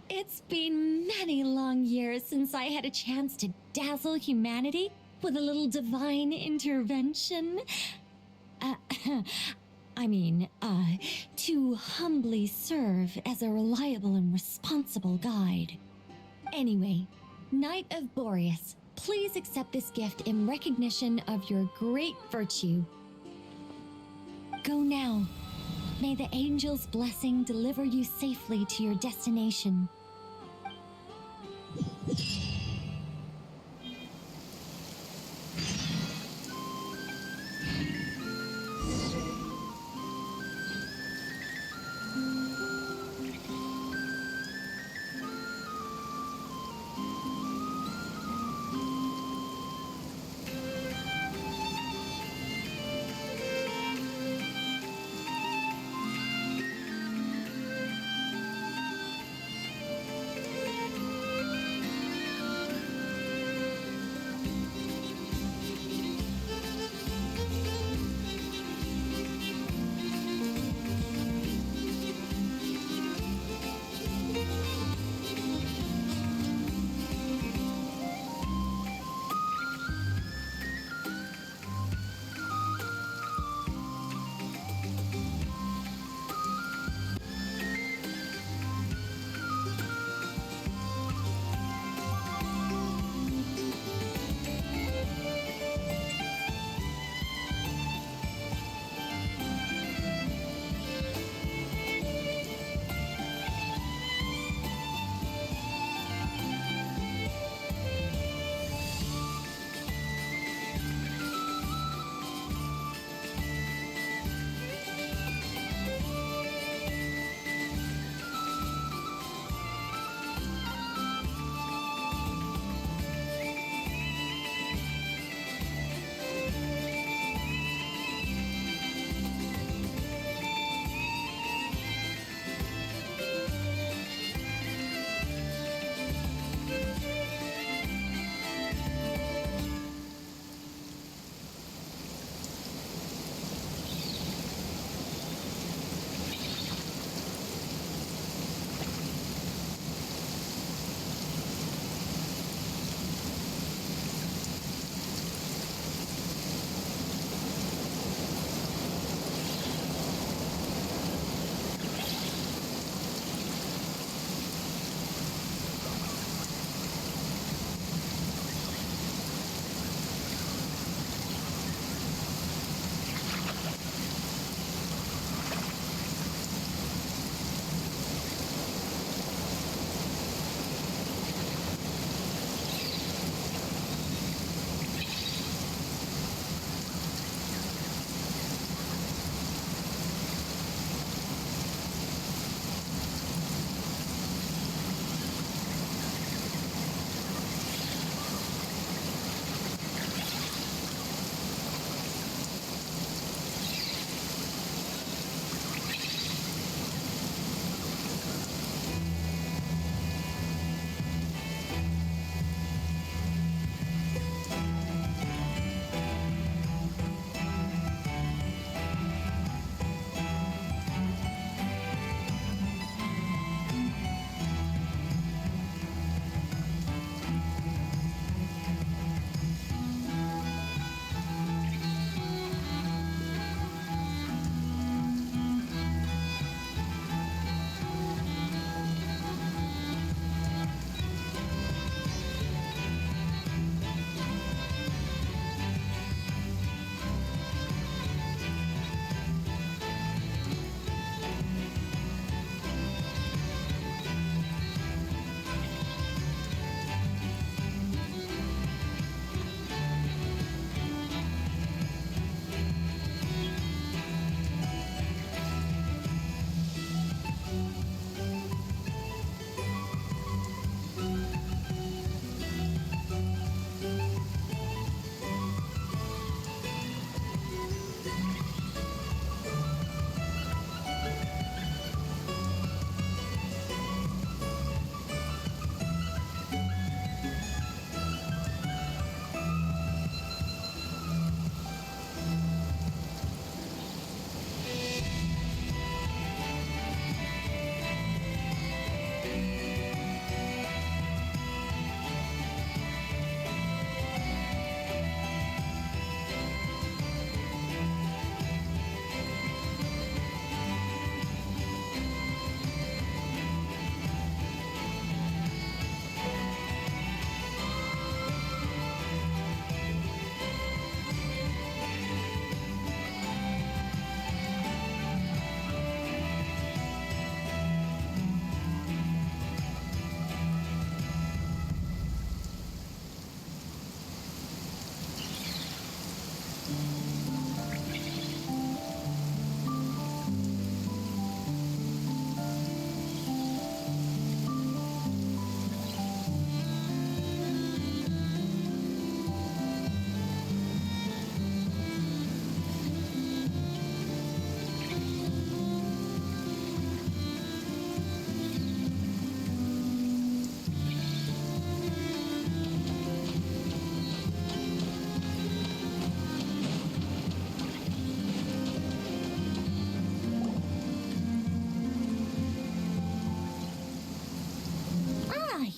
Speaker 20: It's been many long years since I had a chance to dazzle humanity with a little divine intervention. To humbly serve as a reliable and responsible guide. Anyway, Knight of Boreas, please accept this gift in recognition of your great virtue. Go now. May the angel's blessing deliver you safely to your destination.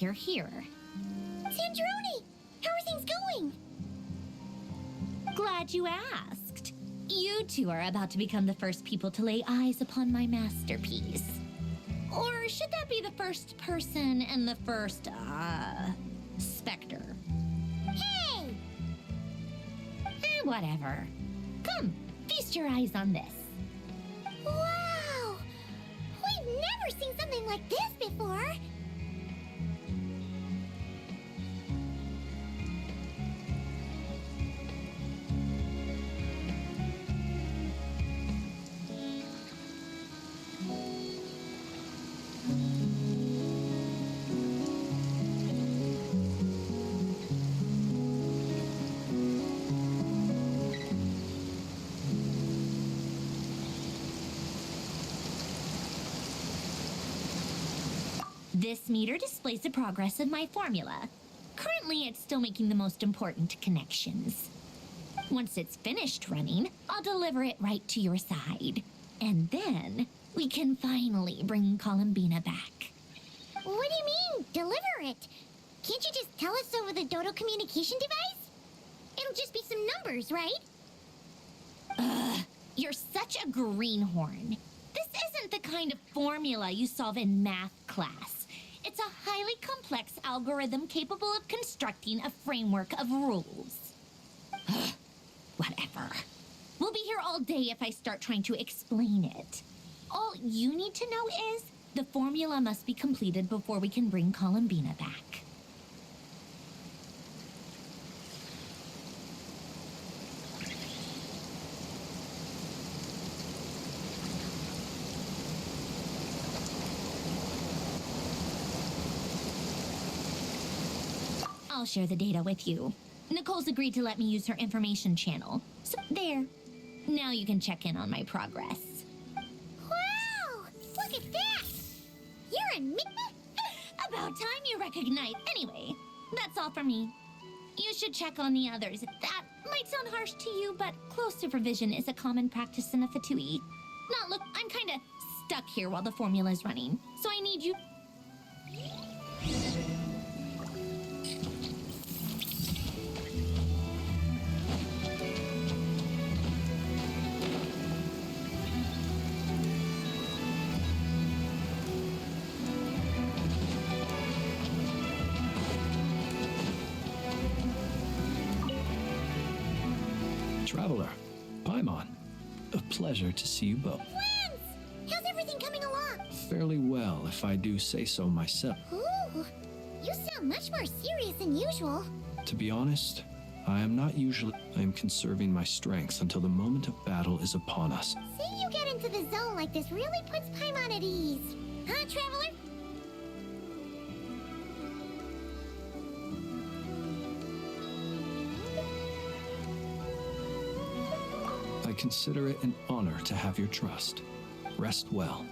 Speaker 2: you're here.
Speaker 12: Sandrone! How are things going?
Speaker 2: Glad you asked. You two are about to become the first people to lay eyes upon my masterpiece. Or should that be the first person and the first, specter?
Speaker 12: Hey!
Speaker 2: Whatever. Come, feast your eyes on this.
Speaker 12: Wow! We've never seen something like this before!
Speaker 2: This meter displays the progress of my formula. Currently, it's still making the most important connections. Once it's finished running, I'll deliver it right to your side. And then, we can finally bring Columbina back.
Speaker 12: What do you mean, deliver it? Can't you just tell us over the Dodo communication device? It'll just be some numbers, right?
Speaker 2: Ugh, you're such a greenhorn. This isn't the kind of formula you solve in math class. It's a highly complex algorithm capable of constructing a framework of rules. Whatever. We'll be here all day if I start trying to explain it. All you need to know is the formula must be completed before we can bring Columbina back. I'll share the data with you. Nicole's agreed to let me use her information channel. So there. Now you can check in on my progress.
Speaker 12: Wow! Look at that! You're in me.
Speaker 2: About time you recognize. Anyway, that's all for me. You should check on the others. That might sound harsh to you, but close supervision is a common practice in a Fatui. Now look, I'm kinda stuck here while the formula's running, so I need you.
Speaker 4: Traveler, Paimon, a pleasure to see you both.
Speaker 12: Friends! How's everything coming along?
Speaker 4: Fairly well, if I do say so myself.
Speaker 12: Ooh, you sound much more serious than usual.
Speaker 4: To be honest, I am not usually. I am conserving my strength until the moment of battle is upon us.
Speaker 12: Seeing you get into the zone like this really puts Paimon at ease. Huh, Traveler?
Speaker 4: I consider it an honor to have your trust. Rest well.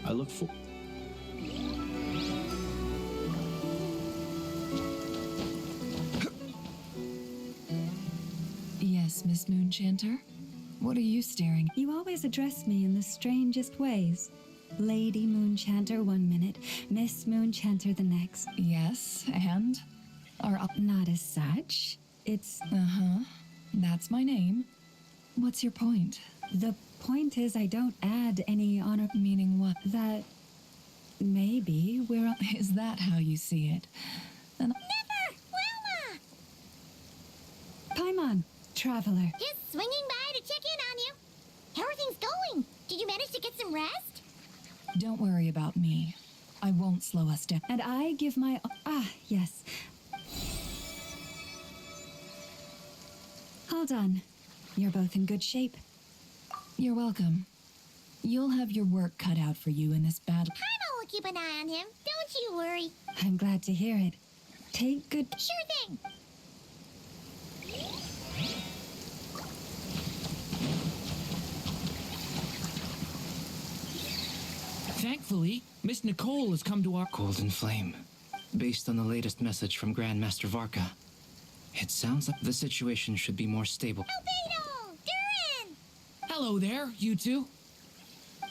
Speaker 4: I look for.
Speaker 7: Yes, Miss Moonchanter? What are you staring?
Speaker 6: You always address me in the strangest ways. Lady Moonchanter 1 minute, Miss Moonchanter the next.
Speaker 7: Yes, and?
Speaker 6: Not as such. It's...
Speaker 7: Uh-huh. That's my name. What's your point?
Speaker 6: The point is I don't add any honor...
Speaker 7: Meaning what?
Speaker 6: That... maybe we're...
Speaker 7: Is that how you see it?
Speaker 12: Never! Wilma!
Speaker 6: Paimon, Traveler.
Speaker 12: Just swinging by to check in on you. How are things going? Did you manage to get some rest?
Speaker 7: Don't worry about me. I won't slow us down.
Speaker 6: And I give my... yes. Hold on. You're both in good shape.
Speaker 7: You're welcome. You'll have your work cut out for you in this battle.
Speaker 12: Paimon will keep an eye on him. Don't you worry.
Speaker 6: I'm glad to hear it. Take good...
Speaker 12: Sure thing.
Speaker 15: Thankfully, Miss Nicole has come to our...
Speaker 21: Golden Flame. Based on the latest message from Grandmaster Varka, it sounds like the situation should be more stable.
Speaker 12: Albedo! Durin!
Speaker 15: Hello there, you two.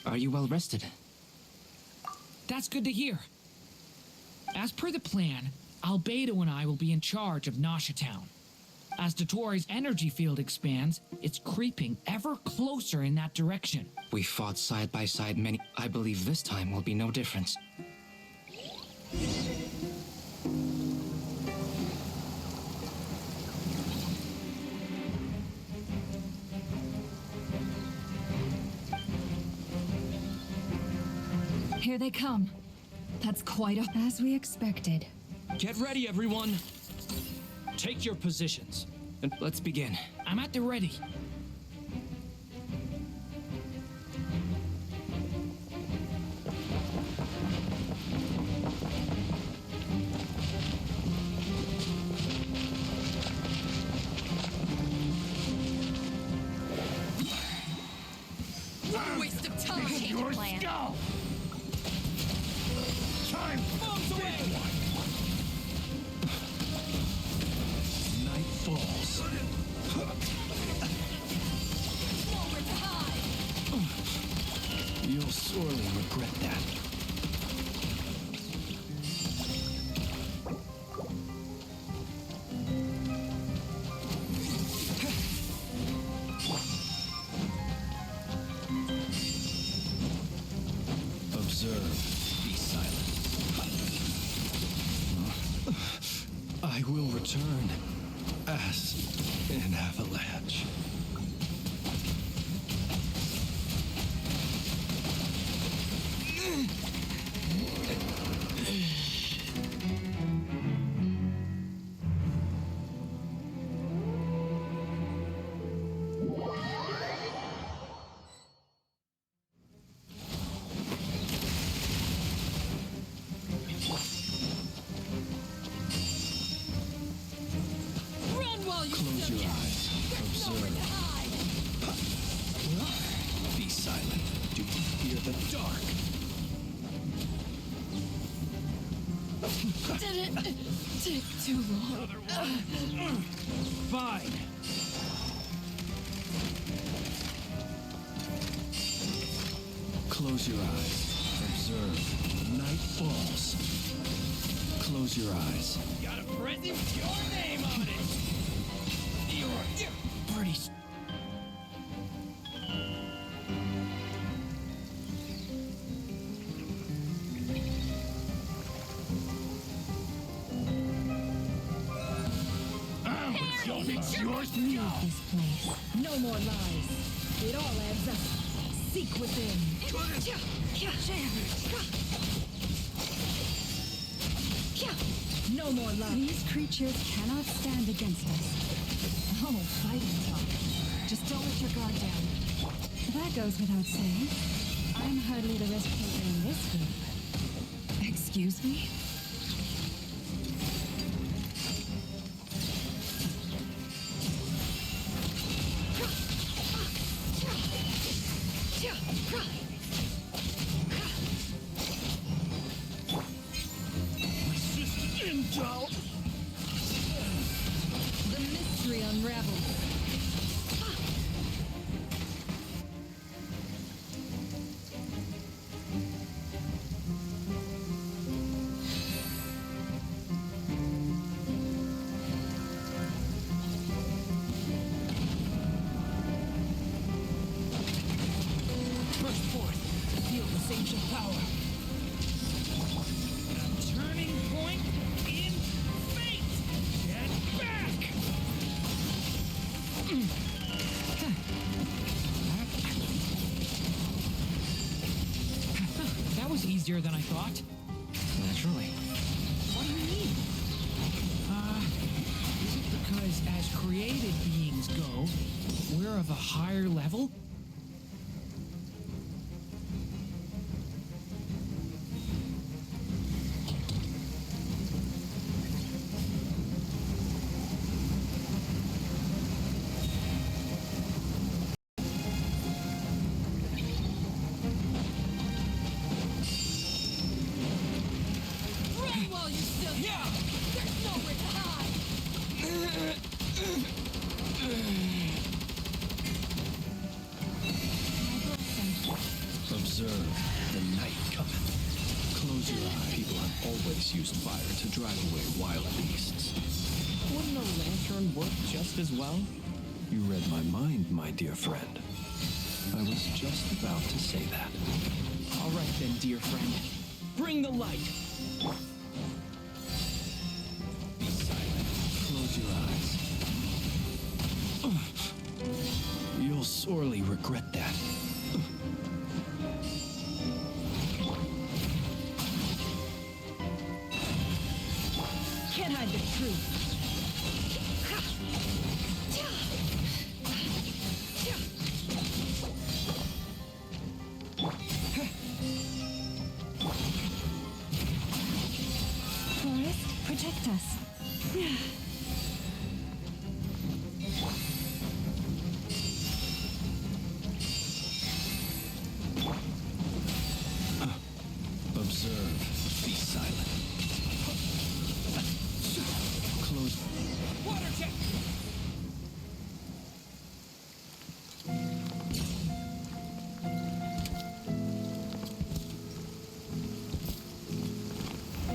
Speaker 21: Are you well rested?
Speaker 15: That's good to hear. As per the plan, Albedo and I will be in charge of Nasha Town. As Dottoro's energy field expands, it's creeping ever closer in that direction.
Speaker 21: We fought side by side many. I believe this time will be no different.
Speaker 3: Here they come. That's quite a...
Speaker 6: As we expected.
Speaker 10: Get ready, everyone. Take your positions.
Speaker 21: And let's begin.
Speaker 15: I'm at the ready.
Speaker 3: What a waste of time!
Speaker 17: Your skull! Time
Speaker 10: bombs away!
Speaker 4: Night falls.
Speaker 3: Nowhere to hide!
Speaker 4: You'll sorely regret that. Observe. Be silent. I will return as an avalanche.
Speaker 3: Run while you
Speaker 4: Close
Speaker 3: still
Speaker 4: your
Speaker 3: can.
Speaker 4: eyes.
Speaker 3: There's nowhere to
Speaker 4: Observe.
Speaker 3: hide.
Speaker 4: Be silent. Do you fear the dark?
Speaker 3: Did it take too long?
Speaker 10: Fine.
Speaker 4: Close your eyes. Observe. Night falls. Close your eyes.
Speaker 10: Got a present with your name on it. You're pretty.
Speaker 17: Your
Speaker 20: Leave this place. No more lies. It all adds up. Seek within. No more lies.
Speaker 6: These creatures cannot stand against us.
Speaker 3: Oh, fighting talk. Just don't let your guard down.
Speaker 6: That goes without saying. I'm hardly the risk taker in this group.
Speaker 3: Excuse me? The mystery unravels.
Speaker 10: Burst forth. Feel this ancient power. A turning point in fate. Get back.
Speaker 15: That was easier than I thought.
Speaker 21: Naturally.
Speaker 15: What do you mean? Is it because as created beings go, we're of a higher level?
Speaker 3: Run while you still can. There's nowhere to hide.
Speaker 4: drive away wild beasts.
Speaker 10: Wouldn't a lantern work just as well?
Speaker 4: You read my mind, my dear friend. I was just about to say that.
Speaker 10: All right then, dear friend. Bring the light.
Speaker 4: Be silent. Close your eyes. You'll sorely regret that.
Speaker 3: Can't hide the truth.
Speaker 6: Forest, protect us.
Speaker 4: Observe. Be silent. Close.
Speaker 10: Water jet!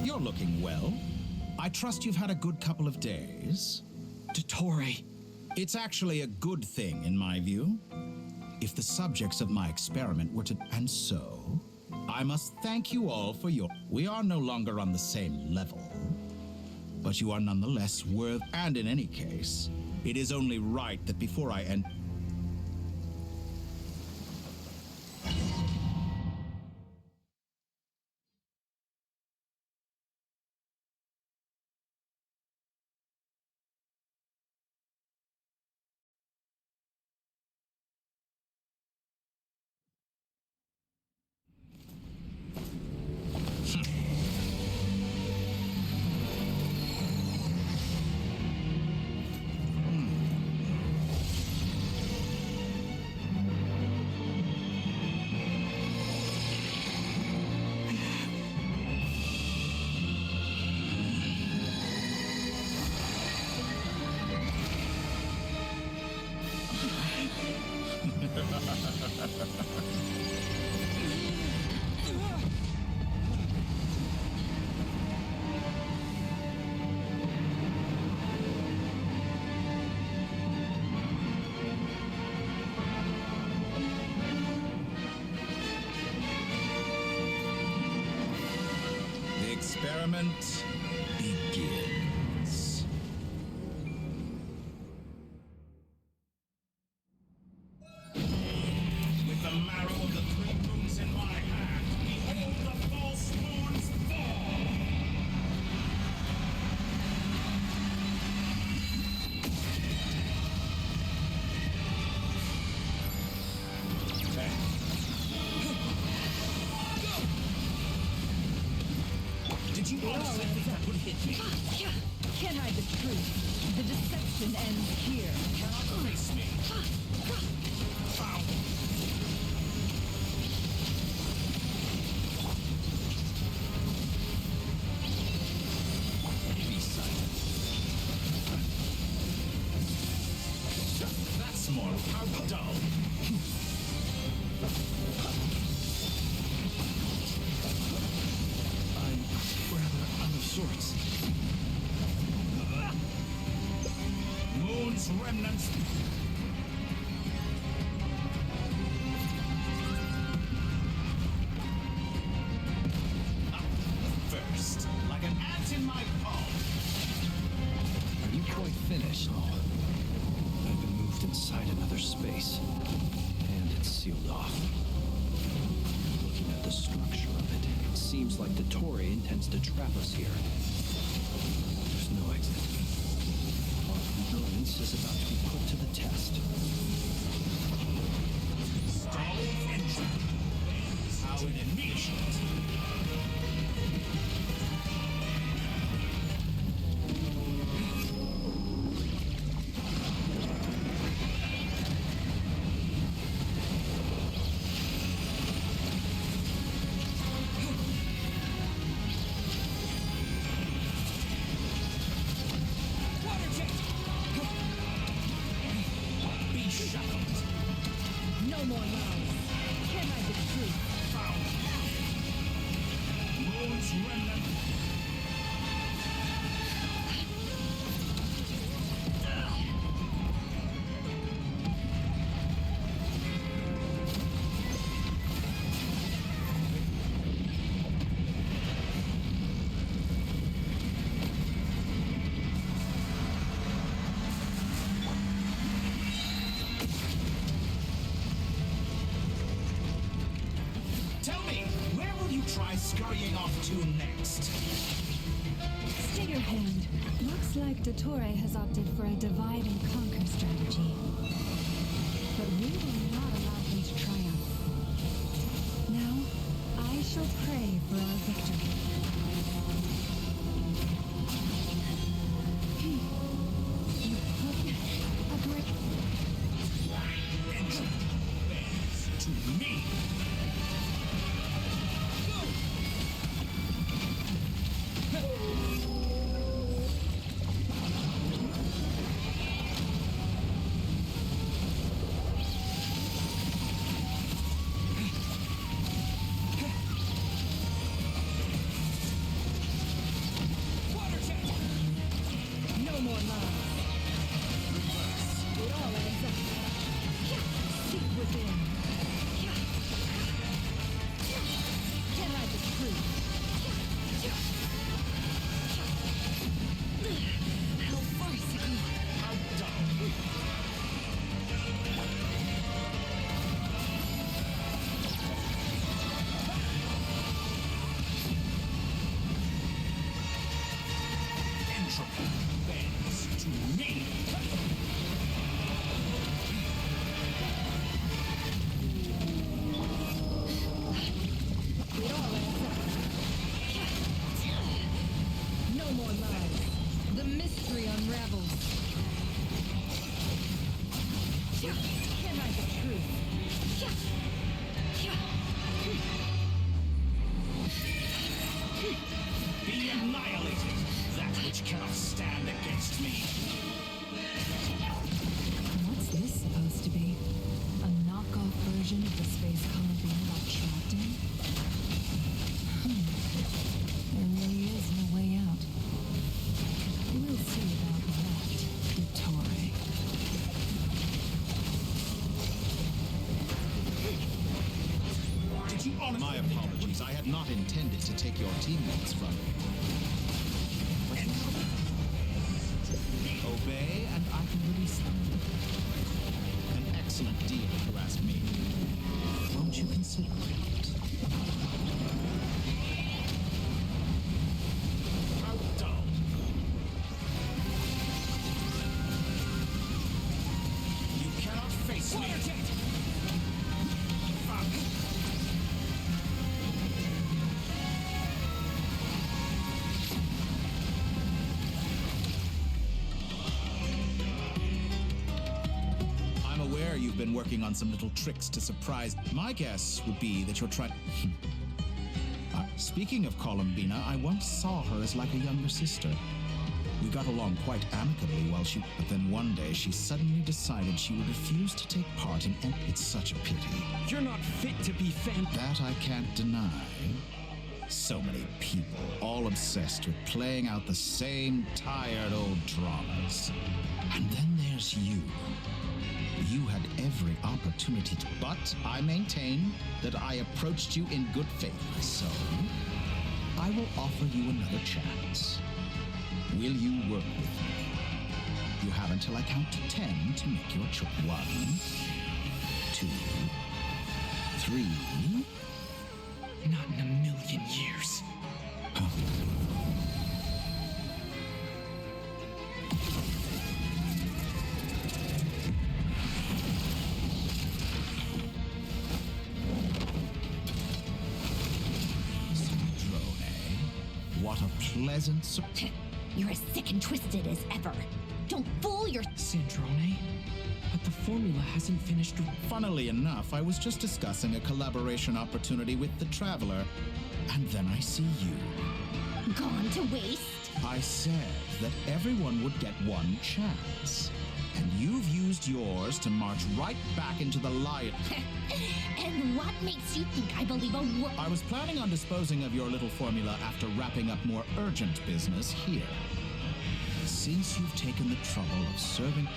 Speaker 1: You're looking well. I trust you've had a good couple of days.
Speaker 10: Dottore.
Speaker 1: It's actually a good thing, in my view. If the subjects of my experiment were to... And so, I must thank you all for your... We are no longer on the same level. But you are nonetheless worth... And in any case, it is only right that before I end... The experiment begins. With the marrow of the three moons in my hand, behold the false moons fall! Did you honestly think that would hit me?
Speaker 3: Can't hide the truth. The deception ends here.
Speaker 1: Cannot face me. Ow. Be silent. That's more. How dull.
Speaker 4: I'm rather out of sorts.
Speaker 1: Moon's remnants. First, like an ant in my palm.
Speaker 4: Are you quite finished? Oh, I've been moved inside another space, and it's sealed off. Looking at the structure of it, it seems like the Tory intends to trap us here. There's no exit. Our brilliance is about to be put to the test.
Speaker 1: Stall engine. How inefficient.
Speaker 3: No more lies. Can't hide the truth.
Speaker 1: Found. Moon's remnant. try scurrying off to next?
Speaker 6: Stay your hand. Looks like Dottore has opted for a divide and conquer strategy. But we will not allow him to triumph. Now, I shall pray for our victory. You put a great...
Speaker 1: To me!
Speaker 6: No more love. It all adds up. Seek within. Can I the truth? How farcical.
Speaker 1: How dull. Entropy bends to me.
Speaker 6: It all adds up. No more lies. The mystery unravels. Can I the truth?
Speaker 1: Be annihilated, that which cannot stand against me.
Speaker 3: What's this supposed to be? A knockoff version of the space Columbine got trapped in? There really is no way out. We'll see about that, Dottore.
Speaker 1: Did you honor
Speaker 18: My apologies. I had not intended to take your teammates from you. Obey, and I can release them. An excellent deal, if you ask me. Won't you consider it?
Speaker 1: how dull? You cannot face me.
Speaker 18: I'm aware you've been working on some little tricks to surprise. My guess would be that you're trying... Speaking of Columbina, I once saw her as like a younger sister. We got along quite amicably but then one day she suddenly decided she would refuse to take part in... It's such a pity.
Speaker 10: You're not fit to be
Speaker 18: That I can't deny. So many people, all obsessed with playing out the same tired old dramas. And then there's you. You had every opportunity to, but I maintain that I approached you in good faith. So, I will offer you another chance. Will you work with me? You have until I count to 10 to make your choice. 1, 2, 3.
Speaker 10: Not in a million years.
Speaker 18: What a pleasant surprise.
Speaker 2: You're as sick and twisted as ever. Don't fool your...
Speaker 10: Sandrone? But the formula hasn't finished...
Speaker 18: Funnily enough, I was just discussing a collaboration opportunity with the Traveler, and then I see you.
Speaker 2: Gone to waste?
Speaker 18: I said that everyone would get one chance. And you've used yours to march right back into the lion.
Speaker 2: And what makes you think I believe a word?
Speaker 18: I was planning on disposing of your little formula after wrapping up more urgent business here. Since you've taken the trouble of serving...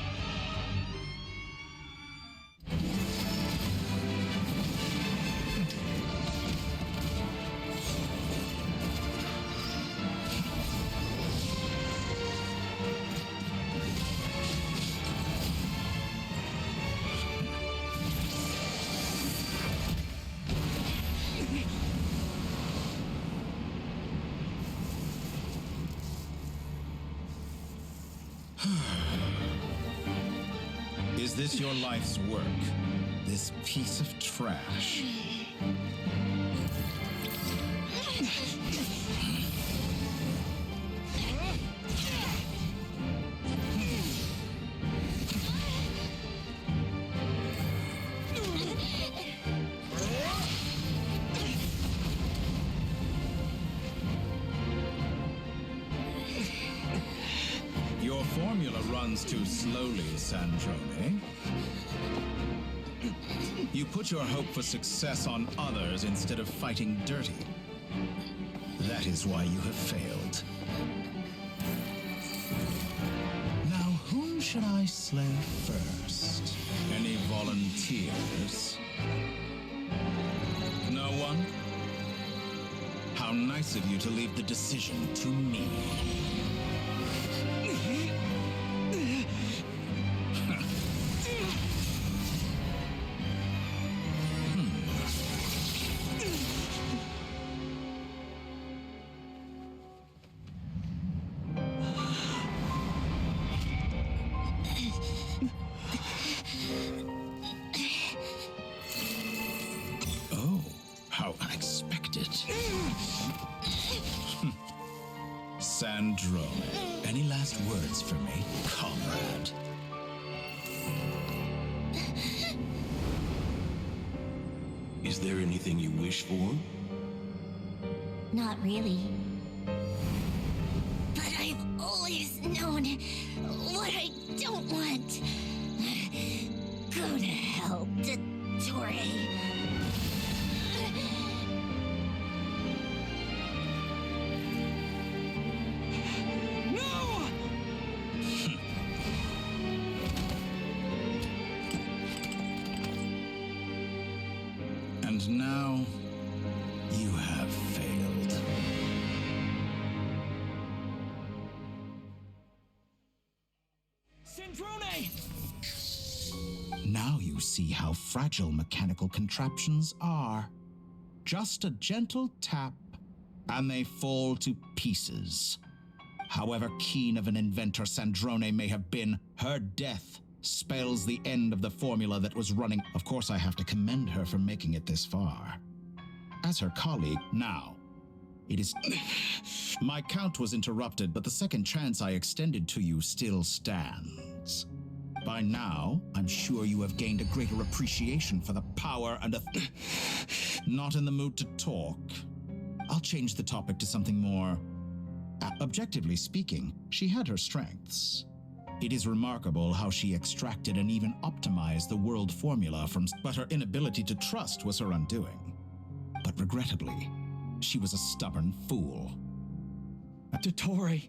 Speaker 1: Is this your life's work? This piece of trash? Your formula runs too slowly, Sandrone. You put your hope for success on others instead of fighting dirty. That is why you have failed. Now, whom should I slay first? Any volunteers? No one? How nice of you to leave the decision to me. Oh, how unexpected. Sandrone, any last words for me, comrade?
Speaker 11: Is there anything you wish for?
Speaker 12: Not really. But I've always known what I don't want. Go to hell, Dottore.
Speaker 10: No!
Speaker 1: And now, you have failed.
Speaker 10: Sandrone!
Speaker 1: Now you see how fragile mechanical contraptions are. Just a gentle tap, and they fall to pieces. However keen of an inventor Sandrone may have been, her death spells the end of the formula that was running. Of course, I have to commend her for making it this far. As her colleague, now, it is... My count was interrupted, but the second chance I extended to you still stands. By now, I'm sure you have gained a greater appreciation for the power and not in the mood to talk. I'll change the topic to something more... Objectively speaking, she had her strengths. It is remarkable how she extracted and even optimized the world formula from... But her inability to trust was her undoing. But regrettably, she was a stubborn fool.
Speaker 10: Dottore,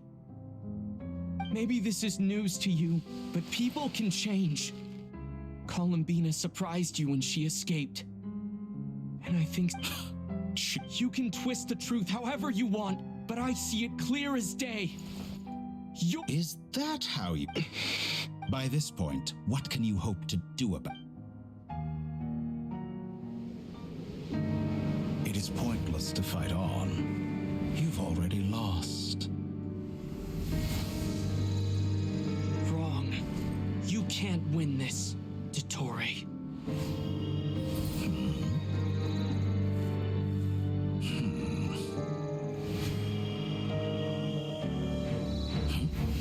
Speaker 10: maybe this is news to you, but people can change. Columbina surprised you when she escaped. And I think you can twist the truth however you want, but I see it clear as day.
Speaker 1: Is that how you... By this point, what can you hope to do about... It is pointless to fight on. You've already lost.
Speaker 10: Wrong. You can't win this, Dottore.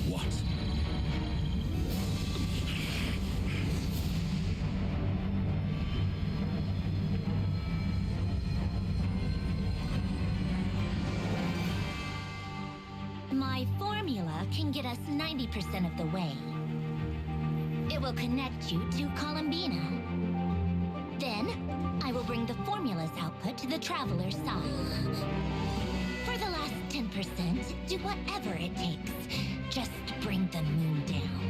Speaker 1: What?
Speaker 2: My formula can get us 90% of the way. It will connect you to Columbina. Then, I will bring the formula's output to the Traveler's side. For the last 10%, do whatever it takes. Just bring the moon down.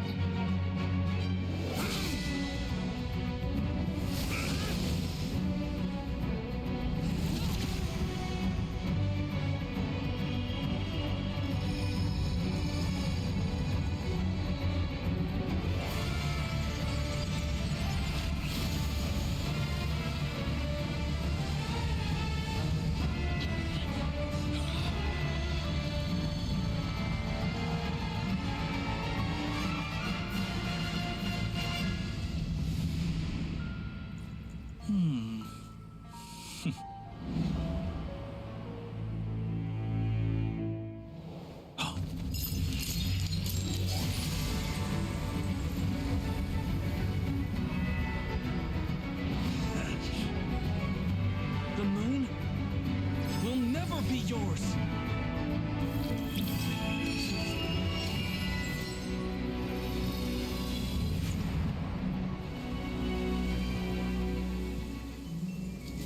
Speaker 10: yours.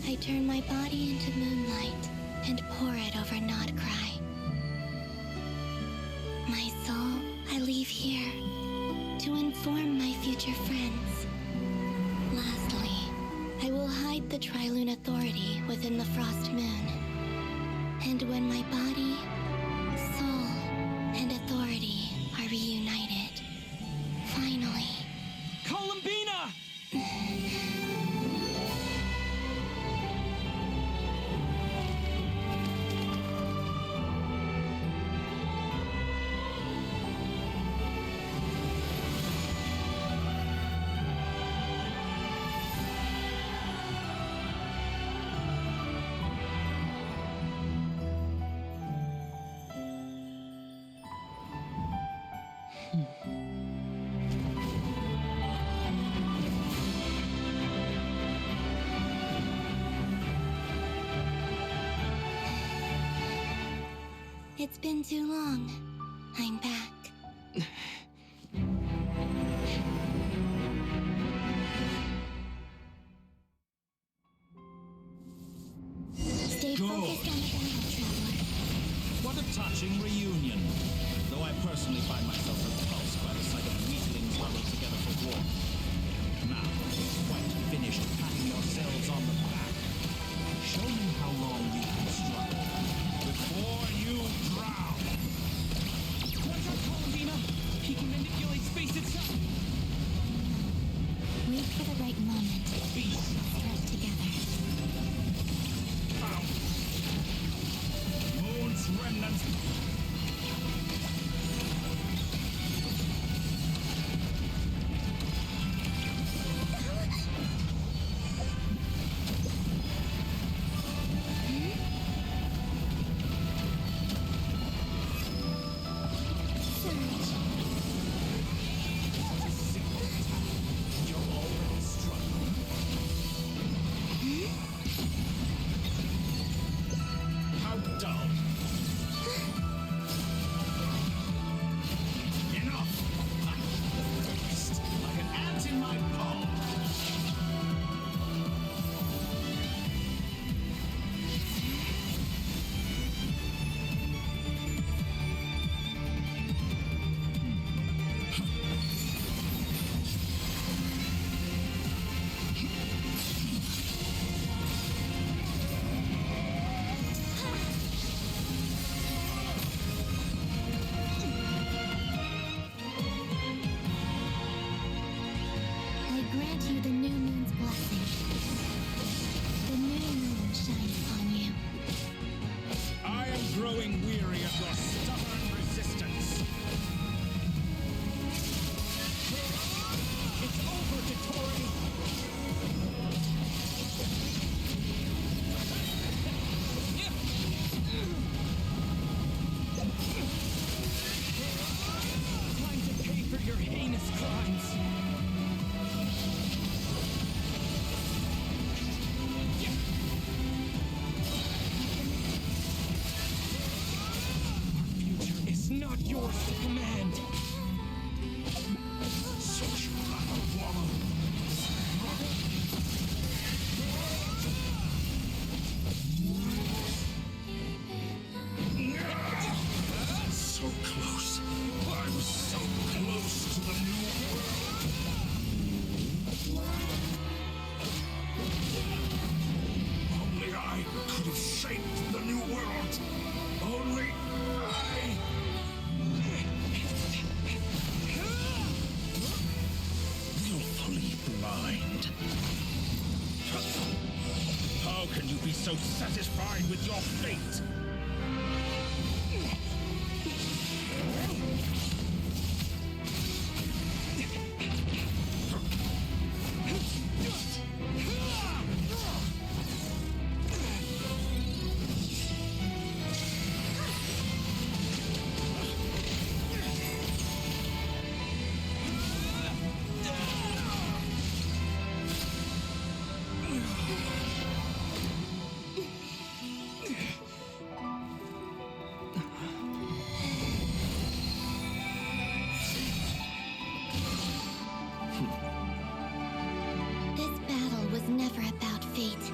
Speaker 16: I turn my body into moonlight and pour it over Nod Krai. My soul, I leave here to inform my future friends. Lastly, I will hide the Trilune Authority within the Frost Moon. And when my body, soul, and authority are reunited, finally...
Speaker 10: Columbina!
Speaker 16: It's been too long. I'm back. Stay
Speaker 1: Good.
Speaker 16: focused on the battle, Traveler.
Speaker 1: What a touching reunion. Though I personally find myself repulsed by the sight of weaklings huddled together for war. Now, quite finished patting yourselves on the back. Show me how long you can struggle before you drown.
Speaker 10: Watch out, Columbina! He can manipulate space itself!
Speaker 16: Wait for the right moment. Strike together.
Speaker 1: Found. Moon's remnants. How dull. Enough! Like an ant in my palm.
Speaker 16: I grant you the new moon's blessing. The new moon shines upon you.
Speaker 1: I am growing weary of your stubborn resistance.
Speaker 10: It's over, Dottore! Time to pay for your heinous crimes! Our future is not yours to command!
Speaker 1: Such a wallow. So close. I'm so close to the new world. Only I could have shaped the new world. Only I. Willfully blind. How can you be so satisfied with your fate?
Speaker 16: This battle was never about fate.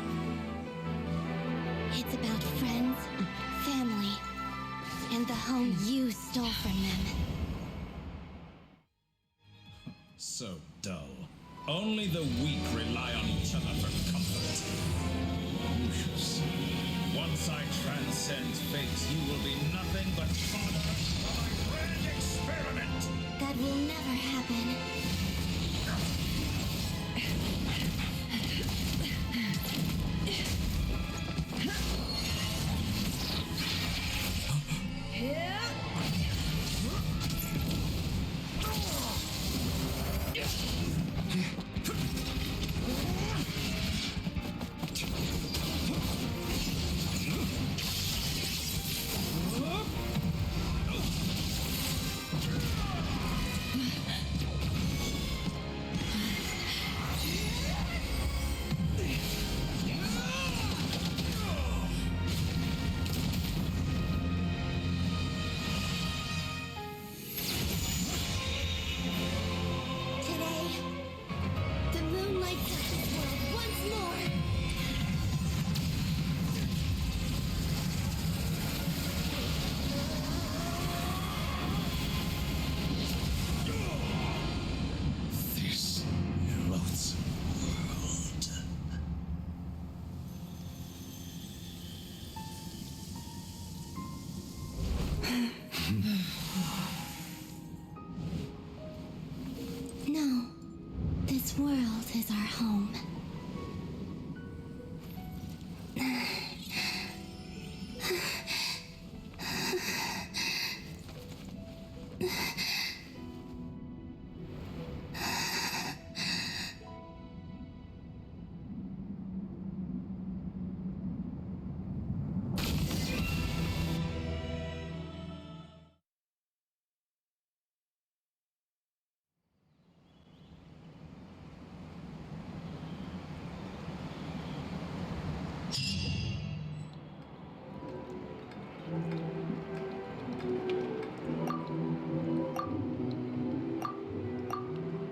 Speaker 16: It's about friends, family, and the home you stole from them.
Speaker 1: So dull. Only the weak rely on each other for comfort. Lucius, once I transcend fate, you will be nothing but fodder for my grand experiment.
Speaker 16: That will never happen. No, this world is our home.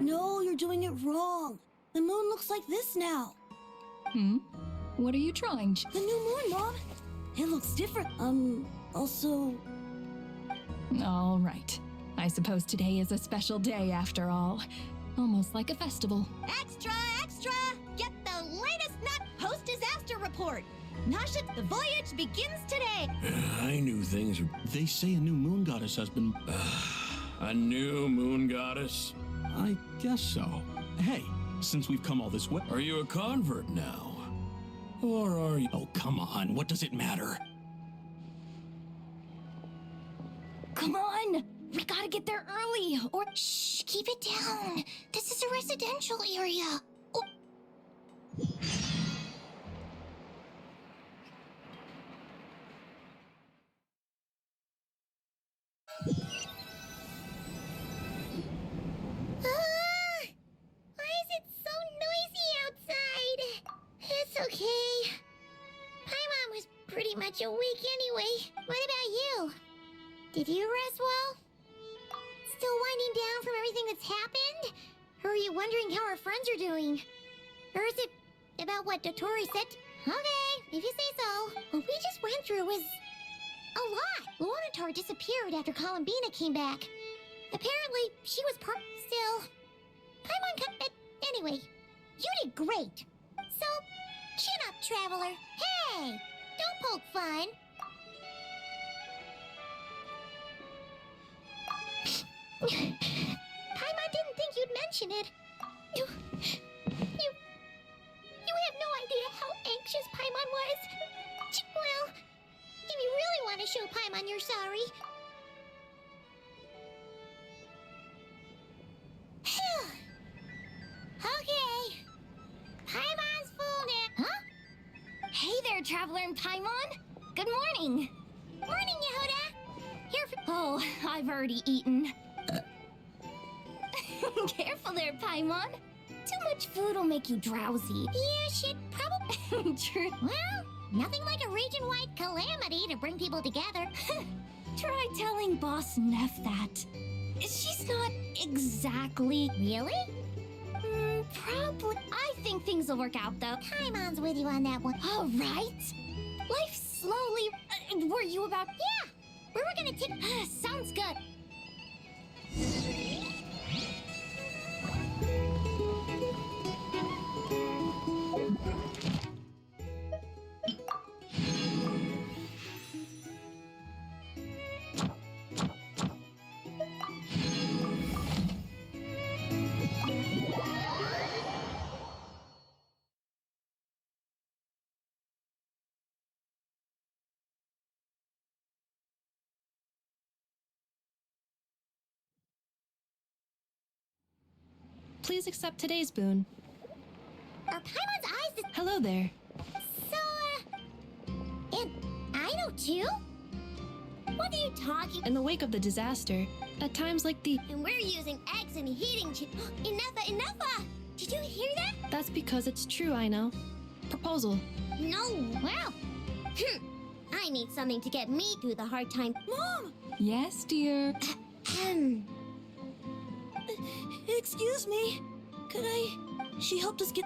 Speaker 9: No, you're doing it wrong. The moon looks like this now.
Speaker 3: What are you trying to...
Speaker 9: The new moon, Mom. It looks different. Also...
Speaker 3: All right. I suppose today is a special day after all. Almost like a festival.
Speaker 19: Extra, extra! Get the latest Nut post-disaster report! Nashit, the voyage begins today!
Speaker 11: I knew things. They say a new moon goddess has been... a new moon goddess? I guess so. Hey, since we've come all this way... Are you a convert now? Or are you... Oh, come on. What does it matter?
Speaker 2: Come on! We gotta get there early, or... Shh, keep it down. This is a residential area. Oh.
Speaker 12: Why is it so noisy outside? It's okay. Paimon was pretty much awake anyway. What about you? Did you rest well? Still winding down from everything that's happened? Or are you wondering how our friends are doing? Or is it about what Dotori said? Okay, if you say so. What we just went through was a lot. Lunatar disappeared after Columbina came back. Apparently, she was still... Paimon anyway, you did great. So, chin up, Traveler. Hey, don't poke fun. Paimon didn't think you'd mention it. You have no idea how anxious Paimon was. Well, if you really want to show Paimon you're sorry. Okay. Paimon's full now.
Speaker 2: Huh? Hey there, Traveler and Paimon. Good morning.
Speaker 12: Morning, Yehuda. Here for...
Speaker 2: Oh, I've already eaten. Careful there, Paimon. Too much food will make you drowsy.
Speaker 12: Yeah, shit, probably.
Speaker 2: True.
Speaker 12: Well, nothing like a region-wide calamity to bring people together.
Speaker 2: Try telling Boss Neff that. She's not exactly...
Speaker 12: Really? Probably. I think things will work out, though. Paimon's with you on that one. All right. Life slowly... were you about... Yeah! We were gonna take... sounds good.
Speaker 13: Please accept today's boon.
Speaker 12: Are Paimon's eyes...
Speaker 13: Hello there.
Speaker 12: So, and I know too? What are you talking...
Speaker 13: In the wake of the disaster, at times like the...
Speaker 12: And we're using eggs and heating... Enough! Did you hear that?
Speaker 13: That's because it's true, I know. Proposal.
Speaker 12: No, well... I need something to get me through the hard time. Mom!
Speaker 3: Yes, dear.
Speaker 9: Excuse me. Could I... She helped us get...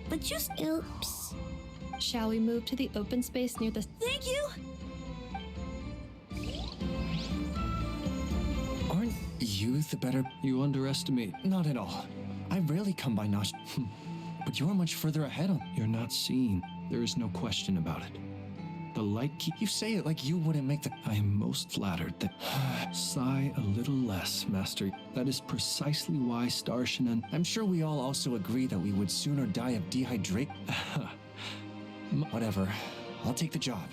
Speaker 9: but just...
Speaker 12: Oops.
Speaker 13: Shall we move to the open space near the...
Speaker 9: Thank you!
Speaker 4: Aren't you the better... You underestimate. Not at all. I rarely come by Nosh. But you're much further ahead on... You're not seen. There is no question about it. The light keep... You say it like you wouldn't make the... I am most flattered that... Sigh a little less, Master. That is precisely why Starshin and... I'm sure we all also agree that we would sooner die of dehydration. Whatever. I'll take the job.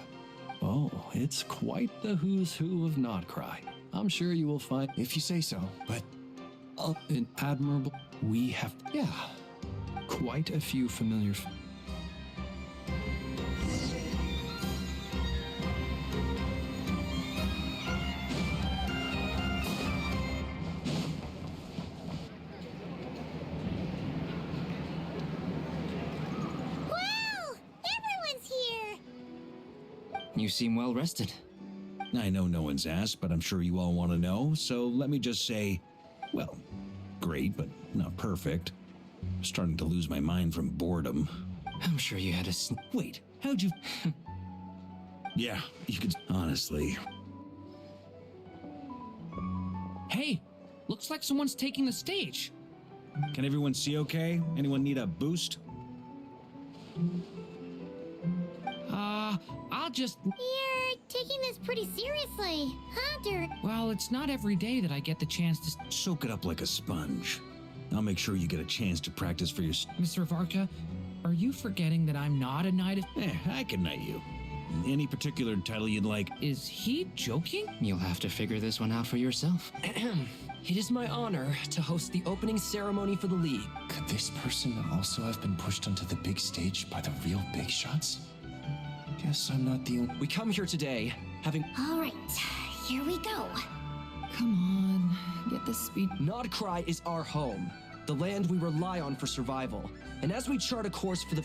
Speaker 4: Oh, it's quite the who's who of Nod Krai. I'm sure you will find... If you say so, but... an admirable... We have... Yeah. Quite a few familiar...
Speaker 21: You seem well rested.
Speaker 14: I know no one's asked, but I'm sure you all want to know, so let me just say, well, great, but not perfect. I'm starting to lose my mind from boredom.
Speaker 21: I'm sure you had a
Speaker 14: Wait, how'd you... Yeah, you could... Honestly.
Speaker 15: Hey, looks like someone's taking the stage.
Speaker 14: Can everyone see okay? Anyone need a boost?
Speaker 15: I'll just...
Speaker 12: You're taking this pretty seriously, huh, Dirt?
Speaker 15: Well, it's not every day that I get the chance to...
Speaker 14: Soak it up like a sponge. I'll make sure you get a chance to practice for your...
Speaker 15: Mr. Varka, are you forgetting that I'm not a knight of...
Speaker 14: I can knight you. Any particular title you'd like?
Speaker 15: Is he joking?
Speaker 21: You'll have to figure this one out for yourself.
Speaker 22: It is my honor to host the opening ceremony for the League.
Speaker 4: Could this person also have been pushed onto the big stage by the real big shots? Guess I'm not the only...
Speaker 22: We come here today, having...
Speaker 12: All right, here we go.
Speaker 7: Come on, get the speed.
Speaker 22: Nod Krai is our home, the land we rely on for survival. And as we chart a course for the...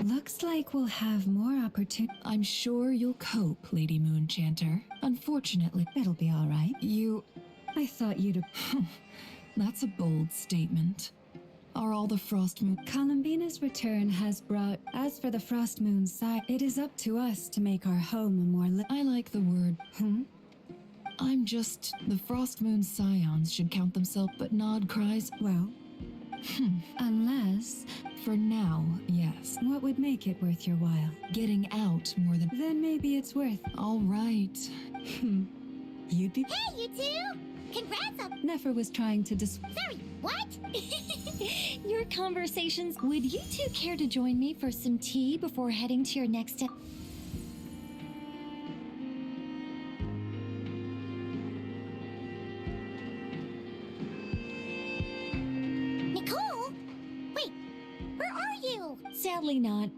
Speaker 6: Looks like we'll have more opportunity.
Speaker 7: I'm sure you'll cope, Lady Moonchanter. Unfortunately,
Speaker 6: it'll be all right. I thought you'd...
Speaker 7: That's a bold statement. Are all the Frost Moon...
Speaker 6: Columbina's return has brought... As for the Frost Moon side, it is up to us to make our home a more...
Speaker 7: I like the word... I'm just... The Frost Moon Scions should count themselves, but Nod Krai's...
Speaker 6: Well... Unless...
Speaker 7: For now, yes.
Speaker 6: What would make it worth your while?
Speaker 7: Getting out more than...
Speaker 6: Then maybe it's worth...
Speaker 7: All right.
Speaker 6: You did...
Speaker 12: Hey, you two! Congrats on...
Speaker 6: Nefer was trying to
Speaker 12: Sorry, what?
Speaker 20: Your conversations. Would you two care to join me for some tea before heading to your next step?
Speaker 12: Nicole? Wait, where are you?
Speaker 20: Sadly not.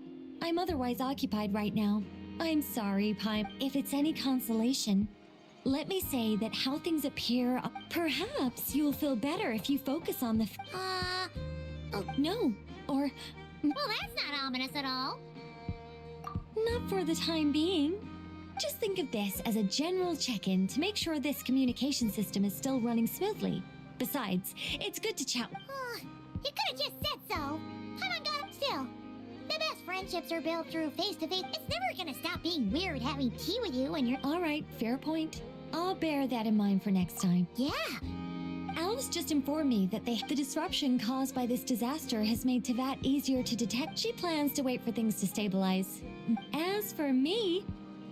Speaker 20: I'm otherwise occupied right now. I'm sorry, Pime. If it's any consolation, let me say that how things appear, perhaps you'll feel better if you focus on the oh, no. Or...
Speaker 12: Well, that's not ominous at all.
Speaker 20: Not for the time being. Just think of this as a general check-in to make sure this communication system is still running smoothly. Besides, it's good to chat.
Speaker 12: You could have just said so. Paimon got up still. The best friendships are built through face-to-face. It's never gonna stop being weird having tea with you when you're...
Speaker 20: All right, fair point. I'll bear that in mind for next time.
Speaker 12: Yeah.
Speaker 20: Alice just informed me that the disruption caused by this disaster has made Teyvat easier to detect. She plans to wait for things to stabilize. As for me,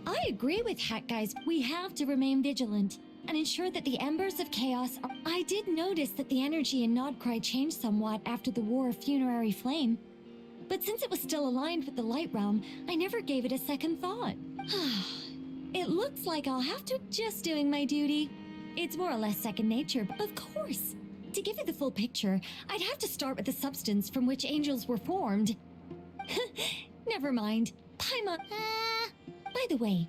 Speaker 20: I agree with Hat Guys. We have to remain vigilant and ensure that the embers of chaos are... I did notice that the energy in Krai changed somewhat after the War of Funerary Flame. But since it was still aligned with the Light Realm, I never gave it a second thought. It looks like I'll have to just doing my duty. It's more or less second nature, but of course. To give you the full picture, I'd have to start with the substance from which angels were formed. Never mind. Paimon... By the way,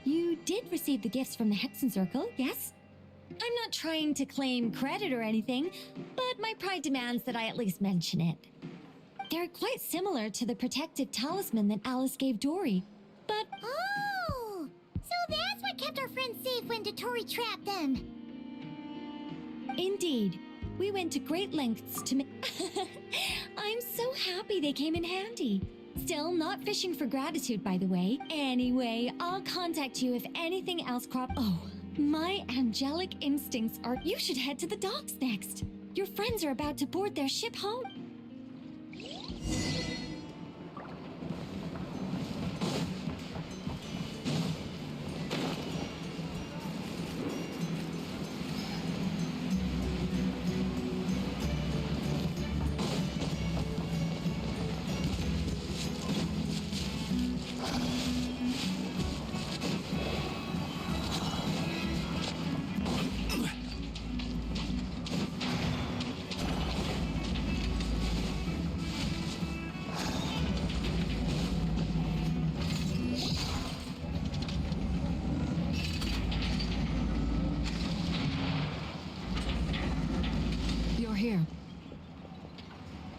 Speaker 20: you did receive the gifts from the Hexen Circle, yes? I'm not trying to claim credit or anything, but my pride demands that I at least mention it. They're quite similar to the protective talisman that Alice gave Dory, but...
Speaker 12: Oh! So that's what kept our friends safe when Dotori trapped them.
Speaker 20: Indeed. We went to great lengths to make... I'm so happy they came in handy. Still, not fishing for gratitude, by the way. Anyway, I'll contact you if anything else Oh, my angelic instincts are... You should head to the docks next. Your friends are about to board their ship home.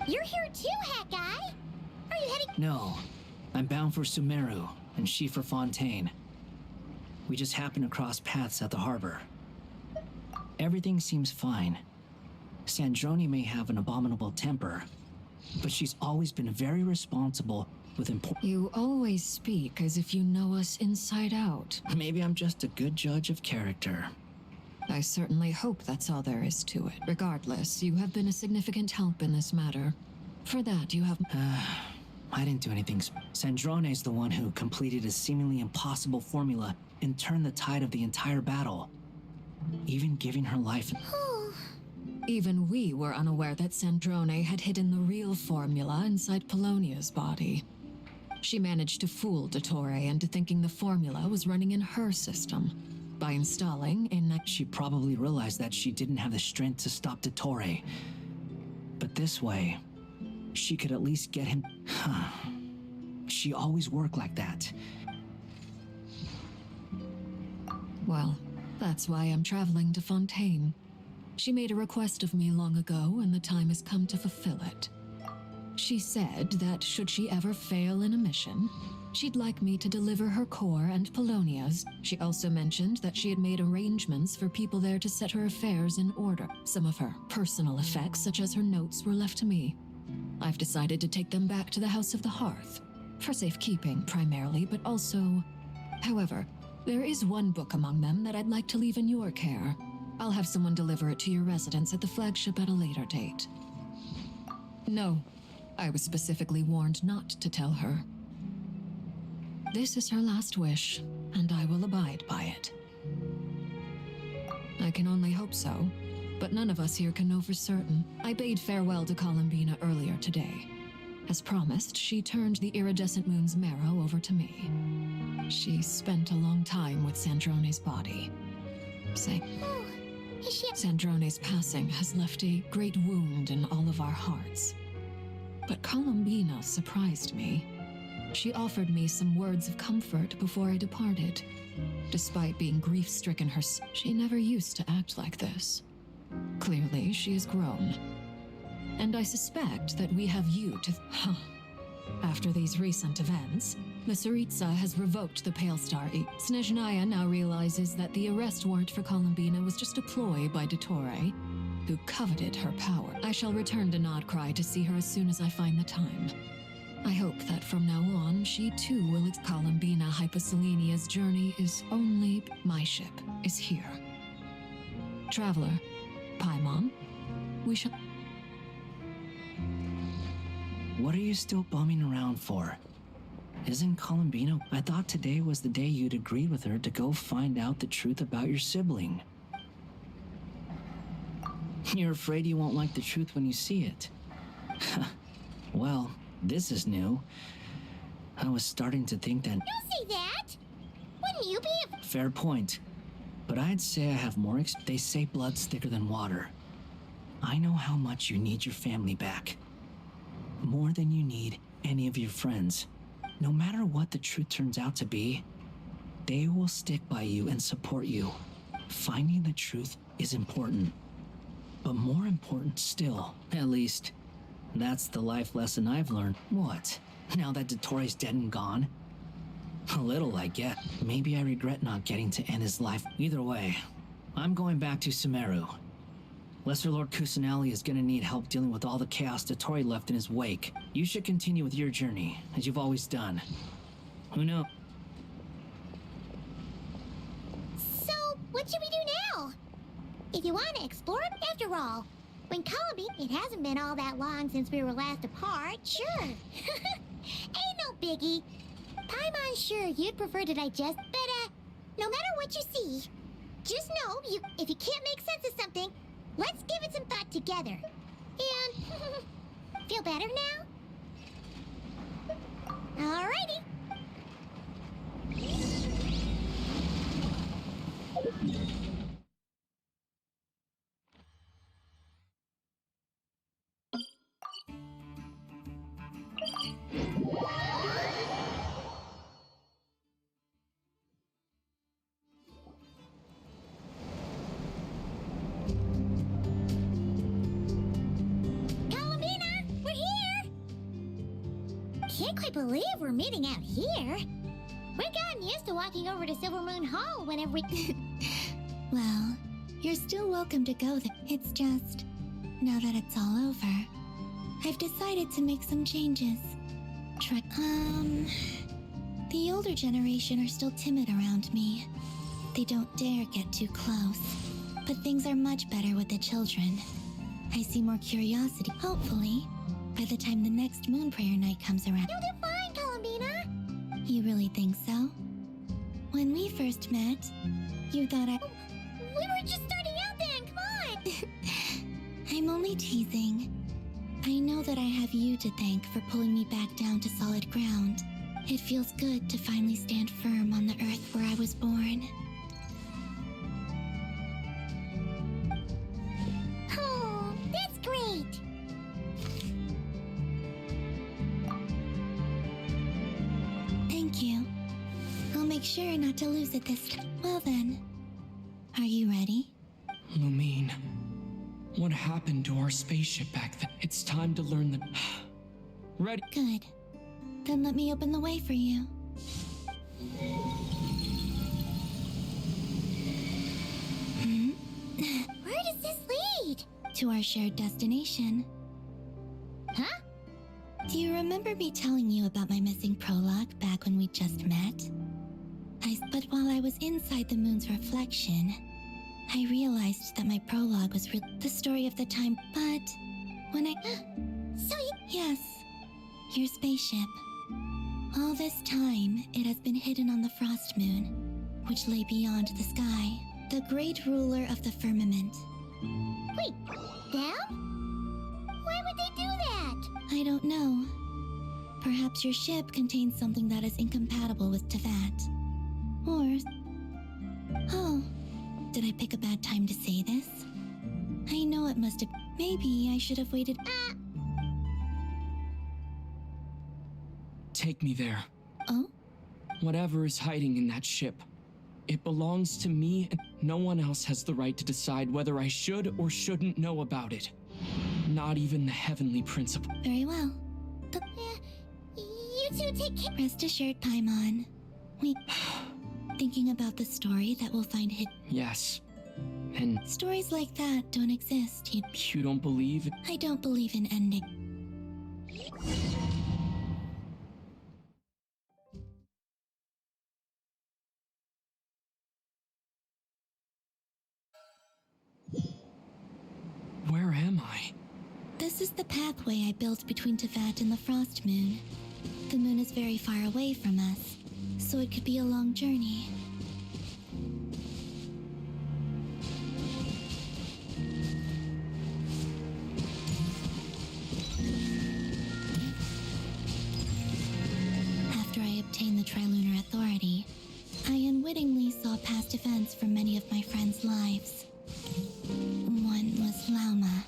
Speaker 12: You're here too, Hat Guy. Are you heading...
Speaker 5: No. I'm bound for Sumeru, and she for Fontaine. We just happened to cross paths at the harbor. Everything seems fine. Sandrone may have an abominable temper, but she's always been very responsible with important...
Speaker 3: You always speak as if you know us inside out.
Speaker 5: Maybe I'm just a good judge of character.
Speaker 3: I certainly hope that's all there is to it. Regardless, you have been a significant help in this matter. For that, you have...
Speaker 5: I didn't do anything. Sandrone's the one who completed a seemingly impossible formula and turned the tide of the entire battle. Even giving her life...
Speaker 3: Even we were unaware that Sandrone had hidden the real formula inside Polonia's body. She managed to fool Dottore into thinking the formula was running in her system. By installing in...
Speaker 5: She probably realized that she didn't have the strength to stop Dottore. But this way, she could at least get him... She always worked like that.
Speaker 3: Well, that's why I'm traveling to Fontaine. She made a request of me long ago, and the time has come to fulfill it. She said that should she ever fail in a mission, she'd like me to deliver her core and Polonia's. She also mentioned that she had made arrangements for people there to set her affairs in order. Some of her personal effects, such as her notes, were left to me. I've decided to take them back to the House of the Hearth. For safekeeping, primarily, but also... However, there is one book among them that I'd like to leave in your care. I'll have someone deliver it to your residence at the flagship at a later date. No, I was specifically warned not to tell her. This is her last wish, and I will abide by it. I can only hope so, but none of us here can know for certain. I bade farewell to Columbina earlier today. As promised, she turned the iridescent moon's marrow over to me. She spent a long time with Sandrone's body. Sandrone's passing has left a great wound in all of our hearts. But Columbina surprised me. She offered me some words of comfort before I departed. Despite being grief-stricken she never used to act like this. Clearly, she has grown. And I suspect that we have you to... After these recent events, the Tsaritsa has revoked the Pale Star. Snezhnaya now realizes that the arrest warrant for Columbina was just a ploy by Dottore, who coveted her power. I shall return to Krai to see her as soon as I find the time. I hope that from now on, she too will... Columbina Hyposelenia's journey is only... My ship is here. Traveler, Paimon, we shall...
Speaker 5: What are you still bumming around for? Isn't Columbina... I thought today was the day you'd agreed with her to go find out the truth about your sibling. You're afraid you won't like the truth when you see it. Well, this is new. I was starting to think that...
Speaker 12: Don't say that! Wouldn't you be a...
Speaker 5: Fair point. But I'd say I have more They say blood's thicker than water. I know how much you need your family back. More than you need any of your friends. No matter what the truth turns out to be, they will stick by you and support you. Finding the truth is important. But more important still, at least, that's the life lesson I've learned. What? Now that Dottore's dead and gone? A little, I get. Maybe I regret not getting to end his life. Either way, I'm going back to Sumeru. Lesser Lord Kusanali is gonna need help dealing with all the chaos Dottore left in his wake. You should continue with your journey, as you've always done. Who knows?
Speaker 12: So, what should we do now? If you want to explore it, after all, when Columbine, it hasn't been all that long since we were last apart, sure. Ain't no biggie. Paimon's sure you'd prefer to digest, but no matter what you see, just know if you can't make sense of something, let's give it some thought together. And feel better now? Alrighty. Can't quite believe we're meeting out here. We've gotten used to walking over to Silver Moon Hall whenever we...
Speaker 16: Well, you're still welcome to go there. It's just, now that it's all over, I've decided to make some changes. The older generation are still timid around me. They don't dare get too close. But things are much better with the children. I see more curiosity, hopefully. By the time the next Moon Prayer night comes around.
Speaker 12: You'll do fine, Columbina.
Speaker 16: You really think so? When we first met, you thought I...
Speaker 12: We were just starting out then, come on!
Speaker 16: I'm only teasing. I know that I have you to thank for pulling me back down to solid ground. It feels good to finally stand firm on the earth where I was born.
Speaker 12: Oh, that's great!
Speaker 16: Thank you. I'll make sure not to lose it this time. Well then, are you ready?
Speaker 10: Lumine, what happened to our spaceship back then? It's time to learn the... Ready?
Speaker 16: Good. Then let me open the way for you.
Speaker 12: Where does this lead?
Speaker 16: To our shared destination.
Speaker 12: Huh?
Speaker 16: Do you remember me telling you about my missing prologue back when we just met? But while I was inside the moon's reflection, I realized that my prologue was the story of the time. But when I... Yes, your spaceship. All this time, it has been hidden on the frost moon, which lay beyond the sky, the great ruler of the firmament.
Speaker 12: Wait, them? Why would they do that?
Speaker 16: I don't know. Perhaps your ship contains something that is incompatible with Tevat. Or... Oh, did I pick a bad time to say this? I know it must have... Maybe I should have waited...
Speaker 10: take me there.
Speaker 16: Oh?
Speaker 10: Whatever is hiding in that ship. It belongs to me, and no one else has the right to decide whether I should or shouldn't know about it. Not even the Heavenly Principal.
Speaker 16: Very well. You two take care. Rest assured, Paimon. Thinking about the story that we'll find hidden.
Speaker 10: Yes. And
Speaker 16: stories like that don't exist.
Speaker 10: You don't believe?
Speaker 16: I don't believe in ending.
Speaker 10: Where am I?
Speaker 16: This is the pathway I built between Teyvat and the Frost Moon. The moon is very far away from us, so it could be a long journey. After I obtained the Trilunar Authority, I unwittingly saw past events from many of my friends' lives. One was Lauma.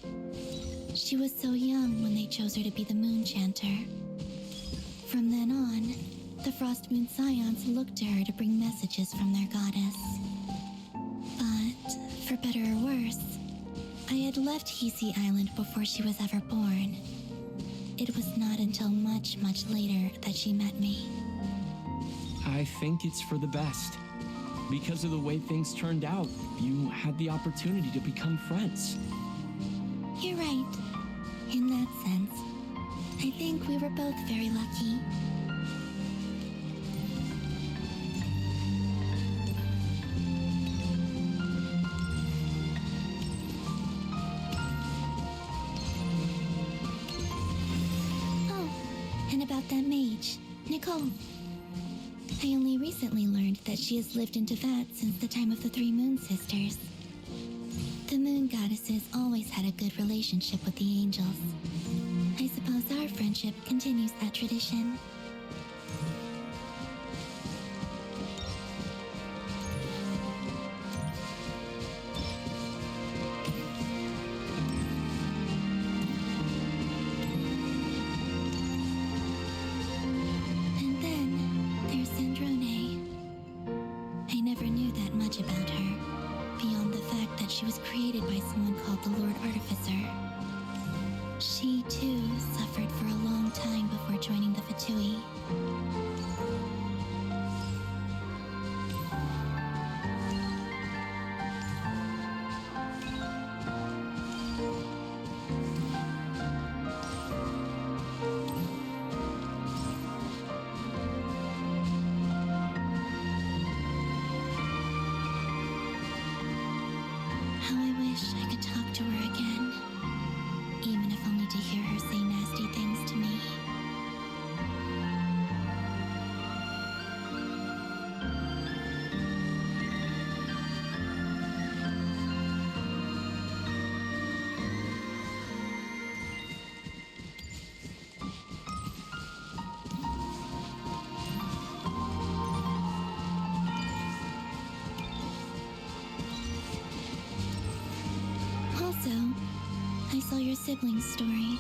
Speaker 16: She was so young when they chose her to be the Moon Chanter. From then on, the Frost Moon Scions looked to her to bring messages from their goddess. But, for better or worse, I had left Hisi Island before she was ever born. It was not until much, much later that she met me.
Speaker 10: I think it's for the best. Because of the way things turned out, you had the opportunity to become friends.
Speaker 16: You're right. In that sense, I think we were both very lucky. Oh, and about that mage, Nicole. I only recently learned that she has lived in Teyvat since the time of the Three Moon Sisters. The Moon Goddesses always had a good relationship with the angels. I suppose our friendship continues that tradition. And then there's Sandrone. I never knew that much about her, beyond the fact that she was created by someone called the Lord Artificer. She, too, suffered for a long time before joining the Fatui. How I wish I could talk to her again. Even if only to hear her say nasty things to me. Also, I saw your siblings' story.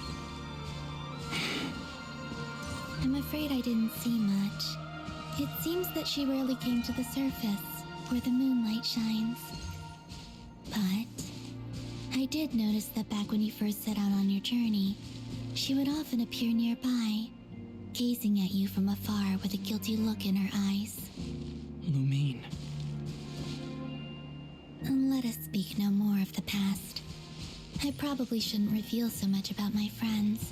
Speaker 16: I'm afraid I didn't see much. It seems that she rarely came to the surface, where the moonlight shines. But I did notice that back when you first set out on your journey, she would often appear nearby, gazing at you from afar with a guilty look in her eyes.
Speaker 10: Lumine.
Speaker 16: Let us speak no more of the past. I probably shouldn't reveal so much about my friends.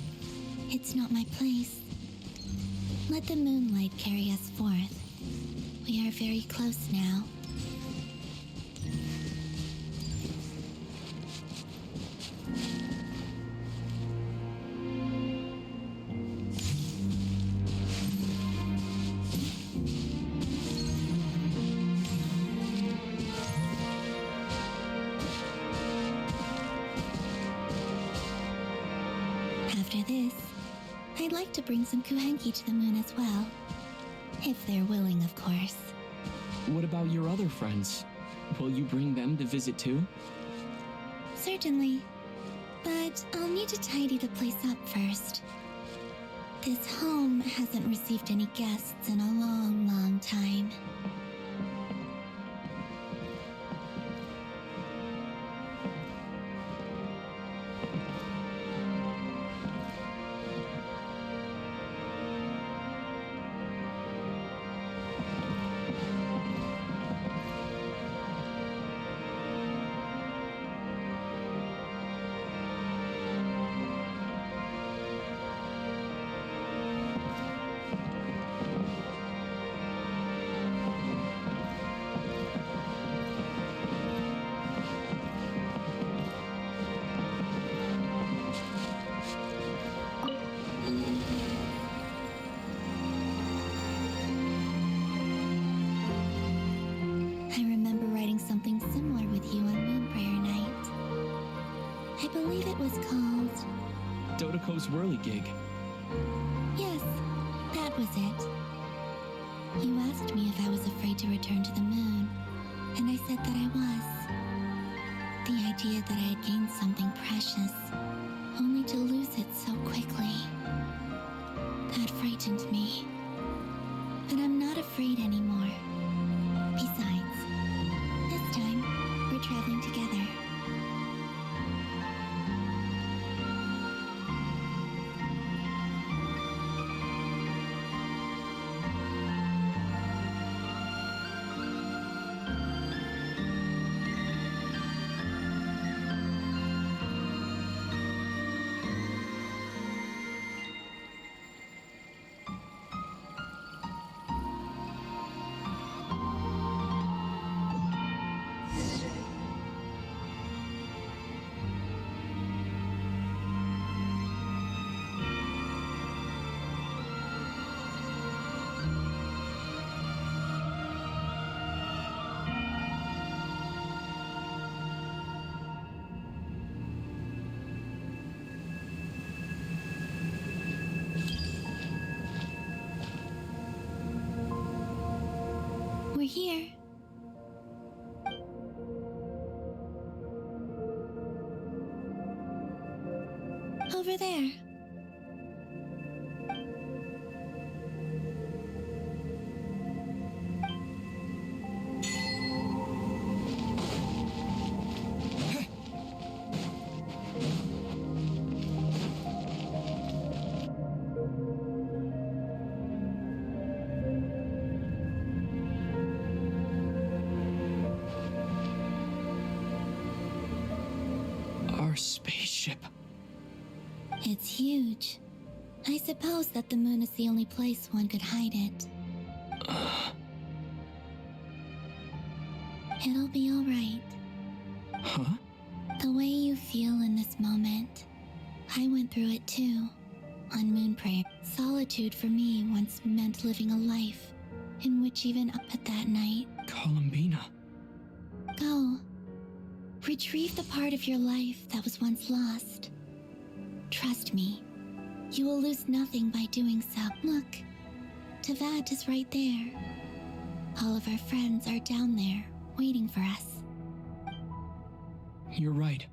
Speaker 16: It's not my place. Let the moonlight carry us forth. We are very close now. After this, I'd like to bring some Kuhenki to the moon as well. If they're willing, of course.
Speaker 10: What about your other friends? Will you bring them to visit too?
Speaker 16: Certainly. But I'll need to tidy the place up first. This home hasn't received any guests in a long, long time. I remember writing something similar with you on Moonprayer Night. I believe it was called...
Speaker 10: Dodoko's Whirligig.
Speaker 16: Yes, that was it. You asked me if I was afraid to return to the moon, and I said that I was. The idea that I had gained something precious, only to lose it so quickly. That frightened me. But I'm not afraid anymore. Besides, this time, we're traveling together. We're here. Over there.
Speaker 10: Our spaceship.
Speaker 16: It's huge. I suppose that the moon is the only place one could hide it. It'll be all right.
Speaker 10: Huh?
Speaker 16: The way you feel in this moment, I went through it too, on Moonprayer. Solitude for me once meant living a life in which even up at that night...
Speaker 10: Columbina.
Speaker 16: Go. Retrieve the part of your life that was once lost. Trust me, you will lose nothing by doing so. Look, Tavad is right there. All of our friends are down there, waiting for us.
Speaker 10: You're right.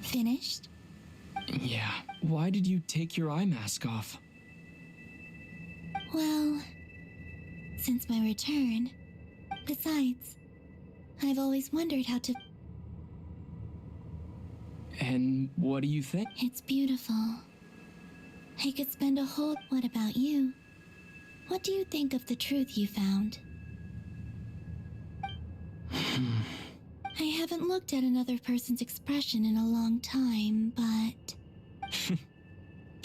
Speaker 16: Finished?
Speaker 10: Yeah. Why did you take your eye mask off?
Speaker 16: Well, since my return. Besides, I've always wondered how to...
Speaker 10: And what do you think?
Speaker 16: It's beautiful. I could spend a whole... What about you? What do you think of the truth you found? I haven't looked at another person's expression in a long time, but...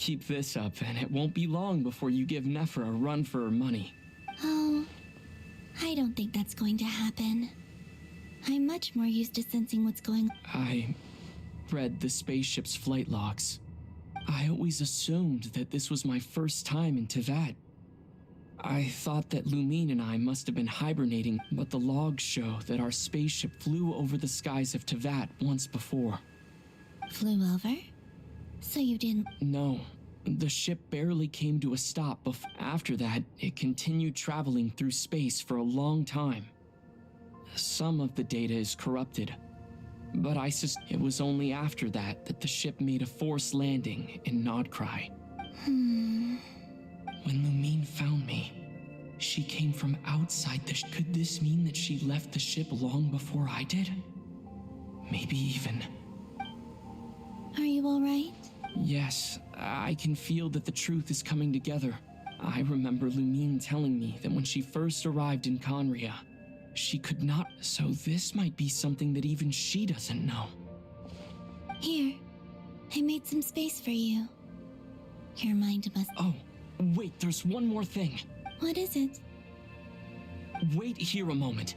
Speaker 10: Keep this up, and it won't be long before you give Nephra a run for her money.
Speaker 16: Oh, I don't think that's going to happen. I'm much more used to sensing what's going on.
Speaker 10: I read the spaceship's flight logs. I always assumed that this was my first time in Tevat. I thought that Lumine and I must have been hibernating, but the logs show that our spaceship flew over the skies of Tevat once before.
Speaker 16: Flew over? So you didn't...
Speaker 10: No, the ship barely came to a stop. After that, it continued traveling through space for a long time. Some of the data is corrupted, but I suspect it was only after that that the ship made a forced landing in Krai. When Lumine found me, she came from outside the ship. Could this mean that she left the ship long before I did? Maybe even...
Speaker 16: Are you all right?
Speaker 10: Yes, I can feel that the truth is coming together. I remember Lumine telling me that when she first arrived in Conria, she could not... So this might be something that even she doesn't know.
Speaker 16: Here, I made some space for you. Your mind must...
Speaker 10: Oh, wait, there's one more thing.
Speaker 16: What is it?
Speaker 10: Wait here a moment.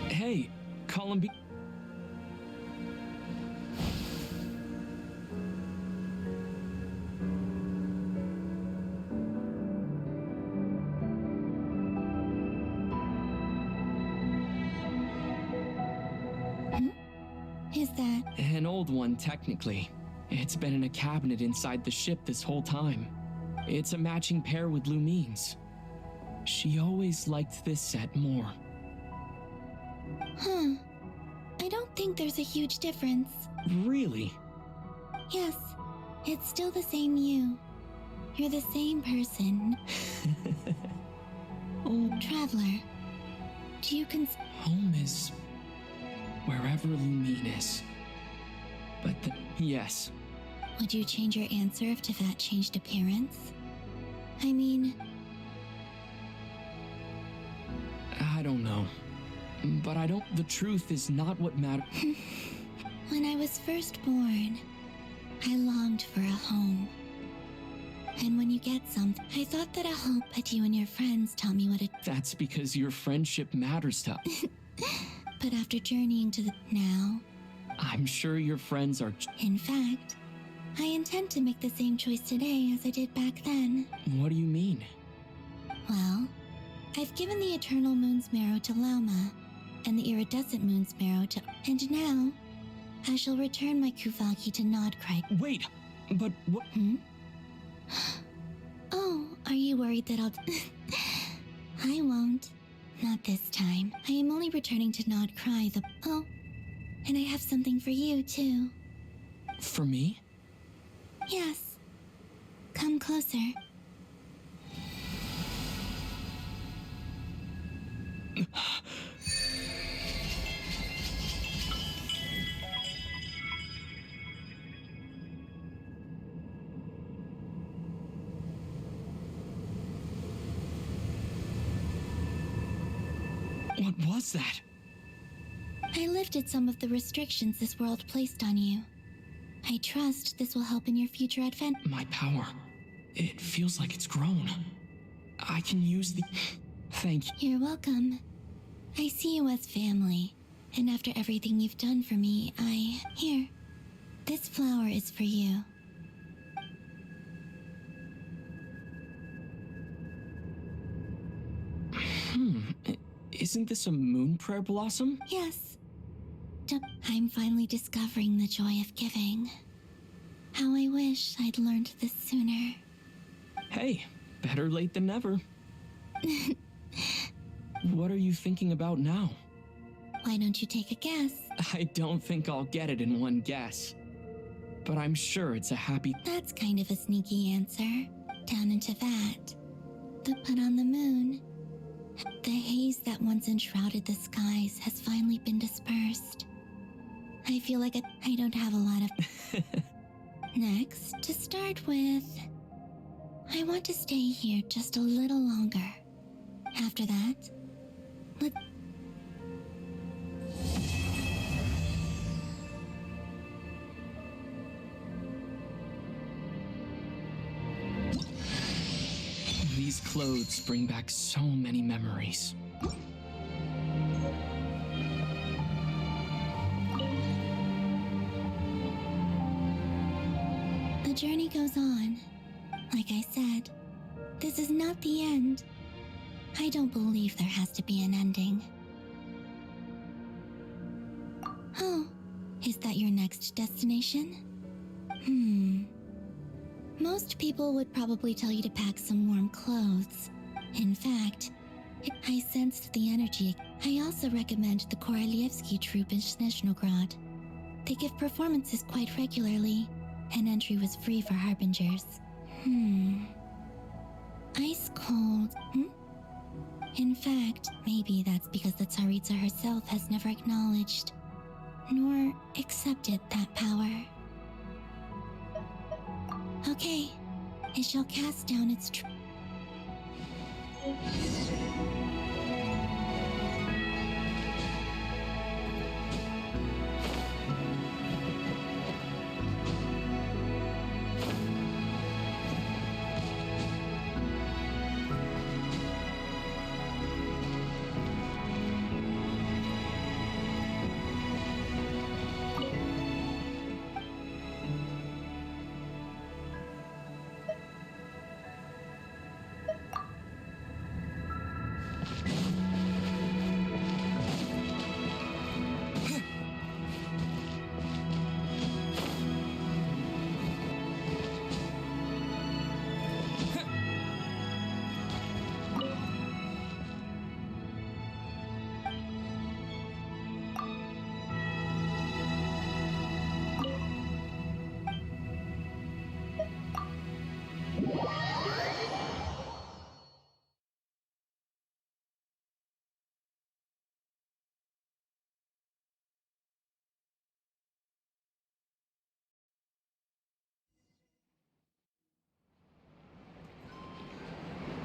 Speaker 10: Hey, Columbi...
Speaker 16: Is that...
Speaker 10: An old one, technically. It's been in a cabinet inside the ship this whole time. It's a matching pair with Lumine's. She always liked this set more.
Speaker 16: Huh. I don't think there's a huge difference.
Speaker 10: Really?
Speaker 16: Yes. It's still the same you. You're the same person.
Speaker 10: Oh.
Speaker 16: Traveler. Do you
Speaker 10: Home is... wherever Lumine is. But yes.
Speaker 16: Would you change your answer if Tevat changed appearance? I mean...
Speaker 10: I don't know. But I don't... The truth is not what matters.
Speaker 16: When I was first born, I longed for a home. And when you get something, I thought that a home that you and your friends taught me what it...
Speaker 10: That's because your friendship matters to...
Speaker 16: But after journeying to the... Now...
Speaker 10: I'm sure your friends are...
Speaker 16: In fact, I intend to make the same choice today as I did back then.
Speaker 10: What do you mean?
Speaker 16: Well, I've given the Eternal Moon's Marrow to Lauma, and the Iridescent Moon's Marrow to... And now, I shall return my Kuvaki to Krai.
Speaker 10: Wait, but what...
Speaker 16: Oh, are you worried that I'll... I won't. Not this time. I am only returning to Krai, the... Oh, and I have something for you, too.
Speaker 10: For me?
Speaker 16: Yes. Come closer.
Speaker 10: What was that?
Speaker 16: I lifted some of the restrictions this world placed on you. I trust this will help in your future advent.
Speaker 10: My power. It feels like it's grown. I can use the... Thank you.
Speaker 16: You're welcome. I see you as family. And after everything you've done for me, Here. This flower is for you.
Speaker 10: Isn't this a moon prayer blossom?
Speaker 16: Yes. I'm finally discovering the joy of giving. How I wish I'd learned this sooner.
Speaker 10: Hey, better late than never. What are you thinking about now?
Speaker 16: Why don't you take a guess?
Speaker 10: I don't think I'll get it in one guess. But I'm sure it's a happy...
Speaker 16: That's kind of a sneaky answer. Down into that. The put on the moon. The haze that once enshrouded the skies has finally been dispersed. I feel like I don't have a lot of... Next, to start with... I want to stay here just a little longer. After that, let...
Speaker 10: These clothes bring back so many memories.
Speaker 16: The journey goes on. Like I said, this is not the end. I don't believe there has to be an ending. Oh, is that your next destination? Most people would probably tell you to pack some warm clothes. In fact, I sensed the energy. I also recommend the Korolievsky troupe in Snezhnograd. They give performances quite regularly, and entry was free for harbingers. Ice cold, In fact, maybe that's because the Tsaritsa herself has never acknowledged nor accepted that power. Okay, it shall cast down its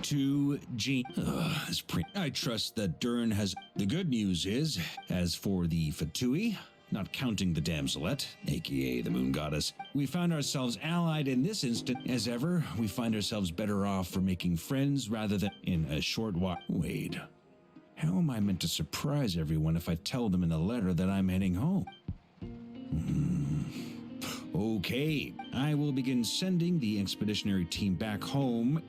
Speaker 14: To G. I trust that Dern has... The good news is, as for the Fatui, not counting the damselette, aka the moon goddess, we found ourselves allied in this instant. As ever, we find ourselves better off for making friends rather than in a short while. Wait, how am I meant to surprise everyone if I tell them in a letter that I'm heading home? Okay, I will begin sending the expeditionary team back home.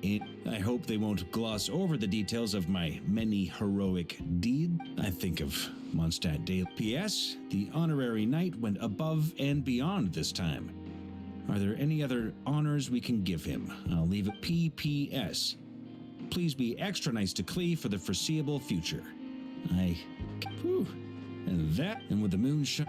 Speaker 14: I hope they won't gloss over the details of my many heroic deeds. I think of Mondstadt Daily. P.S. The honorary knight went above and beyond this time. Are there any other honors we can give him? I'll leave it P.P.S. Please be extra nice to Klee for the foreseeable future. And with the moonshine...